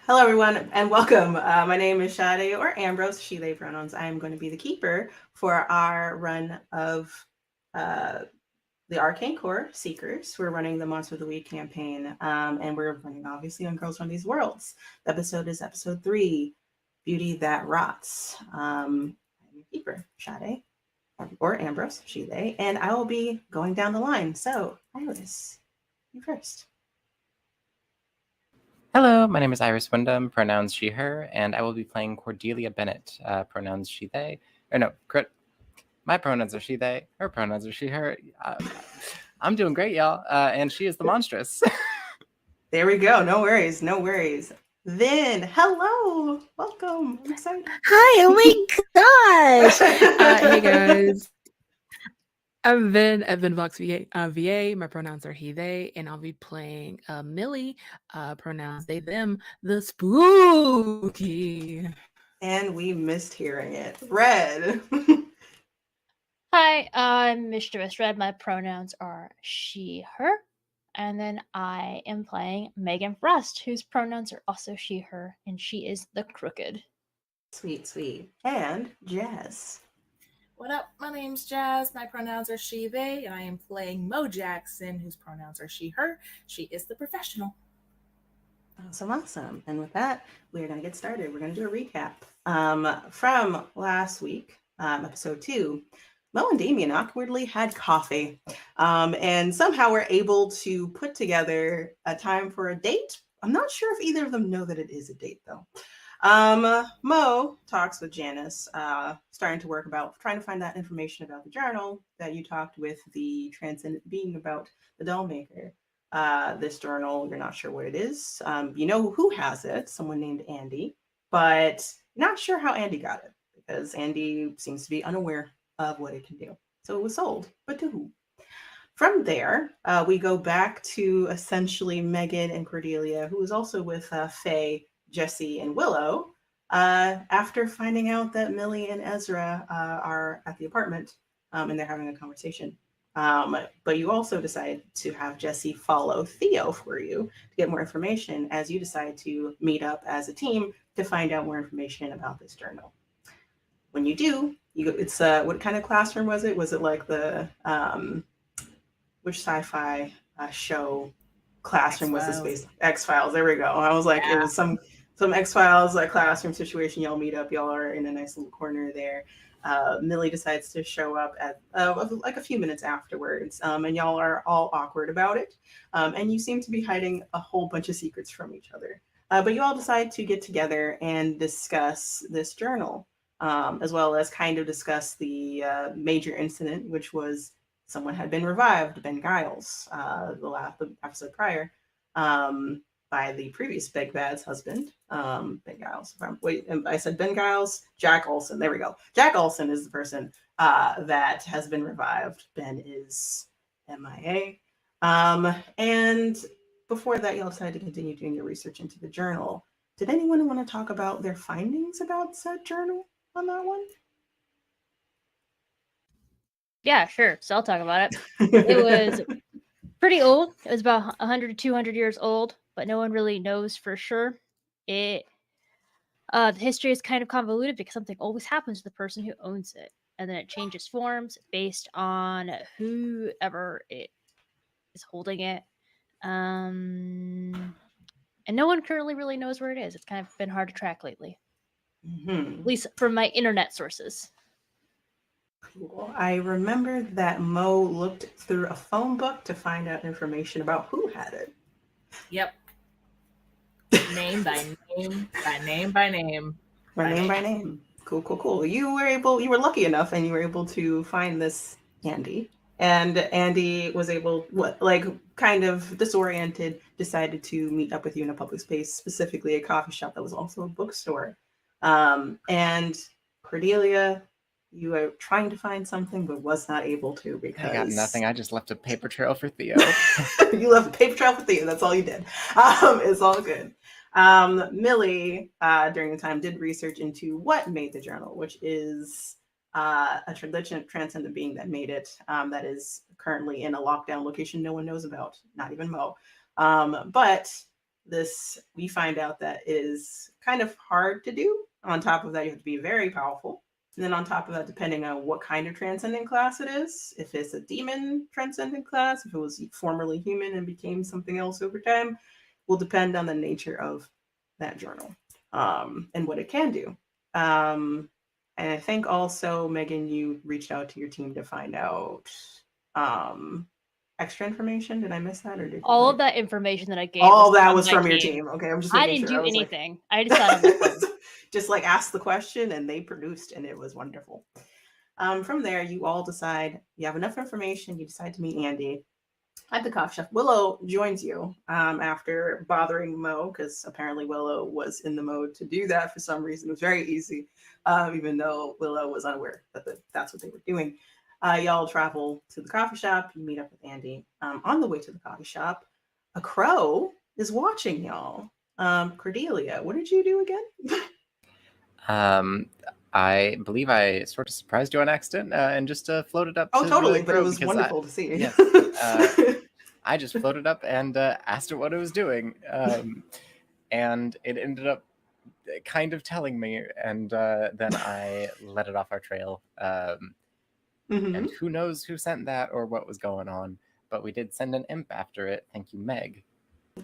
Hello, everyone, and welcome. My name is Shade, or Ambrose, she, they pronouns. I am going to be the keeper for our run of the Arcane Core Seekers. We're running the Monster of the Week campaign, and we're running, obviously, on Girls Run These Worlds. The episode is episode 3, Beauty That Rots. I'm your keeper, Shade, or Ambrose, she, they, and I will be going down the line. So, Iris, you first. Hello, my name is Iris Wyndham, pronouns she, her, and I will be playing Cordelia Bennett, pronouns she, they. Or no, my pronouns are she, they. Her pronouns are she, her. I'm doing great, y'all. And she is the monstrous. There we go. No worries. No worries. Vin, hello. Welcome. I'm excited. Hi. Oh my gosh. Hey, guys. I'm Vin at VinVox VA. My pronouns are he, they, and I'll be playing Millie, pronouns they, them, the spooky. And we missed hearing it. Red. Hi, I'm Mischievous Red. My pronouns are she, her. And then I am playing Megan Frost, whose pronouns are also she, her, and she is the crooked. Sweet, sweet. And Jazz. What up? My name's Jazz. My pronouns are she, they, and I am playing Mo Jackson, whose pronouns are she, her. She is the professional. Awesome, awesome. And with that, we're going to get started. We're going to do a recap from last week, episode 2. Mo and Damien awkwardly had coffee and somehow were able to put together a time for a date. I'm not sure if either of them know that it is a date, though. Mo talks with Janice, starting to work about trying to find that information about the journal that you talked with the transcendent being about the doll maker. This journal, you're not sure what it is. You know who has it, someone named Andy, but you're not sure how Andy got it because Andy seems to be unaware of what it can do. So it was sold, but to who? From there, we go back to essentially Megan and Cordelia, who is also with Faye, Jesse, and Willow, after finding out that Millie and Ezra are at the apartment and they're having a conversation. But you also decide to have Jesse follow Theo for you to get more information as you decide to meet up as a team to find out more information about this journal. When you do, it's what kind of classroom was it? Was it like the which sci-fi show classroom was this based? X-Files. There we go. I was like, It was some X-Files classroom situation. Y'all meet up. Y'all are in a nice little corner there. Millie decides to show up at like a few minutes afterwards, and y'all are all awkward about it. And you seem to be hiding a whole bunch of secrets from each other. But you all decide to get together and discuss this journal, as well as kind of discuss the major incident, which was someone had been revived, Ben Giles, the episode prior, by the previous Big Bad's husband, Ben Giles. Wait, I said Ben Giles, Jack Olson. There we go. Jack Olson is the person that has been revived. Ben is MIA. And before that, y'all decided to continue doing your research into the journal. Did anyone want to talk about their findings about said journal on that one? Yeah, sure. So I'll talk about it. It was pretty old. It was about 100 to 200 years old, but no one really knows for sure. The history is kind of convoluted because something always happens to the person who owns it, and then it changes forms based on whoever it is holding it. And no one currently really knows where it is. It's kind of been hard to track lately, at least from my internet sources. Cool. I remember that Mo looked through a phone book to find out information about who had it. Yep. Name by name by name by name. By name. Cool. You were lucky enough and you were able to find this Andy. And Andy was able, kind of disoriented, decided to meet up with you in a public space, specifically a coffee shop that was also a bookstore. And Cordelia, you were trying to find something but was not able to because I got nothing. I just left a paper trail for Theo. You left a paper trail for Theo. That's all you did. It's all good. Millie, during the time, did research into what made the journal, which is a transcendent being that made it, that is currently in a lockdown location no one knows about, not even Mo. But we find out that is kind of hard to do. On top of that, you have to be very powerful. And then on top of that, depending on what kind of transcendent class it is, if it's a demon transcendent class, if it was formerly human and became something else over time, will depend on the nature of that journal, and what it can do. And I think also, Megan, you reached out to your team to find out extra information. Did I miss that, or did all of that information that I gave? All that was from your team. Okay, I'm just. I didn't do anything. I just sat on my phone. Just asked the question, and they produced, and it was wonderful. From there, you all decide you have enough information. You decide to meet Andy at the coffee shop. Willow joins you after bothering Mo, because apparently Willow was in the mode to do that for some reason. It was very easy, even though Willow was unaware that that's what they were doing. Y'all travel to the coffee shop. You meet up with Andy. On the way to the coffee shop, a crow is watching y'all. Cordelia, what did you do again? I believe I sort of surprised you on accident and just floated up. Oh, totally, but it was wonderful to see. Yes, I just floated up and asked it what it was doing, and it ended up kind of telling me, and then I let it off our trail. And who knows who sent that or what was going on, but we did send an imp after it. Thank you, Meg.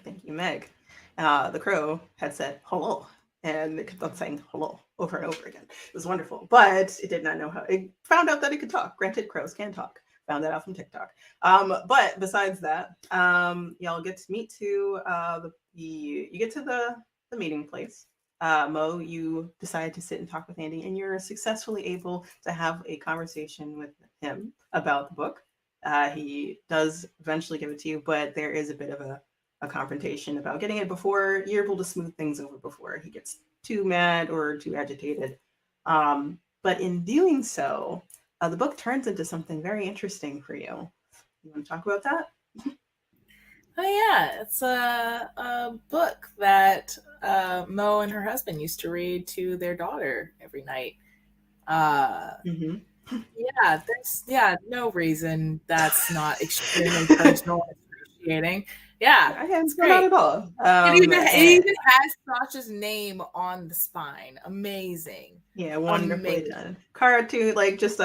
Thank you, Meg. The crow had said hello, and it kept on saying hello over and over again. It was wonderful, but it did not know how. It found out that it could talk. Granted, crows can talk. Found that out from TikTok. But besides that, y'all get to meet you get to the meeting place. Mo, you decide to sit and talk with Andy, and you're successfully able to have a conversation with him about the book. He does eventually give it to you, but there is a bit of a confrontation about getting it before you're able to smooth things over before he gets too mad or too agitated. But in doing so, the book turns into something very interesting for you. You want to talk about that? Oh yeah, it's a book that Mo and her husband used to read to their daughter every night. Yeah, there's no reason that's not extremely personal and appreciating. Yeah, it's great. Not at all. It even has Sasha's name on the spine. Amazing. Yeah, wonderfully done. Cartoon, just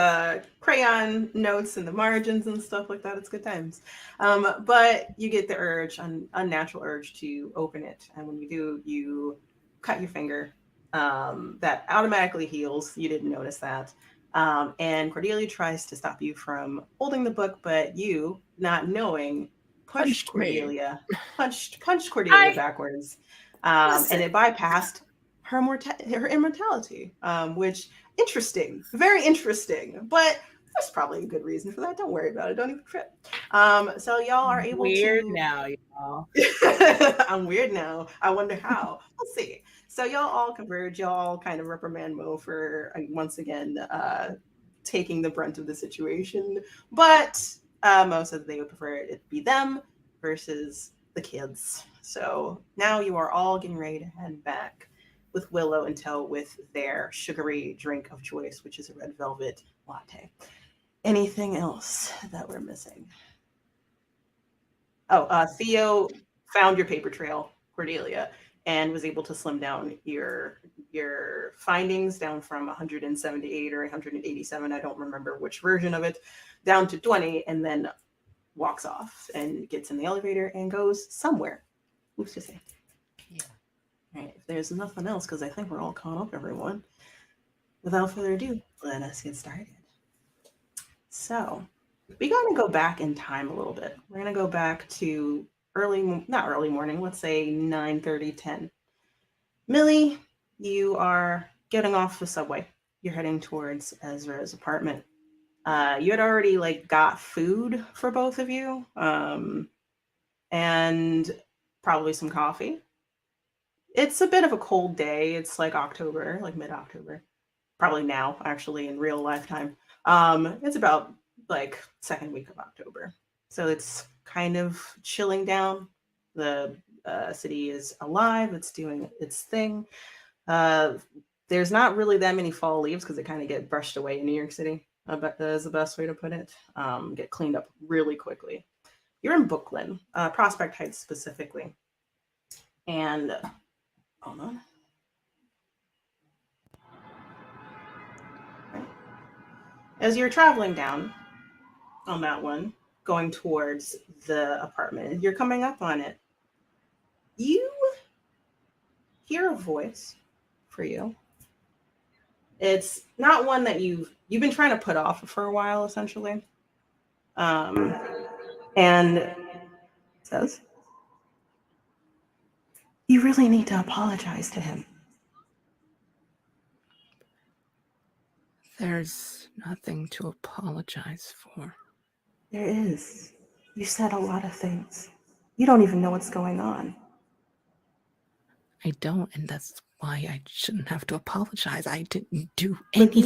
crayon notes in the margins and stuff like that. It's good times. But you get the unnatural urge to open it, and when you do, you cut your finger. That automatically heals. You didn't notice that. And Cordelia tries to stop you from holding the book, but you, not knowing, punched Punched me. Cordelia, punched Cordelia backwards, Listen. and it bypassed her her immortality, which interesting, very interesting, but there's probably a good reason for that. Don't worry about it. Don't even trip. So y'all are able Weird to. now, y'all. I'm weird now. I wonder how. We'll see. So y'all all converge. Y'all all kind of reprimand Mo for once again taking the brunt of the situation. But Mo said they would prefer it be them versus the kids. So now you are all getting ready to head back with Willow and Toe with their sugary drink of choice, which is a red velvet latte. Anything else that we're missing? Oh, Theo found your paper trail, Cordelia, and was able to slim down your findings down from 178 or 187. I don't remember which version of it, down to 20, and then walks off and gets in the elevator and goes somewhere. Who's to say? Yeah. All right. If there's nothing else, because I think we're all caught up, everyone. Without further ado, let us get started. So we got to go back in time a little bit. We're going to go back to not early morning, let's say 9:30, 10. Millie, you are getting off the subway. You're heading towards Ezra's apartment. You had already got food for both of you, and probably some coffee. It's a bit of a cold day. It's like October, like mid-October. Probably now, actually, in real lifetime. It's about second week of October. So it's kind of chilling down. The city is alive. It's doing its thing. There's not really that many fall leaves because they kind of get brushed away in New York City. I bet that is the best way to put it. Get cleaned up really quickly. You're in Brooklyn, Prospect Heights specifically. And hold on. Right. As you're traveling down on that one, going towards the apartment, you're coming up on it. You hear a voice for you. It's not one that you've been trying to put off for a while, essentially. And it says, "You really need to apologize to him." There's nothing to apologize for. There is. You said a lot of things. You don't even know what's going on. I don't, and that's why I shouldn't have to apologize. I didn't do But anything.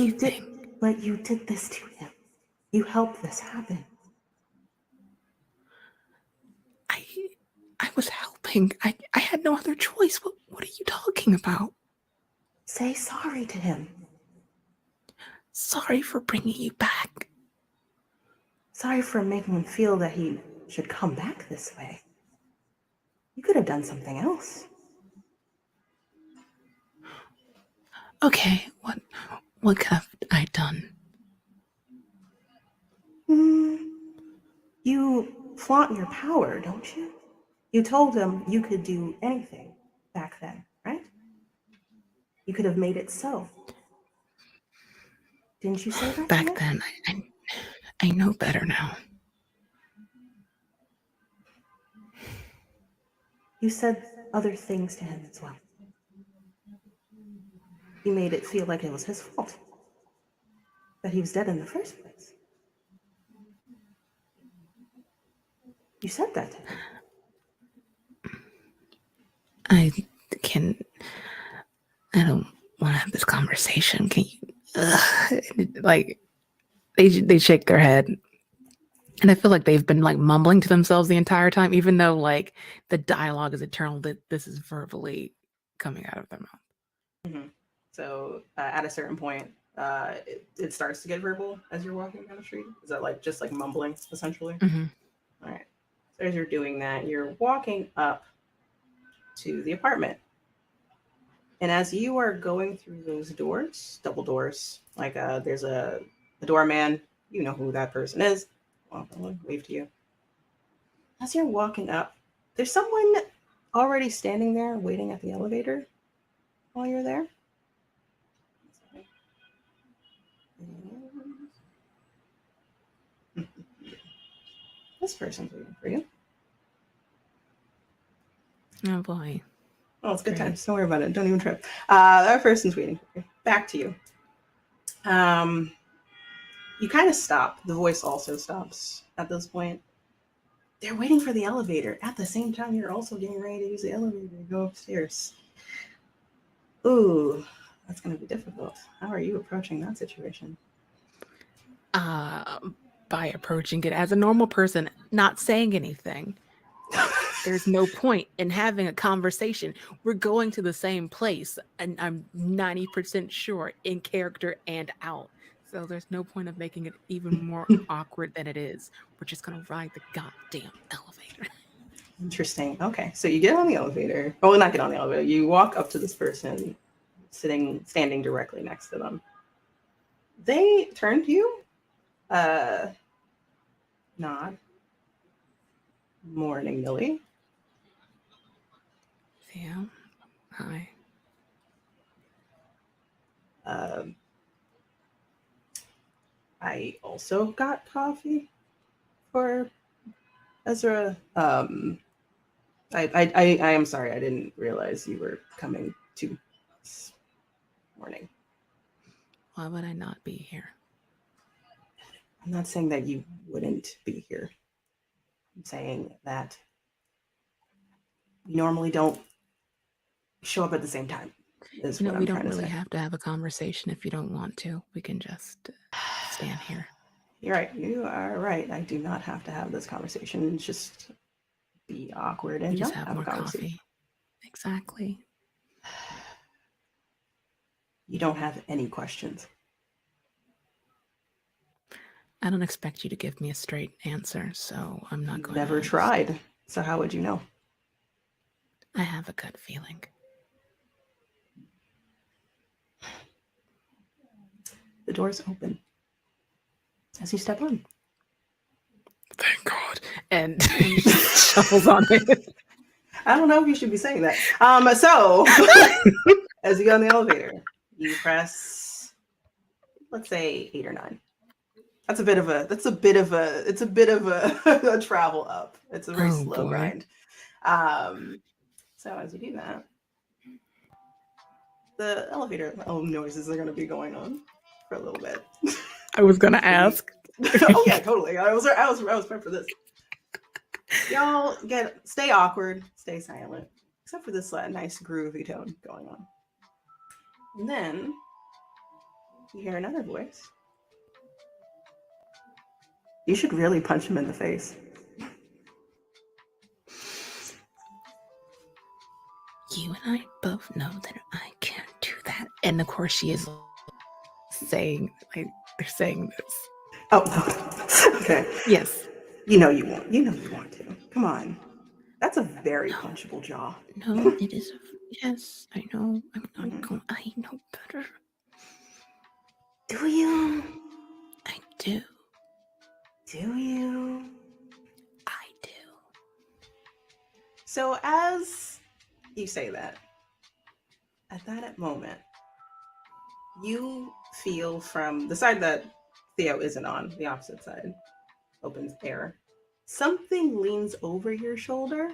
you did this to him. You helped this happen. I was helping. I had no other choice. What are you talking about? Say sorry to him. Sorry for bringing you back. Sorry for making him feel that he should come back this way. You could have done something else. Okay, what could have I done? You flaunt your power, don't you? You told him you could do anything back then, right? You could have made it so. Didn't you say that? Back then, I know better now. You said other things to him as well. You made it feel like it was his fault. That he was dead in the first place. You said that to him. I don't want to have this conversation. Can you? They shake their head. And I feel like they've been mumbling to themselves the entire time, even though the dialogue is eternal, that this is verbally coming out of their mouth. Mm-hmm. So at a certain point, it starts to get verbal as you're walking down the street. Is that just mumbling essentially? Mm-hmm. All right. So as you're doing that, you're walking up to the apartment. And as you are going through those doors, double doors, there's a doorman, you know who that person is. Well, I'll wave to you. As you're walking up, there's someone already standing there waiting at the elevator while you're there. This person's waiting for you. Oh boy. Oh, it's good Great. times. Don't worry about it. Don't even trip. That person's waiting for you. Back to you. You kind of stop. The voice also stops at this point. They're waiting for the elevator. At the same time, you're also getting ready to use the elevator to go upstairs. Ooh, that's going to be difficult. How are you approaching that situation? By approaching it as a normal person, not saying anything. There's no point in having a conversation. We're going to the same place, and I'm 90% sure in character and out. So there's no point of making it even more awkward than it is. We're just gonna ride the goddamn elevator. Interesting. Okay, so you get on the elevator. Oh, not get on the elevator. You walk up to this person standing directly next to them. They turn to you. Nod. Morning, Millie. Theo, hi. I also got coffee for Ezra. I am sorry. I didn't realize you were coming to this morning. Why would I not be here? I'm not saying that you wouldn't be here. I'm saying that we normally don't show up at the same time. Is what I'm we trying don't to really say. have to have a conversation if you don't want to. We can just stand here. You're right. You are right. I do not have to have this conversation. Just be awkward and We just not have have more a conversation. coffee. Exactly. You don't have any questions. I don't expect you to give me a straight answer, so I'm not going to. Never tried. So how would you know? I have a gut feeling. The doors open as you step on. Thank God. And shuffles on it. I don't know if you should be saying that. So as you go in the elevator, you press, let's say 8 or 9. It's a bit of a a travel up. It's a very slow boy. grind. So as you do that, the elevator noises are going to be going on for a little bit. I was going to ask. Oh yeah, totally. I was prepped for this. Y'all stay awkward, stay silent, except for this nice groovy tone going on. And then you hear another voice. You should really punch him in the face. You and I both know that I can't do that. And of course she is saying, like, they're saying this. Oh, okay. Yes. You know you want to. Come on. That's a very punchable jaw. No, it is. Yes, I know. I'm not going. I know better. Do you? I do. Do you? I do. So as you say that, at that moment, you feel from the side that Theo isn't on, the opposite side, opens air, something leans over your shoulder.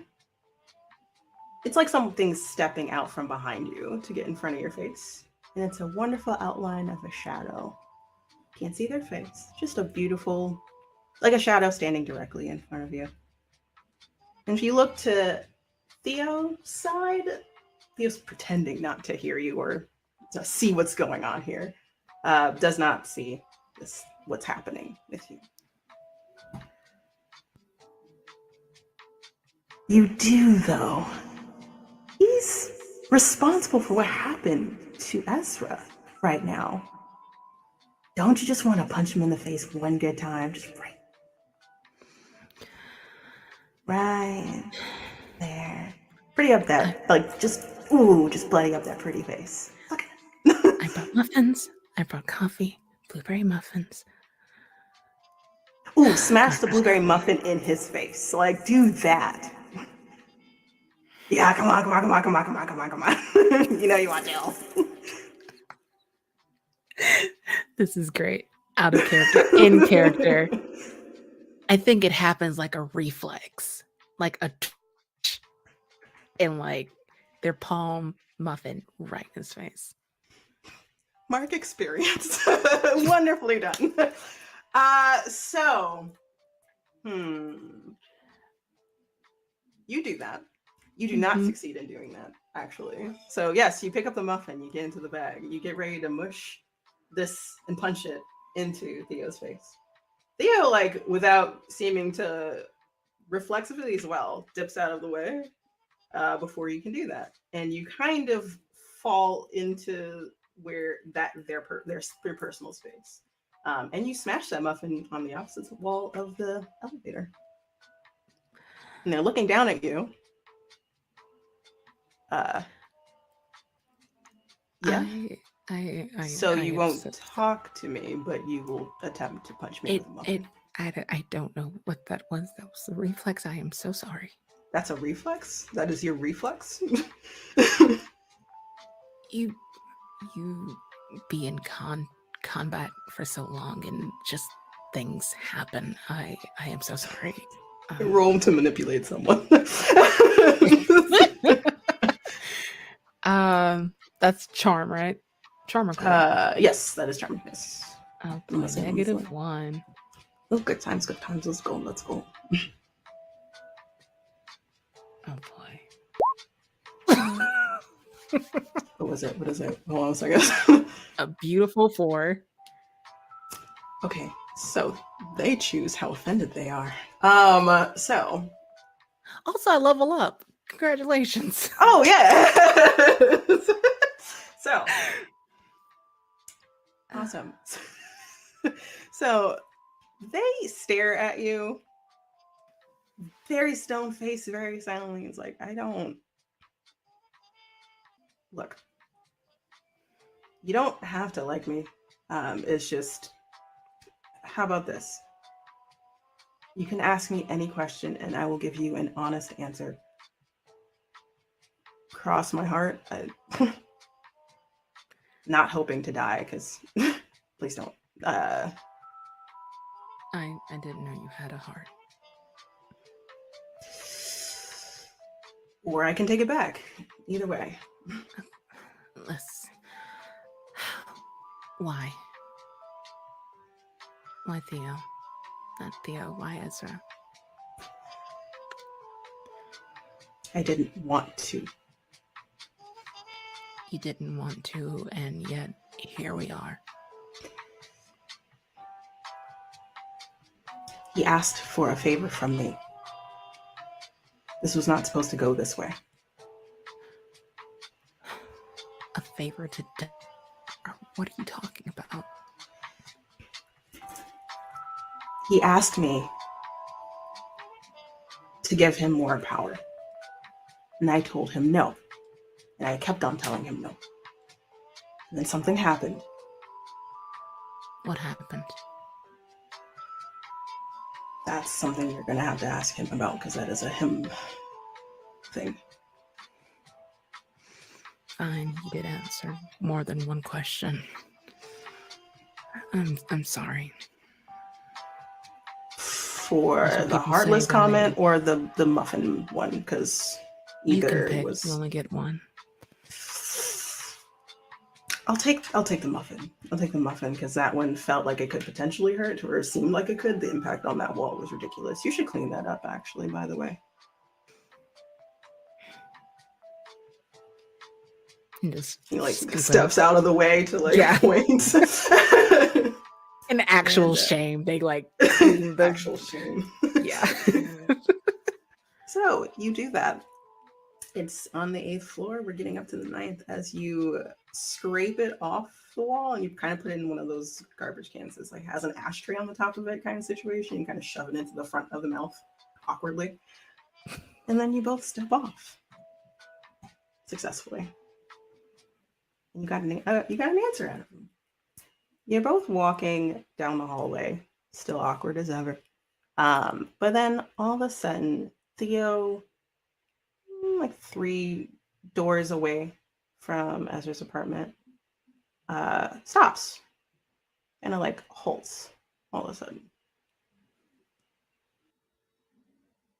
It's like something's stepping out from behind you to get in front of your face. And it's a wonderful outline of a shadow. Can't see their face, just a beautiful, like a shadow standing directly in front of you. And if you look to Theo's side, Theo's pretending not to hear you or to see what's going on here. Does not see what's happening with you. You do, though. He's responsible for what happened to Ezra right now. Don't you just want to punch him in the face one good time? Just right there. Pretty up that, like, just bloody up that pretty face. Okay. I brought muffins. I brought coffee. Blueberry muffins. Ooh, smash the blueberry muffin in his face. Like, do that. Yeah, come on. You know you want to. This is great. Out of character. In character. I think it happens like a reflex, like a and like their palm muffin right in his face. Mark experience. Wonderfully done. So, you do that. You do not succeed in doing that, actually. So, yes, you pick up the muffin, you get into the bag, you get ready to mush this and punch it into Theo's face. Theo, like, without seeming to reflexively as well, dips out of the way before you can do that. And you kind of fall into where their personal space. And you smash that muffin on the opposite wall of the elevator. And they're looking down at you. Yeah. So you won't talk to me, but you will attempt to punch me with a muffin. I don't know what that was. That was the reflex. I am so sorry. That's a reflex? That is your reflex? You be in combat for so long and just things happen. I am so sorry. Roll to manipulate someone. That's charm, right? Charm or charisma? Yes, that is charm. Yes. Oh boy, -1. Oh, good times, good times. Let's go. Let's go. Oh boy. What was it? What is it? Hold on a second. A beautiful 4. Okay, so they choose how offended they are. So. Also, I level up. Congratulations. Oh yeah. So. Awesome. So they stare at you, very stone faced, very silently. It's like, I don't. Look, you don't have to like me. It's just, how about this? You can ask me any question and I will give you an honest answer. Cross my heart. Not hoping to die, because please don't. I didn't know you had a heart. Or I can take it back. Either way. Why? Why Theo? Not Theo. Why Ezra? I didn't want to. You didn't want to, and yet here we are. He asked for a favor from me. This was not supposed to go this way. A favor to death? What are you talking about? He asked me to give him more power. And I told him no. And I kept on telling him no. And then something happened. What happened? That's something you're going to have to ask him about, because that is a him thing. Fine, you did answer more than one question. I'm sorry. For the heartless comment or the muffin one, because either was. You only get one. I'll take the muffin. I'll take the muffin, because that one felt like it could potentially hurt, or it seemed like it could. The impact on that wall was ridiculous. You should clean that up, actually, by the way. He like steps out of the way to point. An actual shame. They like clean the actual shame. Yeah. So you do that. It's on the 8th floor. We're getting up to the 9th as you scrape it off the wall, and you kind of put it in one of those garbage cans that like has an ashtray on the top of it kind of situation. You kind of shove it into the front of the mouth awkwardly. And then you both step off successfully. And you got an answer out of him. You're both walking down the hallway, still awkward as ever. But then all of a sudden, Theo, like 3 doors away from Ezra's apartment, stops and it like halts all of a sudden.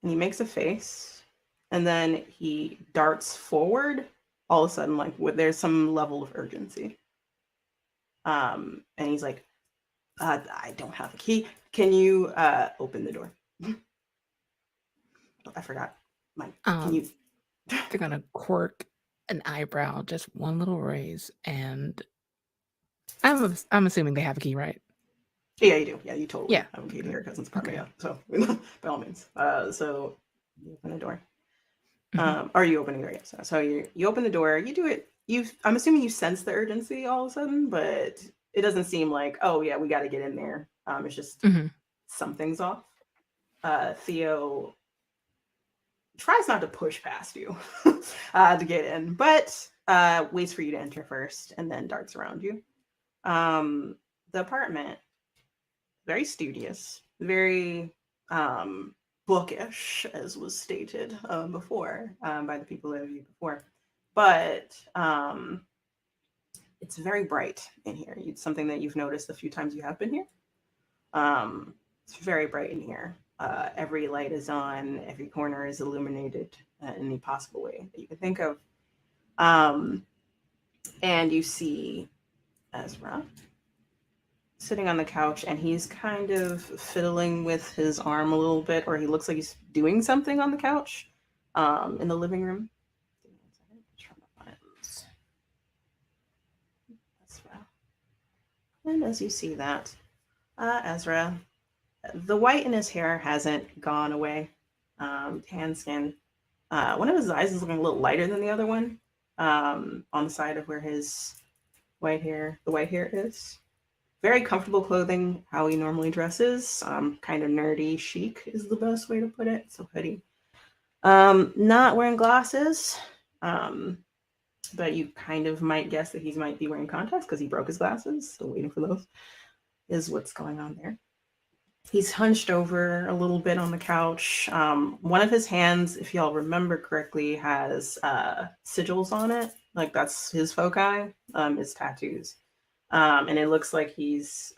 and he makes a face, and then he darts forward. All of a sudden, like there's some level of urgency. And he's like, I don't have a key. Can you open the door? I forgot. Can you? They're gonna quirk an eyebrow, just one little raise, and I'm assuming they have a key, right? Yeah, you do. Yeah, you totally Yeah. have a key to your cousin's Okay. apartment. Yeah, so by all means. So you open the door. Mhm. Are you opening the door? Yes. So you open the door. You do it. I'm assuming you sense the urgency all of a sudden, but it doesn't seem like, oh yeah, we got to get in there. It's just Mhm. something's off. Theo tries not to push past you to get in, but waits for you to enter first and then darts around you. The apartment, very studious, very bookish, as was stated before by the people that have viewed before. But it's very bright in here. It's something that you've noticed a few times you have been here. It's very bright in here. Every light is on. Every corner is illuminated in any possible way that you can think of. And you see Ezra sitting on the couch, and he's kind of fiddling with his arm a little bit, or he looks like he's doing something on the couch in the living room. And as you see that, Ezra, the white in his hair hasn't gone away. Tan skin. One of his eyes is looking a little lighter than the other one, on the side of where his the white hair is. Very comfortable clothing, how he normally dresses. Kind of nerdy chic is the best way to put it. So hoodie. Not wearing glasses. But you kind of might guess that he might be wearing contacts because he broke his glasses. Still waiting for those. Is what's going on there. He's hunched over a little bit on the couch. One of his hands, if y'all remember correctly, has sigils on it. Like that's his foci, his tattoos. And it looks like he's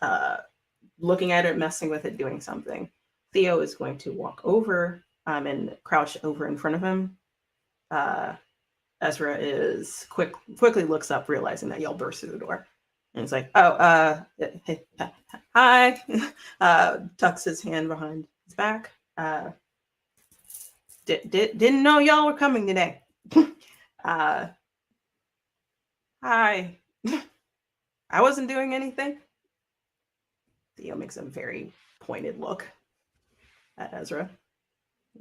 looking at it, messing with it, doing something. Theo is going to walk over and crouch over in front of him. Ezra is quickly looks up, realizing that y'all burst through the door. And it's like, oh, hi. Tucks his hand behind his back. Didn't know y'all were coming today. Hi. I wasn't doing anything. Theo makes a very pointed look at Ezra.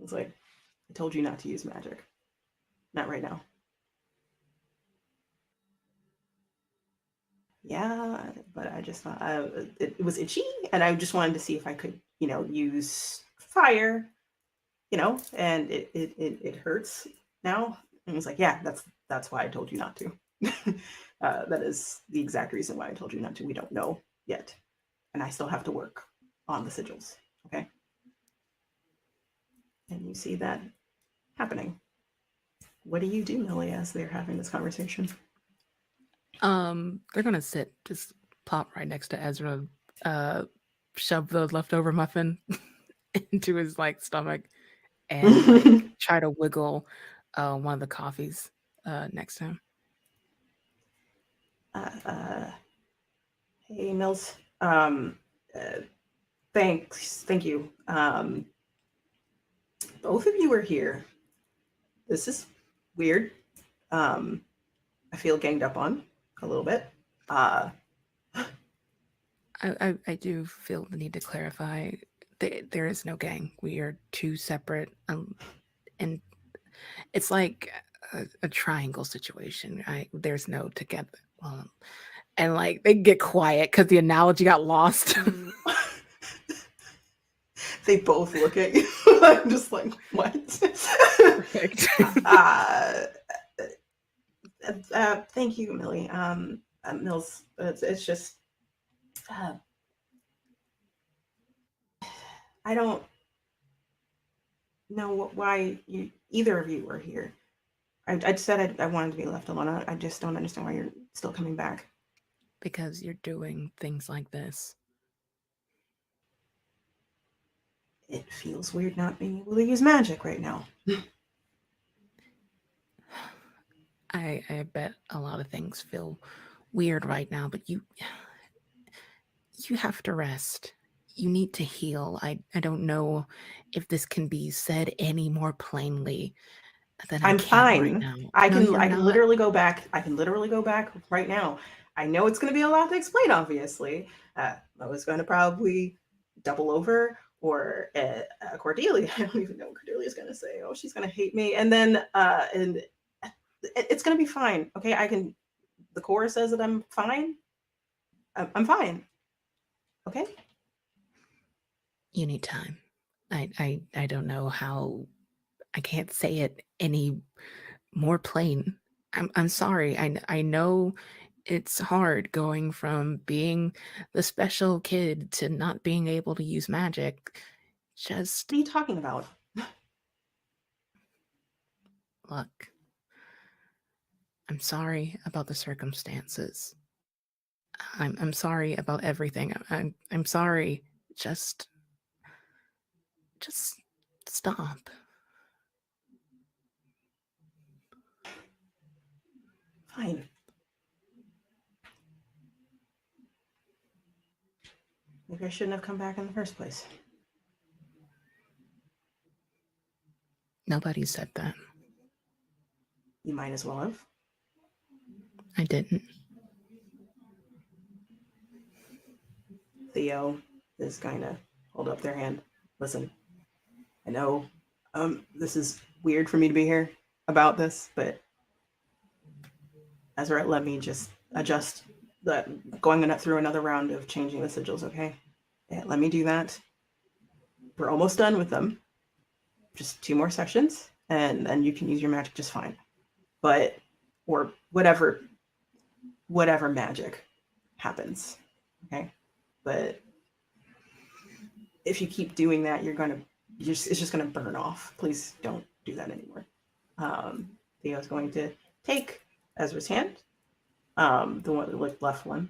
It's like, I told you not to use magic. Not right now. Yeah, but I just thought it was itchy, and I just wanted to see if I could, use fire, and it hurts now. And it's like, yeah, that's why I told you not to. That is the exact reason why I told you not to. We don't know yet, and I still have to work on the sigils. Okay, and you see that happening. What do you do, Millie, as they're having this conversation? They're gonna sit, just plop right next to Ezra, shove the leftover muffin into his stomach, and try to wiggle one of the coffees next to him. Hey, Mills. Thank you. Both of you are here. This is weird. I feel ganged up on a little bit. I do feel the need to clarify. There is no gang. We are two separate, and it's like a triangle situation. There's no together. And they get quiet because the analogy got lost. They both look at you. I'm just like, what? Perfect. Thank you, Millie. Mills, it's just I don't know why either of you are here. I said I wanted to be left alone. I just don't understand why you're still coming back. Because you're doing things like this. It feels weird not being able to use magic right now. I bet a lot of things feel weird right now, but you have to rest. You need to heal. I don't know if this can be said any more plainly than I I'm can right fine. now. I No, can you're I can not. literally go back. I can literally go back right now. I know it's going to be a lot to explain, obviously. I was going to probably double over, or Cordelia. I don't even know what Cordelia's going to say. Oh, she's going to hate me. And then and it's going to be fine. Okay, I can. The core says that I'm fine. I'm fine. Okay. You need time. I don't know how. I can't say it any more plain. I'm sorry. I know it's hard going from being the special kid to not being able to use magic. Just What are you talking about? look. I'm sorry about the circumstances. I'm sorry about everything. I'm sorry. Just stop. Fine. Maybe I shouldn't have come back in the first place. Nobody said that. You might as well have. I didn't. Theo is going to hold up their hand. Listen, I know this is weird for me to be here about this, but Ezra, let me just adjust going through another round of changing the sigils, okay? Yeah, let me do that. We're almost done with them. Just 2 more sessions, and then you can use your magic just fine. But, or whatever magic happens, okay? But if you keep doing that, it's just gonna burn off. Please don't do that anymore. Theo's going to take Ezra's hand, the one, like left one,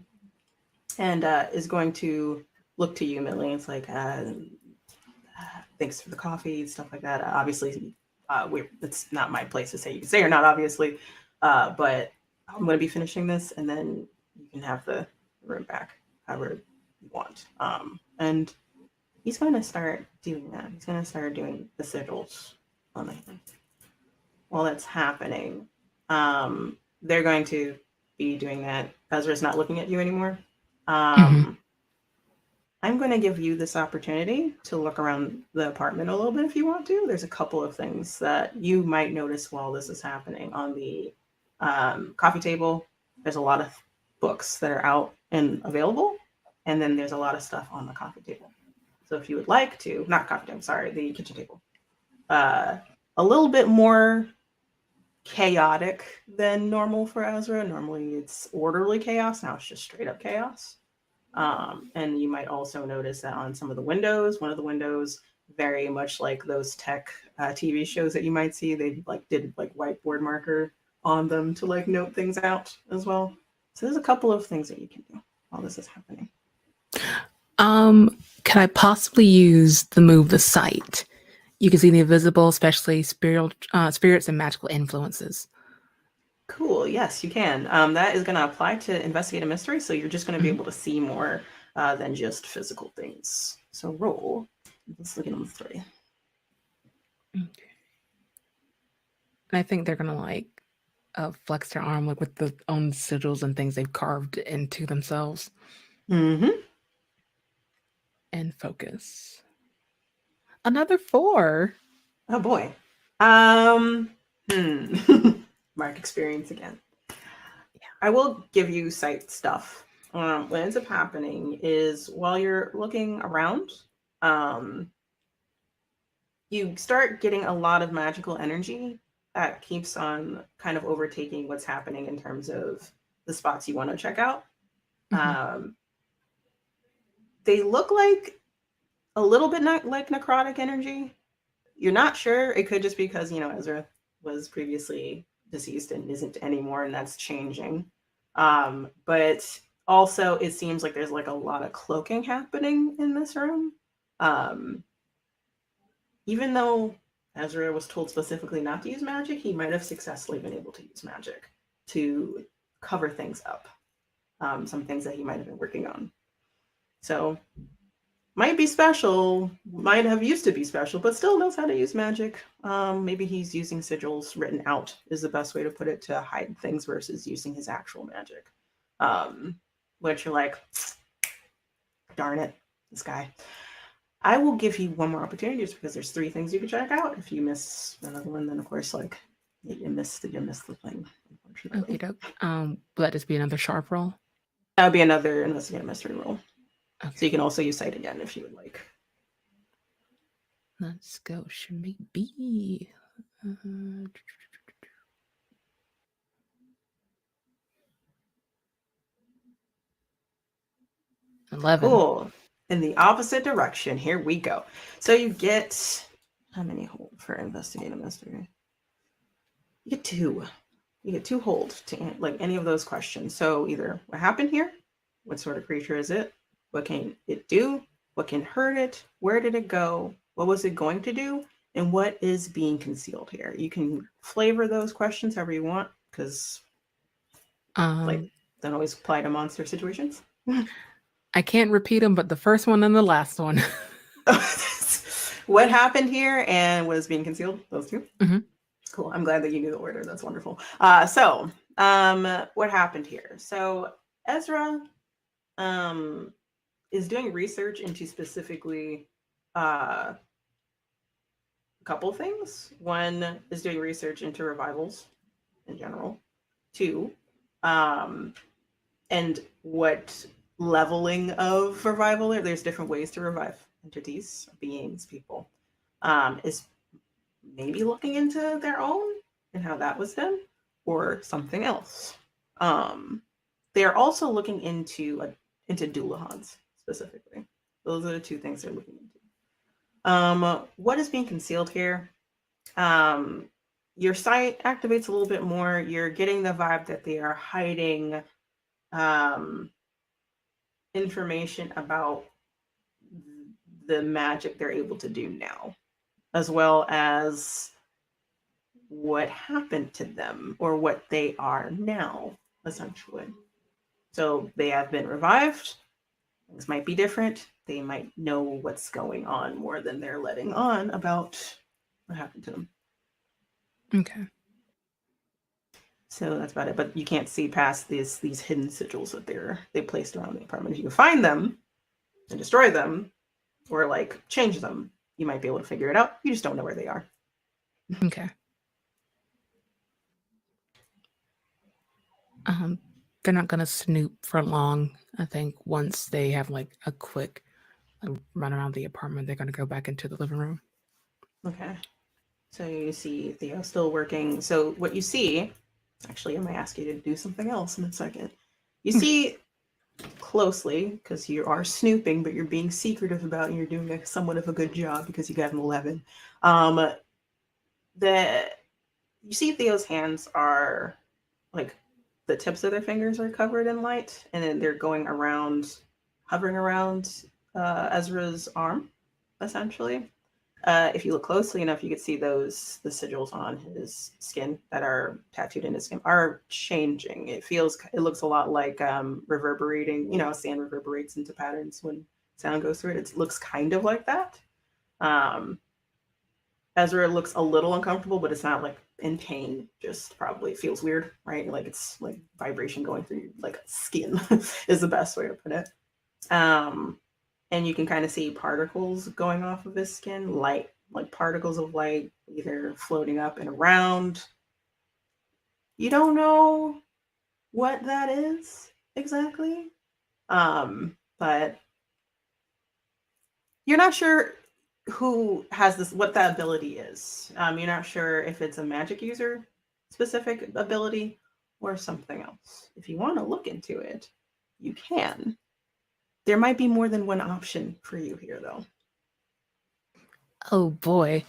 and is going to look to you, Millie. It's like, thanks for the coffee, stuff like that. Obviously, it's not my place to say you can say or not, obviously, but I'm going to be finishing this, and then you can have the room back however you want. And he's going to start doing that. He's going to start doing the sigils on the hand. While that's happening, they're going to be doing that. Ezra's not looking at you anymore. I'm going to give you this opportunity to look around the apartment a little bit if you want to. There's a couple of things that you might notice while this is happening. On the coffee table, there's a lot of books that are out and available. And then there's a lot of stuff on the coffee table. So if you would like to, not coffee table, sorry, the kitchen table. A little bit more chaotic than normal for Ezra. Normally it's orderly chaos. Now it's just straight up chaos. And you might also notice that on some of the windows, one of the windows, very much like those tech TV shows that you might see, they did whiteboard marker on them to note things out as well. So there's a couple of things that you can do while this is happening. Can I possibly use the move the sight? You can see the invisible, especially spirits and magical influences. Cool. Yes, you can. That is going to apply to investigate a mystery, so you're just going to be able to see more than just physical things. So roll. Let's look at them 3. Okay. And I think they're gonna flex their arm with the own sigils and things they've carved into themselves. Mm-hmm. And focus. Another 4. Oh boy. Mark experience again. Yeah. I will give you sight stuff. What ends up happening is while you're looking around, you start getting a lot of magical energy that keeps on kind of overtaking what's happening in terms of the spots you want to check out. Mm-hmm. They look like a little bit like necrotic energy. You're not sure. It could just be because, Ezra was previously deceased and isn't anymore, and that's changing. But also it seems like there's a lot of cloaking happening in this room. even though Ezra was told specifically not to use magic, he might have successfully been able to use magic to cover things up. Some things that he might have been working on. So, might be special, might have used to be special, but still knows how to use magic. Maybe he's using sigils written out is the best way to put it, to hide things versus using his actual magic. Which you're like, darn it, this guy. I will give you one more opportunity just because there's 3 things you can check out. If you miss another one, then of course, like, you missed the thing, unfortunately. Okay, will that just be another sharp roll? That would be another investigate mystery roll. Okay. So you can also use sight again if you would like. Let's go. Should be 11. Cool. In the opposite direction. Here we go. So you get, how many hold for investigate a mystery? You get 2. You get 2 hold to like any of those questions. So either what happened here, what sort of creature is it, what can it do, what can hurt it, where did it go, what was it going to do, and what is being concealed here. You can flavor those questions however you want, because like don't always apply to monster situations. I can't repeat them, but the first one and the last one. What happened here and what is being concealed? Those 2. Mm-hmm. Cool. I'm glad that you knew the order. That's wonderful. So what happened here? So Ezra is doing research into specifically a couple things. One is doing research into revivals in general. 2, and what leveling of revival there's different ways to revive entities, beings, people. Is maybe looking into their own and how that was done, or something else. They are also looking into Doulahans specifically. Those are the 2 things they're looking into. What is being concealed here? Your sight activates a little bit more. You're getting the vibe that they are hiding information about the magic they're able to do now, as well as what happened to them or what they are now, essentially. So they have been revived. Things might be different. They might know what's going on more than they're letting on about what happened to them. Okay. So that's about it. But you can't see past these hidden sigils that they placed around the apartment. If you can find them and destroy them, or like change them, you might be able to figure it out. You just don't know where they are. Okay. They're not gonna snoop for long. I think once they have like a quick run around the apartment, they're gonna go back into the living room. Okay. So you see Theo still working. So what you see, actually, I might ask you to do something else in a second. You see closely, because you are snooping, but you're being secretive about it, and you're doing somewhat of a good job because you got an 11. You see Theo's hands are like the tips of their fingers are covered in light, and then they're going around, hovering around Ezra's arm, essentially. If you look closely enough, you can see the sigils on his skin that are tattooed in his skin are changing. It looks a lot like reverberating. You know, sand reverberates into patterns when sound goes through it. It looks kind of like that. Ezra looks a little uncomfortable, but it's not like in pain. Just probably feels weird, right? Like it's like vibration going through like skin is the best way to put it. And you can kind of see particles going off of his skin, like particles of light, either floating up and around. You don't know what that is exactly, but you're not sure who has this, what that ability is. You're not sure if it's a magic user specific ability or something else. If you want to look into it, you can. There might be more than one option for you here, though. Oh boy.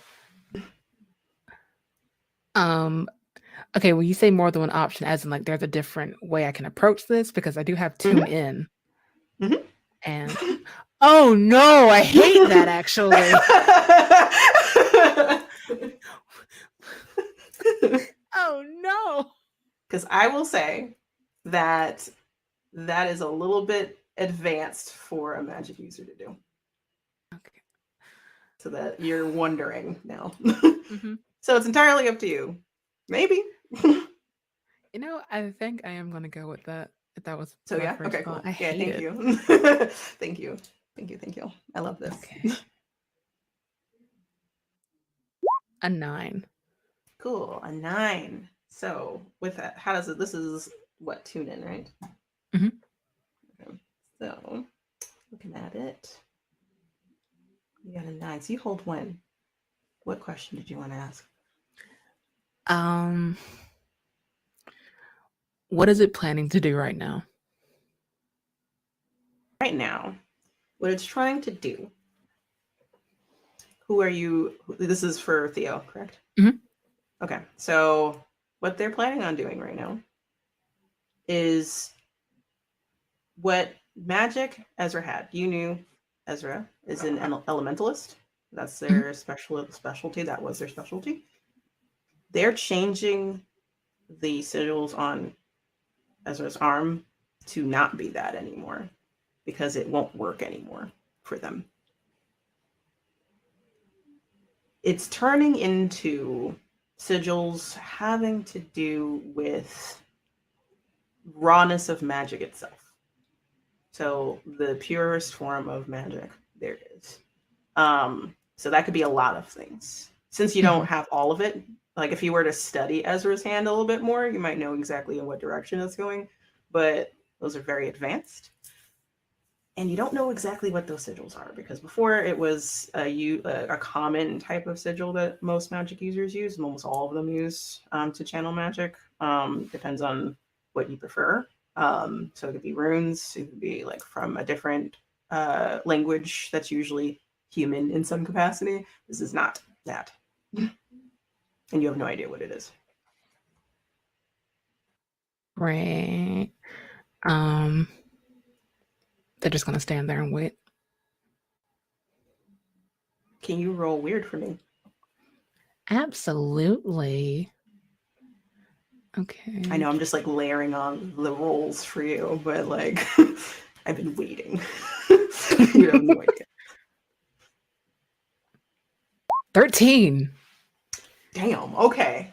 Okay, when you say more than one option, as in like there's a different way I can approach this, because I do have tune in. And oh no, I hate that actually. Oh no. Because I will say that that is a little bit advanced for a magic user to do. Okay. So that you're wondering now. Mm-hmm. So it's entirely up to you. Maybe. You know, I think I am gonna go with that. If that was So my yeah, first okay, thought. cool. I Yeah, hate thank it. you. Thank you. I love this. Okay. A 9. Cool. A 9. So with that, how does it? This is what, tune in, right? Mhm. Okay. So looking at it, you got a 9. So you hold 1. What question did you want to ask? What is it planning to do right now? Right now, what it's trying to do. Who are you? This is for Theo, correct? Mhm. Okay. So what they're planning on doing right now is what magic Ezra had. You knew Ezra is an elementalist. That's their specialty. That was their specialty. They're changing the sigils on Ezra's arm to not be that anymore because it won't work anymore for them. It's turning into sigils having to do with rawness of magic itself. So the purest form of magic there is. So that could be a lot of things. Since you don't have all of it, like if you were to study Ezra's hand a little bit more, you might know exactly in what direction it's going. But those are very advanced. And you don't know exactly what those sigils are because before it was a common type of sigil that most magic users use, and almost all of them use to channel magic. Depends on what you prefer. So it could be runes, it could be like from a different language that's usually human in some capacity. This is not that. And you have no idea what it is. Right. They're just gonna stand there and wait. Can you roll weird for me? Absolutely. Okay. I know I'm just like layering on the rolls for you, but like I've been waiting. You have no idea. 13. Damn, okay.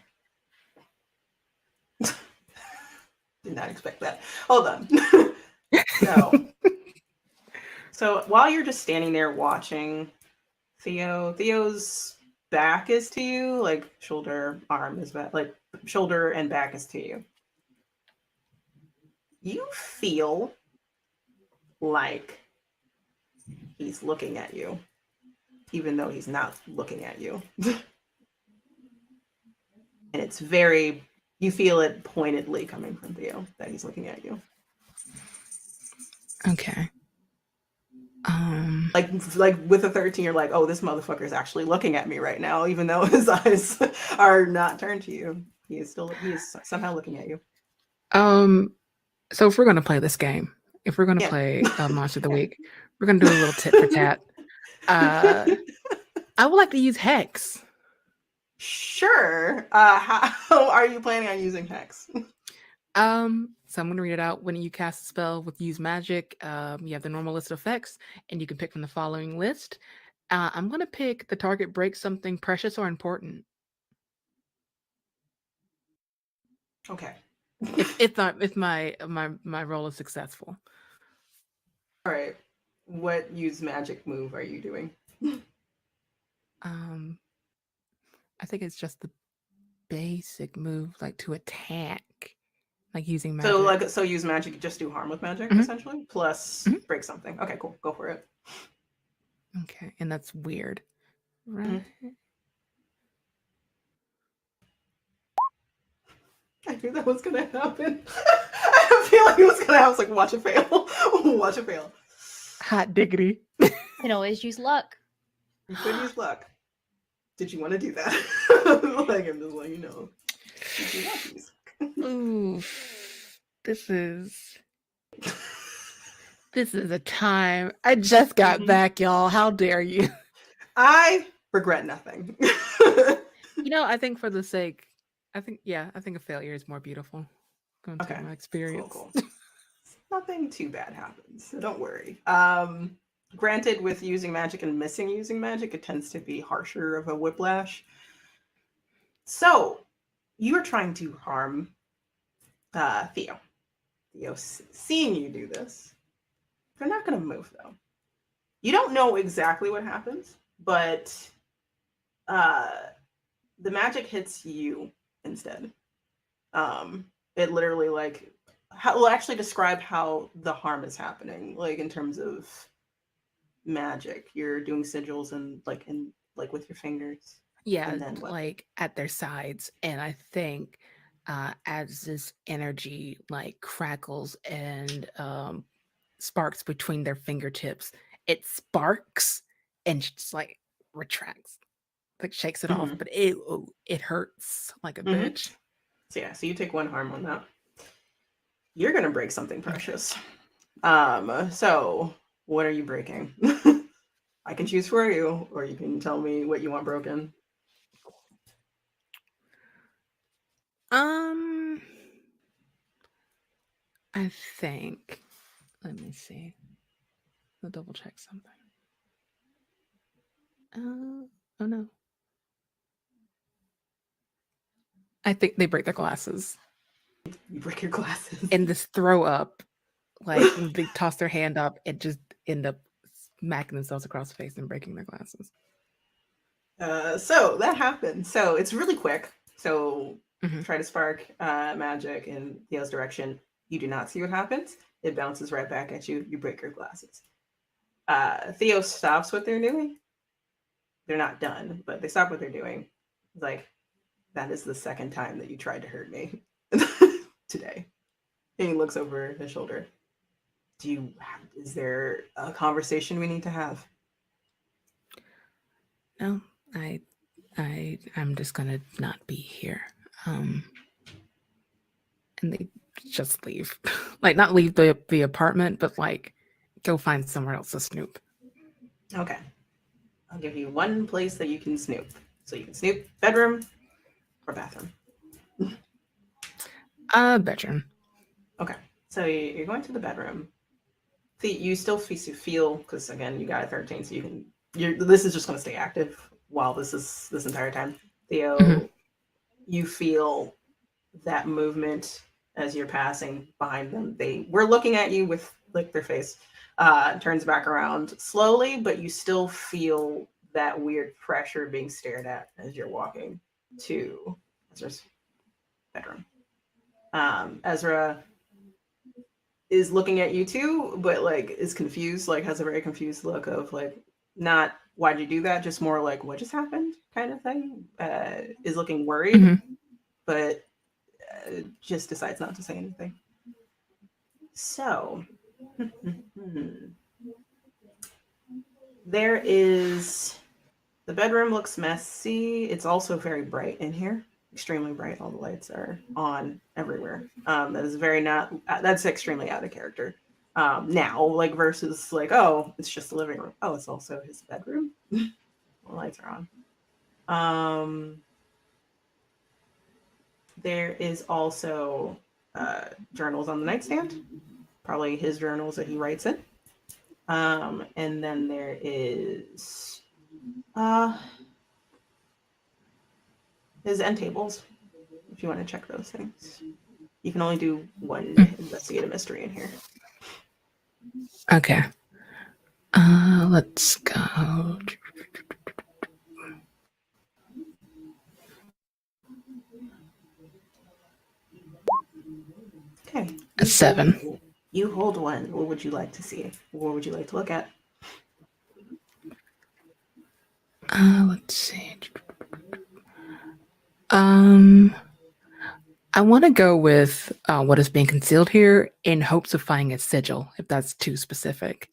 Did not expect that. Hold on. So while you're just standing there watching Theo's back is to you, like shoulder, arm is back, like shoulder and back is to you. You feel like he's looking at you, even though he's not looking at you. And it's very, you feel it pointedly coming from Theo that he's looking at you. Okay. Like with a 13, you're like, oh, this motherfucker is actually looking at me right now, even though his eyes are not turned to you. He is somehow looking at you. So if we're gonna play this game, if we're gonna play Monster of the Week, we're gonna do a little tit for tat. I would like to use Hex. Sure. How are you planning on using Hex? So I'm gonna read it out. When you cast a spell with use magic, you have the normal list of effects, and you can pick from the following list. I'm gonna pick the target breaks something precious or important. Okay. If my roll is successful. All right. What use magic move are you doing? I think it's just the basic move, like to attack, like using magic. So use magic, just do harm with magic, essentially, plus break something. Okay, cool. Go for it. Okay, and that's weird, right? I knew that was gonna happen. I have a feeling it was gonna happen. I was like, watch it fail. Watch it fail. Hot diggity. You can always use luck. You could use luck. Did you want to do that? Like, I'm just letting you know. Ooh, this is a time. I just got back, y'all. How dare you? I regret nothing. I think for the sake I think a failure is more beautiful. Going to Okay. my experience. Cool. Nothing too bad happens, so don't worry. Granted, with using magic and missing using magic, it tends to be harsher of a whiplash. So, you are trying to harm Theo. Theo, seeing you do this, they're not going to move though. You don't know exactly what happens, but the magic hits you instead. It literally will actually describe how the harm is happening, like in terms of magic. You're doing sigils and with your fingers. Yeah, And then what? like at their sides, and I think as this energy like crackles and sparks between their fingertips, it sparks and just like retracts, like shakes it off, but it hurts like a bitch. So you take 1 harm on that. You're gonna break something precious. So what are you breaking? I can choose for you, or you can tell me what you want broken. I think. Let me see. I'll double check something. Oh no. I think they break their glasses. You break your glasses. And this throw up, like when they toss their hand up, it just end up smacking themselves across the face and breaking their glasses. So that happened. So it's really quick. So Mm-hmm. try to spark magic in Theo's direction. You do not see what happens. It bounces right back at you. You break your glasses. Theo stops what they're doing. They're not done, but they stop what they're doing. It's like, that is the second time that you tried to hurt me today. And he looks over his shoulder. Is there a conversation we need to have? No, I'm just gonna not be here. And they just leave. Like not leave the apartment, but like go find somewhere else to snoop. Okay. I'll give you 1 place that you can snoop. So you can snoop bedroom or bathroom. Bedroom. Okay. So you're going to the bedroom. You still feel, because again, you got a 13, so this is just going to stay active while this entire time. Theo, you feel that movement as you're passing behind them. They were looking at you with like their face turns back around slowly, but you still feel that weird pressure being stared at as you're walking to Ezra's bedroom. Ezra is looking at you too, but like is confused, like has a very confused look of like, not why'd you do that, just more like what just happened kind of thing. Is looking worried, but just decides not to say anything. So there is, the bedroom looks messy. It's also very bright in here, extremely bright. All the lights are on everywhere. That is that's extremely out of character. Now, like versus like, oh, it's just the living room. Oh, it's also his bedroom. The lights are on. There is also journals on the nightstand, probably his journals that he writes in. And then there is his end tables, if you want to check those things. You can only do 1 investigate a mystery in here. Okay. Let's go. Okay. A 7. You hold 1. What would you like to see? What would you like to look at? Let's see. I want to go with what is being concealed here in hopes of finding a sigil, if that's too specific.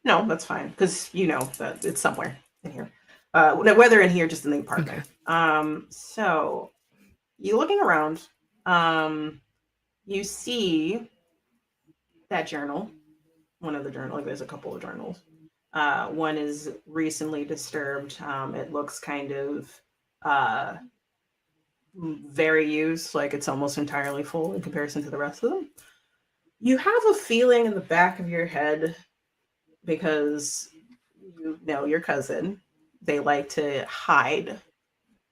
No, that's fine, because you know that it's somewhere in here. Whether in here, just in the apartment. Okay. So you looking around, you see that journal. One of the journals, like there's a couple of journals. One is recently disturbed. It looks kind of very used, like it's almost entirely full in comparison to the rest of them. You have a feeling in the back of your head, because you know your cousin, they like to hide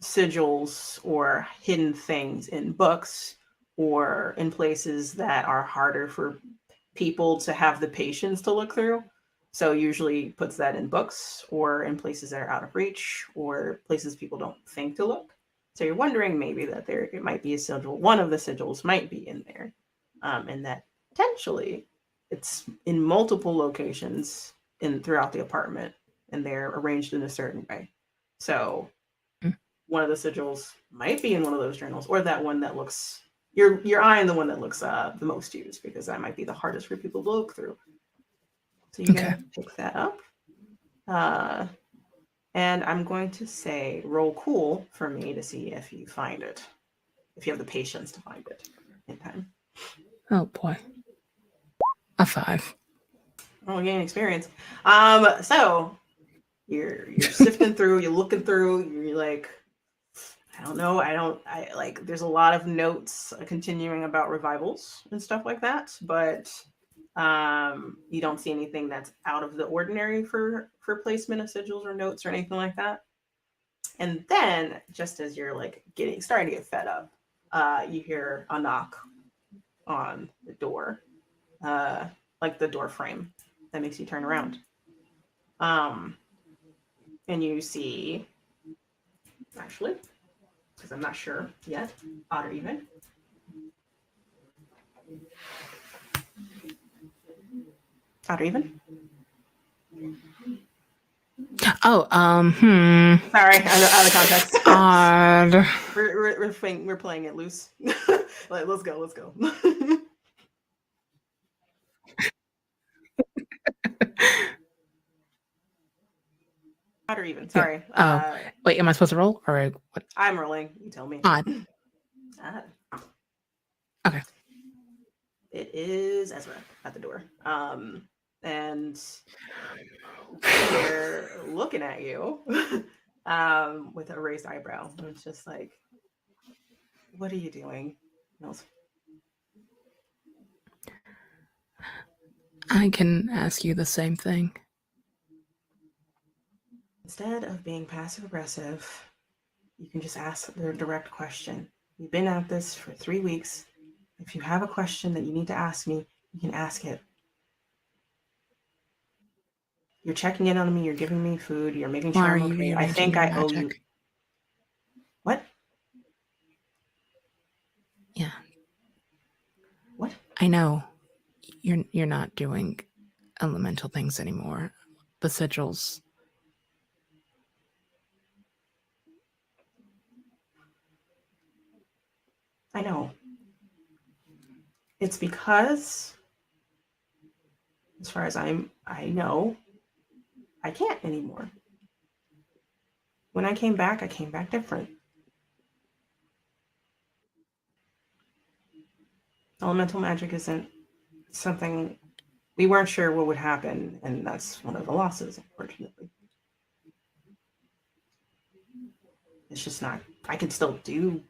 sigils or hidden things in books or in places that are harder for people to have the patience to look through. So usually puts that in books or in places that are out of reach or places people don't think to look. So you're wondering maybe that there it might be a sigil. One of the sigils might be in there, and that potentially it's in multiple locations in throughout the apartment, and they're arranged in a certain way. So one of the sigils might be in one of those journals, or that one that looks you're eyeing the one that looks the most used, because that might be the hardest for people to look through. So you're gonna pick that up. And I'm going to say roll cool for me to see if you find it. If you have the patience to find it in time. Oh boy. A 5. Oh, gain experience. So you're sifting through, you're looking through, you're like, I don't know. I like, there's a lot of notes continuing about revivals and stuff like that, but you don't see anything that's out of the ordinary for placement of sigils or notes or anything like that. And then just as you're like starting to get fed up, you hear a knock on the door, like the door frame that makes you turn around. And you see, actually, because I'm not sure yet, odd or even. Odd or even? Oh, Sorry, out of context. Odd. We're playing it loose. Like, let's go. Odd or even? Sorry. Wait, am I supposed to roll or what? I'm rolling. You tell me. Odd. Odd. Okay. It is Ezra at the door. And they're looking at you with a raised eyebrow. And it's just like, what are you doing? I can ask you the same thing. Instead of being passive aggressive, you can just ask the direct question. We've been at this for 3 weeks. If you have a question that you need to ask me, you can ask it. You're checking in on me. You're giving me food. You're making sure I'm okay. I think I owe you. What? Yeah. What? I know you're not doing elemental things anymore. The sigils. I know. It's because, as far as I know, I can't anymore. When I came back different. Elemental magic isn't something we weren't sure what would happen, and that's one of the losses, unfortunately. It's just not. I can still do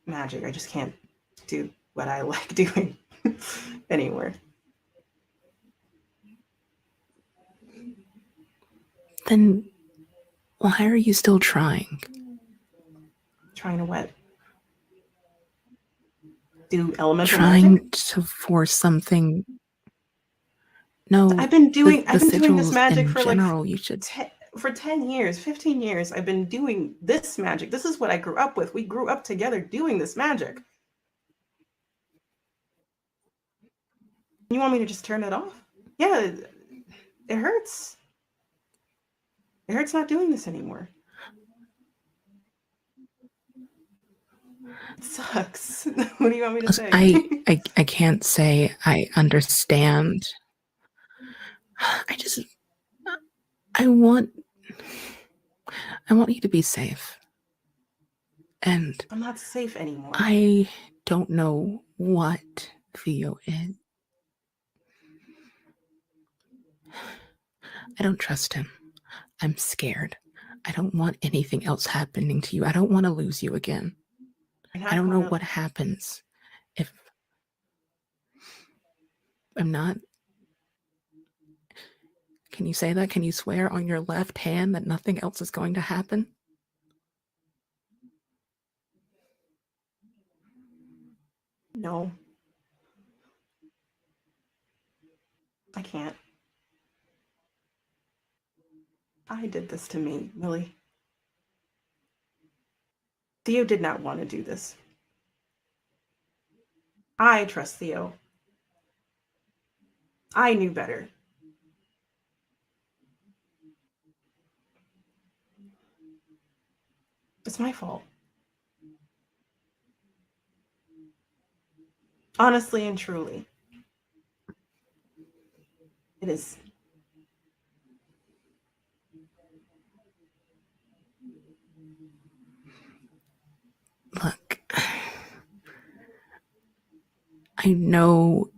magic. I just can't do what I like doing anymore. Then why are you still trying? Trying to what? Do elemental trying magic? To force something. No, I've been doing this magic in for general, like you should for 10 years, 15 years. I've been doing this magic. This is what I grew up with. We grew up together doing this magic. You want me to just turn it off? Yeah, it hurts. It hurts not doing this anymore. It sucks. What do you want me to say? I can't say I understand. I want you to be safe. And I'm not safe anymore. I don't know what Theo is. I don't trust him. I'm scared. I don't want anything else happening to you. I don't want to lose you again. I don't know what happens if I'm not. Can you say that? Can you swear on your left hand that nothing else is going to happen? No. I can't. I did this to me, Millie. Theo did not want to do this. I trust Theo. I knew better. It's my fault. Honestly and truly. It is. Look, I know.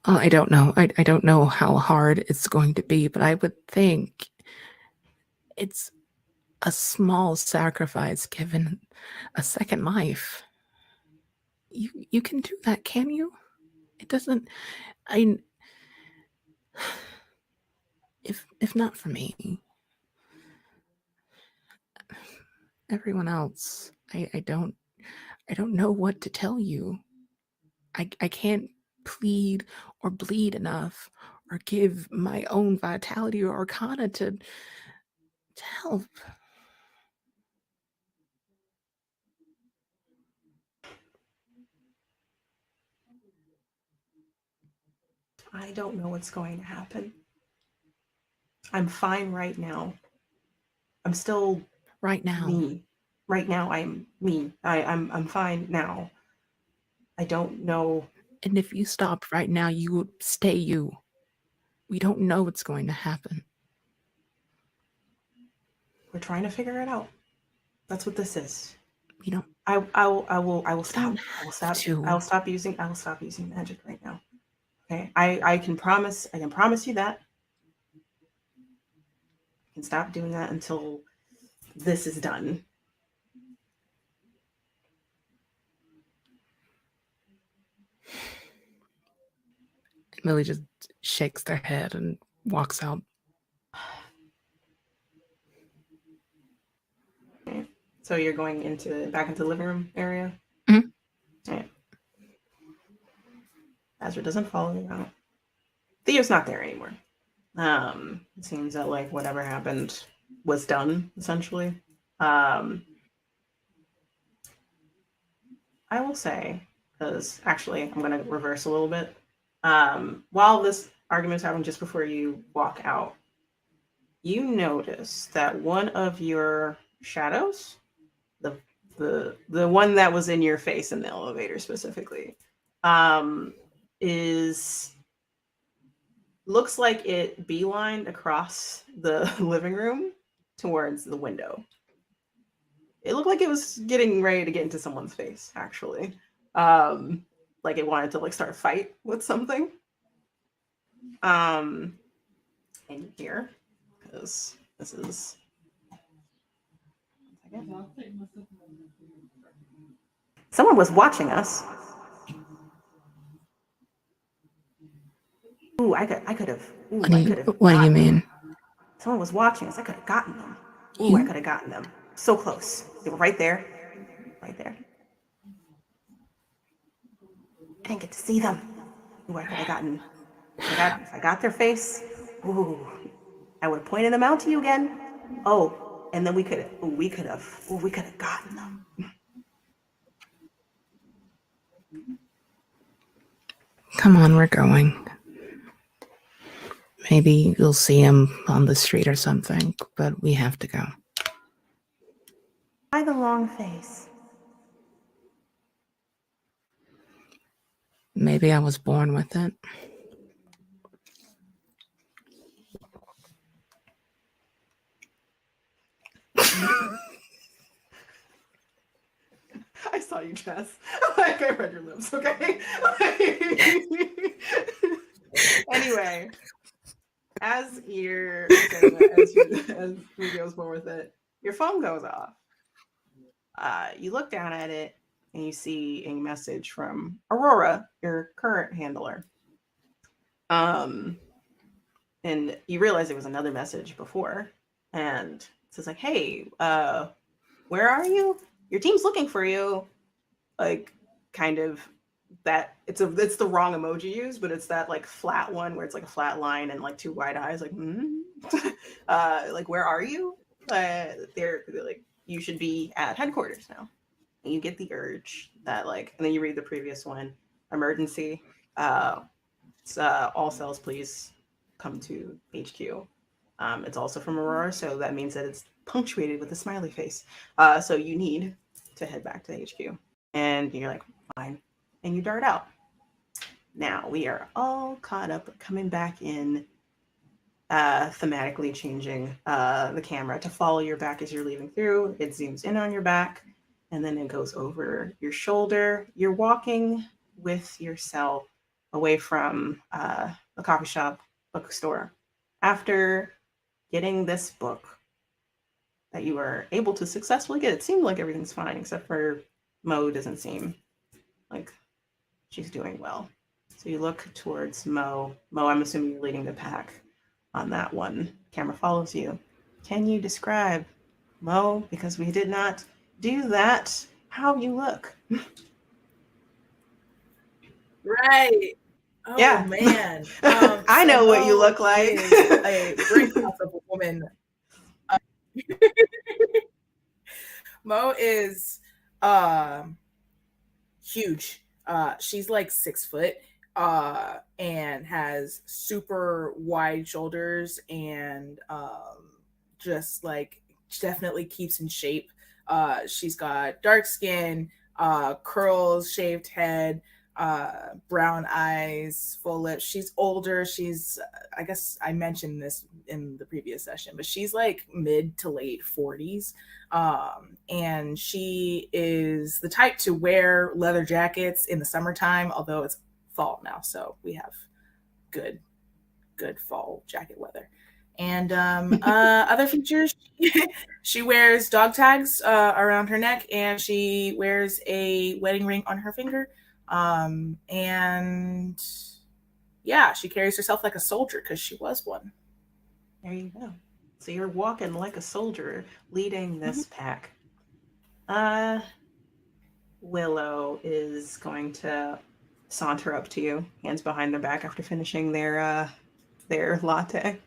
I don't know. I don't know how hard it's going to be, but I would think it's a small sacrifice given a second life. You can do that, can you? It doesn't. If not for me, everyone else, I don't know what to tell you. I can't plead or bleed enough or give my own vitality or arcana to help. I don't know what's going to happen. I'm fine right now. I'm still Right now. me. Right now, I'm me. I'm fine now. I don't know. And if you stopped right now, you would stay you. We don't know what's going to happen. We're trying to figure it out. That's what this is. You know. I will stop. I will stop. To. I will stop using magic right now. Okay. I can promise you that. I can stop doing that until this is done. Millie just shakes their head and walks out. Okay. So you're going back into the living room area? Mm-hmm. Right. Ezra doesn't follow you out. Theo's not there anymore. It seems that like whatever happened was done, essentially. I will say, because actually I'm gonna reverse a little bit. While this argument's happening just before you walk out, you notice that one of your shadows, the one that was in your face in the elevator specifically, looks like it beelined across the living room towards the window. It looked like it was getting ready to get into someone's face, actually. Like it wanted to like start a fight with something. And here, because this is. Someone was watching us. Ooh, I could have. What do you mean? Someone was watching us. I could have gotten them. Ooh, I could have gotten them. So close. They were right there. Right there. I didn't get to see them. Ooh, I could have gotten. If I got their face, ooh, I would have pointed them out to you again. Oh, and then we could have gotten them. Come on, we're going. Maybe you'll see him on the street or something, but we have to go. Why the long face? Maybe I was born with it. I saw you, Jess. Like I read your lips, okay? Anyway, as we goes more with it, your phone goes off. You look down at it and you see a message from Aurora, your current handler. And you realize there was another message before, and it says like, "Hey, where are you? Your team's looking for you." Like, kind of that. It's the wrong emoji used, but it's that like flat one where it's like a flat line and like two wide eyes. Like, like, where are you? They're like, you should be at headquarters now. And you get the urge that like, and then you read the previous one, emergency. It's all cells, please come to HQ. It's also from Aurora, so that means that it's punctuated with a smiley face. So you need to head back to the HQ. And you're like, fine. And you dart out. Now we are all caught up, coming back in, thematically changing the camera to follow your back as you're leaving through. It zooms in on your back, and then it goes over your shoulder. You're walking with your cell away from the coffee shop bookstore after getting this book that you were able to successfully get. It seemed like everything's fine, except for Mo doesn't seem like she's doing well. So you look towards Mo. Mo, I'm assuming you're leading the pack on that one. Camera follows you. Can you describe, Mo, because we did not do that, how you look? Right. Oh, Yeah. man. I know what you look like. Is a great house of a woman. Mo is huge. She's like 6 foot and has super wide shoulders and just like definitely keeps in shape. She's got dark skin, curls, shaved head, brown eyes, full lips. She's older. She's, I guess I mentioned this in the previous session, but she's like mid to late 40s. And she is the type to wear leather jackets in the summertime, although it's fall now, so we have good fall jacket weather. And other features, she wears dog tags around her neck, and she wears a wedding ring on her finger. And yeah, she carries herself like a soldier because she was one. There you go. So you're walking like a soldier, leading this pack. Willow is going to saunter up to you, hands behind their back after finishing their latte.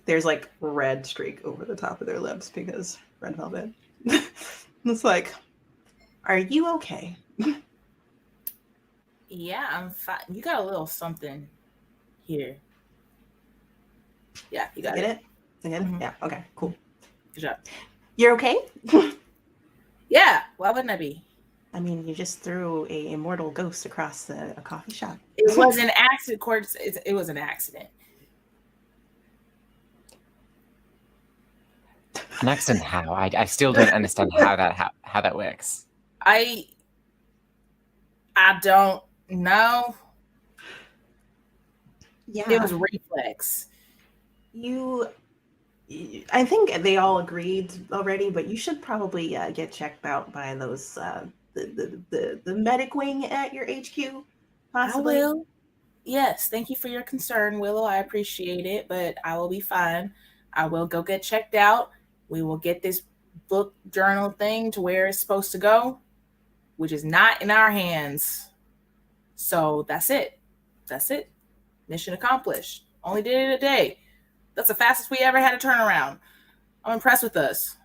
There's like red streak over the top of their lips because red velvet. It's like, are you okay? Yeah, I'm fine. You got a little something here. Yeah, you got Get it. Again? Mhm. Yeah, okay, cool. Good job. You're okay? Yeah, why wouldn't I be? I mean, you just threw a immortal ghost across a coffee shop. It was an accident, Court. It was an accident. An accident how? I still don't understand how that works. I don't know. Yeah. It was reflex. I think they all agreed already, but you should probably get checked out by those the medic wing at your HQ. Possibly. I will. Yes, thank you for your concern, Willow. I appreciate it, but I will be fine. I will go get checked out. We will get this book journal thing to where it's supposed to go, which is not in our hands. So that's it. That's it. Mission accomplished. Only did it a day. That's the fastest we ever had a turnaround. I'm impressed with us.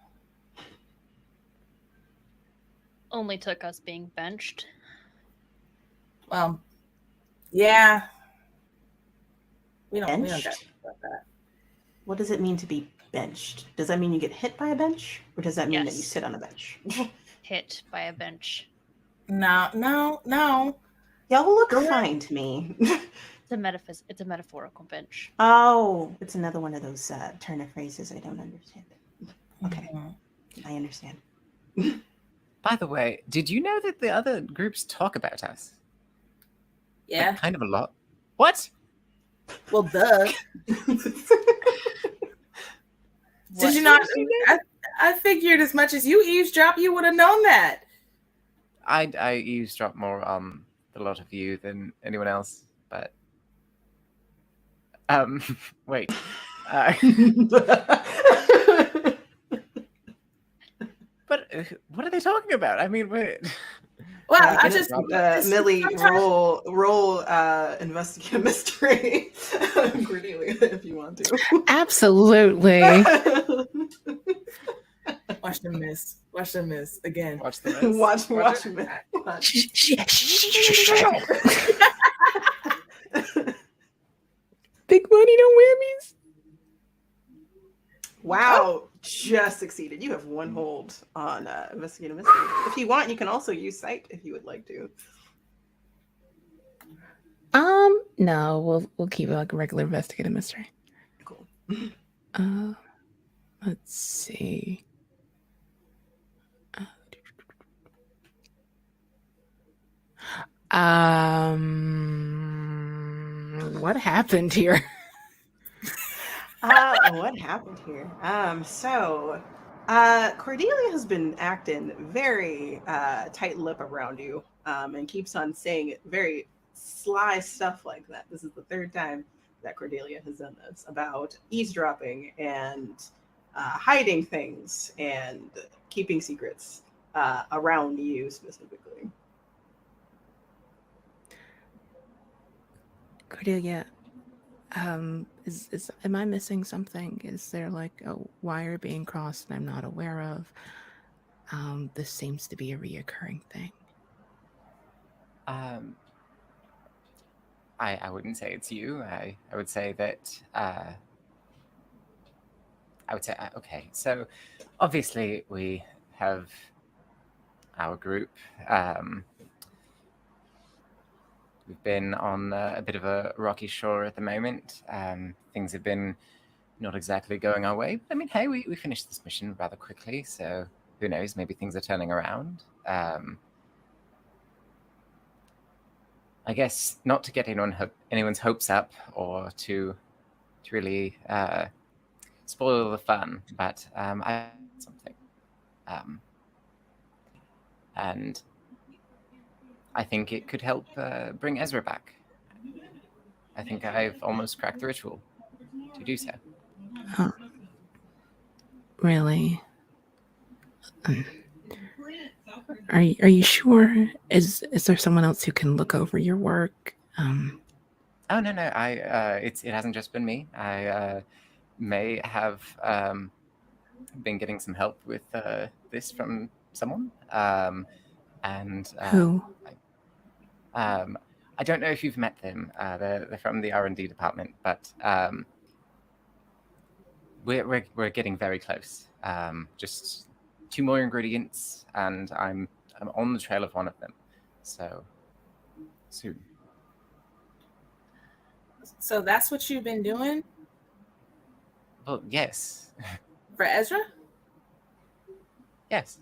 Only took us being benched. Well, yeah. We don't Benched? get about that. What does it mean to be benched? Does that mean you get hit by a bench? Or does that mean that you Yes. sit on a bench? Hit by a bench. No. Y'all look Go ahead. fine to me. It's a metaphorical bench. Oh, it's another one of those turn of phrases I don't understand. Okay, Mhm. I understand. By the way, did you know that the other groups talk about us? Yeah. Like, kind of a lot. What? Well, duh. Did you not? I figured as much as you eavesdrop, you would have known that. I eavesdrop more on the lot of you than anyone else, but wait. But what are they talking about? I mean, wait. Well, I I just just Millie, sometimes- roll investigate a mystery, Cordelia, if you want to. Absolutely. watch them miss. Watch them miss again. Watch the miss. watch it. it. Watch. Big money, no whammies. Wow, just succeeded. You have one hold on investigate a mystery. If you want, you can also use sight if you would like to. No, we'll keep it like a regular investigative mystery. Cool. Let's see. What happened here? What happened here? Cordelia has been acting very tight-lipped around you, and keeps on saying very sly stuff like that. This is the third time that Cordelia has done this about eavesdropping and hiding things and keeping secrets around you specifically. Cordelia, am I missing something? Is there like a wire being crossed and I'm not aware of? This seems to be a reoccurring thing. I wouldn't say it's you. I would say that okay. So obviously we have our group. We've been on a bit of a rocky shore at the moment. Things have been not exactly going our way. I mean, hey, we finished this mission rather quickly, so who knows? Maybe things are turning around. I guess not to get anyone's hopes up or to really spoil the fun, but I something, and I think it could help bring Ezra back. I think I've almost cracked the ritual to do so. Oh, really? Are you sure? Is there someone else who can look over your work? Oh no, it hasn't just been me. I may have been getting some help with this from someone. And Who? I don't know if you've met them. They're from the R&D department, but we're getting very close. Just 2 more ingredients, and I'm on the trail of one of them. So soon. So that's what you've been doing Well, yes, for Ezra? yes.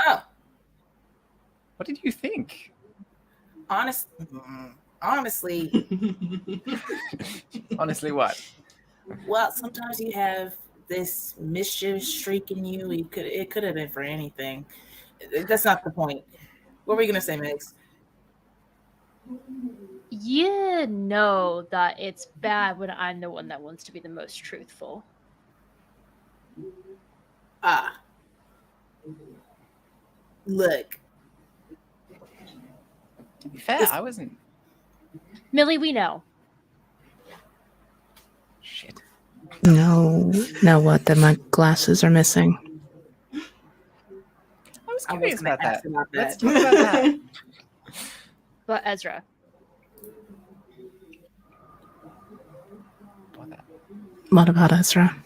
Oh, What did you think? honestly, Honestly, what? well, sometimes you have this mischief streak in you. It could have been for anything. That's not the point. What were you gonna say, Megs? You know that it's bad when I'm the one that wants to be the most truthful. Look. To be fair, I wasn't. Millie, we know. Shit. No. Now what? That my glasses are missing. I was I was curious gonna about that. ask about Let's that. talk about that. But Ezra, What about Ezra?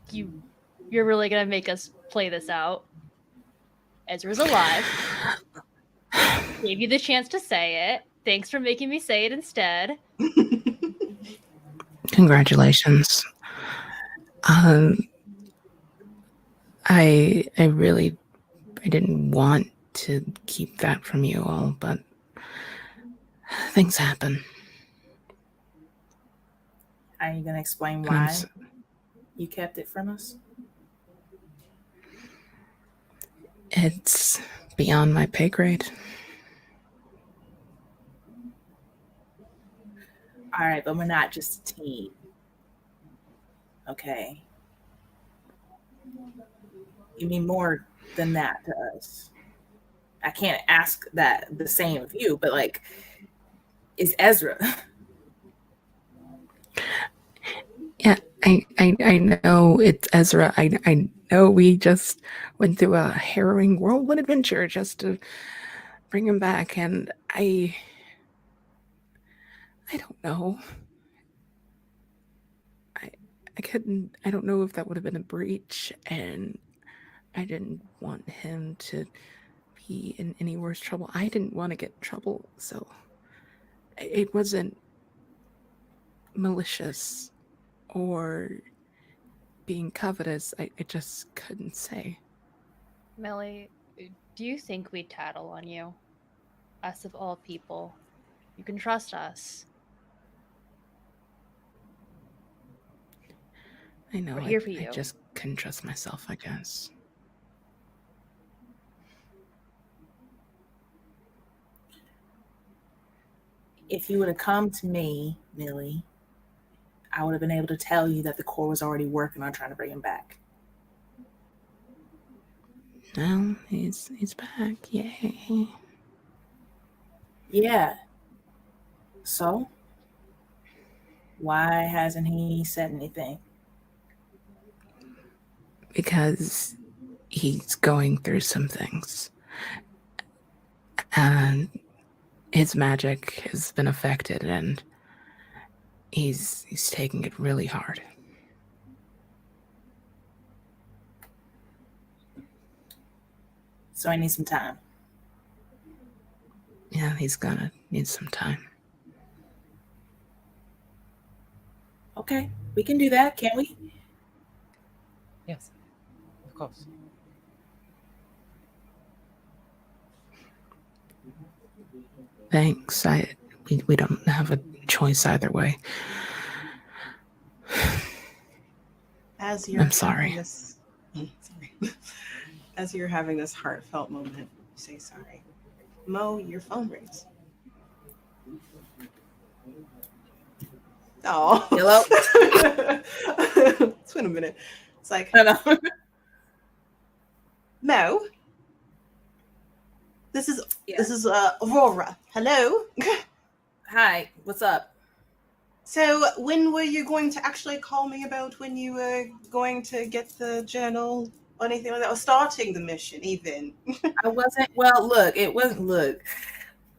you're really gonna make us play this out. Ezra's alive. Gave you the chance to say it. Thanks for making me say it instead. Congratulations. I didn't want to keep that from you all, but things happen. Are you gonna explain And I'm why you kept it from us? It's beyond my pay grade. All right, but we're not just a team. Okay. You mean more than that to us. I can't ask that the same of you, but like, is Ezra? Yeah, I know it's Ezra. I know we just went through a harrowing whirlwind adventure just to bring him back, and I don't know. I couldn't. I don't know if that would have been a breach, and I didn't want him to be in any worse trouble. I didn't want to get in trouble, so it wasn't malicious or being covetous. I just couldn't say. Millie, do you think we tattle on you? Us of all people. You can trust us. I know. We're here for you. I just couldn't trust myself, I guess. If you would have come to me, Millie, I would have been able to tell you that the Corps was already working on trying to bring him back. Now he's back. Yay. Yeah. So, why hasn't he said anything? Because he's going through some things. And his magic has been affected, and he's taking it really hard. So I need some time. Yeah, he's gonna need some time. Okay, we can do that, can't we? Yes, of course. Thanks. We don't have a choice either way. As you're I'm sorry. having this, sorry. As you're having this heartfelt moment, you say sorry. Mo, your phone rings. Oh. Hello? It's been a minute. It's like, No. Mo, this is Aurora. Hello. Hi, what's up? So when were you going to actually call me about when you were going to get the journal or anything like that, or starting the mission even? I wasn't, well, look,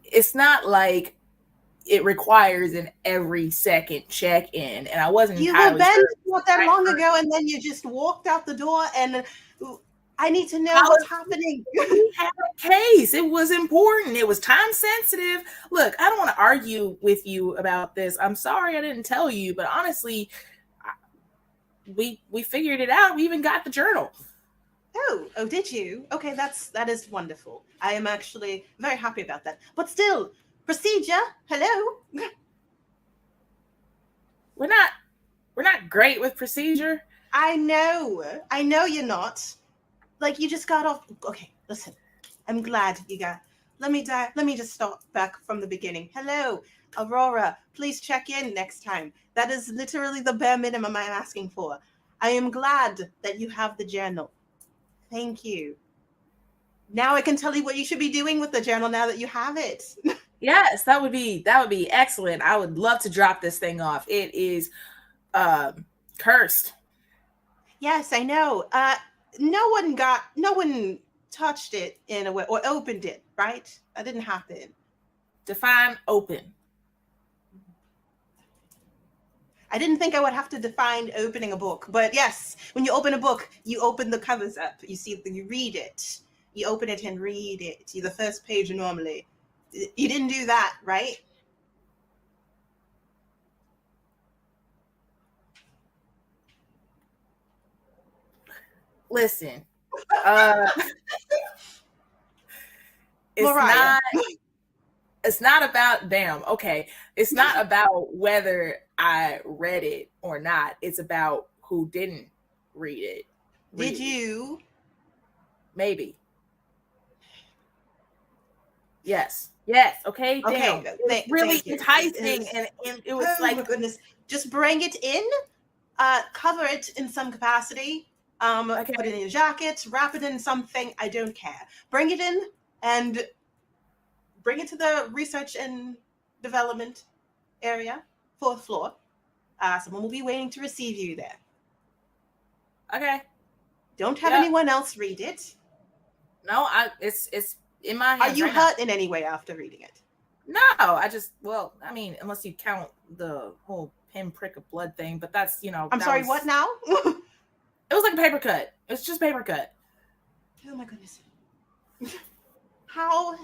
it's not like it requires an every second check-in, and I wasn't You were entirely bent sure. not that long ago, and then you just walked out the door, and I need to know what's happening. We had a case. It was important. It was time sensitive. Look, I don't want to argue with you about this. I'm sorry I didn't tell you, but honestly, we figured it out. We even got the journal. Oh, did you? Okay, that is wonderful. I am actually very happy about that. But still, procedure. Hello. We're not great with procedure. I know you're not. Like, you just got off. Okay, listen. I'm glad you got. Let me just start back from the beginning. Hello, Aurora. Please check in next time. That is literally the bare minimum I'm asking for. I am glad that you have the journal. Thank you. Now I can tell you what you should be doing with the journal now that you have it. Yes, that would be excellent. I would love to drop this thing off. It is cursed. Yes, I know. No one touched it in a way or opened it, right? That didn't happen. Define open. I didn't think I would have to define opening a book, but yes, when you open a book, you open the covers up. You read it. You open it and read it. The first page normally. You didn't do that, right? Listen, Mariah. it's not about damn. Okay, it's not about whether I read it or not. It's about who didn't read it. Did you? Maybe. Yes. Okay. Okay, Damn. It's really thank you. enticing, and it was Oh my goodness! Just bring it in. Cover it in some capacity. Okay. Put it in a jacket. Wrap it in something. I don't care. Bring it in and bring it to the research and development area, 4th floor. Someone will be waiting to receive you there. Okay. Don't have Yep. anyone else read it. No, it's in my hands. Are you right hurt in any way after reading it? No, I mean, unless you count the whole pinprick of blood thing, but that's, I'm sorry, what now? It was like a paper cut. It's just paper cut. Oh my goodness. How?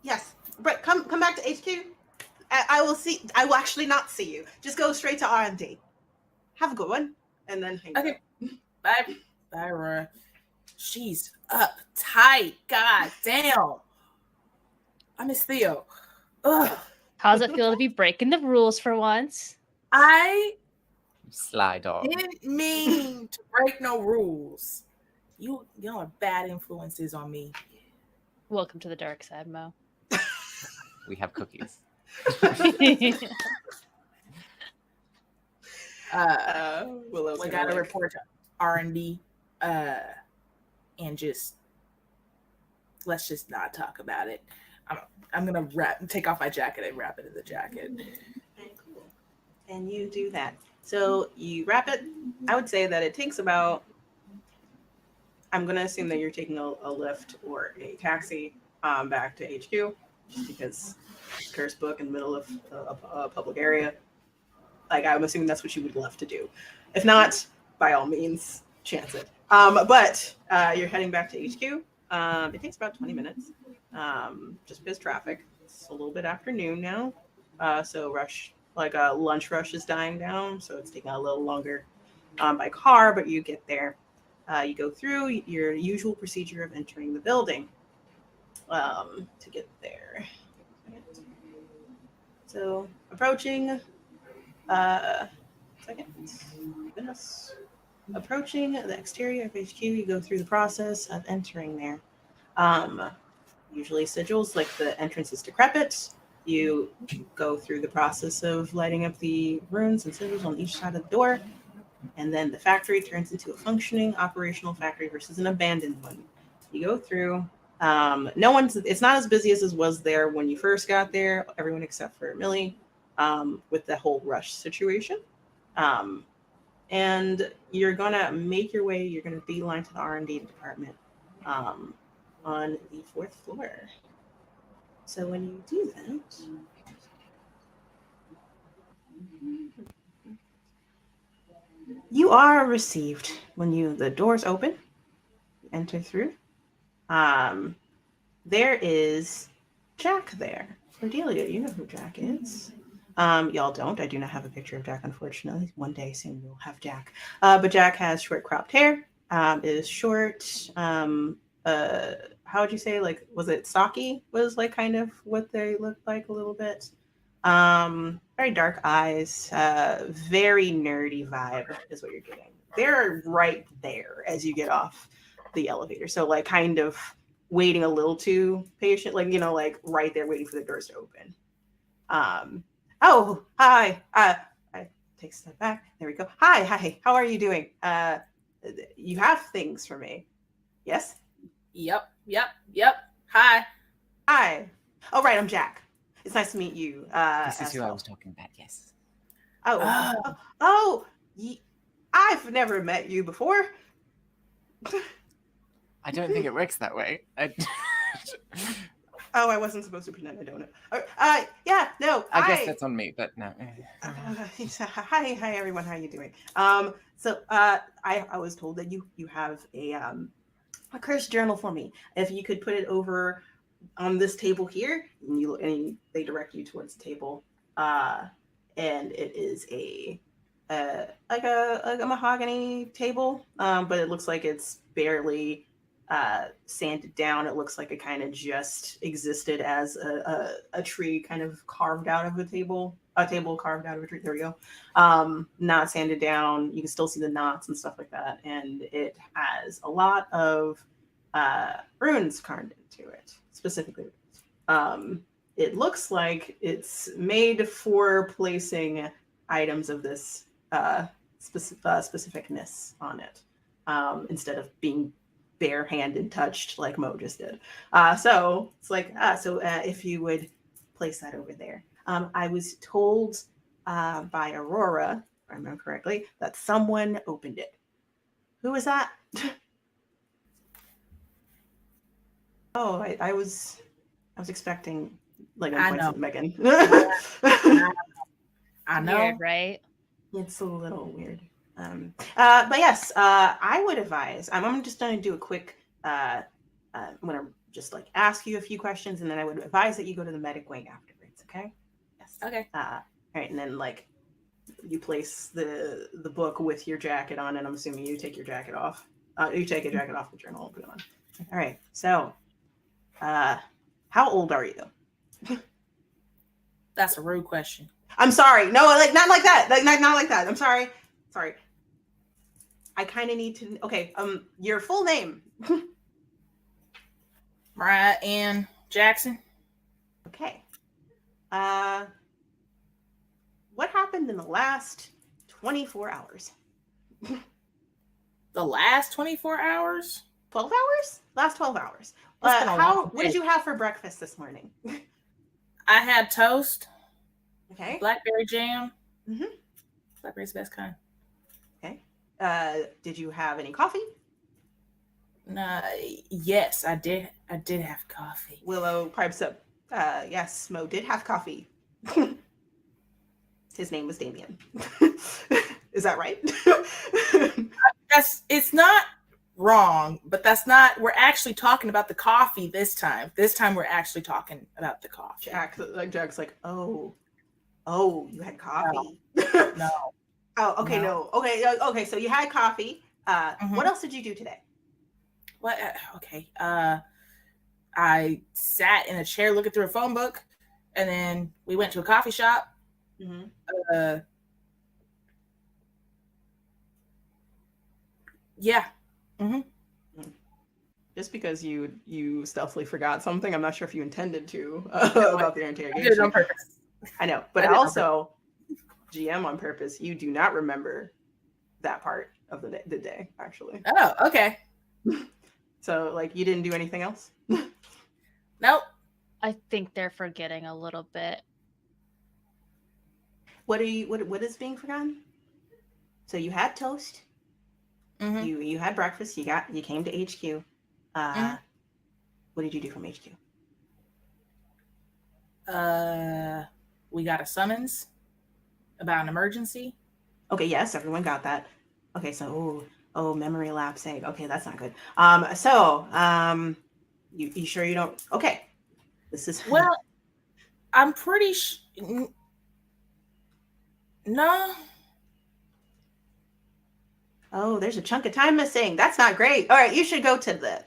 Yes. Brett, come back to HQ. I will actually not see you. Just go straight to R&D. Have a good one. And then hang Okay. Bye, Aurora. She's uptight. God damn. I miss Theo. Ugh. How's it feel to be breaking the rules for once? I Sly dog. didn't mean to break no rules. Y'all are bad influences on me. Welcome to the dark side, Mo. We have cookies. We got to report to R&D, and just let's just not talk about it. I'm gonna take off my jacket and wrap it in the jacket. Okay, cool. And you do that. So you wrap it. I would say that it takes about. I'm gonna assume that you're taking a lift or a taxi back to HQ, just because curse book in the middle of a public area. Like, I'm assuming that's what you would love to do. If not, by all means, chance it. But you're heading back to HQ. It takes about 20 minutes, just because traffic. It's a little bit afternoon now, so lunch rush is dying down, so it's taking a little longer by car, but you get there. You go through your usual procedure of entering the building to get there. So approaching, approaching the exterior of HQ, you go through the process of entering there. Usually sigils, like the entrance is decrepit. You go through the process of lighting up the runes and sigils on each side of the door. And then the factory turns into a functioning operational factory versus an abandoned one. You go through. It's not as busy as it was there when you first got there. Everyone except for Millie, with the whole rush situation. And you're gonna make your way. You're gonna beeline to the R&D department on the 4th floor. So when you do that, you are received when the doors open. You enter through. There is Jack there. Cordelia, you know who Jack is. Y'all don't. I do not have a picture of Jack, unfortunately. One day soon we'll have Jack. But Jack has short cropped hair. Is short. How would you say? Like, was it stocky? Was like kind of what they looked like a little bit. Very dark eyes. Very nerdy vibe is what you're getting. They're right there as you get off the elevator. So like kind of waiting a little too patient, like, like right there waiting for the doors to open. Oh, hi. I take a step back. There we go. Hi. How are you doing? You have things for me. Yes? Yep. Hi. Oh, right. I'm Jack. It's nice to meet you. This is who I was talking about, yes. I've never met you before. I don't think it works that way. I wasn't supposed to pretend I don't know. Yeah, no. I guess that's on me, but no. Hi, everyone. How are you doing? So I was told that you have a curse journal for me. If you could put it over on this table here, and they direct you towards the table, and it is like a mahogany table, but it looks like it's barely sanded down. It looks like it kind of just existed as a tree kind of carved out of a table carved out of a tree. There we go. Not sanded down. You can still see the knots and stuff like that. And it has a lot of runes carved into it, specifically. It looks like it's made for placing items of this specificness on it, instead of being bare-handed touched like Mo just did. So it's like, if you would place that over there. I was told by Aurora, if I remember correctly, that someone opened it. Who was that? Oh, I was expecting like I points know. of Megan. I know. Weird, right? It's a little weird. But yes, I would advise. I'm just going to do a quick. I'm going to just like ask you a few questions, and then I would advise that you go to the medic wing afterwards. Okay. Yes. Okay. All right, and then like you place the book with your jacket on, and I'm assuming you take your jacket off. You take a jacket off the journal and put it on. All right. So, how old are you? That's a rude question. I'm sorry. No, like not like that. Like not like that. I'm sorry. Sorry. I kind of need to. Okay. Your full name. Mariah Ann Jackson. Okay. What happened in the last 24 hours? The last 24 hours? 12 hours? Last 12 hours. It's been a long What did day. you have for breakfast this morning? I had toast, Okay. blackberry jam. Mhm. Blackberry's the best kind. Okay. Did you have any coffee? Yes, I did. I did have coffee. Willow pipes up. Yes, Mo did have coffee. His name was Damien. Is that right? It's not wrong, but that's not. We're actually talking about the coffee this time. This time we're actually talking about the coffee. Jack's like, oh, you had coffee. No. Oh, okay, no. Okay. So you had coffee. Mhm. What else did you do today? What? Okay. I sat in a chair looking through a phone book, and then we went to a coffee shop. Mm-hmm. Yeah. Mm-hmm. Just because you stealthily forgot something, I'm not sure if you intended to about the interrogation. I did it on purpose. I know, but also, GM on purpose, you do not remember that part of the day, actually. Oh, okay. So, like, you didn't do anything else? Nope. I think they're forgetting a little bit. What is being forgotten? So you had toast. Mm-hmm. You had breakfast. You came to HQ. What did you do from HQ? We got a summons about an emergency. Okay, yes, everyone got that. Okay, so memory lapsing. Okay, that's not good. You sure you don't? Okay, this is Well, I'm pretty no. Oh, there's a chunk of time missing. That's not great. All right, you should go to the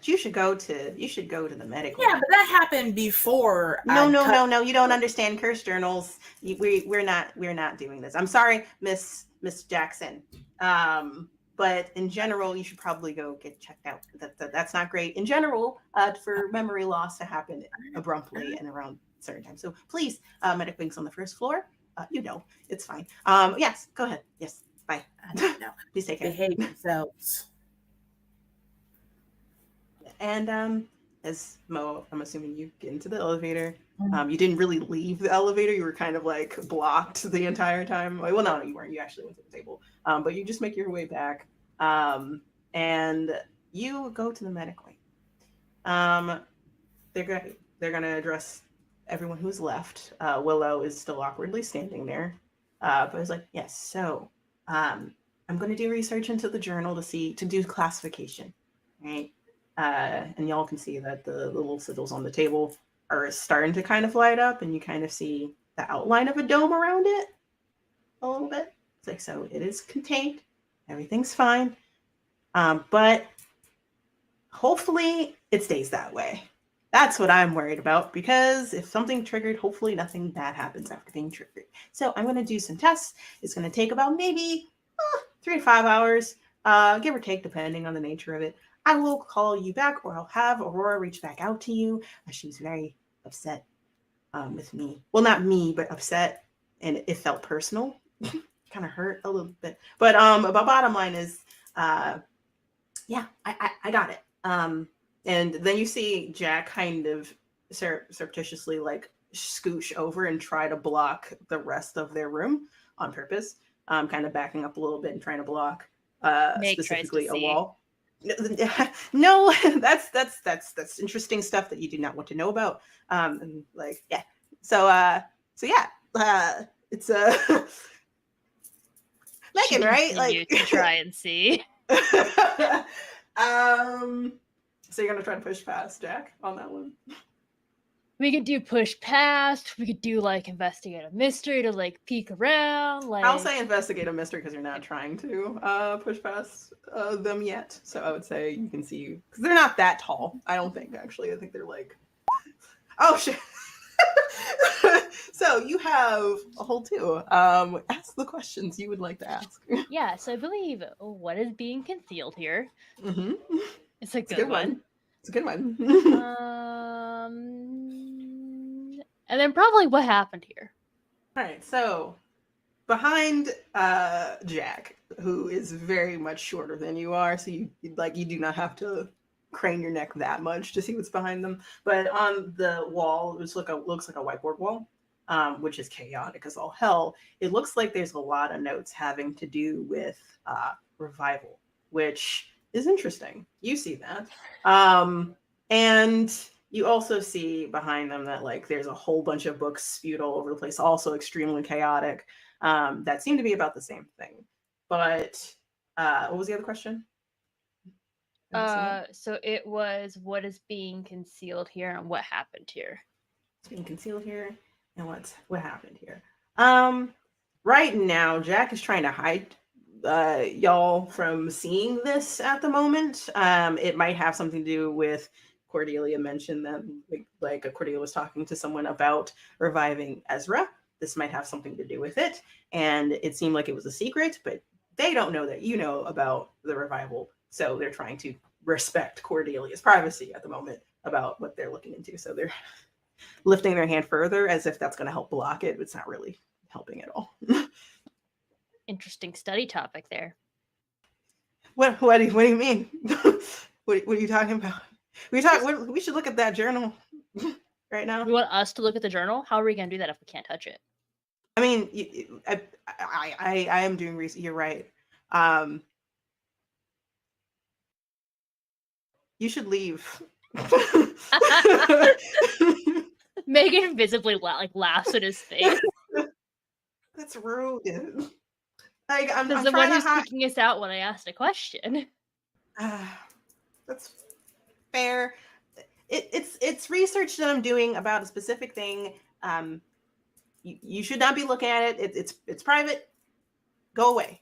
medic. Yeah, but that happened before. No. You don't understand curse journals. We're not doing this. I'm sorry, Miss Jackson. But in general, you should probably go get checked out. That's not great in general for memory loss to happen abruptly and around certain times. So please, medic wings on the first floor. It's fine. Yes, go ahead. Yes, bye. No, please take care. Behave yourselves. And as Mo, I'm assuming you get into the elevator. You didn't really leave the elevator. You were kind of like blocked the entire time. Well, no, you weren't. You actually went to the table. But you just make your way back. And you go to the medic wing. They're gonna address everyone who's left. Willow is still awkwardly standing there. But it's like, yes, so I'm gonna do research into the journal to do classification. Right? And y'all can see that the little sigils on the table are starting to kind of light up, and you kind of see the outline of a dome around it a little bit. It's like, so it is contained. Everything's fine. But hopefully it stays that way. That's what I'm worried about, because if something triggered, hopefully nothing bad happens after being triggered. So I'm going to do some tests. It's going to take about maybe 3 to 5 hours, give or take, depending on the nature of it. I will call you back, or I'll have Aurora reach back out to you. She's very upset with me. Well, not me, but upset, and it felt personal. Kind of hurt a little bit. But bottom line is, yeah, I got it. And then you see Jack kind of surreptitiously like scooch over and try to block the rest of their room on purpose. Kind of backing up a little bit and trying to block specifically a wall. No, that's interesting stuff that you do not want to know about. And like, yeah. So yeah, it's Megan, right? Like to try and see. So you're gonna try to push past Jack on that one. We could do push past. We could do like investigate a mystery to like peek around. Like I'll say investigate a mystery because you're not trying to push past them yet. So I would say you can see because they're not that tall. I don't think actually. I think they're like, oh shit. So you have a whole two. Ask the questions you would like to ask. Yeah. So I believe what is being concealed here. Mm-hmm. It's a good one. It's a good one. And then probably what happened here. All right, so behind Jack, who is very much shorter than you are, so you do not have to crane your neck that much to see what's behind them. But on the wall, which looks like a whiteboard wall, which is chaotic as all hell, it looks like there's a lot of notes having to do with revival, which is interesting. You see that. And you also see behind them that like there's a whole bunch of books spewed all over the place, also extremely chaotic, that seem to be about the same thing. But what was the other question? So it was what is being concealed here and what happened here. What's being concealed here and what happened here. Right now, Jack is trying to hide y'all from seeing this at the moment. It might have something to do with Cordelia mentioned that like Cordelia was talking to someone about reviving Ezra. This might have something to do with it. And it seemed like it was a secret, but they don't know that you know about the revival. So they're trying to respect Cordelia's privacy at the moment about what they're looking into. So they're lifting their hand further as if that's going to help block it. But it's not really helping at all. Interesting study topic there. What do you mean? What are you talking about? We should look at that journal right now. You want us to look at the journal? How are we going to do that if we can't touch it? I mean, I am doing research. You're right. You should leave. Megan visibly laughs at his face. That's rude. Like I'm the trying one to who's kicking us out when I asked a question. That's fair. It's research that I'm doing about a specific thing. You should not be looking at it. It's private. Go away.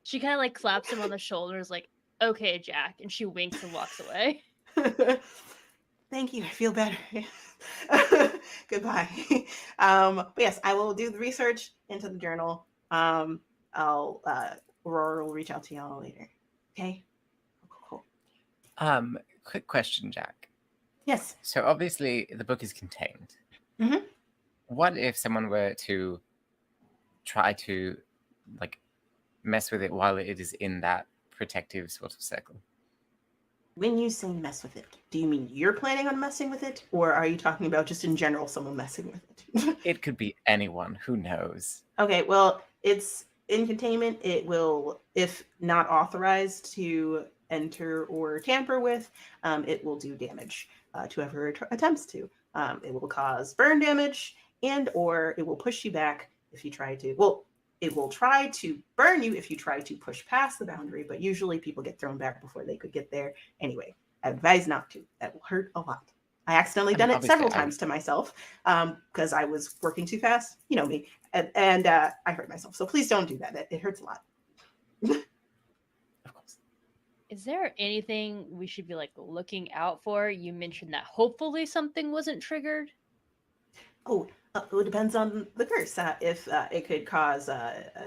She kind of like claps him on the shoulders, like, "Okay, Jack," and she winks and walks away. Thank you. I feel better. Goodbye. But yes, I will do the research into the journal. Aurora will reach out to y'all later. Okay. Cool. Quick question, Jack. Yes. So obviously the book is contained. Mm-hmm. What if someone were to try to like mess with it while it is in that protective sort of circle? When you say mess with it, do you mean you're planning on messing with it, or are you talking about just in general someone messing with it? It could be anyone. Who knows? Okay, well, it's in containment. It will, if not authorized to enter or tamper with, it will do damage to whoever attempts to. It will cause burn damage, and or it will push you back if you try to. Well, it will try to burn you if you try to push past the boundary, but usually people get thrown back before they could get there. Anyway, I advise not to. That will hurt a lot. I accidentally done it several times to myself because I was working too fast. You know me. And I hurt myself. So please don't do that. It hurts a lot. Of course. Is there anything we should be like looking out for? You mentioned that hopefully something wasn't triggered. Oh, it depends on the curse. If it could cause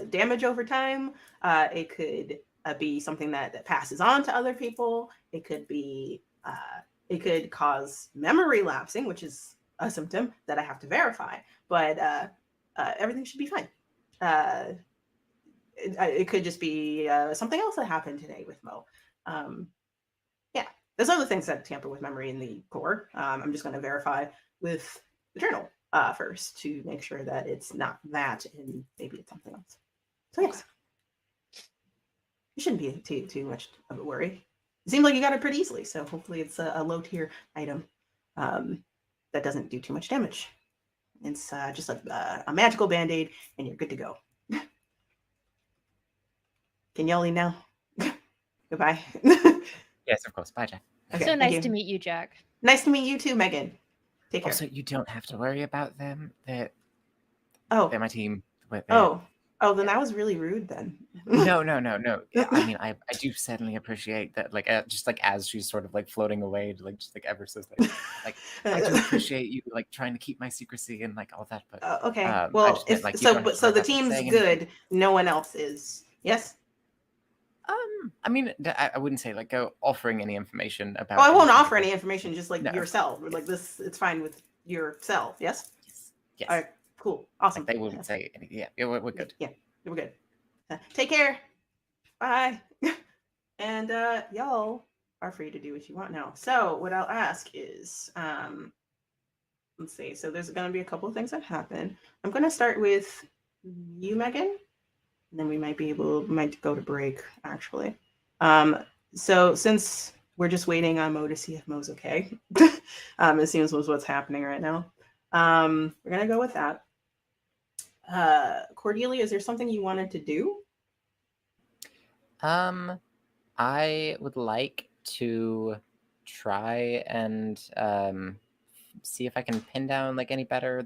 damage over time, it could be something that passes on to other people. It could be, it could cause memory lapsing, which is a symptom that I have to verify, but everything should be fine. It could just be something else that happened today with Mo. Yeah, there's other things that tamper with memory in the core. I'm just going to verify with the journal first to make sure that it's not that and maybe it's something else. So yes, it shouldn't be too much of a worry. It seems like you got it pretty easily, so hopefully it's a low tier item that doesn't do too much damage. It's just a magical band-aid and you're good to go. Can y'all leave now? Goodbye. Yes, of course. Bye, Jack. Okay, So thank nice you. to meet you, Jack. Nice to meet you too, Megan. Take care. Also, you don't have to worry about them. They're Oh, my team. then that was really rude then. No. Yeah, I mean, I do certainly appreciate that. Like, just like as she's sort of like floating away, like just like ever so slightly. Like, I do appreciate you like trying to keep my secrecy and like all that. But Okay. I Well, just meant, like, you so, don't have to so worry the about, like, team's saying good. anything. No one else is. Yes. I mean, I wouldn't say like go offering any information about. Oh, I won't anything, offer but, any information. Just like No. yourself. Like this, it's fine with yourself. Yes. Yes. All right. Cool. Awesome. Like, they wouldn't say anything. Yeah, we're good. Yeah, we're good. Take care. Bye. And y'all are free to do what you want now. So what I'll ask is, let's see. So there's going to be a couple of things that happen. I'm going to start with you, Megan. And then we might go to break actually. So since we're just waiting on Mo to see if Mo's okay, it seems was what's happening right now. We're gonna go with that. Cordelia, is there something you wanted to do? I would like to try and see if I can pin down like any better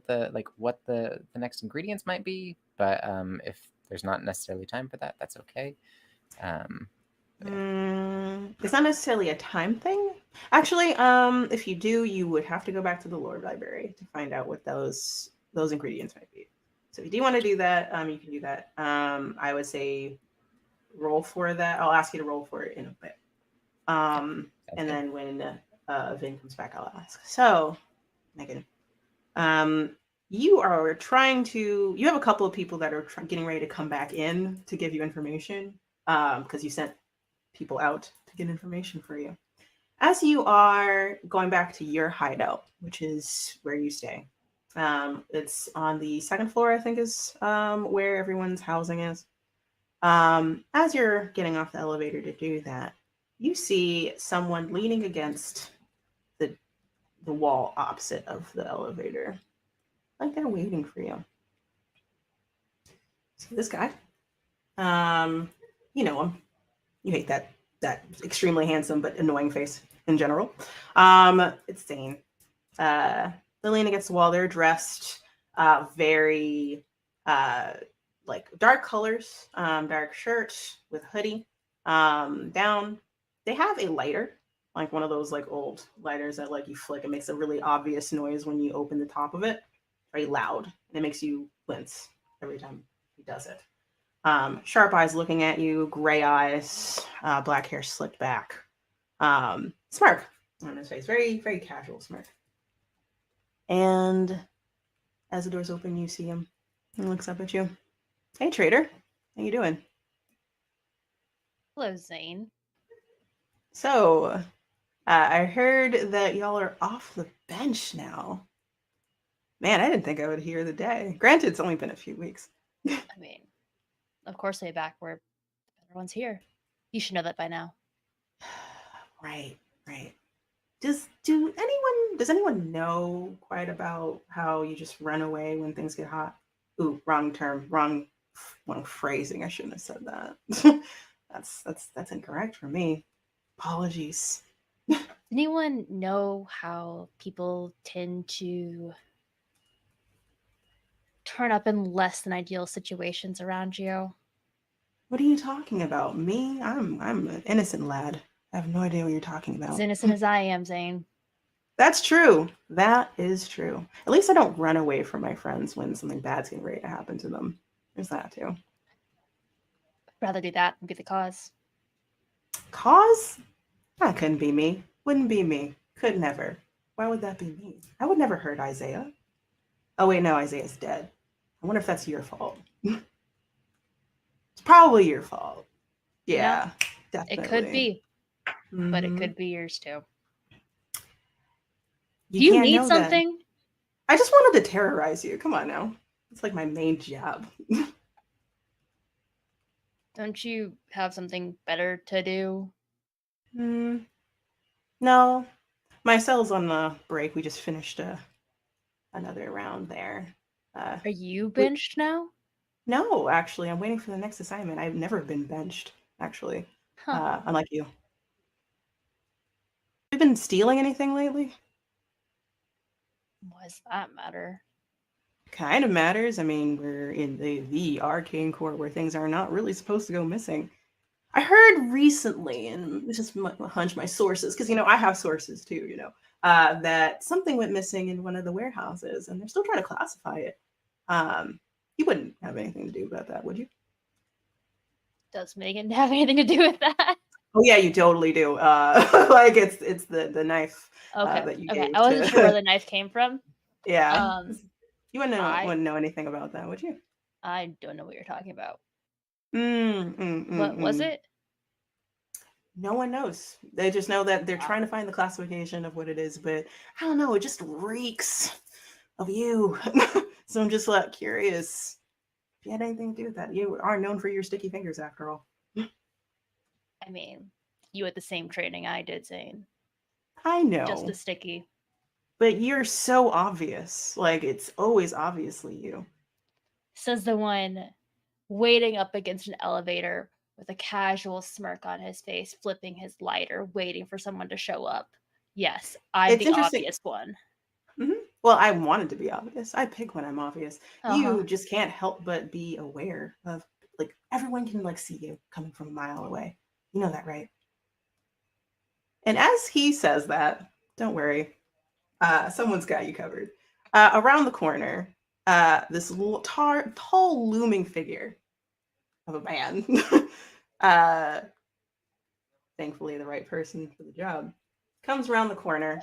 what the next ingredients might be. But if there's not necessarily time for that, that's okay. It's not necessarily a time thing. Actually, if you do, you would have to go back to the Lord Library to find out what those ingredients might be. So if you do want to do that, you can do that. I would say roll for that. I'll ask you to roll for it in a bit. And then when Vin comes back, I'll ask. So, Megan, you are trying to. You have a couple of people that are getting ready to come back in to give you information because you sent people out to get information for you. As you are going back to your hideout, which is where you stay, it's on the second floor, I think, is where everyone's housing is. As you're getting off the elevator to do that, you see someone leaning against the wall opposite of the elevator, like they're waiting for you. See this guy? You know him. You hate that extremely handsome but annoying face in general. It's Zane. They're leaning against the wall. They're dressed very like dark colors, dark shirt with hoodie down. They have a lighter, like one of those like old lighters that like you flick. It makes a really obvious noise when you open the top of it. Very loud. And it makes you wince every time he does it. Sharp eyes looking at you, gray eyes, black hair slicked back. Smirk on his face. Very, very casual smirk. And as the doors open, you see him. He looks up at you. Hey, trader. How you doing? Hello, Zane. So, I heard that y'all are off the bench now. Man, I didn't think I would hear the day. Granted, it's only been a few weeks. I mean, of course, way back where everyone's here. You should know that by now. Right. Does anyone know quite about how you just run away when things get hot? Ooh, wrong term, wrong phrasing. I shouldn't have said that. that's incorrect for me. Apologies. Does anyone know how people tend to turn up in less than ideal situations around you? What are you talking about? Me? I'm an innocent lad. I have no idea what you're talking about. As innocent as I am, Zane. That's true. That is true. At least I don't run away from my friends when something bad's getting ready to happen to them. There's that too. I'd rather do that than be the cause. Cause? That couldn't be me. Wouldn't be me. Could never. Why would that be me? I would never hurt Isaiah. Oh wait, no, Isaiah's dead. I wonder if that's your fault. It's probably your fault. Yeah, definitely. It could be, but it Mhm. could be yours too. You Do you can't need know that. something? I just wanted to terrorize you. Come on now. It's like my main job. Don't you have something better to do? No, my cell's on the break. We just finished another round there. Are you we- benched now? No, actually, I'm waiting for the next assignment. I've never been benched, actually. Huh. Unlike you. Have you been stealing anything lately? Why does that matter? Kind of matters. I mean, we're in the arcane court where things are not really supposed to go missing. I heard recently, and this is my hunch, my sources, because I have sources too. That something went missing in one of the warehouses, and they're still trying to classify it. You wouldn't have anything to do about that, would you? Does Megan have anything to do with that? Oh yeah, you totally do. Like it's the knife Okay. that you Okay. gave I wasn't to. sure where the knife came from. Yeah, you I wouldn't know anything about that, would you? I don't know what you're talking about. What What was it? No one knows. They just know that they're trying to find the classification of what it is, but I don't know. It just reeks of you. So I'm just like curious if you had anything to do with that. You are known for your sticky fingers, after all. I mean, you had the same training I did, Zane. I know, Just as sticky. but you're so obvious. Like it's always obviously you. Says the one waiting up against an elevator with a casual smirk on his face, flipping his lighter, waiting for someone to show up. Yes, I'm It's the interesting. obvious one. Well, I wanted to be obvious. I pick when I'm obvious. Uh-huh. You just can't help but be aware of, like, everyone can like see you coming from a mile away. You know that, right? And as he says that, don't worry, someone's got you covered. Around the corner, this tall, looming figure of a man, thankfully the right person for the job, comes around the corner.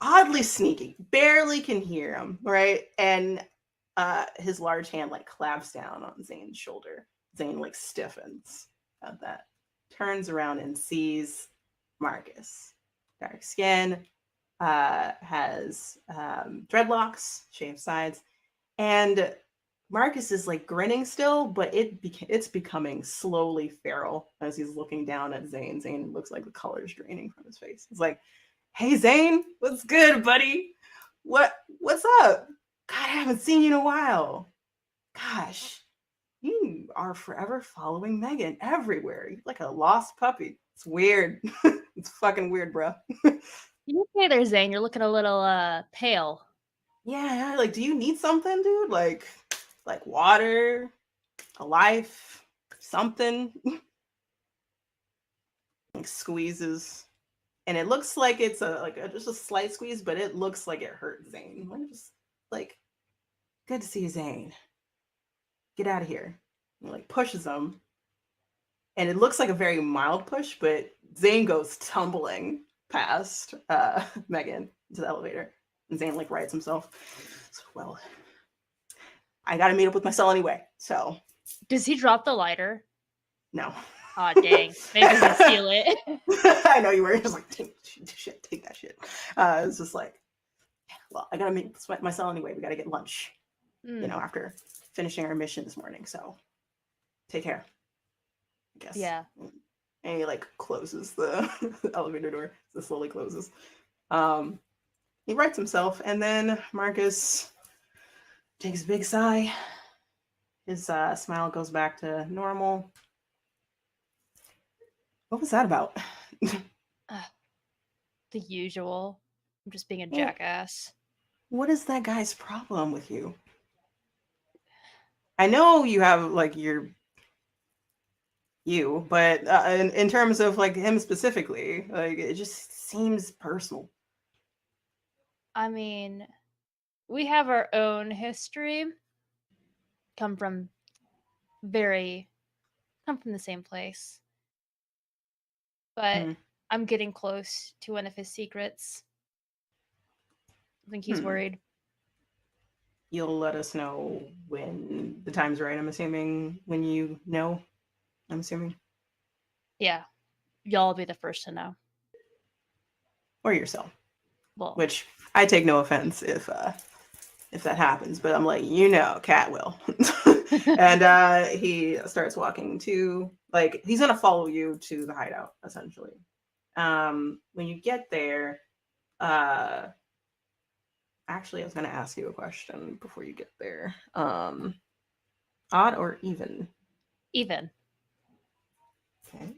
Oddly sneaky, barely can hear him, right? And his large hand like claps down on Zane's shoulder. Zane like stiffens at that, turns around and sees Marcus. Dark skin, has dreadlocks, shaved sides, and Marcus is like grinning still, but it's becoming slowly feral as he's looking down at Zane. Zane looks like the color's draining from his face. It's like, "Hey Zane, what's good, buddy? What's up? God, I haven't seen you in a while. Gosh, you are forever following Megan everywhere. You're like a lost puppy. It's weird. It's fucking weird, bro." You okay there, Zane? You're looking a little pale. Yeah, like, do you need something, dude? Like water, a life, something. Like squeezes, and it looks like it's just a slight squeeze, but it looks like it hurt Zane. Like, just like, good to see you, Zane. Get out of here. And like pushes him, and it looks like a very mild push, but Zane goes tumbling past Megan into the elevator, and Zane like rights himself. So, well, I got to meet up with my cell anyway. So, Does he drop the lighter? no. Aw, dang. Maybe he'll steal it. I know you were just like, take that shit. It's just like, well, I gotta meet my cell anyway. We gotta get lunch, after finishing our mission this morning. So, take care, I guess. Yeah. And he like closes the elevator door. So it slowly closes. He rights himself, and then Marcus takes a big sigh. His smile goes back to normal. What was that about? The usual. I'm just being a Yeah. jackass. What is that guy's problem with you? I know you have like but in terms of like him specifically, like it just seems personal. I mean, we have our own history. Come from the same place. But I'm getting close to one of his secrets. I think he's worried. You'll let us know when the time's right, I'm assuming, when you know, I'm assuming. Yeah. Y'all be the first to know. Or yourself. Well, Which I take no offense if that happens, but I'm like, Cat will. And he starts walking to, like, he's gonna follow you to the hideout, essentially. When you get there, actually I was gonna ask you a question before you get there. Odd or even? even. Okay.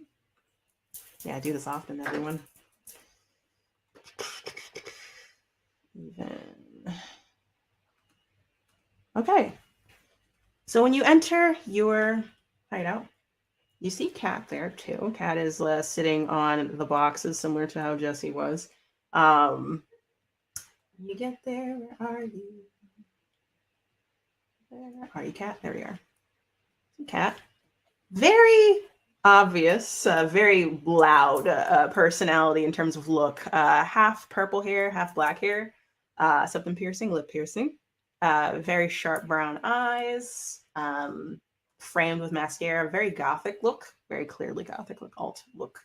Yeah, I do this often, everyone. Even. Okay. So when you enter your hideout, you see Cat there too. Cat is sitting on the boxes, similar to how Jesse was. You get there. Where are you? Where are you, Cat? There we are. Cat. Very obvious, very loud personality in terms of look. Half purple hair, half black hair. Septum piercing, lip piercing. Very sharp brown eyes. Framed with mascara. Very gothic look. Very clearly gothic look. Alt look.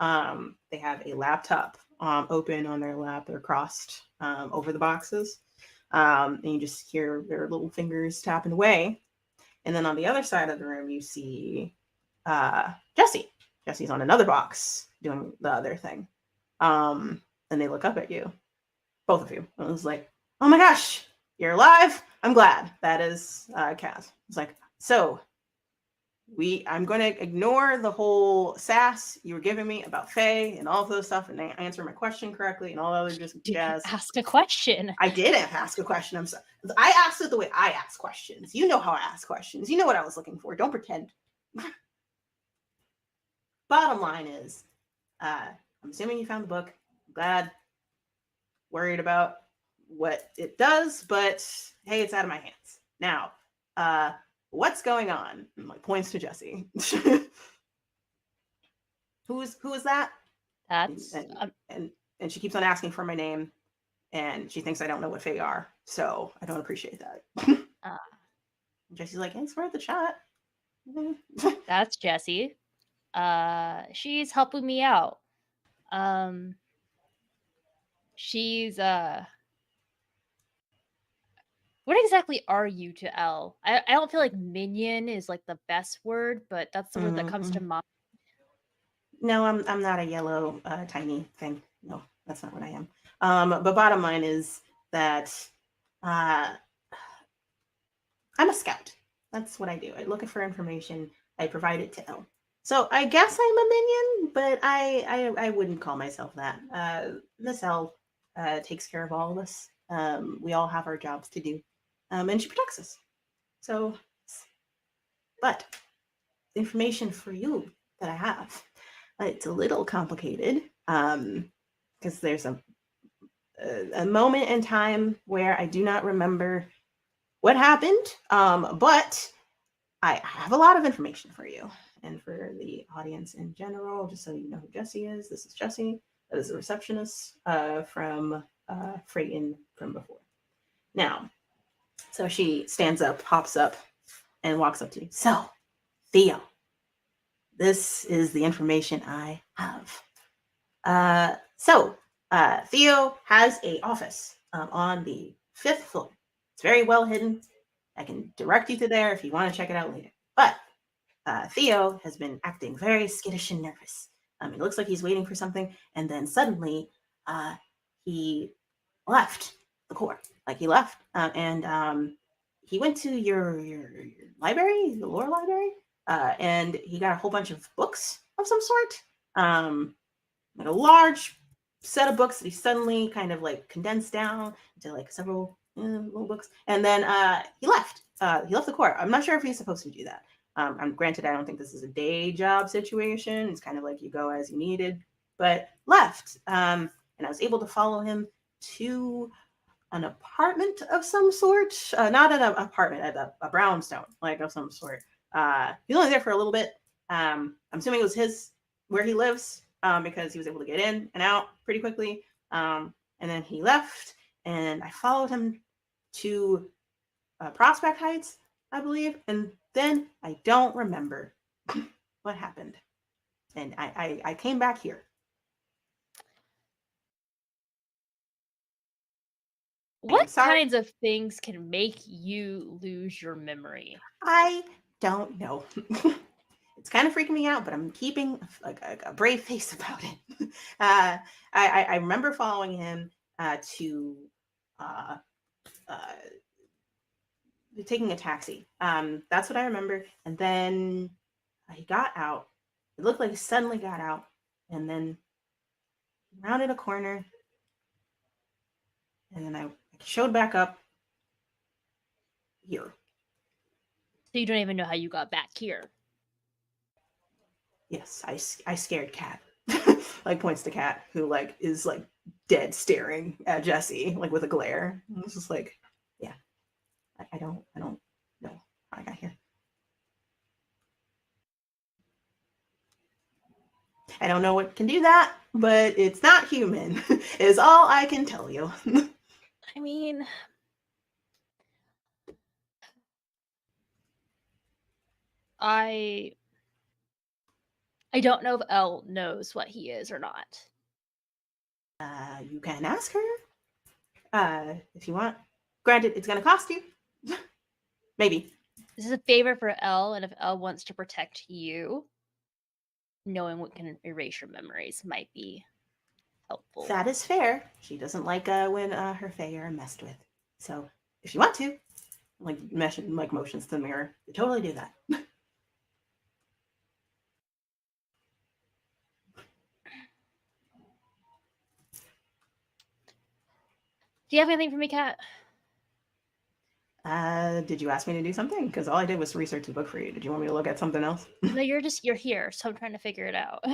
They have a laptop open on their lap. They're crossed over the boxes. And you just hear their little fingers tapping away. And then on the other side of the room, you see Jesse. Jesse's on another box doing the other thing. And they look up at you, both of you. And it was like, oh my gosh, you're alive. I'm glad. That is Kaz. It's like, so I'm going to ignore the whole sass you were giving me about Faye and all of those stuff and answer my question correctly and all other just jazz. Ask a question. I didn't ask a question. I'm sorry. I asked it the way I ask questions. You know how I ask questions. You know what I was looking for. Don't pretend. Bottom line is, I'm assuming you found the book. I'm glad. Worried about what it does, but hey, it's out of my hands. Now, what's going on? And like points to Jesse. Who is that? That's and she keeps on asking for my name, and she thinks I don't know what Fae are, so I don't appreciate that. Jesse's like, it's worth a shot. that's Jessie. She's helping me out. She's what exactly are you to Elle? I don't feel like minion is like the best word, but that's the word that comes to mind. No, I'm not a yellow tiny thing. No, that's not what I am. But bottom line is that I'm a scout. That's what I do. I look for information. I provide it to Elle. So I guess I'm a minion, but I wouldn't call myself that. Miss Elle takes care of all of us. We all have our jobs to do, and she protects us. So, but the information for you that I have, it's a little complicated because there's a moment in time where I do not remember what happened, but I have a lot of information for you and for the audience in general, just so you know who Jessie is. This is Jessie. That is a receptionist from Freyton from before. Now, so she stands up, hops up, and walks up to you. So, Theo, this is the information I have. Theo has an office on the 5th floor. It's very well hidden. I can direct you to there if you want to check it out later. But Theo has been acting very skittish and nervous. It looks like he's waiting for something, and then suddenly he left the court. Like he left, and he went to your library, the lore library, and he got a whole bunch of books of some sort, like a large set of books that he suddenly kind of like condensed down into like several little books, and then he left. He left the court. I'm not sure if he's supposed to do that. I'm granted, I don't think this is a day job situation. It's kind of like you go as you needed, but left. And I was able to follow him to an apartment of some sort. Not an apartment, at a brownstone, like of some sort. He's only there for a little bit. I'm assuming it was where he lives. because he was able to get in and out pretty quickly. And then he left, and I followed him to Prospect Heights, I believe. And then I don't remember what happened. And I came back here. What sorry. kinds of things can make you lose your memory? I don't know. It's kind of freaking me out, but I'm keeping like a brave face about it. I remember following him to taking a taxi. That's what I remember. And then he got out. It looked like he suddenly got out, and then he rounded a corner, and then I showed back up here. So you don't even know how you got back here. Yes, I scared Cat. Like points to Cat, who like is like dead staring at Jesse, like with a glare. And it's just like, yeah, I don't know how I got here. I don't know what can do that, but it's not human. Is all I can tell you. I mean, I don't know if Elle knows what he is or not. You can ask her if you want. Granted, it's gonna cost you. Maybe. This is a favor for Elle, and if Elle wants to protect you, knowing what can erase your memories might be helpful. That is fair. She doesn't like when her fae are messed with. So if you want to, like motions to the mirror, you totally do that. Do you have anything for me, Kat? Did you ask me to do something? Because all I did was research the book for you. Did you want me to look at something else? No, you're here, so I'm trying to figure it out.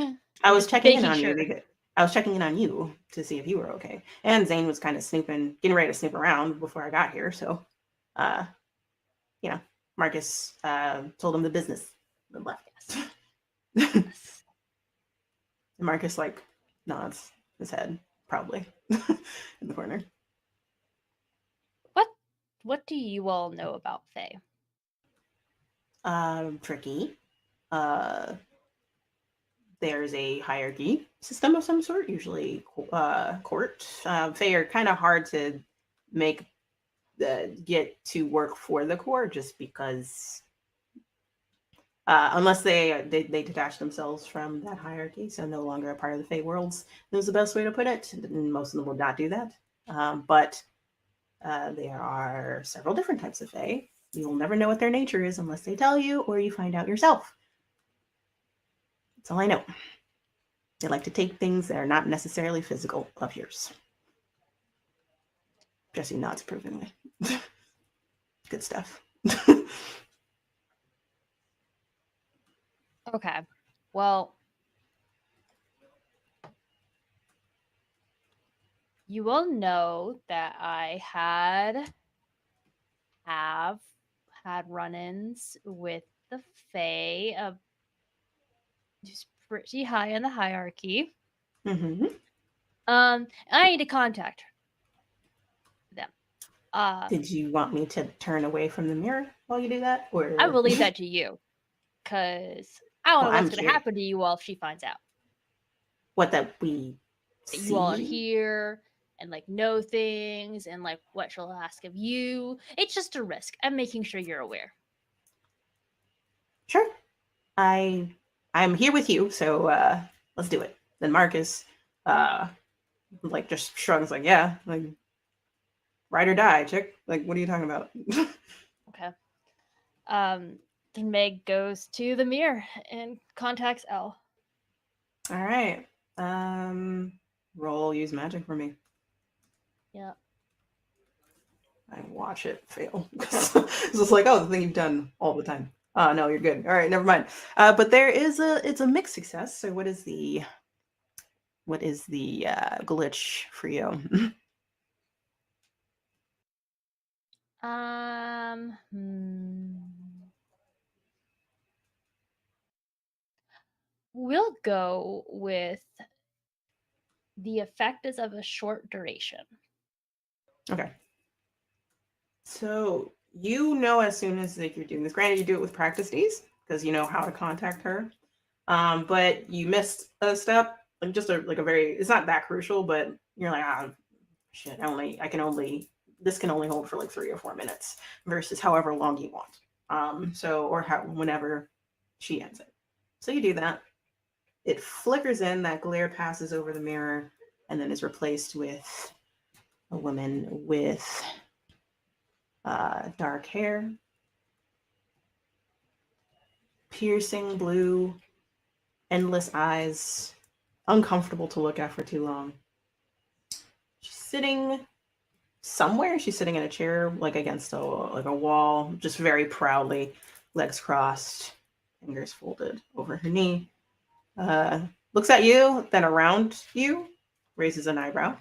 I was just checking in making on sure. you because I was checking in on you to see if you were okay. And Zane was kind of getting ready to snoop around before I got here. So, Marcus told him the business and left. Yes. And Marcus like nods his head, probably in the corner. What do you all know about fae? Tricky. There's a hierarchy system of some sort, usually court. Fae are kind of hard to get to work for the court just because unless they detach themselves from that hierarchy, so no longer a part of the Fae worlds. Is the best way to put it. And most of them will not do that. But there are several different types of Fae. You'll never know what their nature is unless they tell you or you find out yourself. That's all I know. They like to take things that are not necessarily physical of yours. Jesse nods approvingly. Good stuff. Okay. Well, you will know that I have had run-ins with the Fae of just pretty high in the hierarchy. Mm-hmm. I need to contact them. Did you want me to turn away from the mirror while you do that, or I will leave that to you, because I don't know what's going to happen to you all if she finds out what that we that see? you all are here and like know things and like what she'll ask of you. It's just a risk. I'm making sure you're aware. Sure. I'm here with you, so let's do it. Then Marcus like just shrugs like, yeah, like ride or die, chick. Like, what are you talking about? Okay. Then Meg goes to the mirror and contacts Elle. All right. Roll use magic for me. Yeah. I watch it fail. It's just like, oh, the thing you've done all the time. Oh no, you're good. All right, never mind. But it's a mixed success. So what is the glitch for you? We'll go with the effect is of a short duration. Okay. So you know as soon as like you're doing this, granted you do it with practice days because you know how to contact her. But you missed a step, like just a very. It's not that crucial, but you're like, shit. This can only hold for like 3 or 4 minutes versus however long you want. So or whenever she ends it. So you do that. It flickers in. That glare passes over the mirror, and then is replaced with a woman with dark hair, piercing blue, endless eyes, uncomfortable to look at for too long. She's sitting somewhere. She's sitting in a chair, like against a wall, just very proudly, legs crossed, fingers folded over her knee. Looks at you, then around you, raises an eyebrow.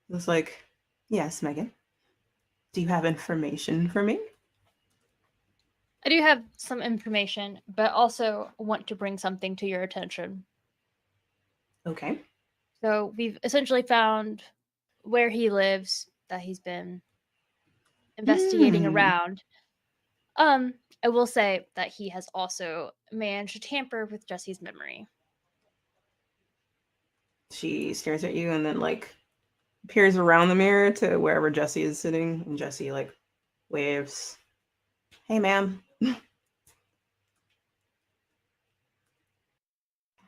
Looks like, yes, Megan. Do you have information for me? I do have some information, but also want to bring something to your attention. Okay. So we've essentially found where he lives, that he's been investigating around. I will say that he has also managed to tamper with Jesse's memory. She stares at you and then like peers around the mirror to wherever Jesse is sitting, and Jesse like waves. Hey, ma'am.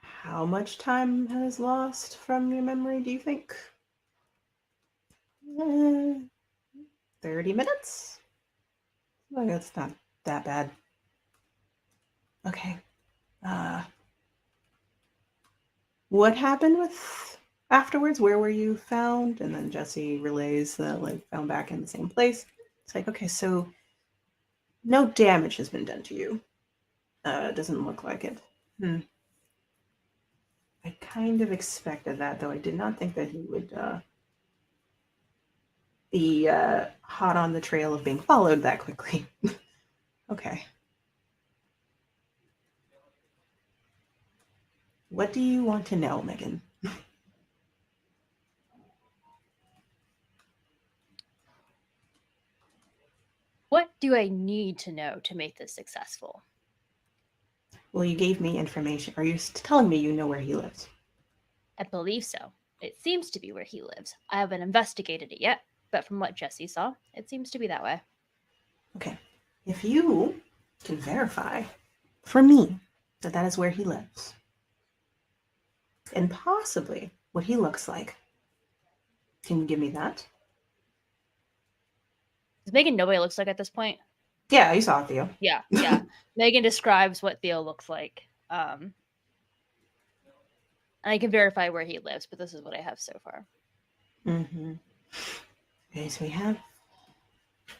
How much time has lost from your memory, do you think? 30 minutes? Well, that's not that bad. Okay. What happened with afterwards? Where were you found? And then Jesse relays that like found back in the same place. It's like, okay, so no damage has been done to you. Doesn't look like it. I kind of expected that, though I did not think that he would be hot on the trail of being followed that quickly. Okay. What do you want to know, Megan? What do I need to know to make this successful? Well, you gave me information. Are you telling me you know where he lives? I believe so. It seems to be where he lives. I haven't investigated it yet, but from what Jesse saw, it seems to be that way. Okay. If you can verify for me that that is where he lives, and possibly what he looks like, can you give me that? Does Megan know what he looks like at this point? Yeah, you saw it, Theo. Yeah. Megan describes what Theo looks like. And I can verify where he lives, but this is what I have so far. Mm-hmm. Okay,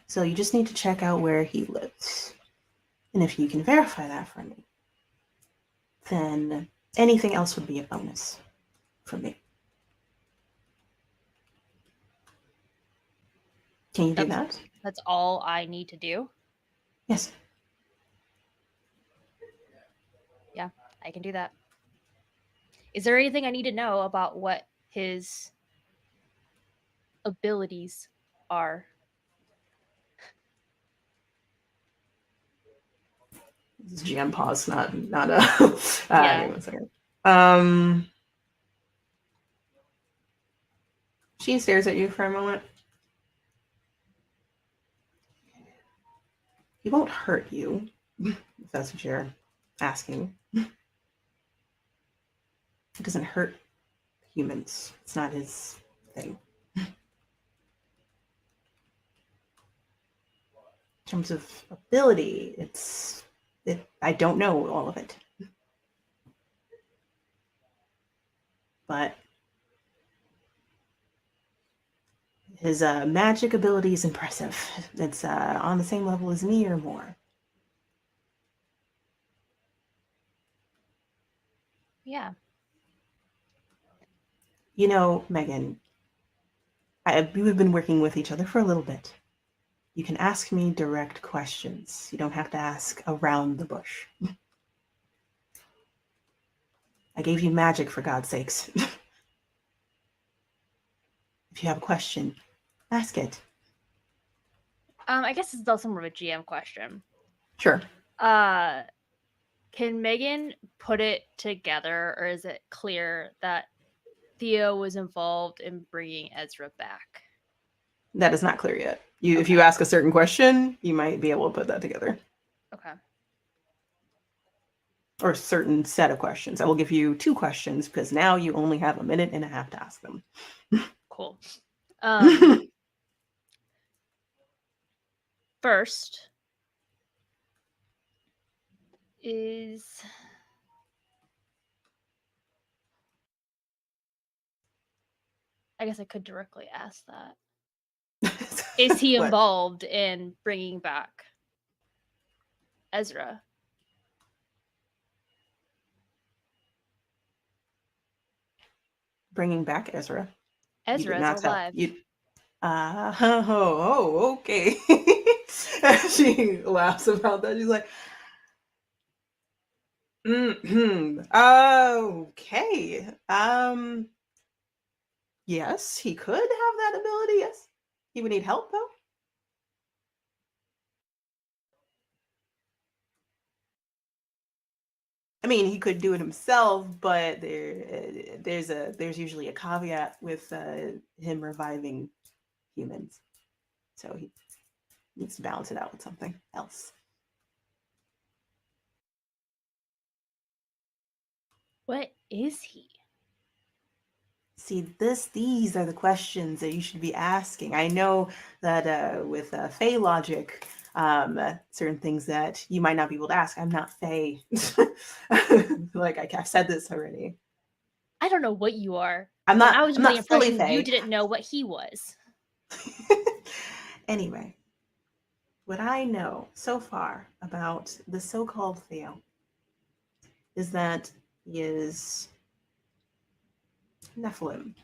so you just need to check out where he lives. And if you can verify that for me, then anything else would be a bonus for me. Can you do that? That's all I need to do? Yes. Yeah, I can do that. Is there anything I need to know about what his abilities are? This is GM pause, not a Yeah. give me 1 second. She stares at you for a moment. He won't hurt you, if that's what you're asking. He doesn't hurt humans. It's not his thing. In terms of ability, I don't know all of it. But his magic ability is impressive. It's on the same level as me or more. Yeah. You know, Megan, we've been working with each other for a little bit. You can ask me direct questions. You don't have to ask around the bush. I gave you magic, for God's sakes. If you have a question, ask it. I guess it's also more of a GM question. Sure. Can Megan put it together, or is it clear that Theo was involved in bringing Ezra back? That is not clear yet. If you ask a certain question, you might be able to put that together. Okay. Or a certain set of questions. I will give you 2 questions because now you only have a minute and a half to ask them. Cool. First is I guess I could directly ask that. Is he What? involved in bringing back Ezra? Bringing back Ezra. Ezra is alive. Okay. She laughs about that. She's like, okay. Yes, he could have that ability. Yes, he would need help though. I mean, he could do it himself, but there's usually a caveat with him reviving humans, so he needs to balance it out with something else. What is he? See, these are the questions that you should be asking. I know that with Fae logic, certain things that you might not be able to ask. I'm not Fae. Like I've said this already. I don't know what you are. I'm not. I was I'm under the not fully impression you Fae. didn't know what he was. Anyway, what I know so far about the so-called Theo is that he is Nephilim.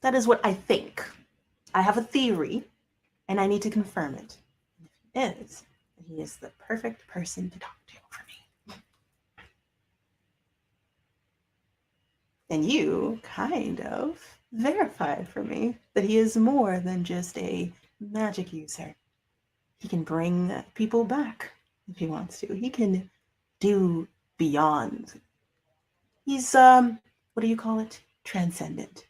That is what I think. I have a theory, and I need to confirm it. And if he is, then he is the perfect person to talk to for me. And you kind of verified for me that he is more than just a magic user. He can bring people back if he wants to. He can do beyond. He's what do you call it? Transcendent.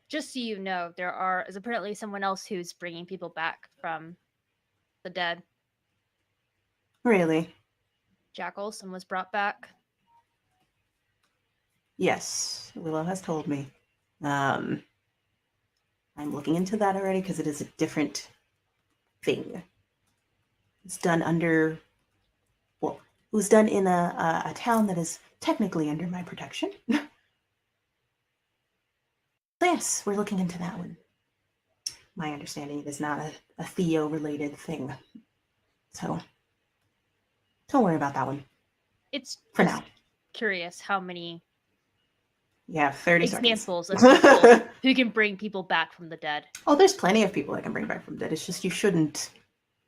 Just so you know, there is apparently someone else who's bringing people back from the dead. Really? Jackal, someone was brought back. Yes, Willow has told me. I'm looking into that already because it is a different thing. It's done under, well, it was done in a town that is technically under my protection. So yes, we're looking into that one. My understanding, it is not a Theo-related thing. So don't worry about that one. It's for just now. curious how many Yeah, 30 examples of seconds. people who can bring people back from the dead. Oh, there's plenty of people that can bring back from the dead. It's just you shouldn't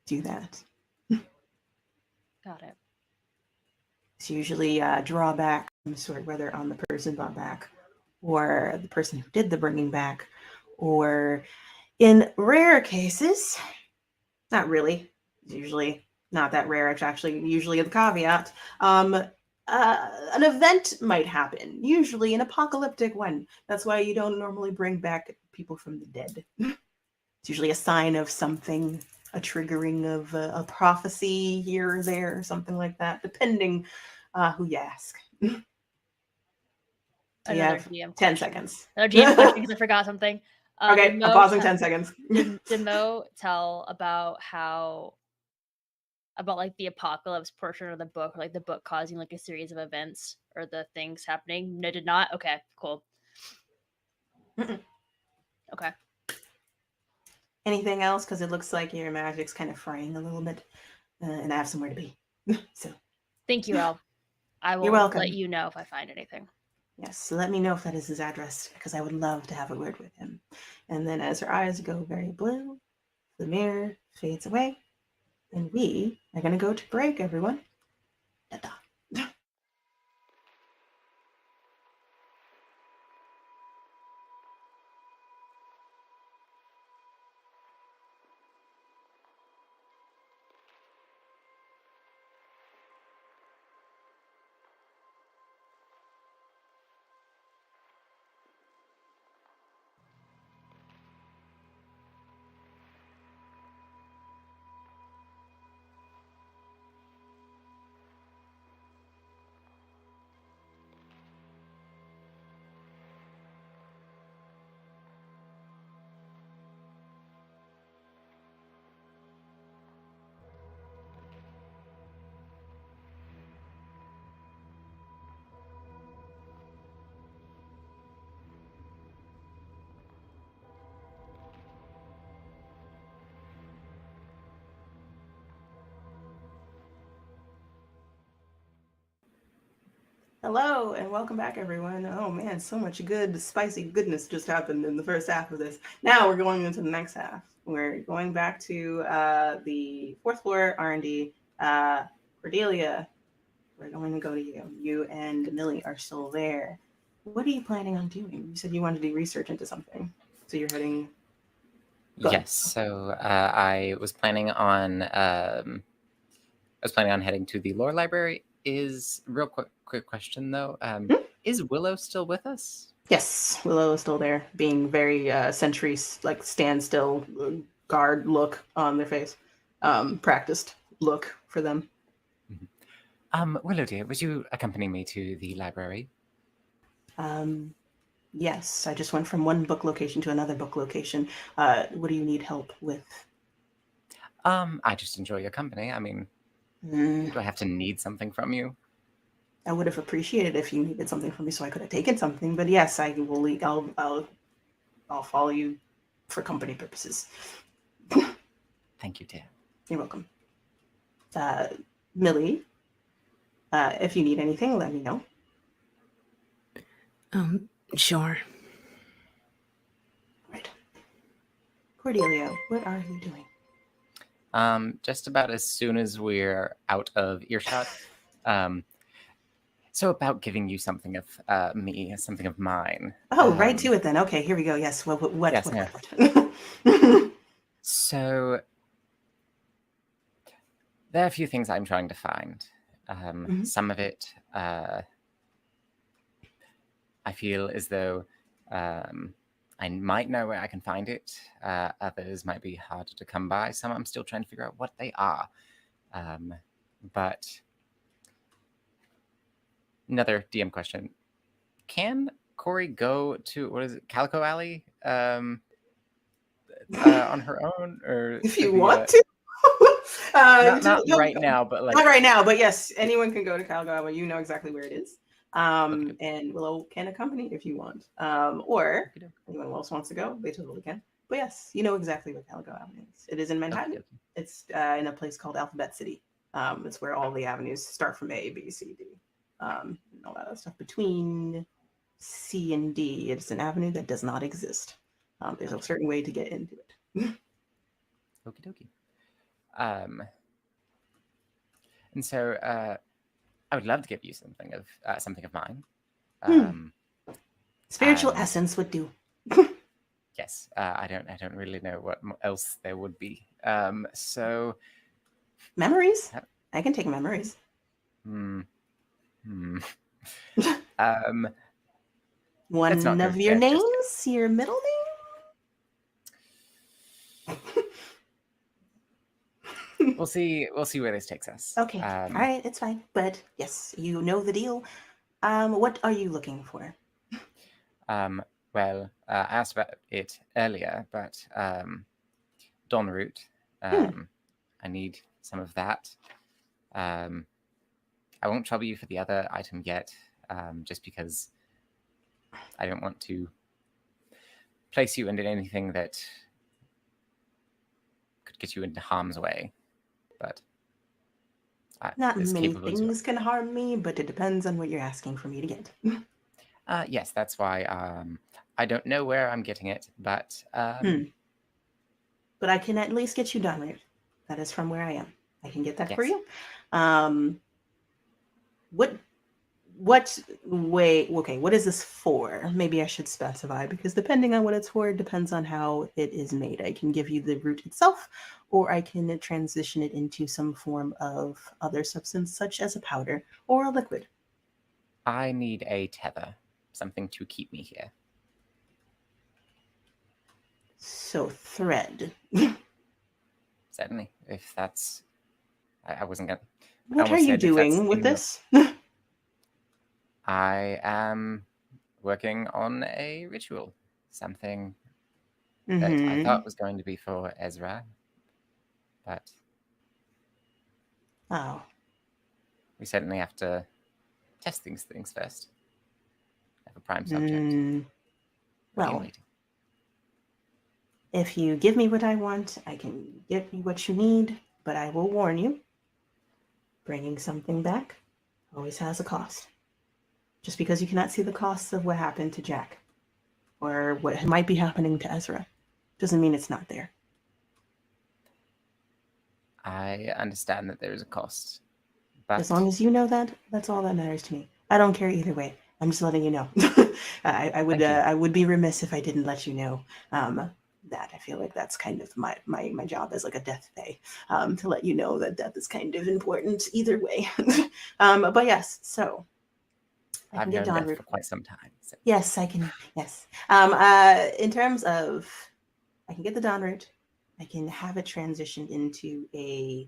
do that. Got it. It's usually a drawback of some sort, whether on the person brought back or the person who did the bringing back, or in rare cases, not really, it's usually not that rare. It's actually usually a caveat. An event might happen, usually an apocalyptic one. That's why you don't normally bring back people from the dead. It's usually a sign of something, a triggering of a prophecy here or there, or something like that, depending who you ask. So you Another have GM 10 question. seconds. Another GM question because I forgot something. Okay, did I'm Mo pausing tell- 10 seconds. Did Mo tell about like the apocalypse portion of the book, or like the book causing like a series of events or the things happening? No, did not? Okay, cool. Mm-mm. Okay. Anything else? Because it looks like your magic's kind of fraying a little bit, and I have somewhere to be. So Thank you, El. I will You're welcome. let you know if I find anything. yes, so let me know if that is his address, because I would love to have a word with him. And then as her eyes go very blue, The mirror fades away, and we are going to go to break, everyone. Ta-da. Hello and welcome back, everyone. Oh man, so much good, spicy goodness just happened in the first half of this. Now we're going into the next half. We're going back to the fourth floor R&D. Cordelia, we're going to go to you. You and Millie are still there. What are you planning on doing? You said you wanted to do research into something, so you're heading. Yes. So I was planning on heading to the lore library. Is real quick question though. Is Willow still with us? Yes, Willow is still there, being very sentry, like standstill, guard look on their face, practiced look for them. Willow dear, would you accompany me to the library? Yes, I just went from one book location to another book location. What do you need help with? I just enjoy your company. I mean, do I have to need something from you? I would have appreciated if you needed something from me, so I could have taken something. But yes, I will. I'll follow you for company purposes. Thank you, dear. You're welcome. Millie, if you need anything, let me know. Sure. Right. Cordelia, what are you doing? Just about as soon as we're out of earshot. So about giving you something of me, something of mine. Oh, right to it then. Okay, here we go. Yes. What? Yes, what? So there are a few things I'm trying to find. Some of it, I feel as though I might know where I can find it. Others might be harder to come by. Some I'm still trying to figure out what they are. But another DM question. Can Corey go to, what is it, Calico Alley on her own? Or if you want to. not right now, but like... Not right now, but yes, anyone can go to Calico Alley. You know exactly where it is. And Willow can accompany if you want. Or anyone else wants to go, they totally can. But yes, you know exactly where Calico Avenue is. It is in Manhattan. It's in a place called Alphabet City. It's where all the avenues start from A, B, C, D. And all that other stuff between C and D. It's an avenue that does not exist. There's a certain way to get into it. Okie dokie. And so I would love to give you something of mine. Spiritual essence would do. Yes, I don't really know what else there would be. So memories. I can take memories. One of your names, your middle name. We'll see where this takes us. Okay. All right, it's fine. But yes, you know the deal. What are you looking for? Well, I asked about it earlier, but Dawn Root. I need some of that. I won't trouble you for the other item yet, just because I don't want to place you into anything that could get you into harm's way. But not many things can harm me, but it depends on what you're asking for me to get. Yes, that's why I don't know where I'm getting it, but but I can at least get you done with. That is from where I am. I can get that for Yes. you. What way? Okay, what is this for? Maybe I should specify, because depending on what it's for, it depends on how it is made. I can give you the root itself, or I can transition it into some form of other substance, such as a powder or a liquid. I need a tether, something to keep me here. So thread. Certainly, if that's, I wasn't gonna. I What are almost you said if that's doing with in the- this? I am working on a ritual, something that I Mm-hmm. thought was going to be for Ezra, but Oh, we certainly have to test these things first. Have a prime subject. I've been well, waiting. if you give me what I want, I can get you what you need, but I will warn you, bringing something back always has a cost. Just because you cannot see the costs of what happened to Jack or what might be happening to Ezra doesn't mean it's not there. I understand that there is a cost, but As long as you know that, that's all that matters to me. I don't care either way. I'm just letting you know. I would Thank you. I would be remiss if I didn't let you know that. I feel like that's kind of my job as like a death day, to let you know that death is kind of important either way. But yes, so I I've can get known Dawn Death for quite some time. So. Yes, I can. Yes. In terms of, I can get the Dawn root. I can have it transitioned into a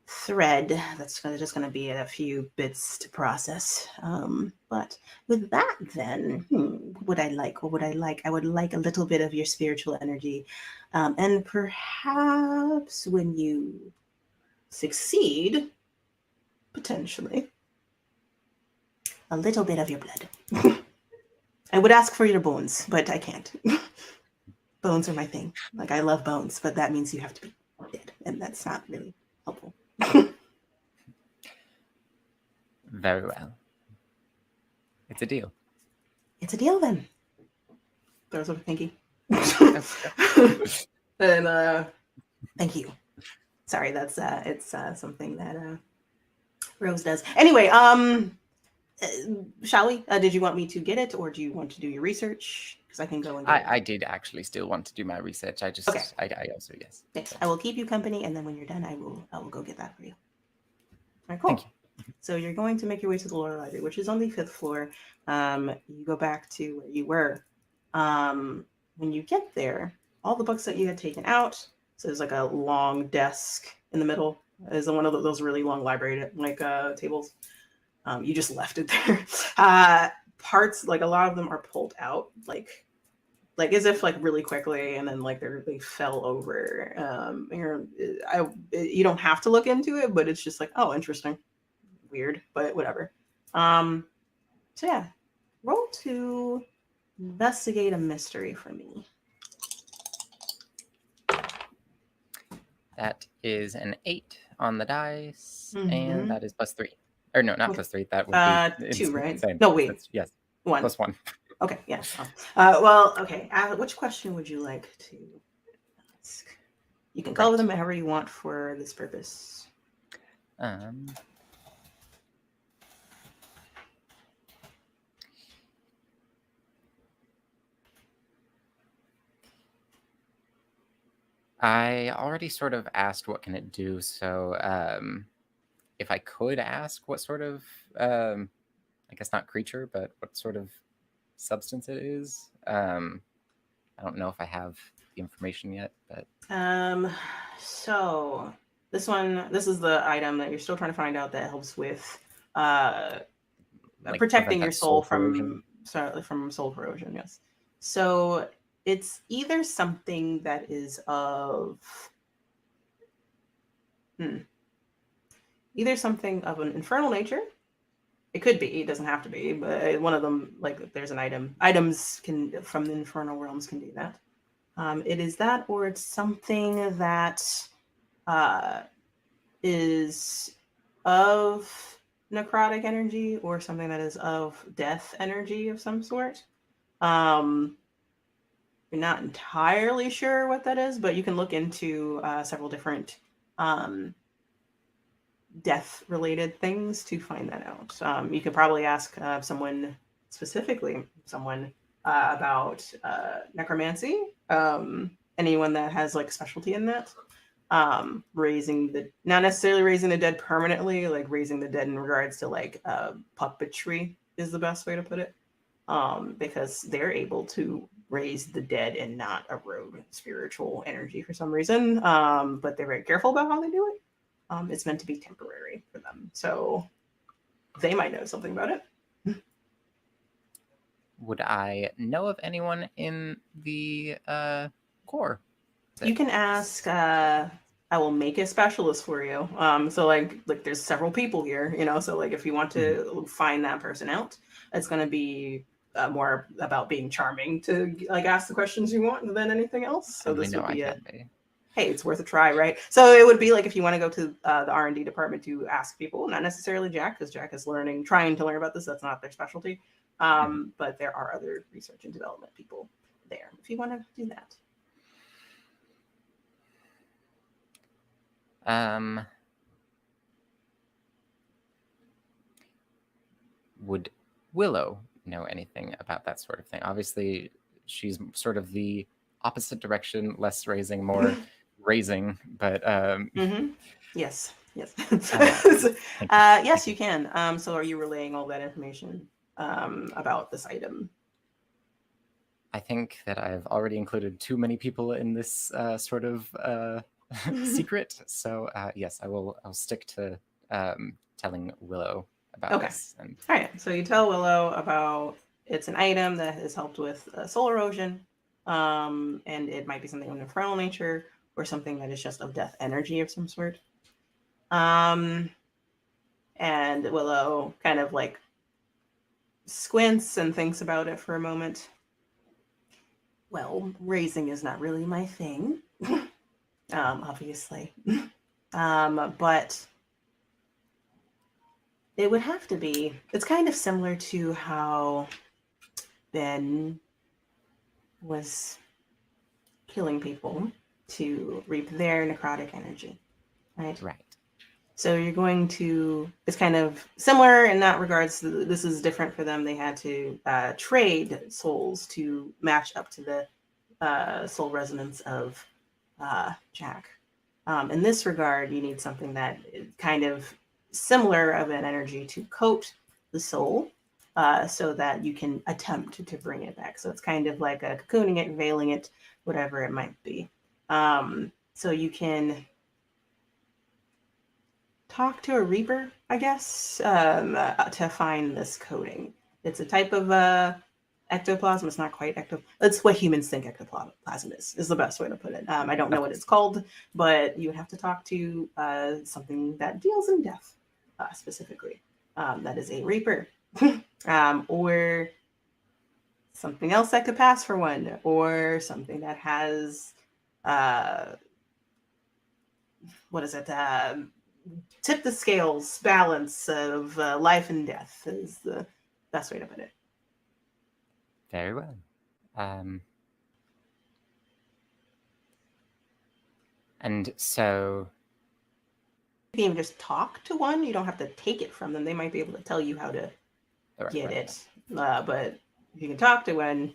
thread. That's just going to be a few bits to process. But with that, then, what would I like? What would I like? I would like a little bit of your spiritual energy, and perhaps when you succeed, potentially, a little bit of your blood. I would ask for your bones, but I can't. Bones are my thing. Like, I love bones, but that means you have to be dead, and that's not really helpful. Very well. It's a deal. It's a deal then. Throws up a pinky. And thank you. Sorry, that's it's something that Rose does. Anyway, shall we? Did you want me to get it, or do you want to do your research? Because I can go and get I it. did actually still want to do my research. I just Okay. I also yes. Okay. I will keep you company, and then when you're done, I will go get that for you. All right, cool. Thank you. So you're going to make your way to the lower library, which is on the 5th floor. You go back to where you were. When you get there, all the books that you had taken out. So there's like a long desk in the middle. Is one of those really long library tables. You just left it there. Parts, like a lot of them are pulled out, like as if like really quickly, and then like they fell over. You don't have to look into it, but it's just like, oh, interesting, weird, but whatever. So yeah, roll to investigate a mystery for me. That is an 8 on the dice, Mhm. and that is +3. Or no, not +3. That would be 2, right? insane. No, wait. Yes, 1. +1. Okay, yeah. Well, okay. Which question would you like to ask? You can color them however you want for this purpose. I already sort of asked what can it do, so if I could ask what sort of, I guess not creature, but what sort of substance it is. I don't know if I have the information yet, but So this is the item that you're still trying to find out that helps with like protecting prevent your that soul corrosion. from soul corrosion. Yes. So it's either something that is of either something of an infernal nature. It could be. It doesn't have to be, but one of them, like if there's an item. Items can from the infernal realms can do that. It is that, or it's something that is of necrotic energy, or something that is of death energy of some sort. you're not entirely sure what that is, but you can look into several different death-related things to find that out. You could probably ask someone about necromancy. Anyone that has like specialty in that. Not necessarily raising the dead permanently, like raising the dead in regards to like puppetry is the best way to put it. Because they're able to raise the dead and not erode spiritual energy for some reason. But they're very careful about how they do it. It's meant to be temporary for them. So they might know something about it. Would I know of anyone in the core? You can ask. I will make a specialist for you. So like there's several people here, you know. So like if you want to find that person out, it's going to be more about being charming to like ask the questions you want than anything else. So this would be hey, it's worth a try, right? So it would be like if you want to go to the R&D department to ask people, not necessarily Jack, because Jack is trying to learn about this. That's not their specialty. But there are other research and development people there if you want to do that. Would Willow know anything about that sort of thing? Obviously, she's sort of the opposite direction, less raising, more raising, but yes. Yes, you can. So are you relaying all that information about this item? I think that I've already included too many people in this sort of secret. So yes, I'll stick to telling Willow about this. And all right. So you tell Willow about it's an item that has helped with soul erosion, and it might be something of infernal nature or something that is just of death energy of some sort. And Willow kind of like squints and thinks about it for a moment. Well, raising is not really my thing, obviously. But it would have to be. It's kind of similar to how Ben was killing people to reap their necrotic energy, right? Right. So you're going to, it's kind of similar in that regards. This is different for them. They had to trade souls to match up to the soul resonance of Jack. In this regard, you need something that is kind of similar of an energy to coat the soul so that you can attempt to bring it back. So it's kind of like a cocooning it, veiling it, whatever it might be. So you can talk to a reaper, I guess, to find this coating. It's a type of ectoplasm. It's not quite ectoplasm. It's what humans think ectoplasm is the best way to put it. I don't know what it's called, but you would have to talk to something that deals in death specifically. That is a reaper. Or something else that could pass for one, or something that has what is it? Tip the scales balance of life and death is the best way to put it. Very well. And so you can even just talk to one. You don't have to take it from them. They might be able to tell you how to get it. But if you can talk to one,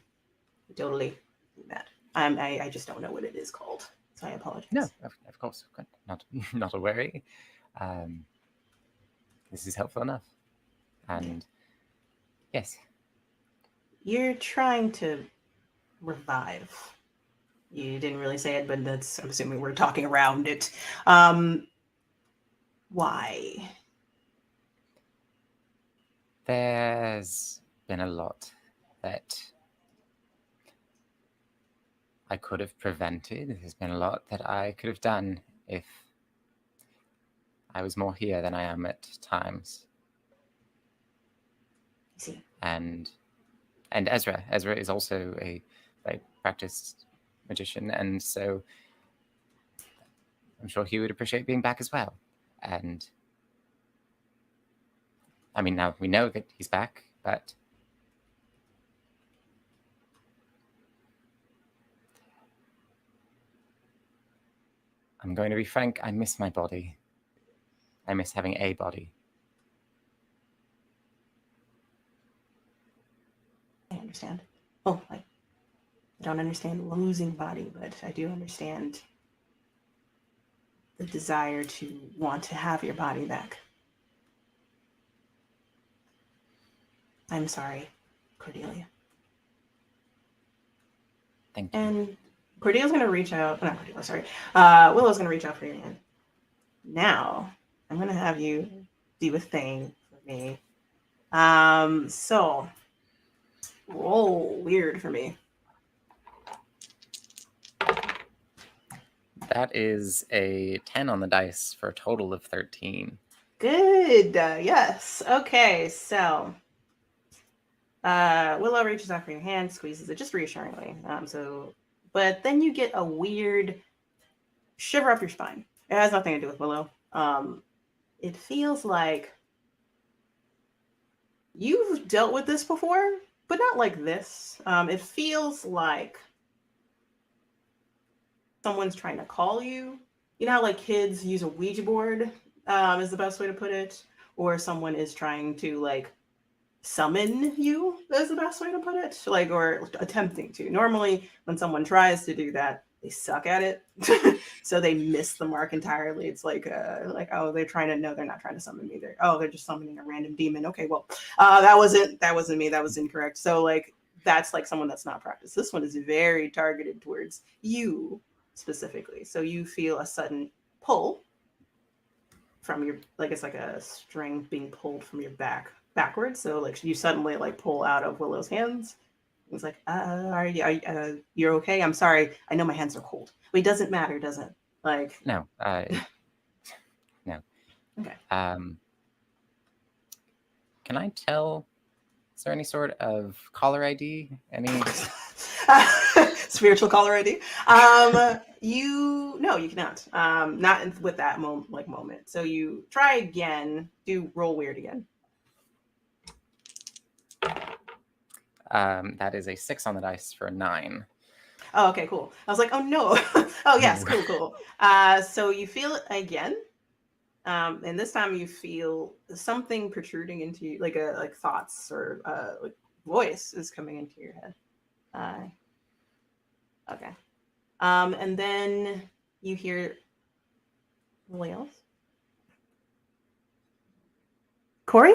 totally do that. I just don't know what it is called, so I apologize. No, of course, not a worry. This is helpful enough. And yes. You're trying to revive. You didn't really say it, but I'm assuming we're talking around it. Why? There's been a lot that I could have prevented. There's been a lot that I could have done if I was more here than I am at times. I see. And Ezra is also a practiced magician, and so I'm sure he would appreciate being back as well. And I mean, now we know that he's back, but I'm going to be frank, I miss my body. I miss having a body. I understand. Well, I don't understand losing body, but I do understand the desire to want to have your body back. I'm sorry, Cordelia. Thank you. And Cordelia's gonna reach out. Not Cordelia, sorry. Willow's gonna reach out for your hand. Now, I'm gonna have you do a thing for me. So roll weird for me. That is a 10 on the dice for a total of 13. Good. Yes. Okay. So, Willow reaches out for your hand, squeezes it just reassuringly. But then you get a weird shiver up your spine. It has nothing to do with Willow. It feels like you've dealt with this before, but not like this. It feels like someone's trying to call you. You know how like kids use a Ouija board, is the best way to put it, or someone is trying to like summon you, is the best way to put it, like, or attempting to. Normally when someone tries to do that, they suck at it. So they miss the mark entirely. It's like oh, they're not trying to summon me. They're just summoning a random demon. Okay, well, that wasn't me, that was incorrect. So like that's like someone that's not practiced. This one is very targeted towards you specifically. So you feel a sudden pull from your, like it's like a string being pulled from your back backwards. So like you suddenly like pull out of Willow's hands. He's like, you're okay? I'm sorry. I know my hands are cold. But it doesn't matter, does it? Like No. No. Okay. Can I tell? Is there any sort of caller ID? Any? Spiritual caller ID. You cannot. Not with that moment. So you try again. Do roll weird again. That is a 6 on the dice for a 9. Oh, okay, cool. I was like, oh no. Oh yes, cool. So you feel it again. And this time you feel something protruding into you, like thoughts or like voice is coming into your head. Okay. And then you hear Wales. Corey.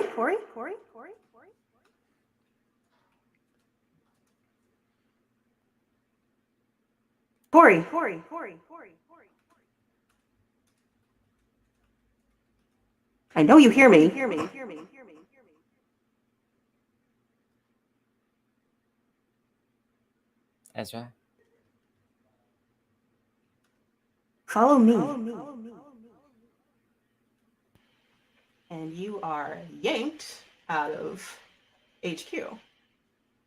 I know you hear me. Ezra? Follow me. And you are yanked out of HQ.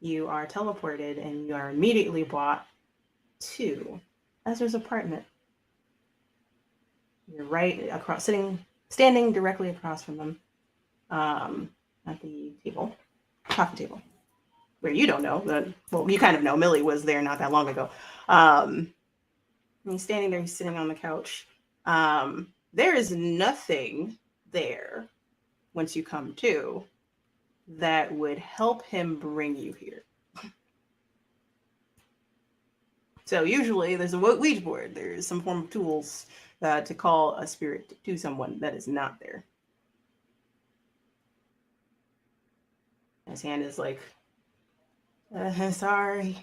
You are teleported and you are immediately brought to Ezra's apartment. You're right across, standing directly across from them, at the table, coffee table, where you don't know that. Well, you kind of know. Millie was there not that long ago. And he's standing there. He's sitting on the couch. There is nothing there once you come to that would help him bring you here. So usually there's a Ouija board. There's some form of tools to call a spirit to someone that is not there. His hand is like, sorry.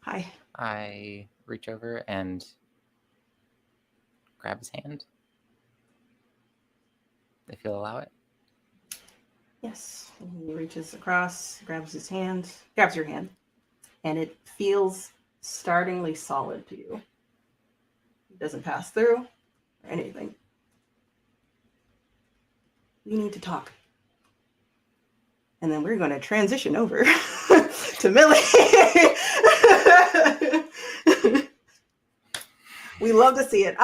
Hi. I reach over and grab his hand, if you'll allow it. Yes. And he reaches across, grabs your hand, and it feels startlingly solid to you. It doesn't pass through or anything. We need to talk. And then we're going to transition over to Millie. We love to see it.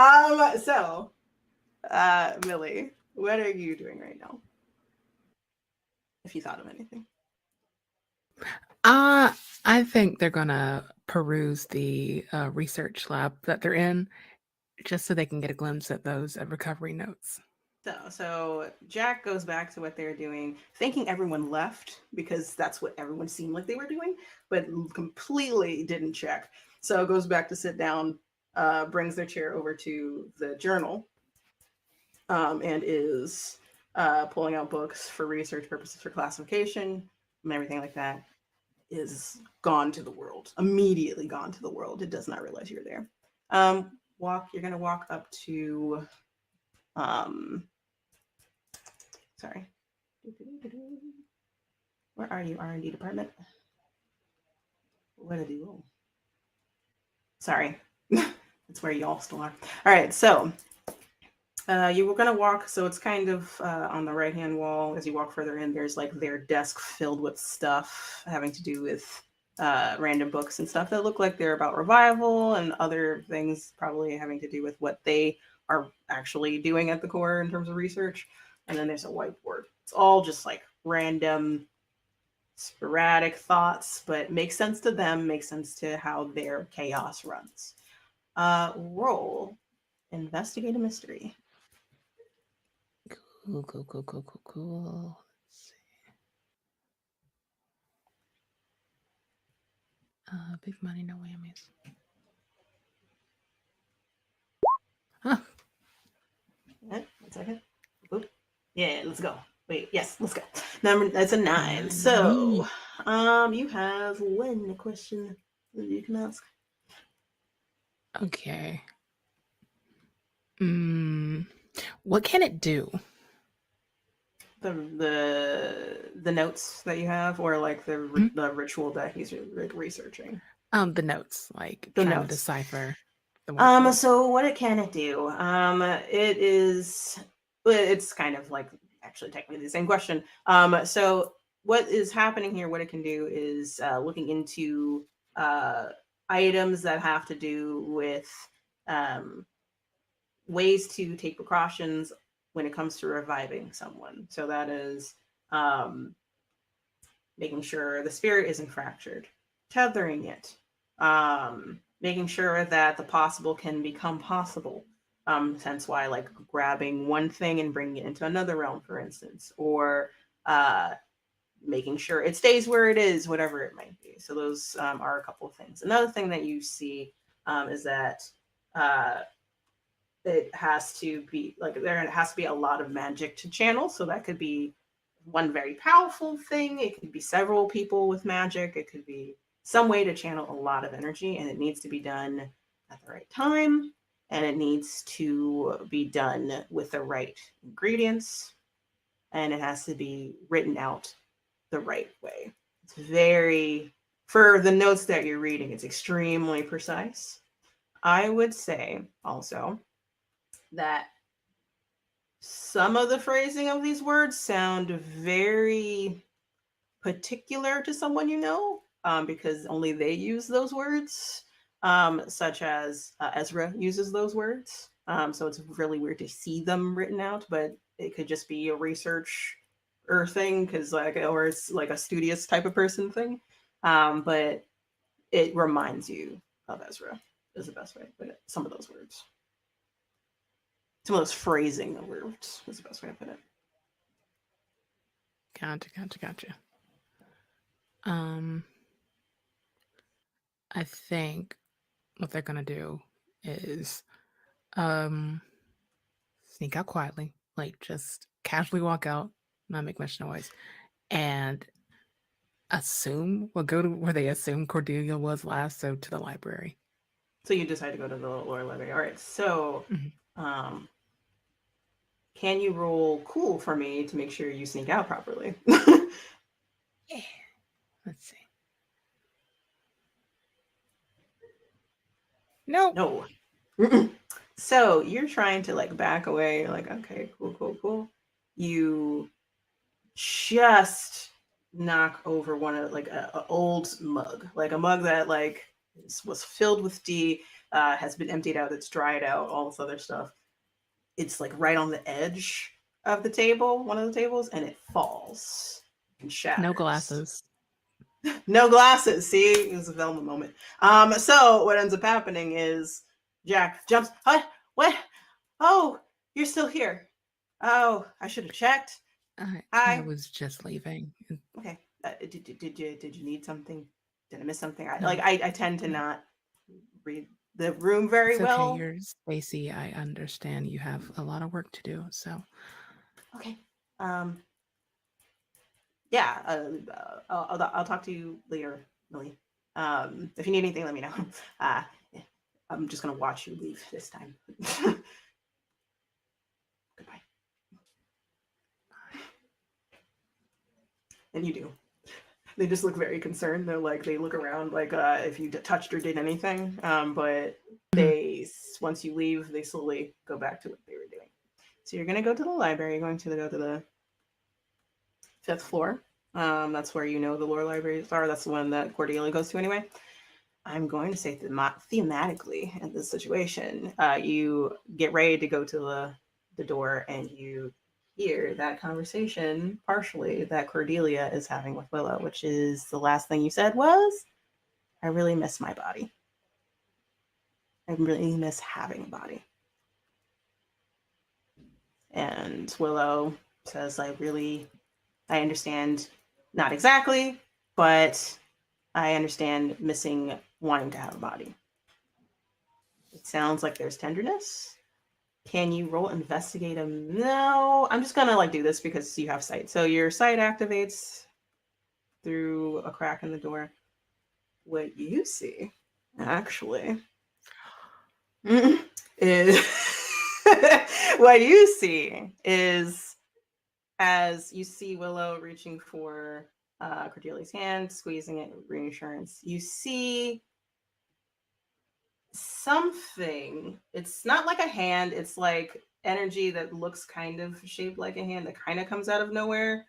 So, Millie, what are you doing right now? If you thought of anything. I think they're gonna peruse the research lab that they're in, just so they can get a glimpse at those recovery notes. So Jack goes back to what they're doing, thinking everyone left because that's what everyone seemed like they were doing, but completely didn't check. So goes back to sit down, brings their chair over to the journal, and is pulling out books for research purposes for classification and everything like that. Is gone to the world, immediately gone to the world. It does not realize you're there. You're gonna walk up to sorry. Where are you, R&D department? What did you roll? Sorry. That's where y'all still are. All right, so you were gonna walk, so it's kind of on the right-hand wall. As you walk further in, there's like their desk filled with stuff having to do with random books and stuff that look like they're about revival and other things probably having to do with what they are actually doing at the core in terms of research. And then there's a whiteboard. It's all just like random, sporadic thoughts, but makes sense to them, makes sense to how their chaos runs. Roll investigate a mystery. Cool. Let's see. Big money, no whammies. Huh. 1 second. Oop. Yeah, let's go. Wait, yes, let's go. That's a 9. So, you have one question that you can ask. Okay. What can it do? The notes that you have, or like the ritual that he's researching. The notes, like the trying notes. to decipher. The so what can it do? It's kind of like actually technically the same question. So what is happening here? What it can do is looking into items that have to do with ways to take precautions when it comes to reviving someone. So that is making sure the spirit isn't fractured, tethering it, making sure that the possible can become possible. Hence why, like, grabbing one thing and bringing it into another realm, for instance, or making sure it stays where it is, whatever it might be. So those are a couple of things. Another thing that you see is that it has to be like there has to be a lot of magic to channel. So that could be one very powerful thing. It could be several people with magic. It could be some way to channel a lot of energy, and it needs to be done at the right time, and it needs to be done with the right ingredients, and it has to be written out the right way. It's very, for the notes that you're reading, it's extremely precise. I would say also that some of the phrasing of these words sound very particular to someone you know, because only they use those words, such as Ezra uses those words. So it's really weird to see them written out, but it could just be a research or thing, because or it's like a studious type of person thing. But it reminds you of Ezra is the best way to put it. Some of those words. Some of those phrasing of words is the best way to put it. Gotcha. I think what they're gonna do is sneak out quietly, like just casually walk out, not make much noise, and go to where they assume Cordelia was last, so to the library. So you decide to go to the lower library. All right. So, can you roll cool for me to make sure you sneak out properly? Yeah. Let's see. No. So you're trying to like back away. You're like, okay, cool. You just knock over one of like a old mug, like a mug that like was filled with tea, has been emptied out, it's dried out, all this other stuff. It's like right on the edge of the table, one of the tables, and it falls and shatters. No glasses. No glasses. See, it was a Velma moment. So what ends up happening is Jack jumps. What? Oh, you're still here. Oh, I should have checked. I Hi. was just leaving. Okay. Did you need something? Did I miss something? No. I tend to not read the room very It's okay. well. You're Stacy. I understand you have a lot of work to do. So. Okay. Yeah. I'll talk to you later, Millie. If you need anything, let me know. I'm just gonna watch you leave this time. Goodbye. And you do. They just look very concerned. They're like, they look around like if you touched or did anything. But they, once you leave, they slowly go back to what they were doing. So you're gonna go to the library. You're going to go to the 5th floor. That's where you know the lore libraries are. That's the one that Cordelia goes to anyway. I'm going to say thematically in this situation, you get ready to go to the door and you hear that conversation partially that Cordelia is having with Willow, which is the last thing you said was, I really miss my body. I really miss having a body. And Willow says, I understand, not exactly, but I understand missing wanting to have a body. It sounds like there's tenderness. Can you roll investigate him? No, I'm just gonna do this because you have sight. So your sight activates through a crack in the door. What you see, actually, is what you see is as you see Willow reaching for Cordelia's hand, squeezing it, reassurance. You see something. It's not like a hand. It's like energy that looks kind of shaped like a hand that kind of comes out of nowhere,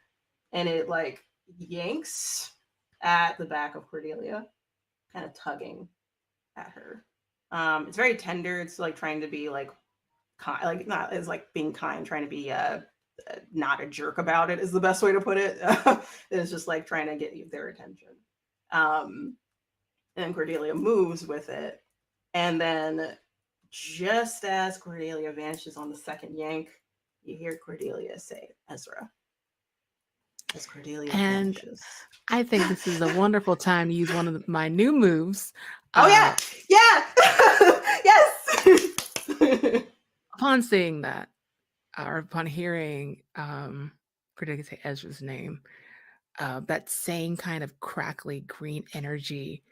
and it yanks at the back of Cordelia, kind of tugging at her. It's very tender. It's trying to be kind, not as being kind, trying to be not a jerk about it is the best way to put it. It's just trying to get their attention. And Cordelia moves with it. And then just as Cordelia vanishes on the second yank, you hear Cordelia say, Ezra. As Cordelia vanishes. I think this is a wonderful time to use one of my new moves. Oh, yeah! Yes! Upon seeing that, or upon hearing Cordelia say Ezra's name, that same kind of crackly green energy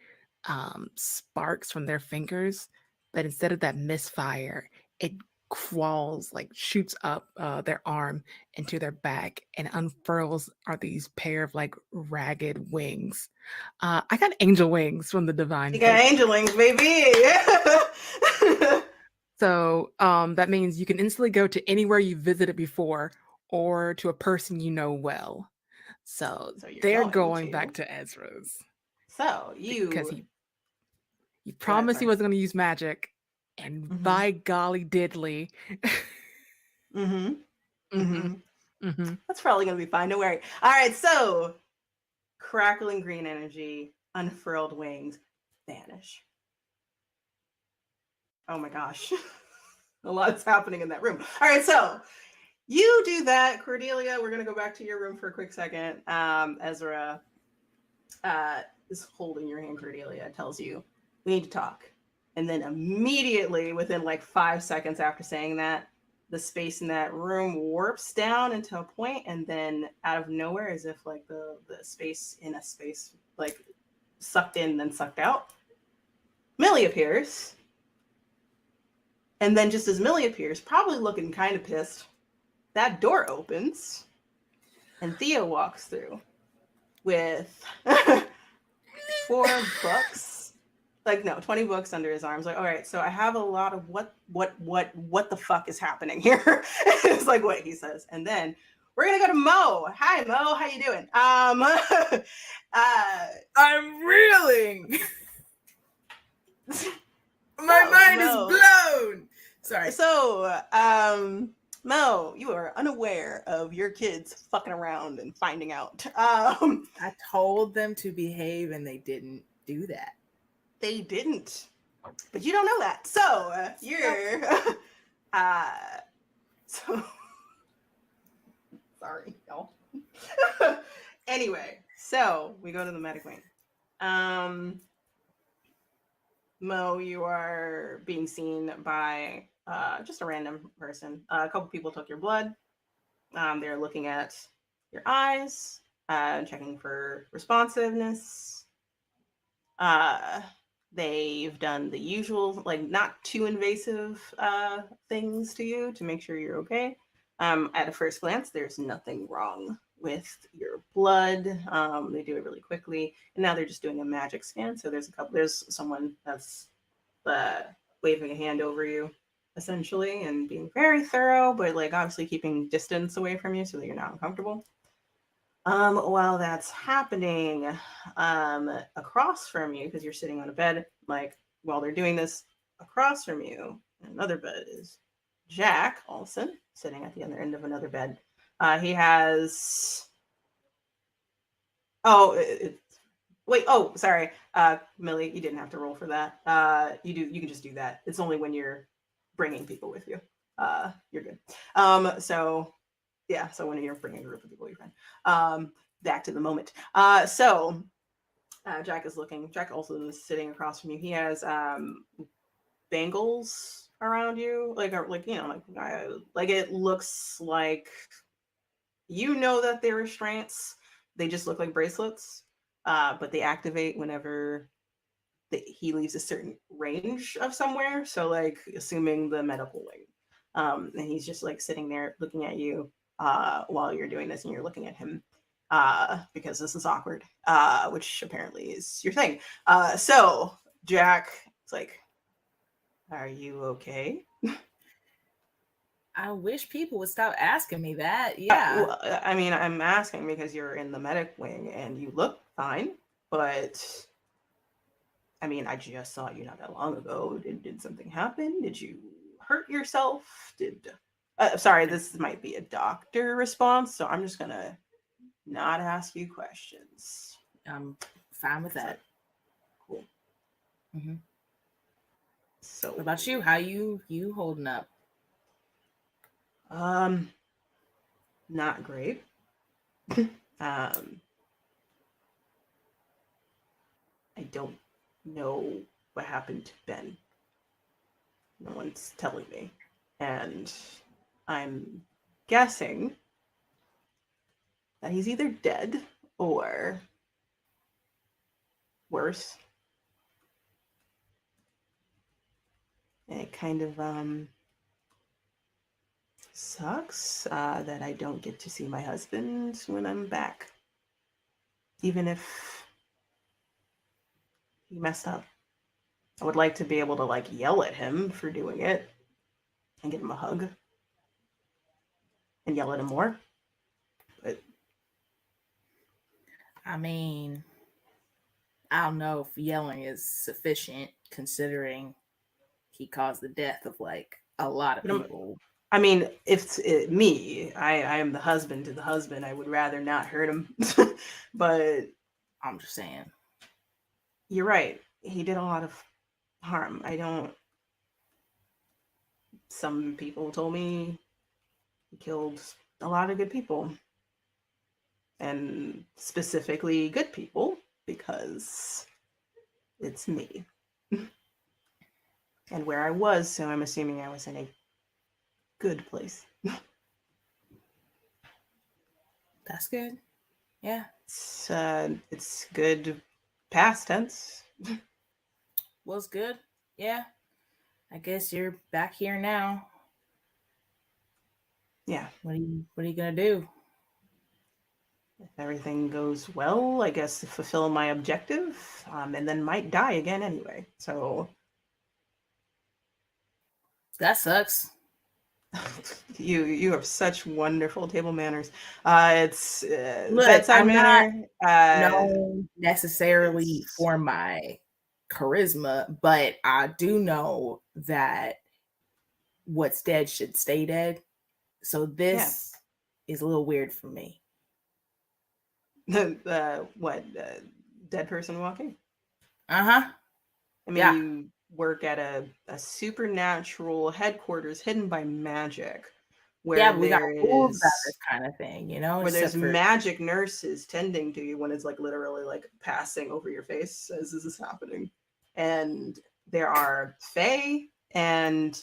sparks from their fingers, but instead of that misfire, it crawls, shoots up their arm into their back and unfurls are these pair of ragged wings. I got angel wings from the divine. You got angel wings, baby. So that means you can instantly go to anywhere you visited before or to a person you know well. So they're going back to Ezra's. So because he promised he wasn't going to use magic, and by golly diddly. That's probably going to be fine. Don't worry. All right, so crackling green energy, unfurled wings, vanish. Oh my gosh. A lot's happening in that room. All right, so you do that. Cordelia, we're going to go back to your room for a quick second. Ezra is holding your hand, Cordelia, tells you, we need to talk. And then immediately, within 5 seconds after saying that, the space in that room warps down into a point, and then out of nowhere, as if the space in a space sucked in, then sucked out, Millie appears. And then just as Millie appears, probably looking kind of pissed, that door opens and Theo walks through with 4 books, 20 books under his arms. All right, so I have a lot of what the fuck is happening here? It's what he says. And then we're gonna go to Mo. Hi, Mo. How you doing? I'm reeling. My mind is blown. Sorry. So, Mo, you are unaware of your kids fucking around and finding out. I told them to behave and they didn't do that. They didn't, but you don't know that. So you're, so sorry, y'all. Anyway, so we go to the medic wing. Mo, you are being seen by just a random person. A couple people took your blood. They're looking at your eyes, checking for responsiveness. They've done the usual, like not too invasive things to you to make sure you're okay. At a first glance, there's nothing wrong with your blood. They do it really quickly, and now they're just doing a magic scan. So there's someone that's waving a hand over you, essentially, and being very thorough, but like obviously keeping distance away from you so that you're not uncomfortable. While that's happening, across from you, because you're sitting on a bed, like while they're doing this, across from you, another bed is Jack Olson sitting at the other end of another bed. He has. Oh, wait. Oh, sorry, Millie. You didn't have to roll for that. You do. You can just do that. It's only when you're bringing people with you. You're good. So yeah. So when you're bringing a group of people, you're fine. Back to the moment. So Jack is looking. Jack Olson is sitting across from you. He has bangles around you, like you know, like it looks like you know that they're restraints. They just look like bracelets, but they activate whenever he leaves a certain range of somewhere. So, like, assuming the medical wing, and he's just like sitting there looking at you while you're doing this, and you're looking at him because this is awkward, which apparently is your thing. So Jack, it's like, are you okay? I wish people would stop asking me that. Yeah. Well, I mean, I'm asking because you're in the medic wing and you look fine, but I mean, I just saw you not that long ago. Did something happen? Did you hurt yourself? Sorry, this might be a doctor response, so I'm just gonna not ask you questions. I'm fine with that. Cool. Mm-hmm. So, what about you? How you holding up? Not great. I don't know what happened to Ben. No one's telling me. And I'm guessing that he's either dead or worse. And it kind of sucks that I don't get to see my husband when I'm back. Even if he messed up. I would like to be able to like yell at him for doing it and give him a hug and yell at him more. But I mean, I don't know if yelling is sufficient considering he caused the death of like a lot of people. I mean, if it's me, I am the husband to the husband. I would rather not hurt him. But I'm just saying. You're right. He did a lot of harm. Some people told me he killed a lot of good people. And specifically good people because it's me. And where I was, so I'm assuming I was in a good place. That's good. Yeah. It's good past tense. Well, it's good. Yeah. I guess you're back here now. Yeah. What are you gonna do? If everything goes well, I guess fulfill my objective, and then might die again anyway. So that sucks. You have such wonderful table manners. It's Look, bedside I'm manner. Not known necessarily for my charisma, but I do know that what's dead should stay dead. So this is a little weird for me. What? Dead person walking? Uh-huh. I mean, Yeah. you work at a supernatural headquarters hidden by magic, where But we got there rules about is this kind of thing, you know? where there's except for magic nurses tending to you when it's like literally like passing over your face as this is happening. And there are fae and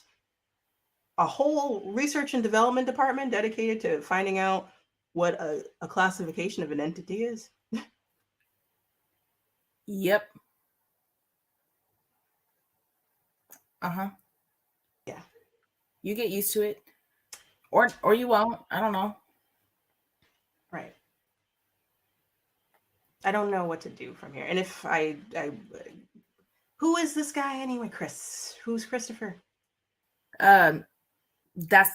a whole research and development department dedicated to finding out what a classification of an entity is. Yep. Uh-huh. Yeah. You get used to it. Or you won't. I don't know. Right. I don't know what to do from here. And if I who is this guy anyway? Chris. Who's Christopher? That's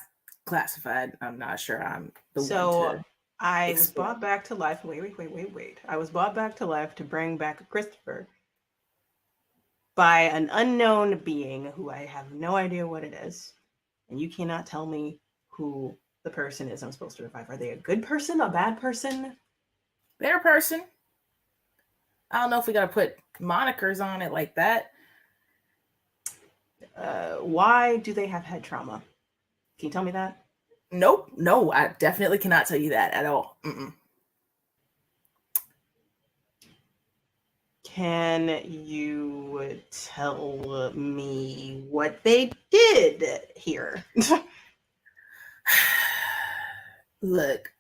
classified. I'm not sure I'm the one to I was explain. brought back to life. Wait. I was brought back to life to bring back Christopher by an unknown being who I have no idea what it is. And you cannot tell me who the person is I'm supposed to revive. Are they a good person? A bad person? They're a person. I don't know if we gotta put monikers on it like that. Why do they have head trauma? Can you tell me that? Nope. No, I definitely cannot tell you that at all. Mm-mm. Can you tell me what they did here? Look.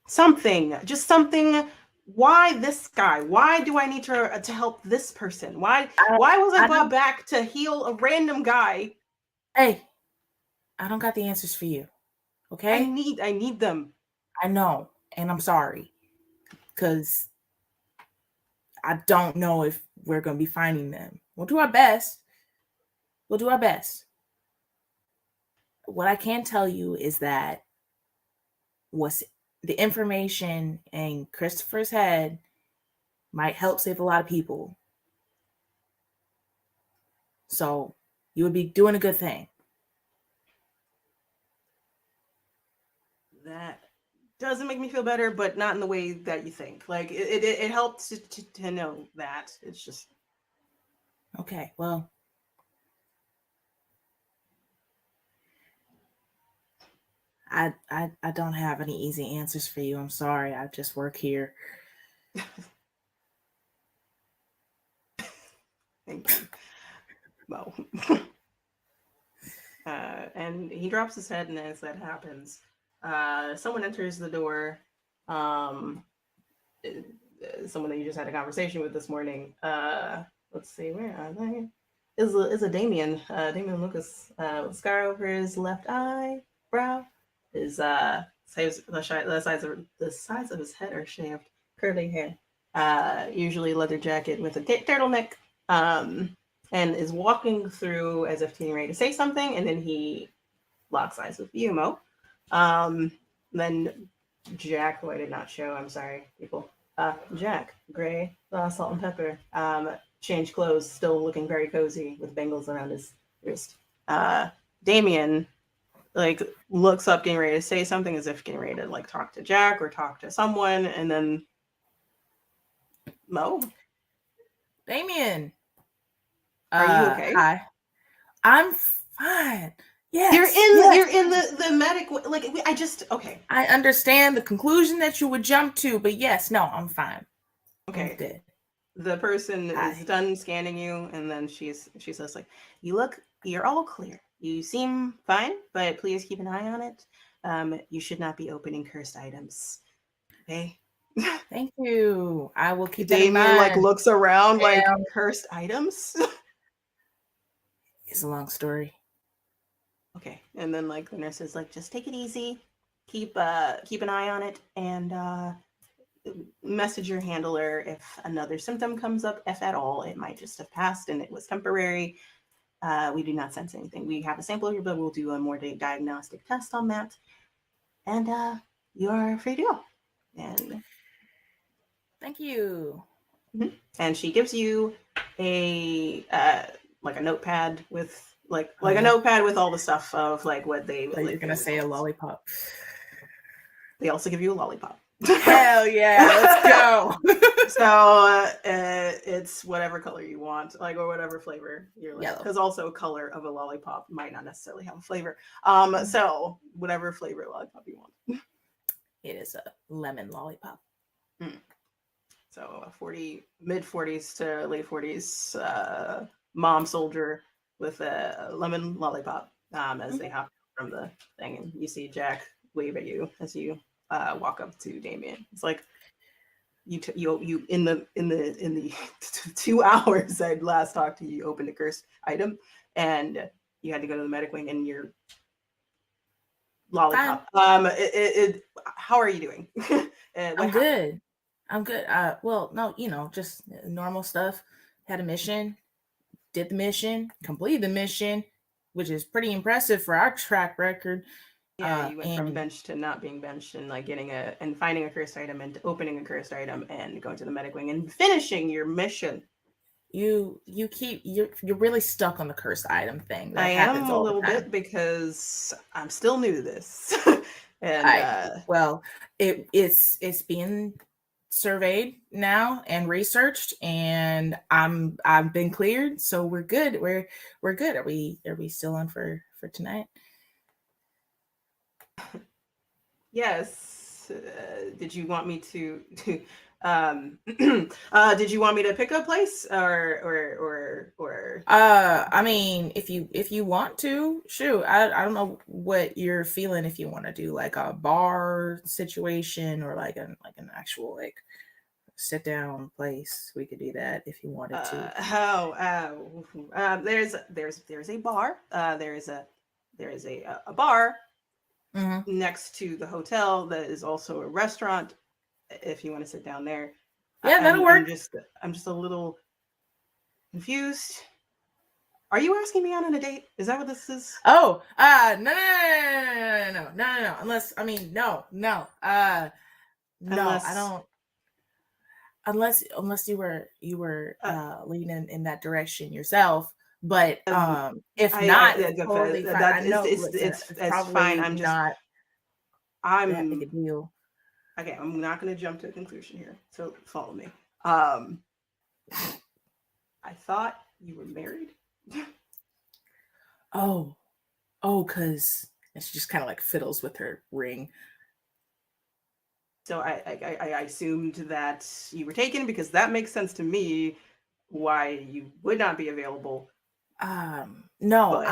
Just something. Why this guy? Why do I need to help this person? Why was I brought back to heal a random guy? Hey, I don't got the answers for you. Okay? I need them. I know, and I'm sorry. Because I don't know if we're going to be finding them. We'll do our best. What I can tell you is that what's the information in Christopher's head might help save a lot of people. So you would be doing a good thing. That doesn't make me feel better, but not in the way that you think. Like it helps to know that. It's just okay. Well, I don't have any easy answers for you. I'm sorry. I just work here. Thank you. Well, and he drops his head, and as that happens, someone enters the door. Someone that you just had a conversation with this morning. Let's see, where are they? Is a Damien. Damien Lucas. With scar over his left eyebrow. His the size of his head are shaved, curly hair. Usually leather jacket with a turtleneck. And is walking through as if getting ready to say something, and then he locks eyes with you, Mo. Then Jack, who I did not show, I'm sorry, people. Jack, gray, salt and pepper, changed clothes, still looking very cozy with bangles around his wrist. Damien, like, looks up, getting ready to say something, as if getting ready to, like, talk to Jack or talk to someone, and then Mo. Damien. Are you okay? Hi. I'm fine. Yes. You're in the medical, like, okay. I understand the conclusion that you would jump to, but yes, no, I'm fine. Okay. I'm good. The person is done scanning you, and then she says, like, you're all clear. You seem fine, but please keep an eye on it. You should not be opening cursed items. Okay? Thank you. I will keep that in Damien, mind. like, looks around, like, cursed items? It's a long story. Okay. And then, like, the nurse is like, just take it easy. Keep an eye on it, and message your handler if another symptom comes up, if at all. It might just have passed and it was temporary. We do not sense anything. We have a sample of your blood. We'll do a more diagnostic test on that. And you are free to go. And thank you. And she gives you a like a notepad with like a notepad with all the stuff of like what they. Like you're gonna say a lollipop. They also give you a lollipop. Hell yeah, let's go. So it's whatever color you want, like, or whatever flavor you're like. Yellow. Because also color of a lollipop might not necessarily have a flavor. So whatever flavor lollipop you want. It is a lemon lollipop. So a mid 40s to late 40s mom soldier with a lemon lollipop as they hop from the thing, and you see Jack wave at you as you walk up to Damien. It's like you in the 2 hours I last talked to you, you opened a cursed item and you had to go to the medic wing and your lollipop. How are you doing? I'm good. I'm good. Well, no, just normal stuff. Had a mission, did the mission, completed the mission, which is pretty impressive for our track record. Yeah, you went from bench to not being benched, and like and finding a cursed item and opening a cursed item and going to the medic wing and finishing your mission. You're really stuck on the cursed item thing. I am a little bit because I'm still new to this. And well, it's being surveyed now and researched, and I've been cleared, so we're good. We're good. Are we still on for tonight? Yes. Did you want me to did you want me to pick a place or I mean, if you want to, shoot. I don't know what you're feeling, if you want to do like a bar situation or like an actual like sit down place. We could do that if you wanted to. There's a bar. There is a bar next to the hotel that is also a restaurant. If you want to sit down there, yeah, that'll work. I'm just a little confused. Are you asking me out on a date? Is that what this is? Oh, no. Unless, I mean, no. No, I don't. Unless you were leaning in that direction yourself. But if not, it's totally fine. I know it's fine. I'm just not. I'm that big a deal. Okay, I'm not going to jump to a conclusion here, so follow me. I thought you were married. Because she just kind of like fiddles with her ring. So I assumed that you were taken, because that makes sense to me why you would not be available. No, but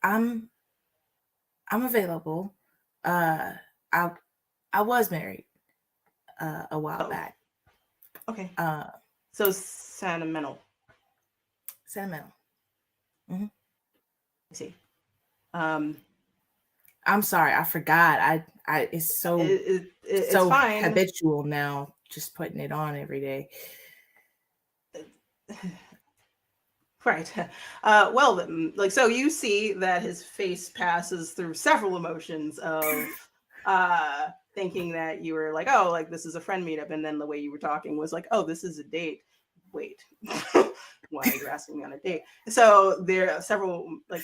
I'm available. I was married a while back. Okay. So sentimental. Mm-hmm. I see. I'm sorry, I forgot. I it's so it's so fine. Habitual now, just putting it on every day. Right. Well, like, so you see that his face passes through several emotions of thinking that you were like, oh, like this is a friend meetup, and then the way you were talking was like, oh, this is a date. Wait, why are you asking me on a date? So there are several, like,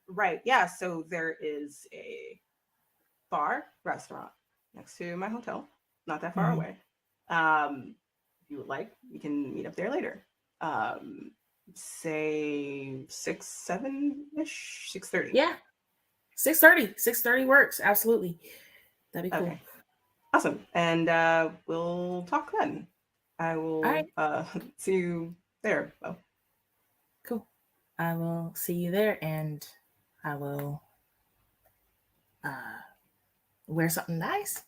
right, yeah. So there is a restaurant next to my hotel, not that far away. If you would like, we can meet up there later. Say 7-ish, 6:30. Yeah, 6:30 works. Absolutely, that'd be cool. Okay. Awesome. And we'll talk then. I will see you there. Oh. Cool. I will see you there, and I will wear something nice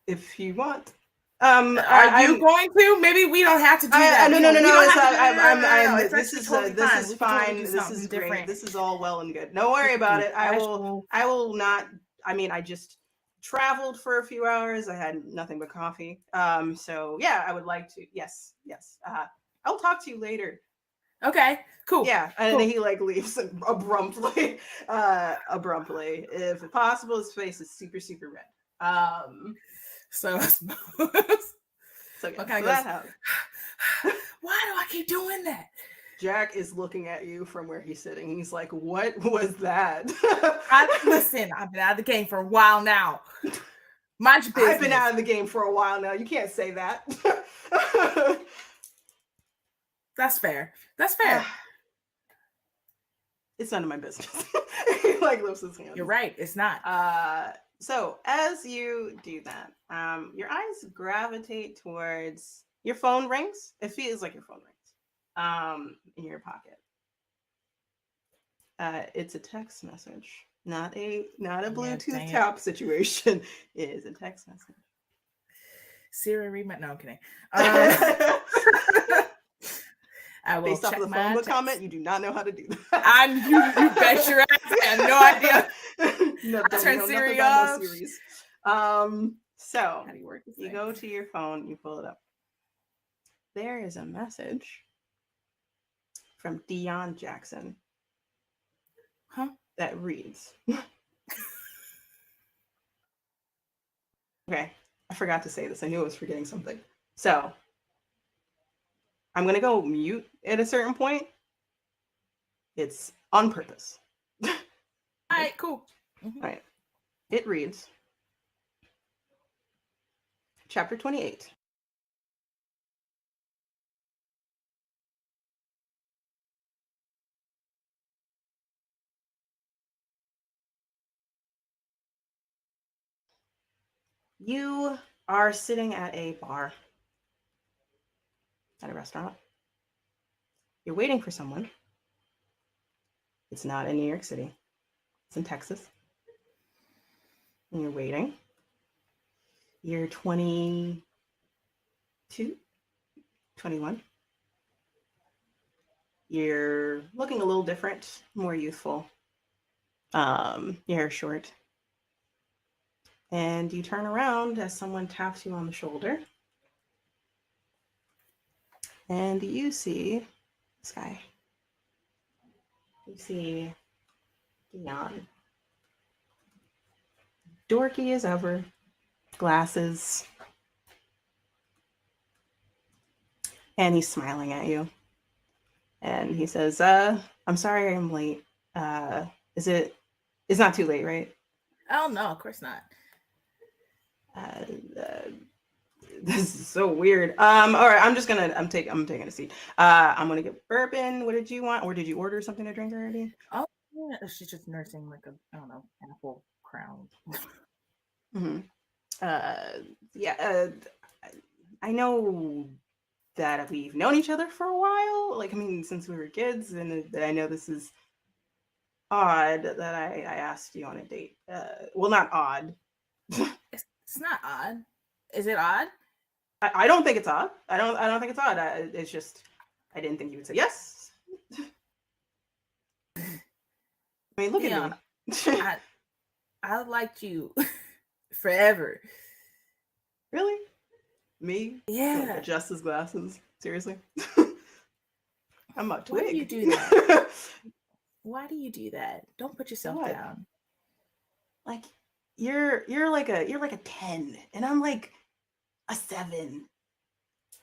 if you want. Are you going to? Maybe we don't have to do that. No. This is fine. This is great. This is all well and good. Don't worry about it. I will not. I mean, I just traveled for a few hours. I had nothing but coffee. So yeah, I would like to. Yes. I'll talk to you later. Okay. Cool. Yeah, and then he like leaves abruptly. If possible, his face is super, super red. So yeah, okay, so that why do I keep doing that? Jack is looking at you from where he's sitting. He's like, what was that? Listen, I've been out of the game for a while now. Mind your business. I've been out of the game for a while now. You can't say that. That's fair. That's fair. It's none of my business. He like lifts his hands. You're right. It's not. So as you do that, your eyes gravitate towards your phone rings. It feels like your phone rings in your pocket. It's a text message, not a Bluetooth tap situation. It is a text message. Siri, read my. No, I'm kidding. I will Based off check of the my phone book text. comment, you do not know how to do that. You bet your ass. I have no idea. No, I turn Siri off. So How do you work this you thing? go to your phone, you pull it up. There is a message from Dion Jackson. Huh? That reads. Okay, I forgot to say this. I knew I was forgetting something. So I'm gonna go mute at a certain point. It's on purpose. All right, cool. All right. It reads, Chapter 28. You are sitting at a bar, at a restaurant. You're waiting for someone. It's not in New York City. It's in Texas. And you're waiting. You're 22, 21. You're looking a little different, more youthful. Your hair short. And you turn around as someone taps you on the shoulder. And you see this guy. You see Dion. Dorky as ever. Glasses. And he's smiling at you. And he says, I'm sorry I'm late. It's not too late, right? Oh no, of course not. This is so weird. All right, I'm taking a seat. I'm gonna get bourbon. What did you want? Or did you order something to drink already? Oh yeah, she's just nursing like a, I don't know, apple crown. Mm-hmm. I know that we've known each other for a while. Like, I mean, since we were kids, and I know this is odd that I asked you on a date. Well, not odd. It's not odd. Is it odd? I don't think it's odd. I don't think it's odd. It's just I didn't think you would say yes. I mean, look at me. I liked you forever. Really? Me? Yeah. Adjust his glasses. Seriously? I'm a twig. Why do you do that? Why do you do that? Don't put yourself down. Like you're like a 10 and I'm like a 7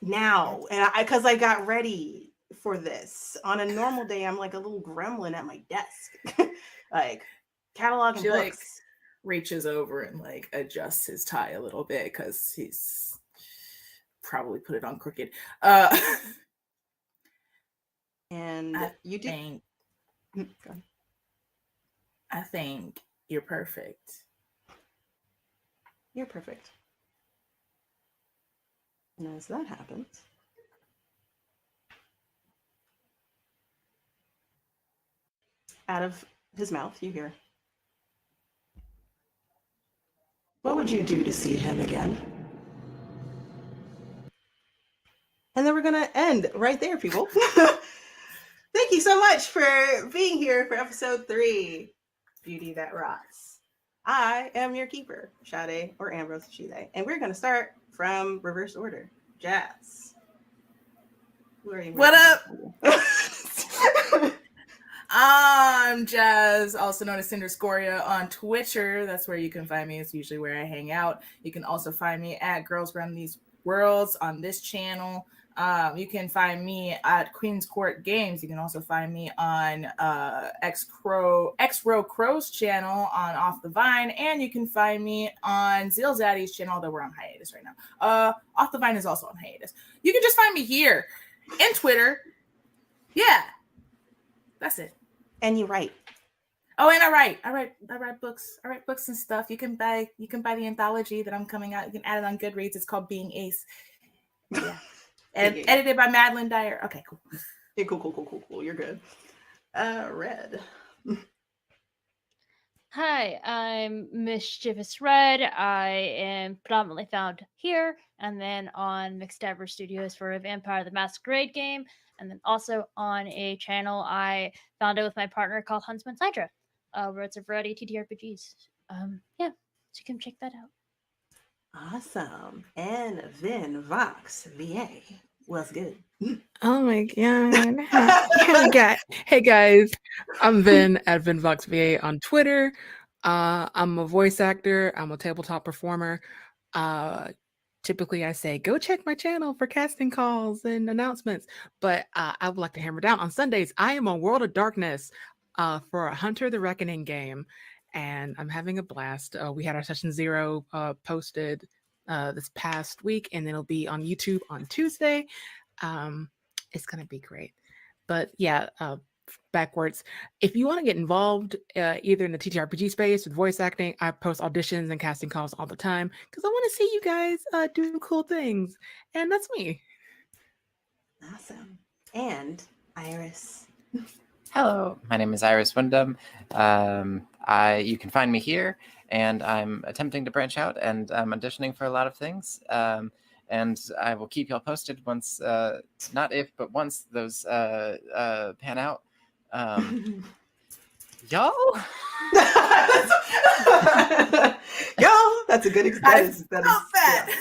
now. And because I got ready for this. On a normal day, I'm like a little gremlin at my desk. Like cataloging She books. like reaches over and like adjusts his tie a little bit because he's probably put it on crooked. And you do. I think you're perfect. You're perfect. And as that happens, out of his mouth, you hear, "What would you do to see him again?" And then we're going to end right there, people. Thank you so much for being here for episode 3, Beauty That Rots. I am your keeper, Sade or Ambrose Shide, and we're going to start from reverse order. Jazz. Who are you? What up? I'm Jazz, also known as Cinder Scoria on Twitter. That's where you can find me. It's usually where I hang out. You can also find me at Girls Run These Worlds on this channel. You can find me at Queen's Court Games. You can also find me on X-Row Crow's channel on Off the Vine, and you can find me on Zeal Zaddy's channel, although we're on hiatus right now. Off the Vine is also on hiatus. You can just find me here and Twitter. Yeah, that's it. And you write. Oh, and I write books. I write books and stuff. You can buy the anthology that I'm coming out. You can add it on Goodreads. It's called Being Ace. Yeah. And edited by Madeline Dyer. Okay, cool. Yeah, cool. You're good. Red. Hi, I'm Mischievous Red. I am predominantly found here and then on Mixtaver Studios for a Vampire the Masquerade game, and then also on a channel I founded with my partner called Huntsman Sidra, where it's a variety of TTRPGs. Yeah, so you can check that out. Awesome. And Vin Vox VA. What's good? Oh my god. Hey guys, I'm Vin at VinVoxVA on Twitter. I'm a voice actor. I'm a tabletop performer. Typically I say go check my channel for casting calls and announcements, but I would like to hammer down on Sundays. I am on World of Darkness for a Hunter the Reckoning game, and I'm having a blast. We had our session 0 posted this past week, and it'll be on YouTube on Tuesday. It's gonna be great. But yeah, backwards, if you want to get involved either in the TTRPG space with voice acting, I post auditions and casting calls all the time because I want to see you guys do cool things, and that's me. Awesome. And Iris. Hello, my name is Iris Wyndham. You can find me here, and I'm attempting to branch out, and I'm auditioning for a lot of things. And I will keep y'all posted once, not if, but once those pan out. Y'all? Y'all, that's a good experience. That is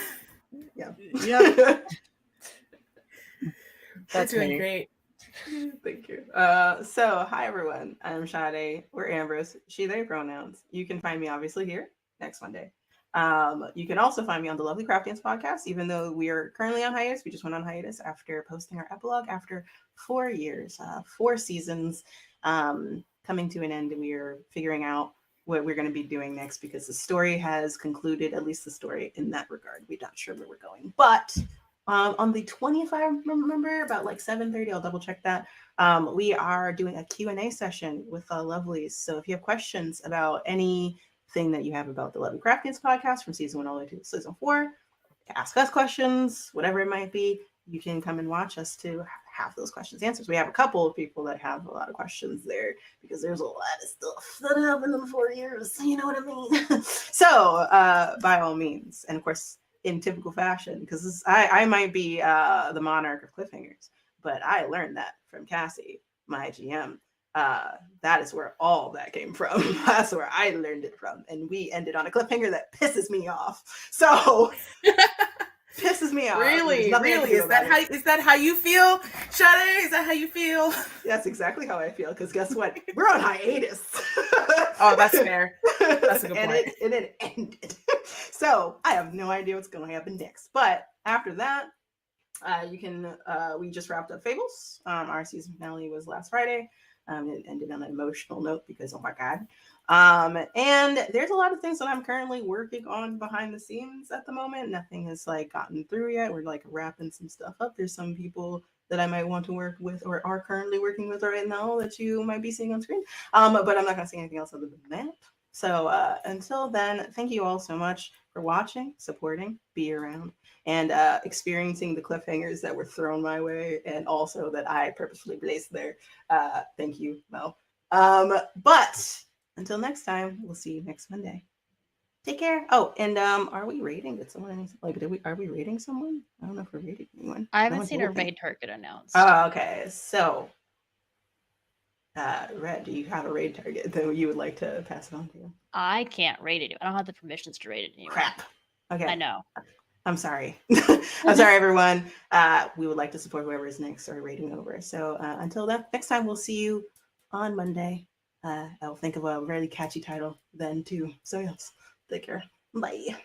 yeah. Yeah. That's doing great. Thank you. So hi everyone. I'm Sade. We're Ambrose. She, they pronouns. You can find me obviously here next Monday. You can also find me on the Lovely Craftians podcast, even though we are currently on hiatus. We just went on hiatus after posting our epilogue after 4 years, 4 seasons, coming to an end, and we are figuring out what we're going to be doing next because the story has concluded, at least the story in that regard. We're not sure where we're going, but on the 20th, I remember, about like 7:30, I'll double check that. We are doing a Q&A session with lovelies. So if you have questions about anything that you have about the Lovely Craftians podcast from season 1 all the way to season 4, ask us questions, whatever it might be, you can come and watch us to have those questions answered. We have a couple of people that have a lot of questions there because there's a lot of stuff that happened in 4 years. You know what I mean? So by all means, and of course, in typical fashion, because I might be the monarch of cliffhangers, but I learned that from Cassie, my GM. That is where all that came from. That's where I learned it from. And we ended on a cliffhanger that pisses me off. So pisses me off. Really? Is that how you feel, Sade? Is that how you feel? That's exactly how I feel, because guess what? We're on hiatus. Oh, that's fair. That's a good and point. It ended. So I have no idea what's going to happen next. But after that, you can, we just wrapped up Fables. Our season finale was last Friday. It ended on an emotional note because, oh my God. And there's a lot of things that I'm currently working on behind the scenes at the moment. Nothing has like gotten through yet. We're like wrapping some stuff up. There's some people that I might want to work with or are currently working with right now that you might be seeing on screen. But I'm not going to say anything else other than that. So until then, thank you all so much for watching, supporting, be around, and experiencing the cliffhangers that were thrown my way and also that I purposefully placed there. Thank you, Mel. But until next time, we'll see you next Monday. Take care. Oh, and are we rating? Did someone are we rating someone? I don't know if we're rating anyone. I haven't seen a raid target announced. Oh, okay. So Red, do you have a raid target that you would like to pass it on to? I can't rate it. I don't have the permissions to rate it anymore. Crap. Okay. I know. I'm sorry. I'm sorry, everyone. We would like to support whoever is next or rating over. So until next time, we'll see you on Monday. I'll think of a really catchy title then too. So yes, take care. Bye.